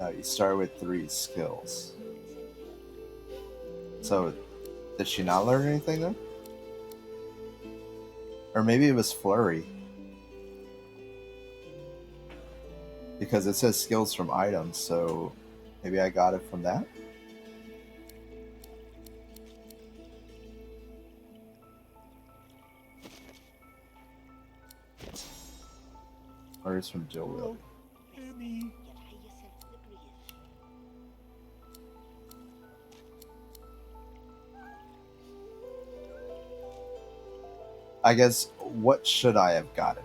Now you start with 3 skills. So, did she not learn anything then? Or maybe it was flurry. Because it says skills from items, so maybe I got it from that? Or it's from dual wielding. I guess, what should I have gotten?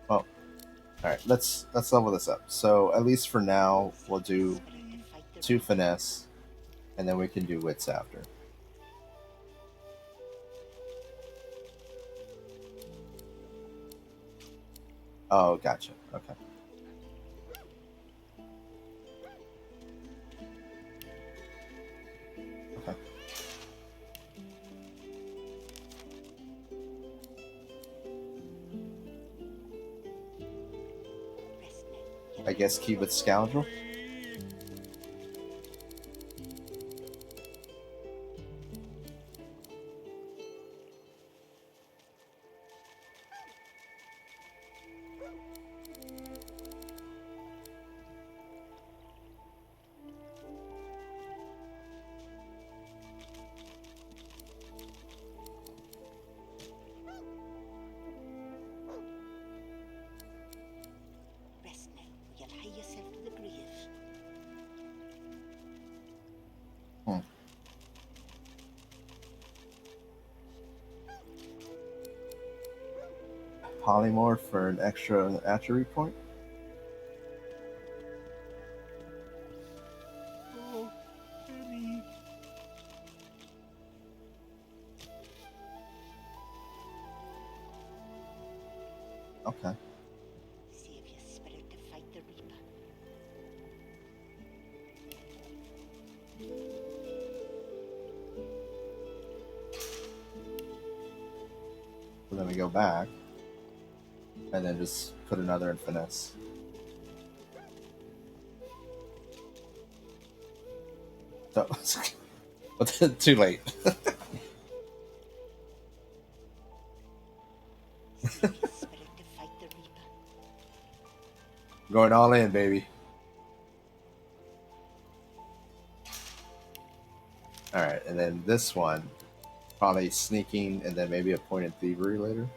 Oh, alright, let's level this up. So, at least for now, we'll do 2 finesse, and then we can do wits after. Oh, gotcha. Okay. Okay. I guess keep it scoundrel. Rest now, or you'll hie yourself to the grave. Polymorph for an extra attribute point. Okay. Save your spirit to fight the Reaper. So then we go back, and then just put another in finesse. So, too late. Going all in, baby. Alright, and then this one, probably sneaking, and then maybe a point in thievery later.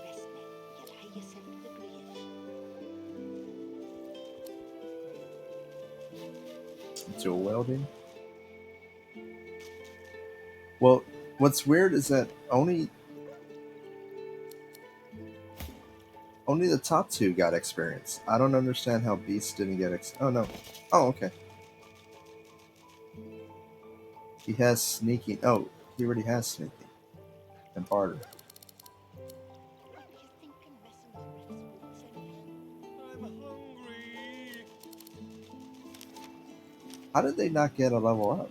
Rest now, or you'll hie yourself to the grave. Dual welding. Well, what's weird is that only the top 2 got experience. I don't understand how Beast didn't get oh no. Oh, okay. He has sneaking. Oh, he already has sneaking. And barter. How did they not get a level up?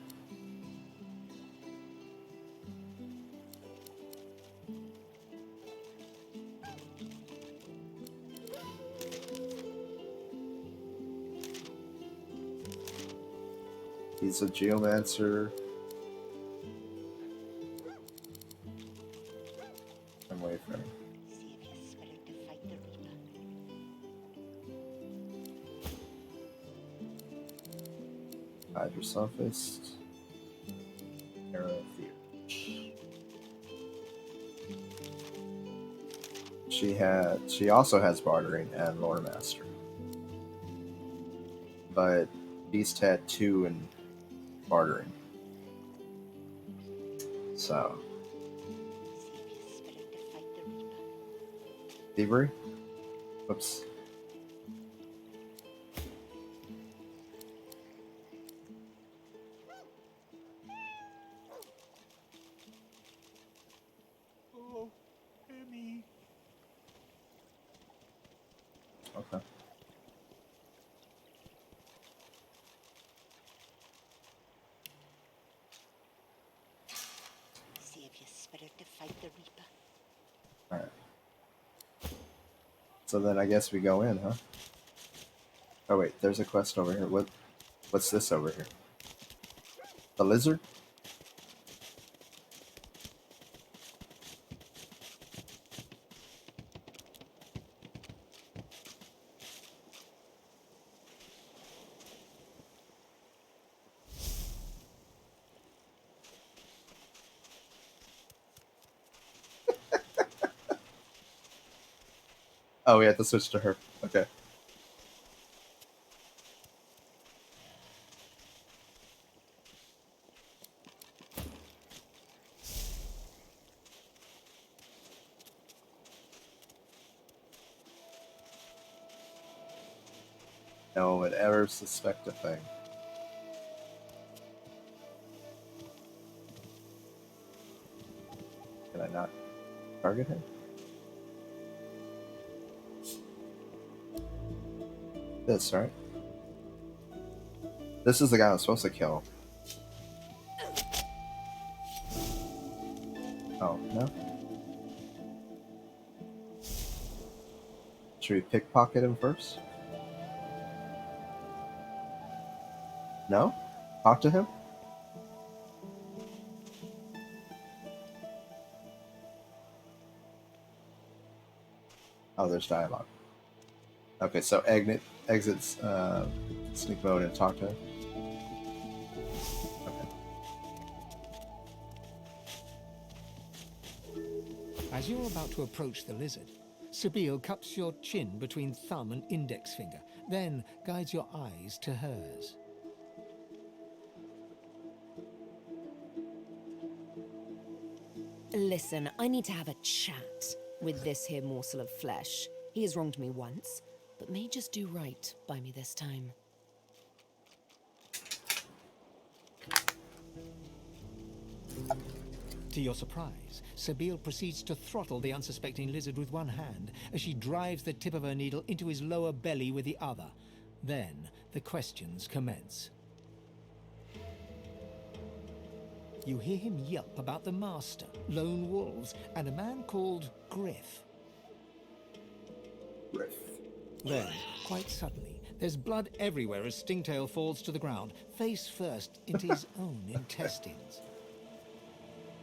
He's a geomancer. I'm waiting for him. Save your spirit to fight the Reaper. Hydrosophist. Arrow Theater. She also has bartering and lore master. But Beast had 2 in bartering. So Save your spirit to fight the Reaper. thievery? Oops. Okay. So then I guess we go in, huh? Oh wait, there's a quest over here. What's this over here? The lizard? Oh, we have to switch to her. Okay. No one would ever suspect a thing. Can I not target him? This, right? This is the guy I'm supposed to kill. Oh, no? Should we pickpocket him first? No? Talk to him? Oh, there's dialogue. Okay, so exits sneak mode and talk to him. As you're about to approach the lizard, Sabine cups your chin between thumb and index finger, then guides your eyes to hers. Listen, I need to have a chat with this here morsel of flesh. He has wronged me once, but may just do right by me this time. To your surprise, Sabine proceeds to throttle the unsuspecting lizard with one hand as she drives the tip of her needle into his lower belly with the other. Then the questions commence. You hear him yelp about the master, lone wolves, and a man called Griff. Griff. Then, quite suddenly, there's blood everywhere as Stingtail falls to the ground, face first into his own intestines.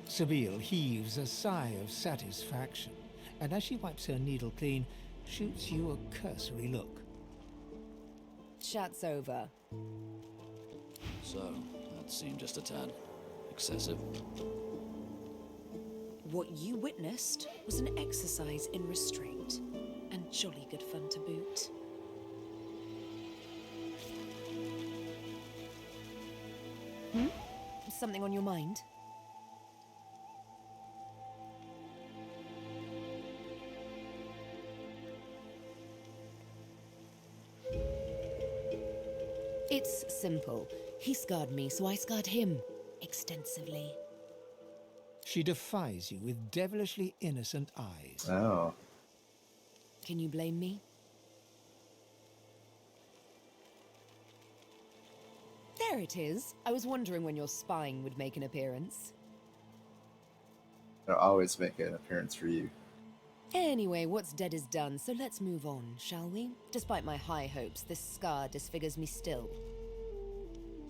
Sabine heaves a sigh of satisfaction, and as she wipes her needle clean, shoots you a cursory look. Chat's over. So, that seemed just a tad excessive. What you witnessed was an exercise in restraint, and jolly good fun to boot. Something on your mind? It's simple. He scarred me, so I scarred him. Extensively. She defies you with devilishly innocent eyes. Oh. Can you blame me? There it is. I was wondering when your spying would make an appearance. I'll always make an appearance for you. Anyway, what's dead is done, so let's move on, shall we? Despite my high hopes, this scar disfigures me still.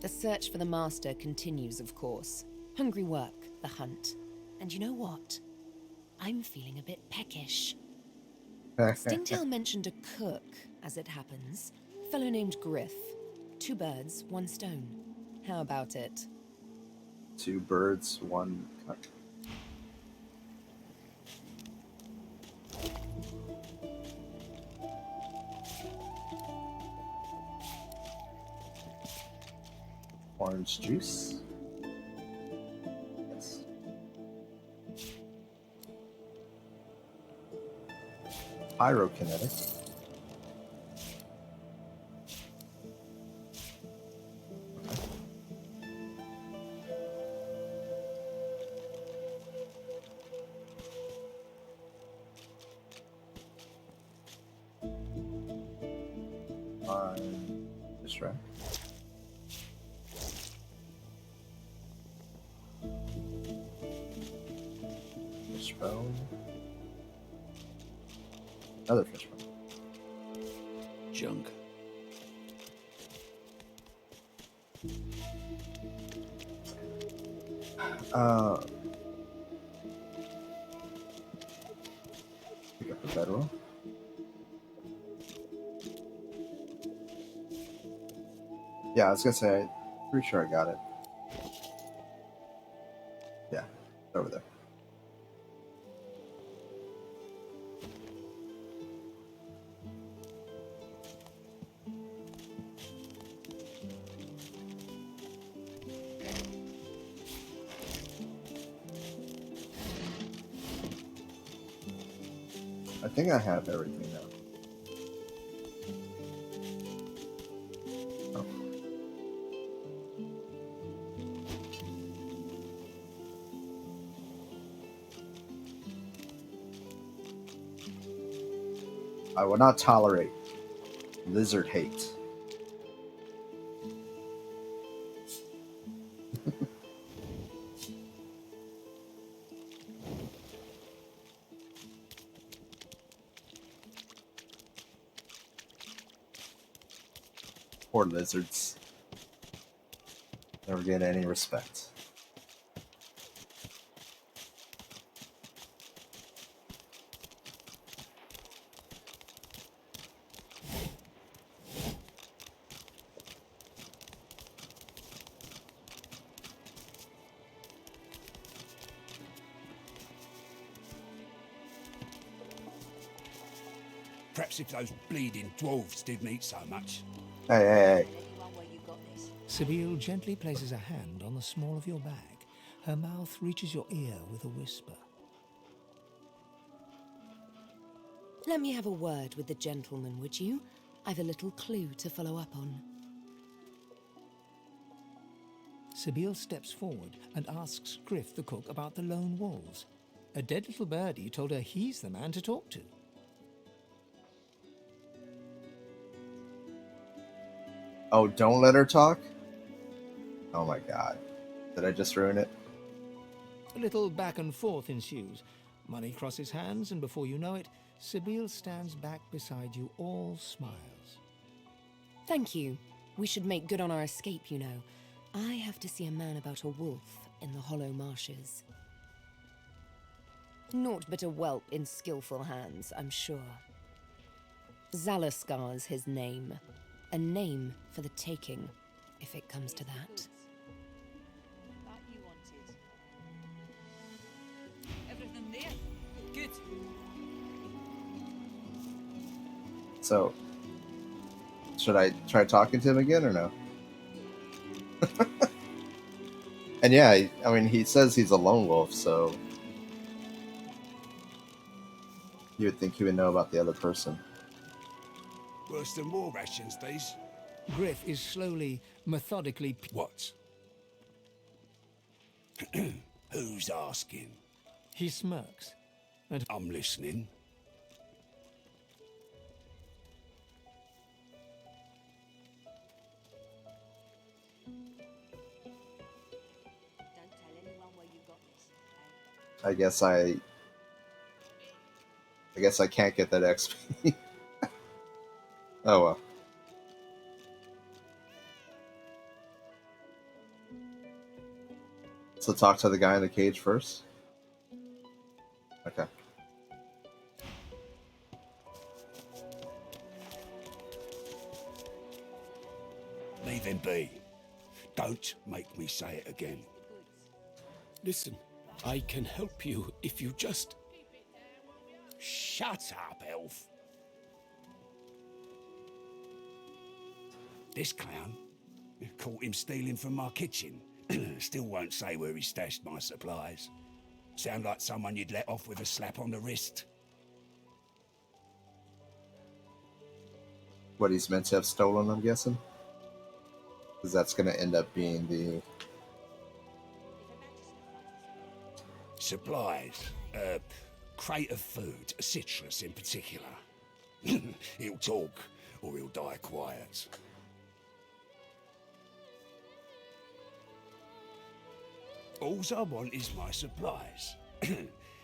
The search for the master continues, of course. Hungry work, the hunt. And you know what? I'm feeling a bit peckish. Stingtail mentioned a cook, as it happens. Fellow named Griff. 2 birds, 1 stone. How about it? 2 birds, 1 cut. Orange juice. Yes. Pyrokinetic. Fish wrap. Fish bone. Another fish bone. junk. Pick up the bedroll. Yeah, I was gonna say, pretty sure I got it. Yeah, it's over there. I think I have everything now. Oh. I will not tolerate lizard hate. Poor lizards. Never get any respect. Perhaps if those bleeding dwarves didn't eat so much. Hey, hey, hey. Sibyl gently places a hand on the small of your back. Her mouth reaches your ear with a whisper. Let me have a word with the gentleman, would you? I've a little clue to follow up on. Sibyl steps forward and asks Griff the cook about the lone wolves. A dead little birdie told her he's the man to talk to. Oh, don't let her talk? Oh my god. Did I just ruin it? A little back and forth ensues. Money crosses hands, and before you know it, Sibyl stands back beside you, all smiles. Thank you. We should make good on our escape, you know. I have to see a man about a wolf in the hollow marshes. Naught but a whelp in skillful hands, I'm sure. Zalaskar's his name. A name for the taking, if it comes to that. You wanted. Everything there? Good. So, should I try talking to him again or no? And yeah, I mean, he says he's a lone wolf, so you would think he would know about the other person. Worse than war rations, these. Griff is slowly, methodically... What? Who's asking? He smirks. And I'm listening. Don't tell anyone where you got this. I guess I can't get that XP. Oh well. So talk to the guy in the cage first? Okay. Leave him be. Don't make me say it again. Listen, I can help you if you just... Shut up, elf. This clown, caught him stealing from my kitchen. Still won't say where he stashed my supplies. Sound like someone you'd let off with a slap on the wrist. What he's meant to have stolen, I'm guessing? Because that's going to end up being the... Supplies. Crate of food, citrus in particular. He'll talk, or he'll die quiet. Alls I want is my supplies.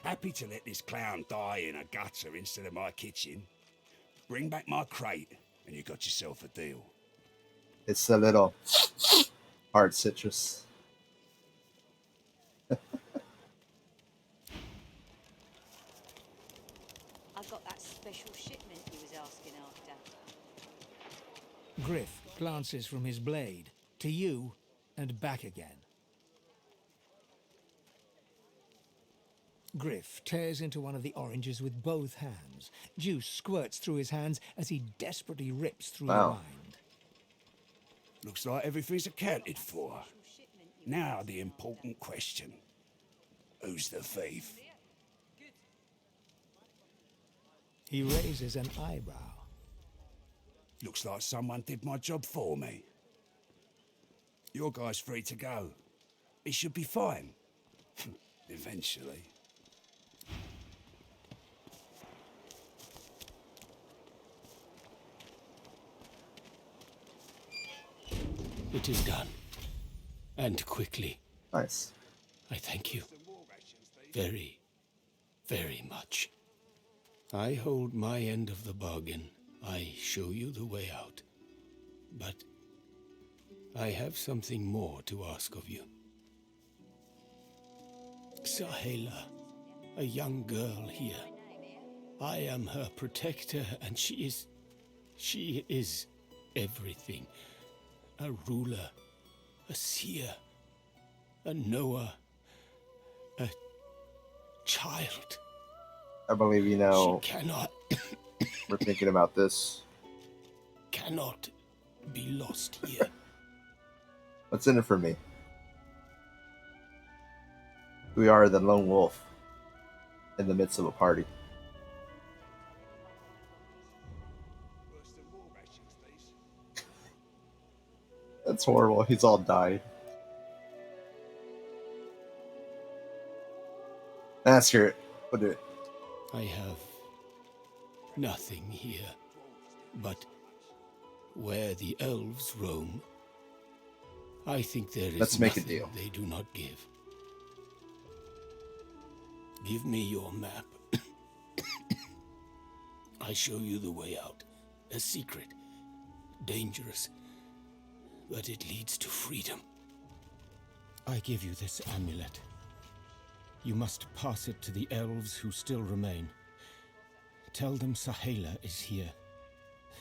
Happy to let this clown die in a gutter instead of my kitchen. Bring back my crate, and you got yourself a deal. It's a little hard citrus. I got that special shipment you was asking after. Griff glances from his blade to you and back again. Griff tears into one of the oranges with both hands. Juice squirts through his hands as he desperately rips through the rind. Looks like everything's accounted for. Now the important question. Who's the thief? He raises an eyebrow. Looks like someone did my job for me. Your guy's free to go. He should be fine. Eventually. It is done. And quickly. Nice. I thank you. Very, very much. I hold my end of the bargain. I show you the way out. But I have something more to ask of you. Sahela, a young girl here. I am her protector, and she is everything. A ruler, a seer, a knower, a child. I believe you know. She cannot. We're thinking about this. Cannot be lost here. What's in it for me? We are the lone wolf in the midst of a party. That's horrible. He's all died. Ask her. What did it? I have nothing here, but where the elves roam, I think there is Let's make a nothing deal. they do not give. Give me your map. I show you the way out. A secret, dangerous, but it leads to freedom. I give you this amulet. You must pass it to the elves who still remain. Tell them Sahela is here.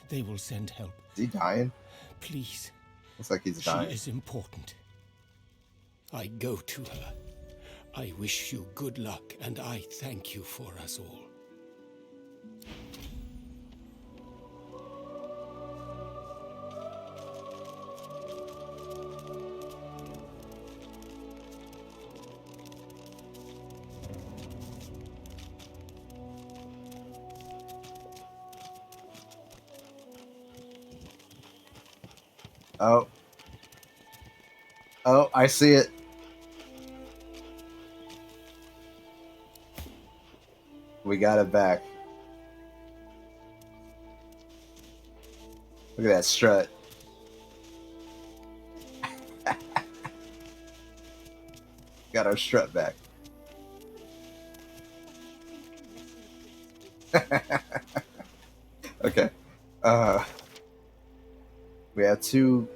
They will send help. Is he dying? Please. Looks like he's dying. She is important. I go to her. I wish you good luck, and I thank you for us all. Oh. Oh, I see it. We got it back. Look at that strut. Got our strut back. Okay. We have 2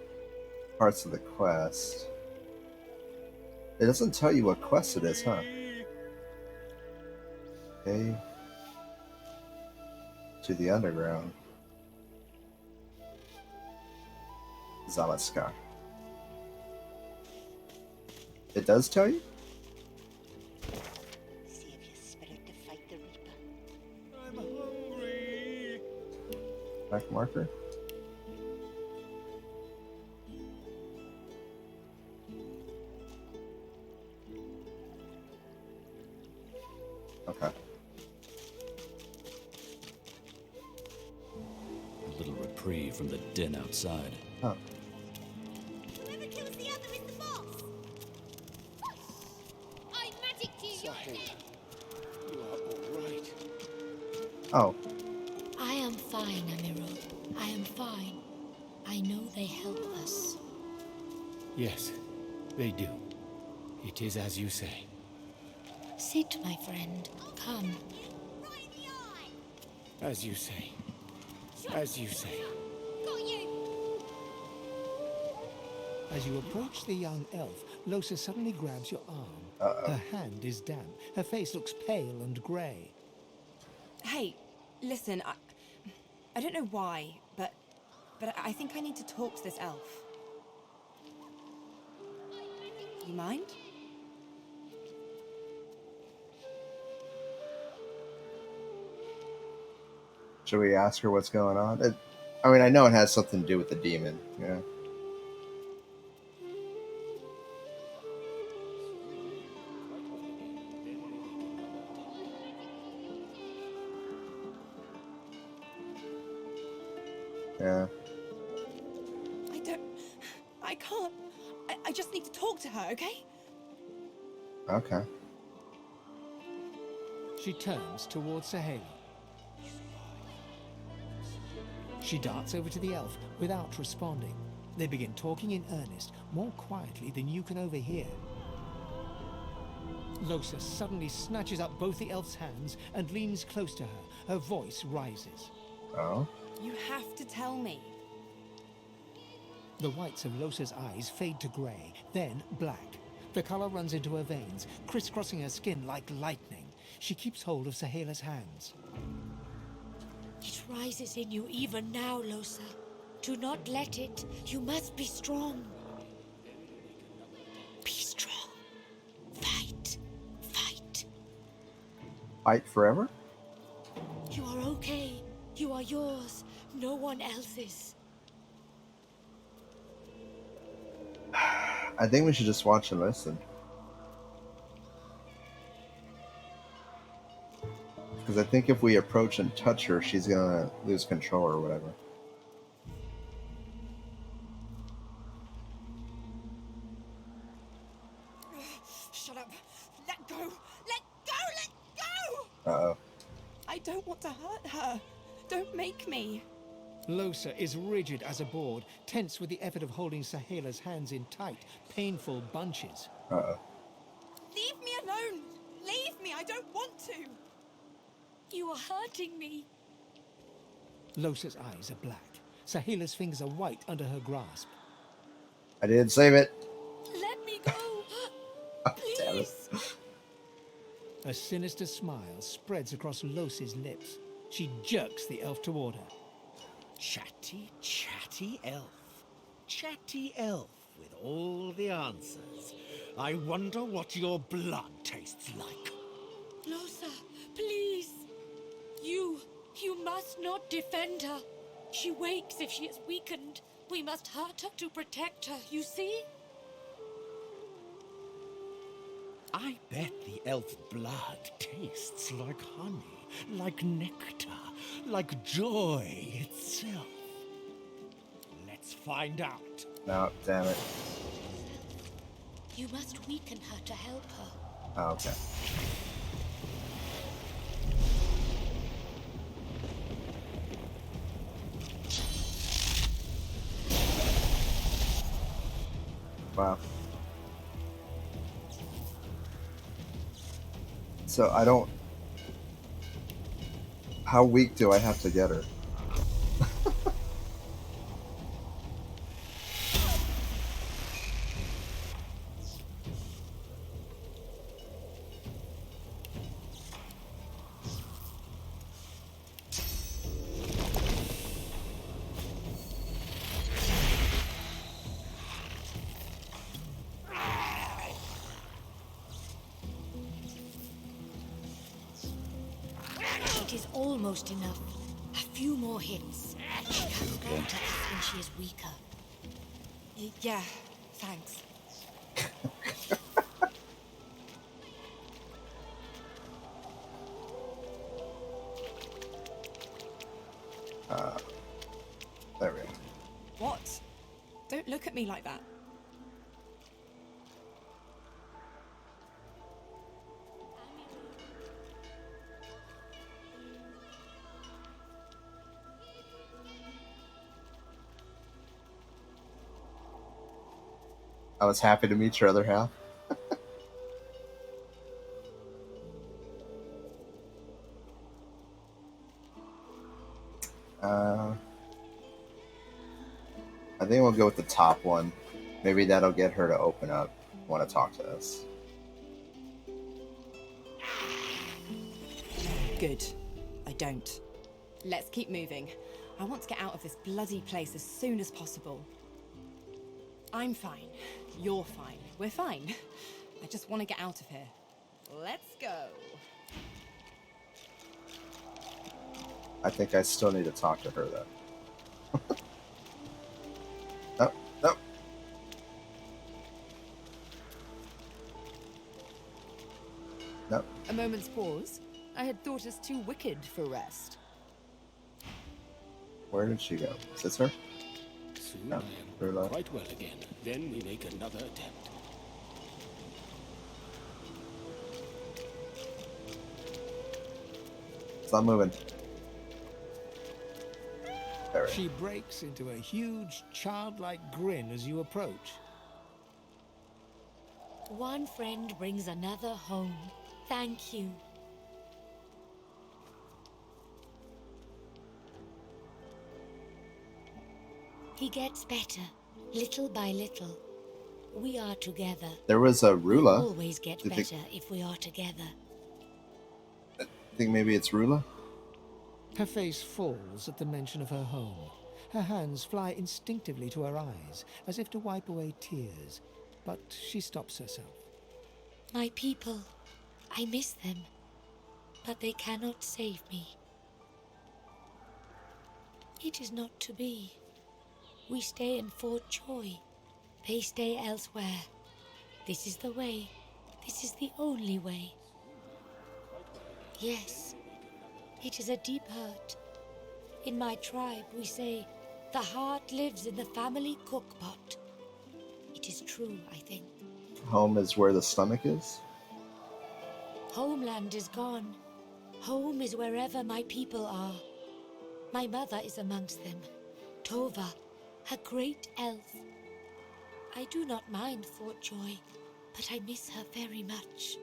parts of the quest. It doesn't tell you what quest it is, huh? Okay. To the underground. Zalaskar. It does tell you? See if you're spirit to fight the Reaper. I'm hungry. Back marker? Okay. A little reprieve from the din outside. Huh. Whoever kills the other is the boss. I magicked you. You're dead. You are all right. Oh. I am fine, Amirul. I am fine. I know they help us. Yes, they do. It is as you say. Sit, my friend. Come. As you say. As you say. As you approach the young elf, Losa suddenly grabs your arm. Her hand is damp. Her face looks pale and grey. Hey, listen, I don't know why, but I think I need to talk to this elf. You mind? Should we ask her what's going on? I mean, I know it has something to do with the demon. Yeah. Yeah. I can't. I just need to talk to her, okay? Okay. She turns towards Sahela. She darts over to the elf without responding. They begin talking in earnest, more quietly than you can overhear. Losa suddenly snatches up both the elf's hands and leans close to her. Her voice rises. Oh? You have to tell me. The whites of Losa's eyes fade to grey, then black. The colour runs into her veins, crisscrossing her skin like lightning. She keeps hold of Sahela's hands. It rises in you even now, Losa. Do not let it. You must be strong. Be strong. Fight. Fight. Fight forever? You are okay. You are yours. No one else's. I think we should just watch and listen. Because I think if we approach and touch her, she's gonna lose control or whatever. Shut up. Let go. Let go. Let go. Uh-oh. I don't want to hurt her. Don't make me. Losa is rigid as a board, tense with the effort of holding Sahela's hands in tight, painful bunches. Uh-oh. Leave me alone. Leave me. I don't want to. You are hurting me. Losa's eyes are black. Sahela's fingers are white under her grasp. I didn't save it. Let me go. Damn it. A sinister smile spreads across Losa's lips. She jerks the elf toward her. Chatty, chatty elf. Chatty elf with all the answers. I wonder what your blood tastes like. Losa, please. You must not defend her. She wakes if she is weakened. We must hurt her to protect her, you see? I bet the elf blood tastes like honey, like nectar, like joy itself. Let's find out. No, damn it. You must weaken her to help her. Oh, okay. Wow. So I don't... How weak do I have to get her? It is almost enough. A few more hits. She can falter us when she is weaker. Yeah, thanks. There we go. What? Don't look at me like that. I was happy to meet your other half. I think we'll go with the top one. Maybe that'll get her to open up, want to talk to us. Good. I don't. Let's keep moving. I want to get out of this bloody place as soon as possible. I'm fine. You're fine. We're fine. I just want to get out of here. Let's go. I think I still need to talk to her, though. No, no. No. A moment's pause. I had thought us too wicked for rest. Where did she go? Is this her? Soon No. I am quite well again. Then we make another attempt. It's not moving. There we She breaks into a huge, childlike grin as you approach. One friend brings another home. Thank you. He gets better, little by little. We are together. There was a We'll Rula. always get better if we are together. I think maybe it's Rula? Her face falls at the mention of her home. Her hands fly instinctively to her eyes, as if to wipe away tears, but she stops herself. My people, I miss them, but they cannot save me. It is not to be. We stay in Fort Joy. They stay elsewhere. This is the way. This is the only way. Yes, it is a deep hurt. In my tribe, we say, the heart lives in the family cookpot. It is true, I think. Home is where the stomach is? Homeland is gone. Home is wherever my people are. My mother is amongst them. Tova, a great elf. I do not mind Fort Joy, but I miss her very much.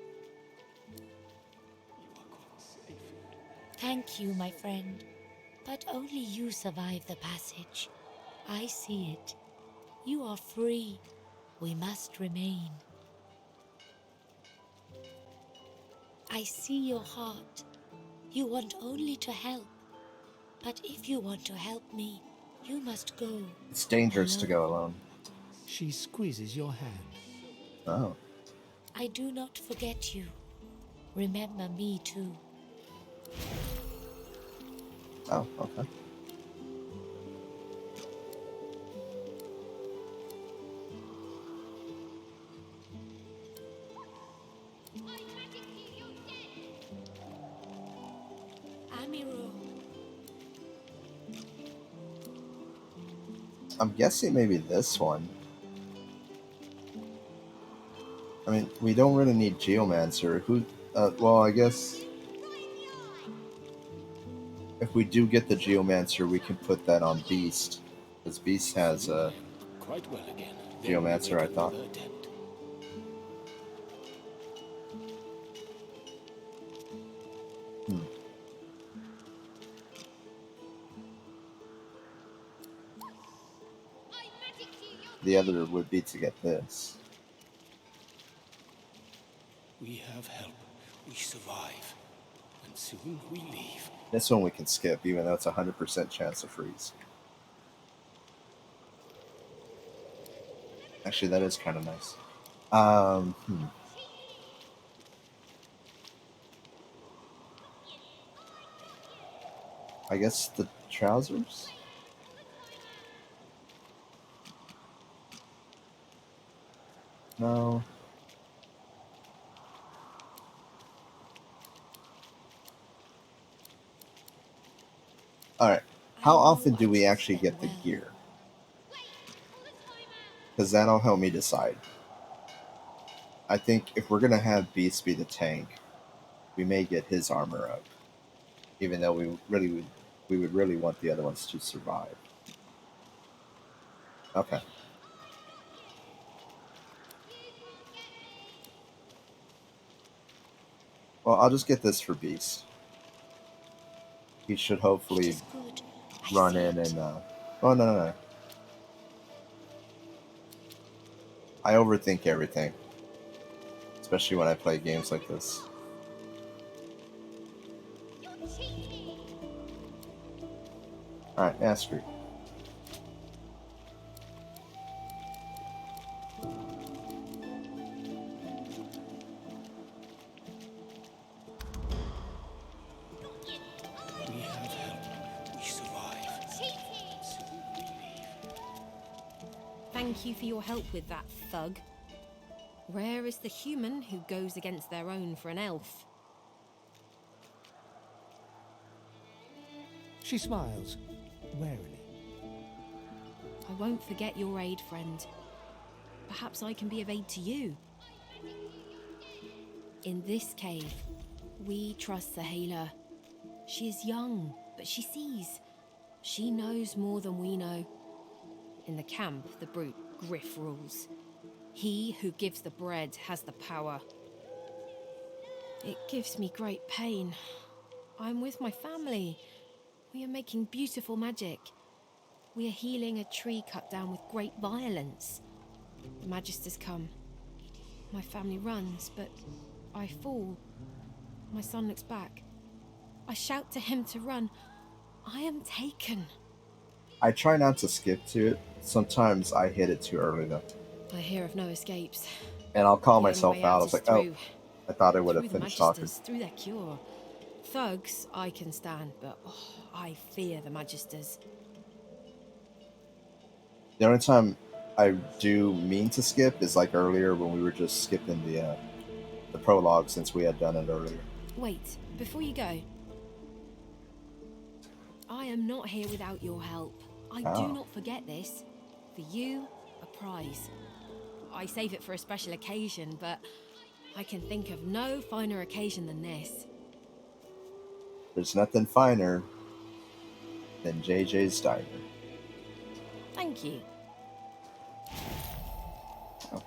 Thank you, my friend. But only you survive the passage. I see it. You are free. We must remain. I see your heart. You want only to help. But if you want to help me, you must go. It's dangerous to go alone. She squeezes your hand. Oh. I do not forget you. Remember me too. Oh, okay. Amiro. I'm guessing maybe this one. I mean, we don't really need Geomancer. Who? Well, I guess if we do get the Geomancer, we can put that on Beast, because Beast has a Quite well again. Geomancer, I thought. Hmm. The other would be to get this. We have help. We survive. And soon we leave. This one we can skip, even though it's a 100% chance to freeze. Actually, that is kind of nice. I guess the trousers? No. Alright. How often do we actually get the gear? Because that'll help me decide. I think if we're going to have Beast be the tank, we may get his armor up. Even though we would really want the other ones to survive. Okay. Well, I'll just get this for Beast. He should hopefully run in and... Oh, no. I overthink everything, especially when I play games like this. Alright, Astrid. We have help. We survive. Thank you for your help with that, thug. Rare is the human who goes against their own for an elf. She smiles, warily. I won't forget your aid, friend. Perhaps I can be of aid to you. In this cave, we trust Sahela. She is young, but she sees. She knows more than we know. In the camp, the brute Griff rules. He who gives the bread has the power. It gives me great pain. I'm with my family. We are making beautiful magic. We are healing a tree cut down with great violence. The Magisters come. My family runs, but I fall. My son looks back. I shout to him to run. I am taken. I try not to skip to it. Sometimes I hit it too early though. I hear of no escapes. And I'll call The only myself way out. I out was is like, oh, through. I thought I would Through have the finished talking. Magisters, through their cure. Thugs, I can stand, but I fear the Magisters. The only time I do mean to skip is like earlier when we were just skipping the prologue since we had done it earlier. Wait, before you go. I am not here without your help. I do not forget this. For you, a prize. I save it for a special occasion, but I can think of no finer occasion than this. There's nothing finer than JJ's Diner. Thank you. Oh.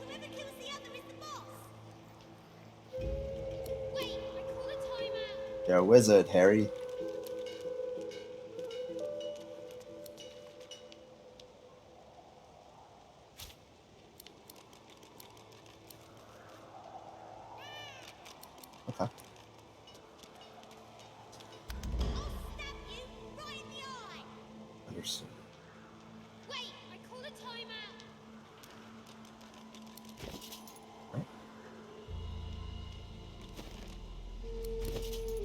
Whoever kills the other is the boss. Wait, I call a timeout. You're a wizard, Harry. Okay. Understood. Wait, I call a timeout.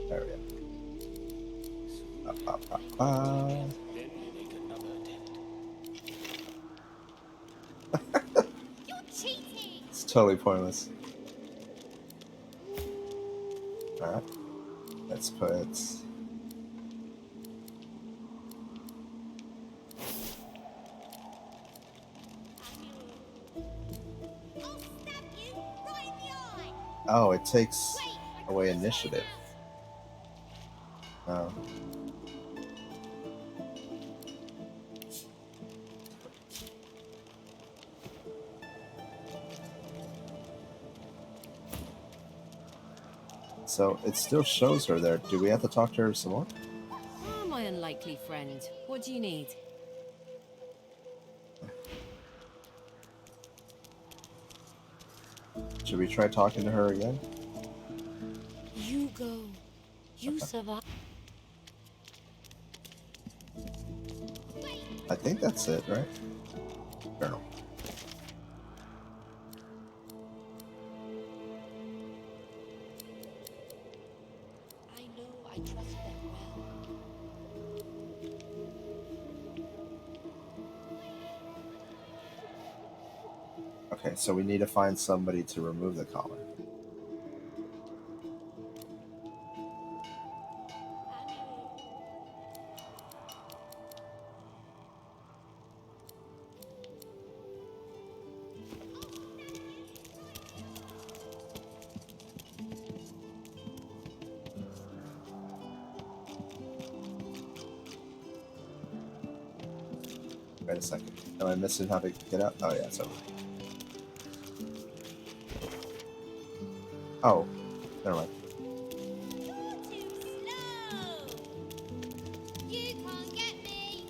There we go. Ba, ba, ba, ba. You're cheating. It's totally pointless. Alright. Let's put oh, it takes away initiative. Oh. So it still shows her there. Do we have to talk to her some more? Ah, my unlikely friend. What do you need? Should we try talking to her again? You go. You survive. I think that's it, right? Journal. I know I trust them well. Okay, so we need to find somebody to remove the collar. Wait a second. Am I missing how to get out? Oh yeah, it's over. Oh, never mind. You can't get me.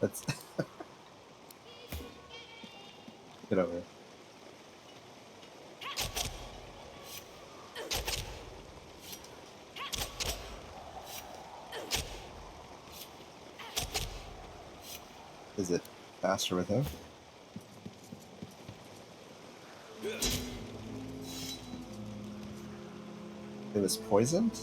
That's get over here. Is it faster with him? It was poisoned?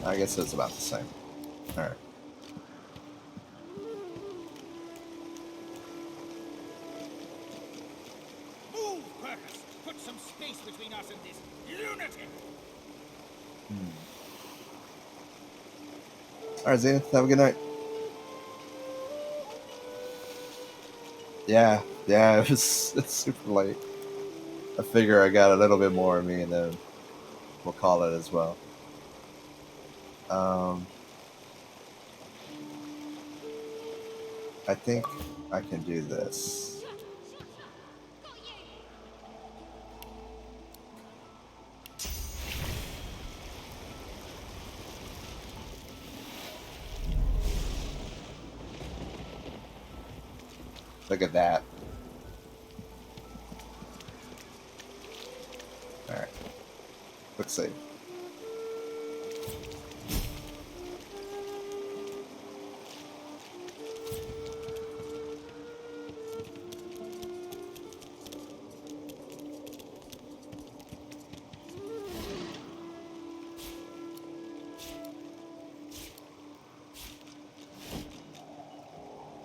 I guess it's about the same. Alright. Move, Quercus! Put some space between us and this lunatic! Alright, Zenith, have a good night. Yeah, it's super late. I figure I got a little bit more of me and then we'll call it as well. I think I can do this. Look at that. Alright. Quick save.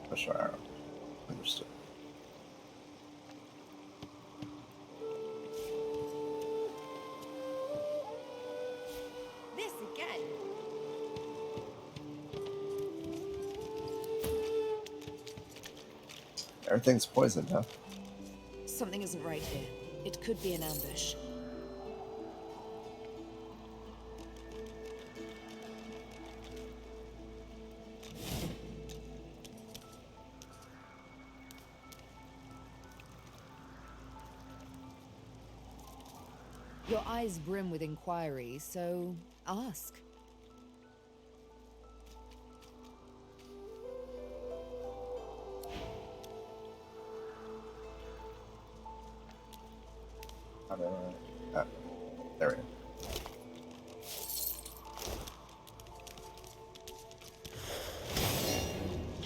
Push arrow. Understood. This again. Everything's poisoned, huh? Something isn't right here. It could be an ambush. Your eyes brim with inquiry, so ask. How do I... Oh, there we go.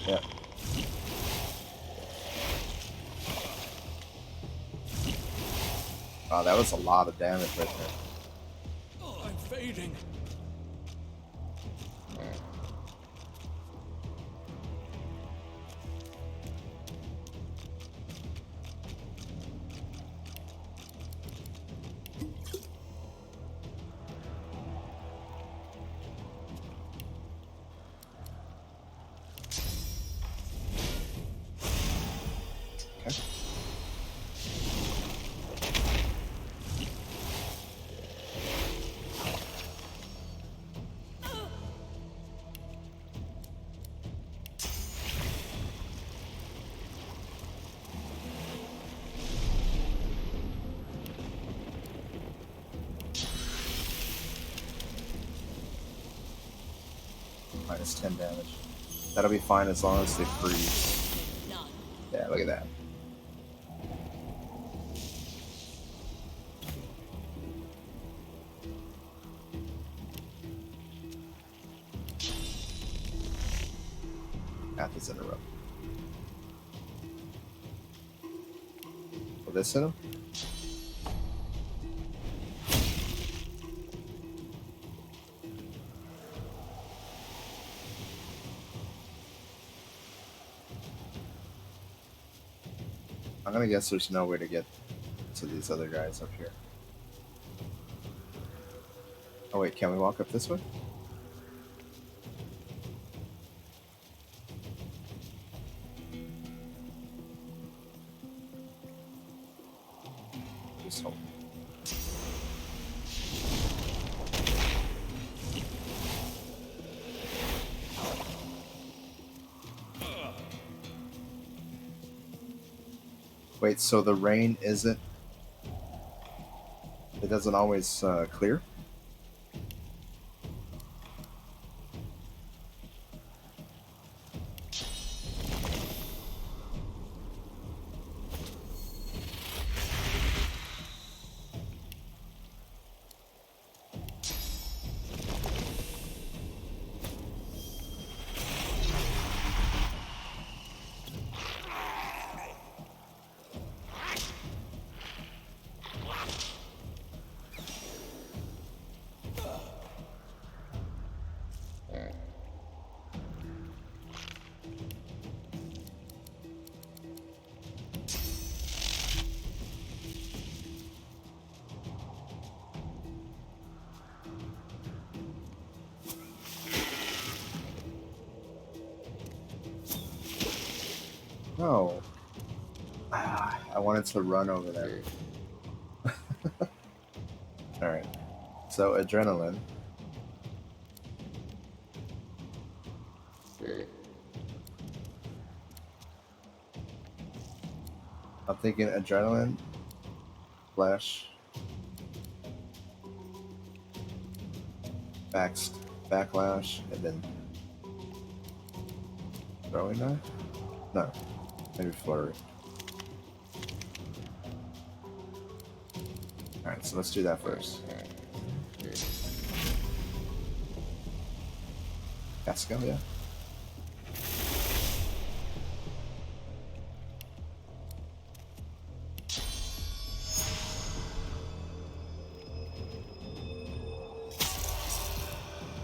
Yeah. Wow, that was a lot of damage right there. Oh, I'm fading. Okay. Minus 10 damage. That'll be fine as long as they freeze. Yeah, look at that. Math is in a row. Will this hit him? I'm gonna guess there's no way to get to these other guys up here. Oh wait, can we walk up this way? Just hold. Wait, so the rain isn't... It doesn't always clear. No. I wanted to run over there. Alright. So, adrenaline. I'm thinking adrenaline, flash, backlash, and then throwing knife? No. Maybe flurry. Alright, so let's do that first. Casco, yeah.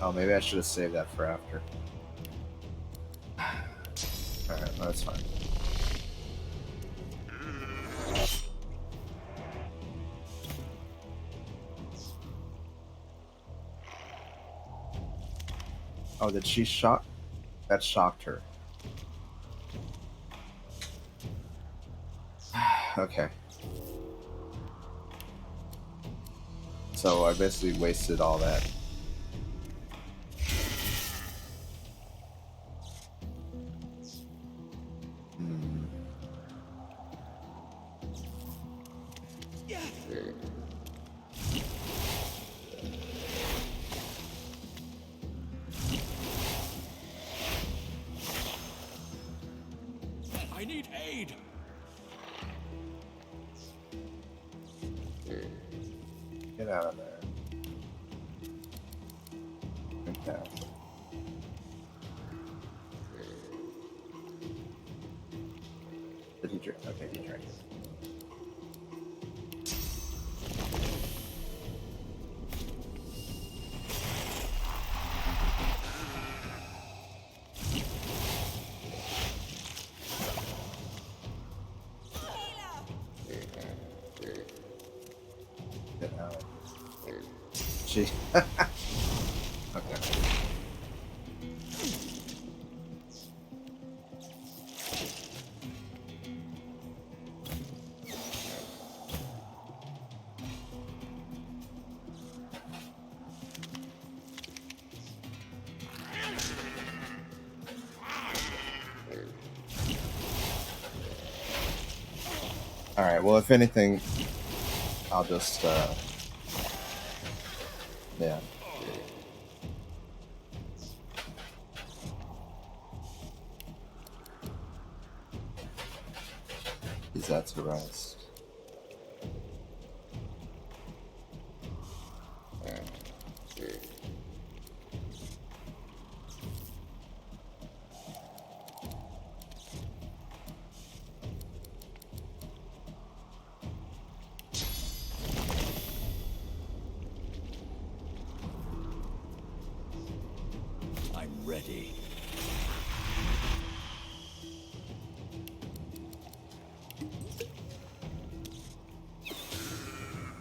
Oh, maybe I should have saved that for after. Alright, no, that's fine. Oh, did she shock? That shocked her. Okay. So I basically wasted all that. Hmm. I need aid. Get out of there. Okay. Did he drink? Okay, he drank it. Get out. She. Okay. Alright, well, if anything, I'll just, yeah. He's at to rest. I'm ready.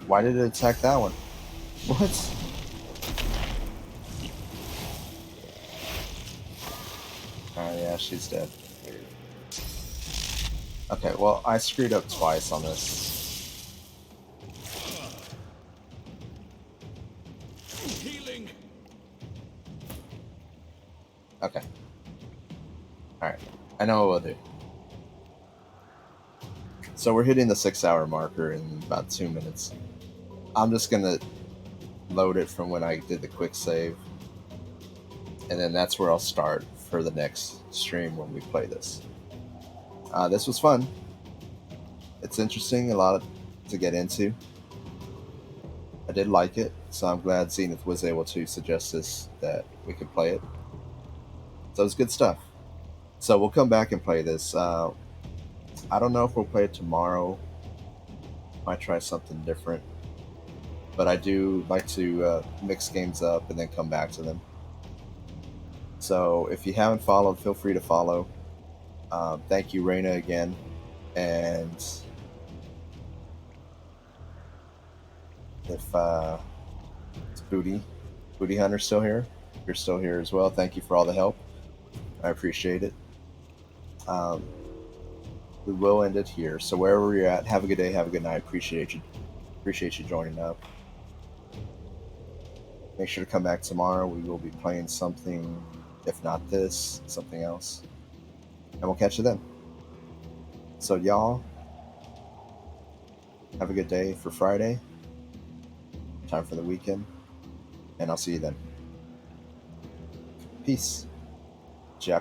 Why did it attack that one? What? Oh yeah, she's dead. Okay, well, I screwed up twice on this. Healing. Okay. Alright, I know what we'll do. So we're hitting the 6-hour marker in about 2 minutes. I'm just gonna load it from when I did the quick save, and then that's where I'll start for the next stream when we play this. This was fun. It's interesting, a lot to get into. I did like it, so I'm glad Zenith was able to suggest this that we could play it. So it's good stuff. So we'll come back and play this. I don't know if we'll play it tomorrow. Might try something different, but I do like to mix games up and then come back to them. So if you haven't followed, feel free to follow. Thank you, Raina, again, and if it's Booty Hunter's still here, you're still here as well. Thank you for all the help. I appreciate it. We will end it here. So wherever you're at, have a good day, have a good night. Appreciate you. Appreciate you joining up. Make sure to come back tomorrow. We will be playing something, if not this, something else. And we'll catch you then. So y'all, have a good day for Friday. Time for the weekend. And I'll see you then. Peace.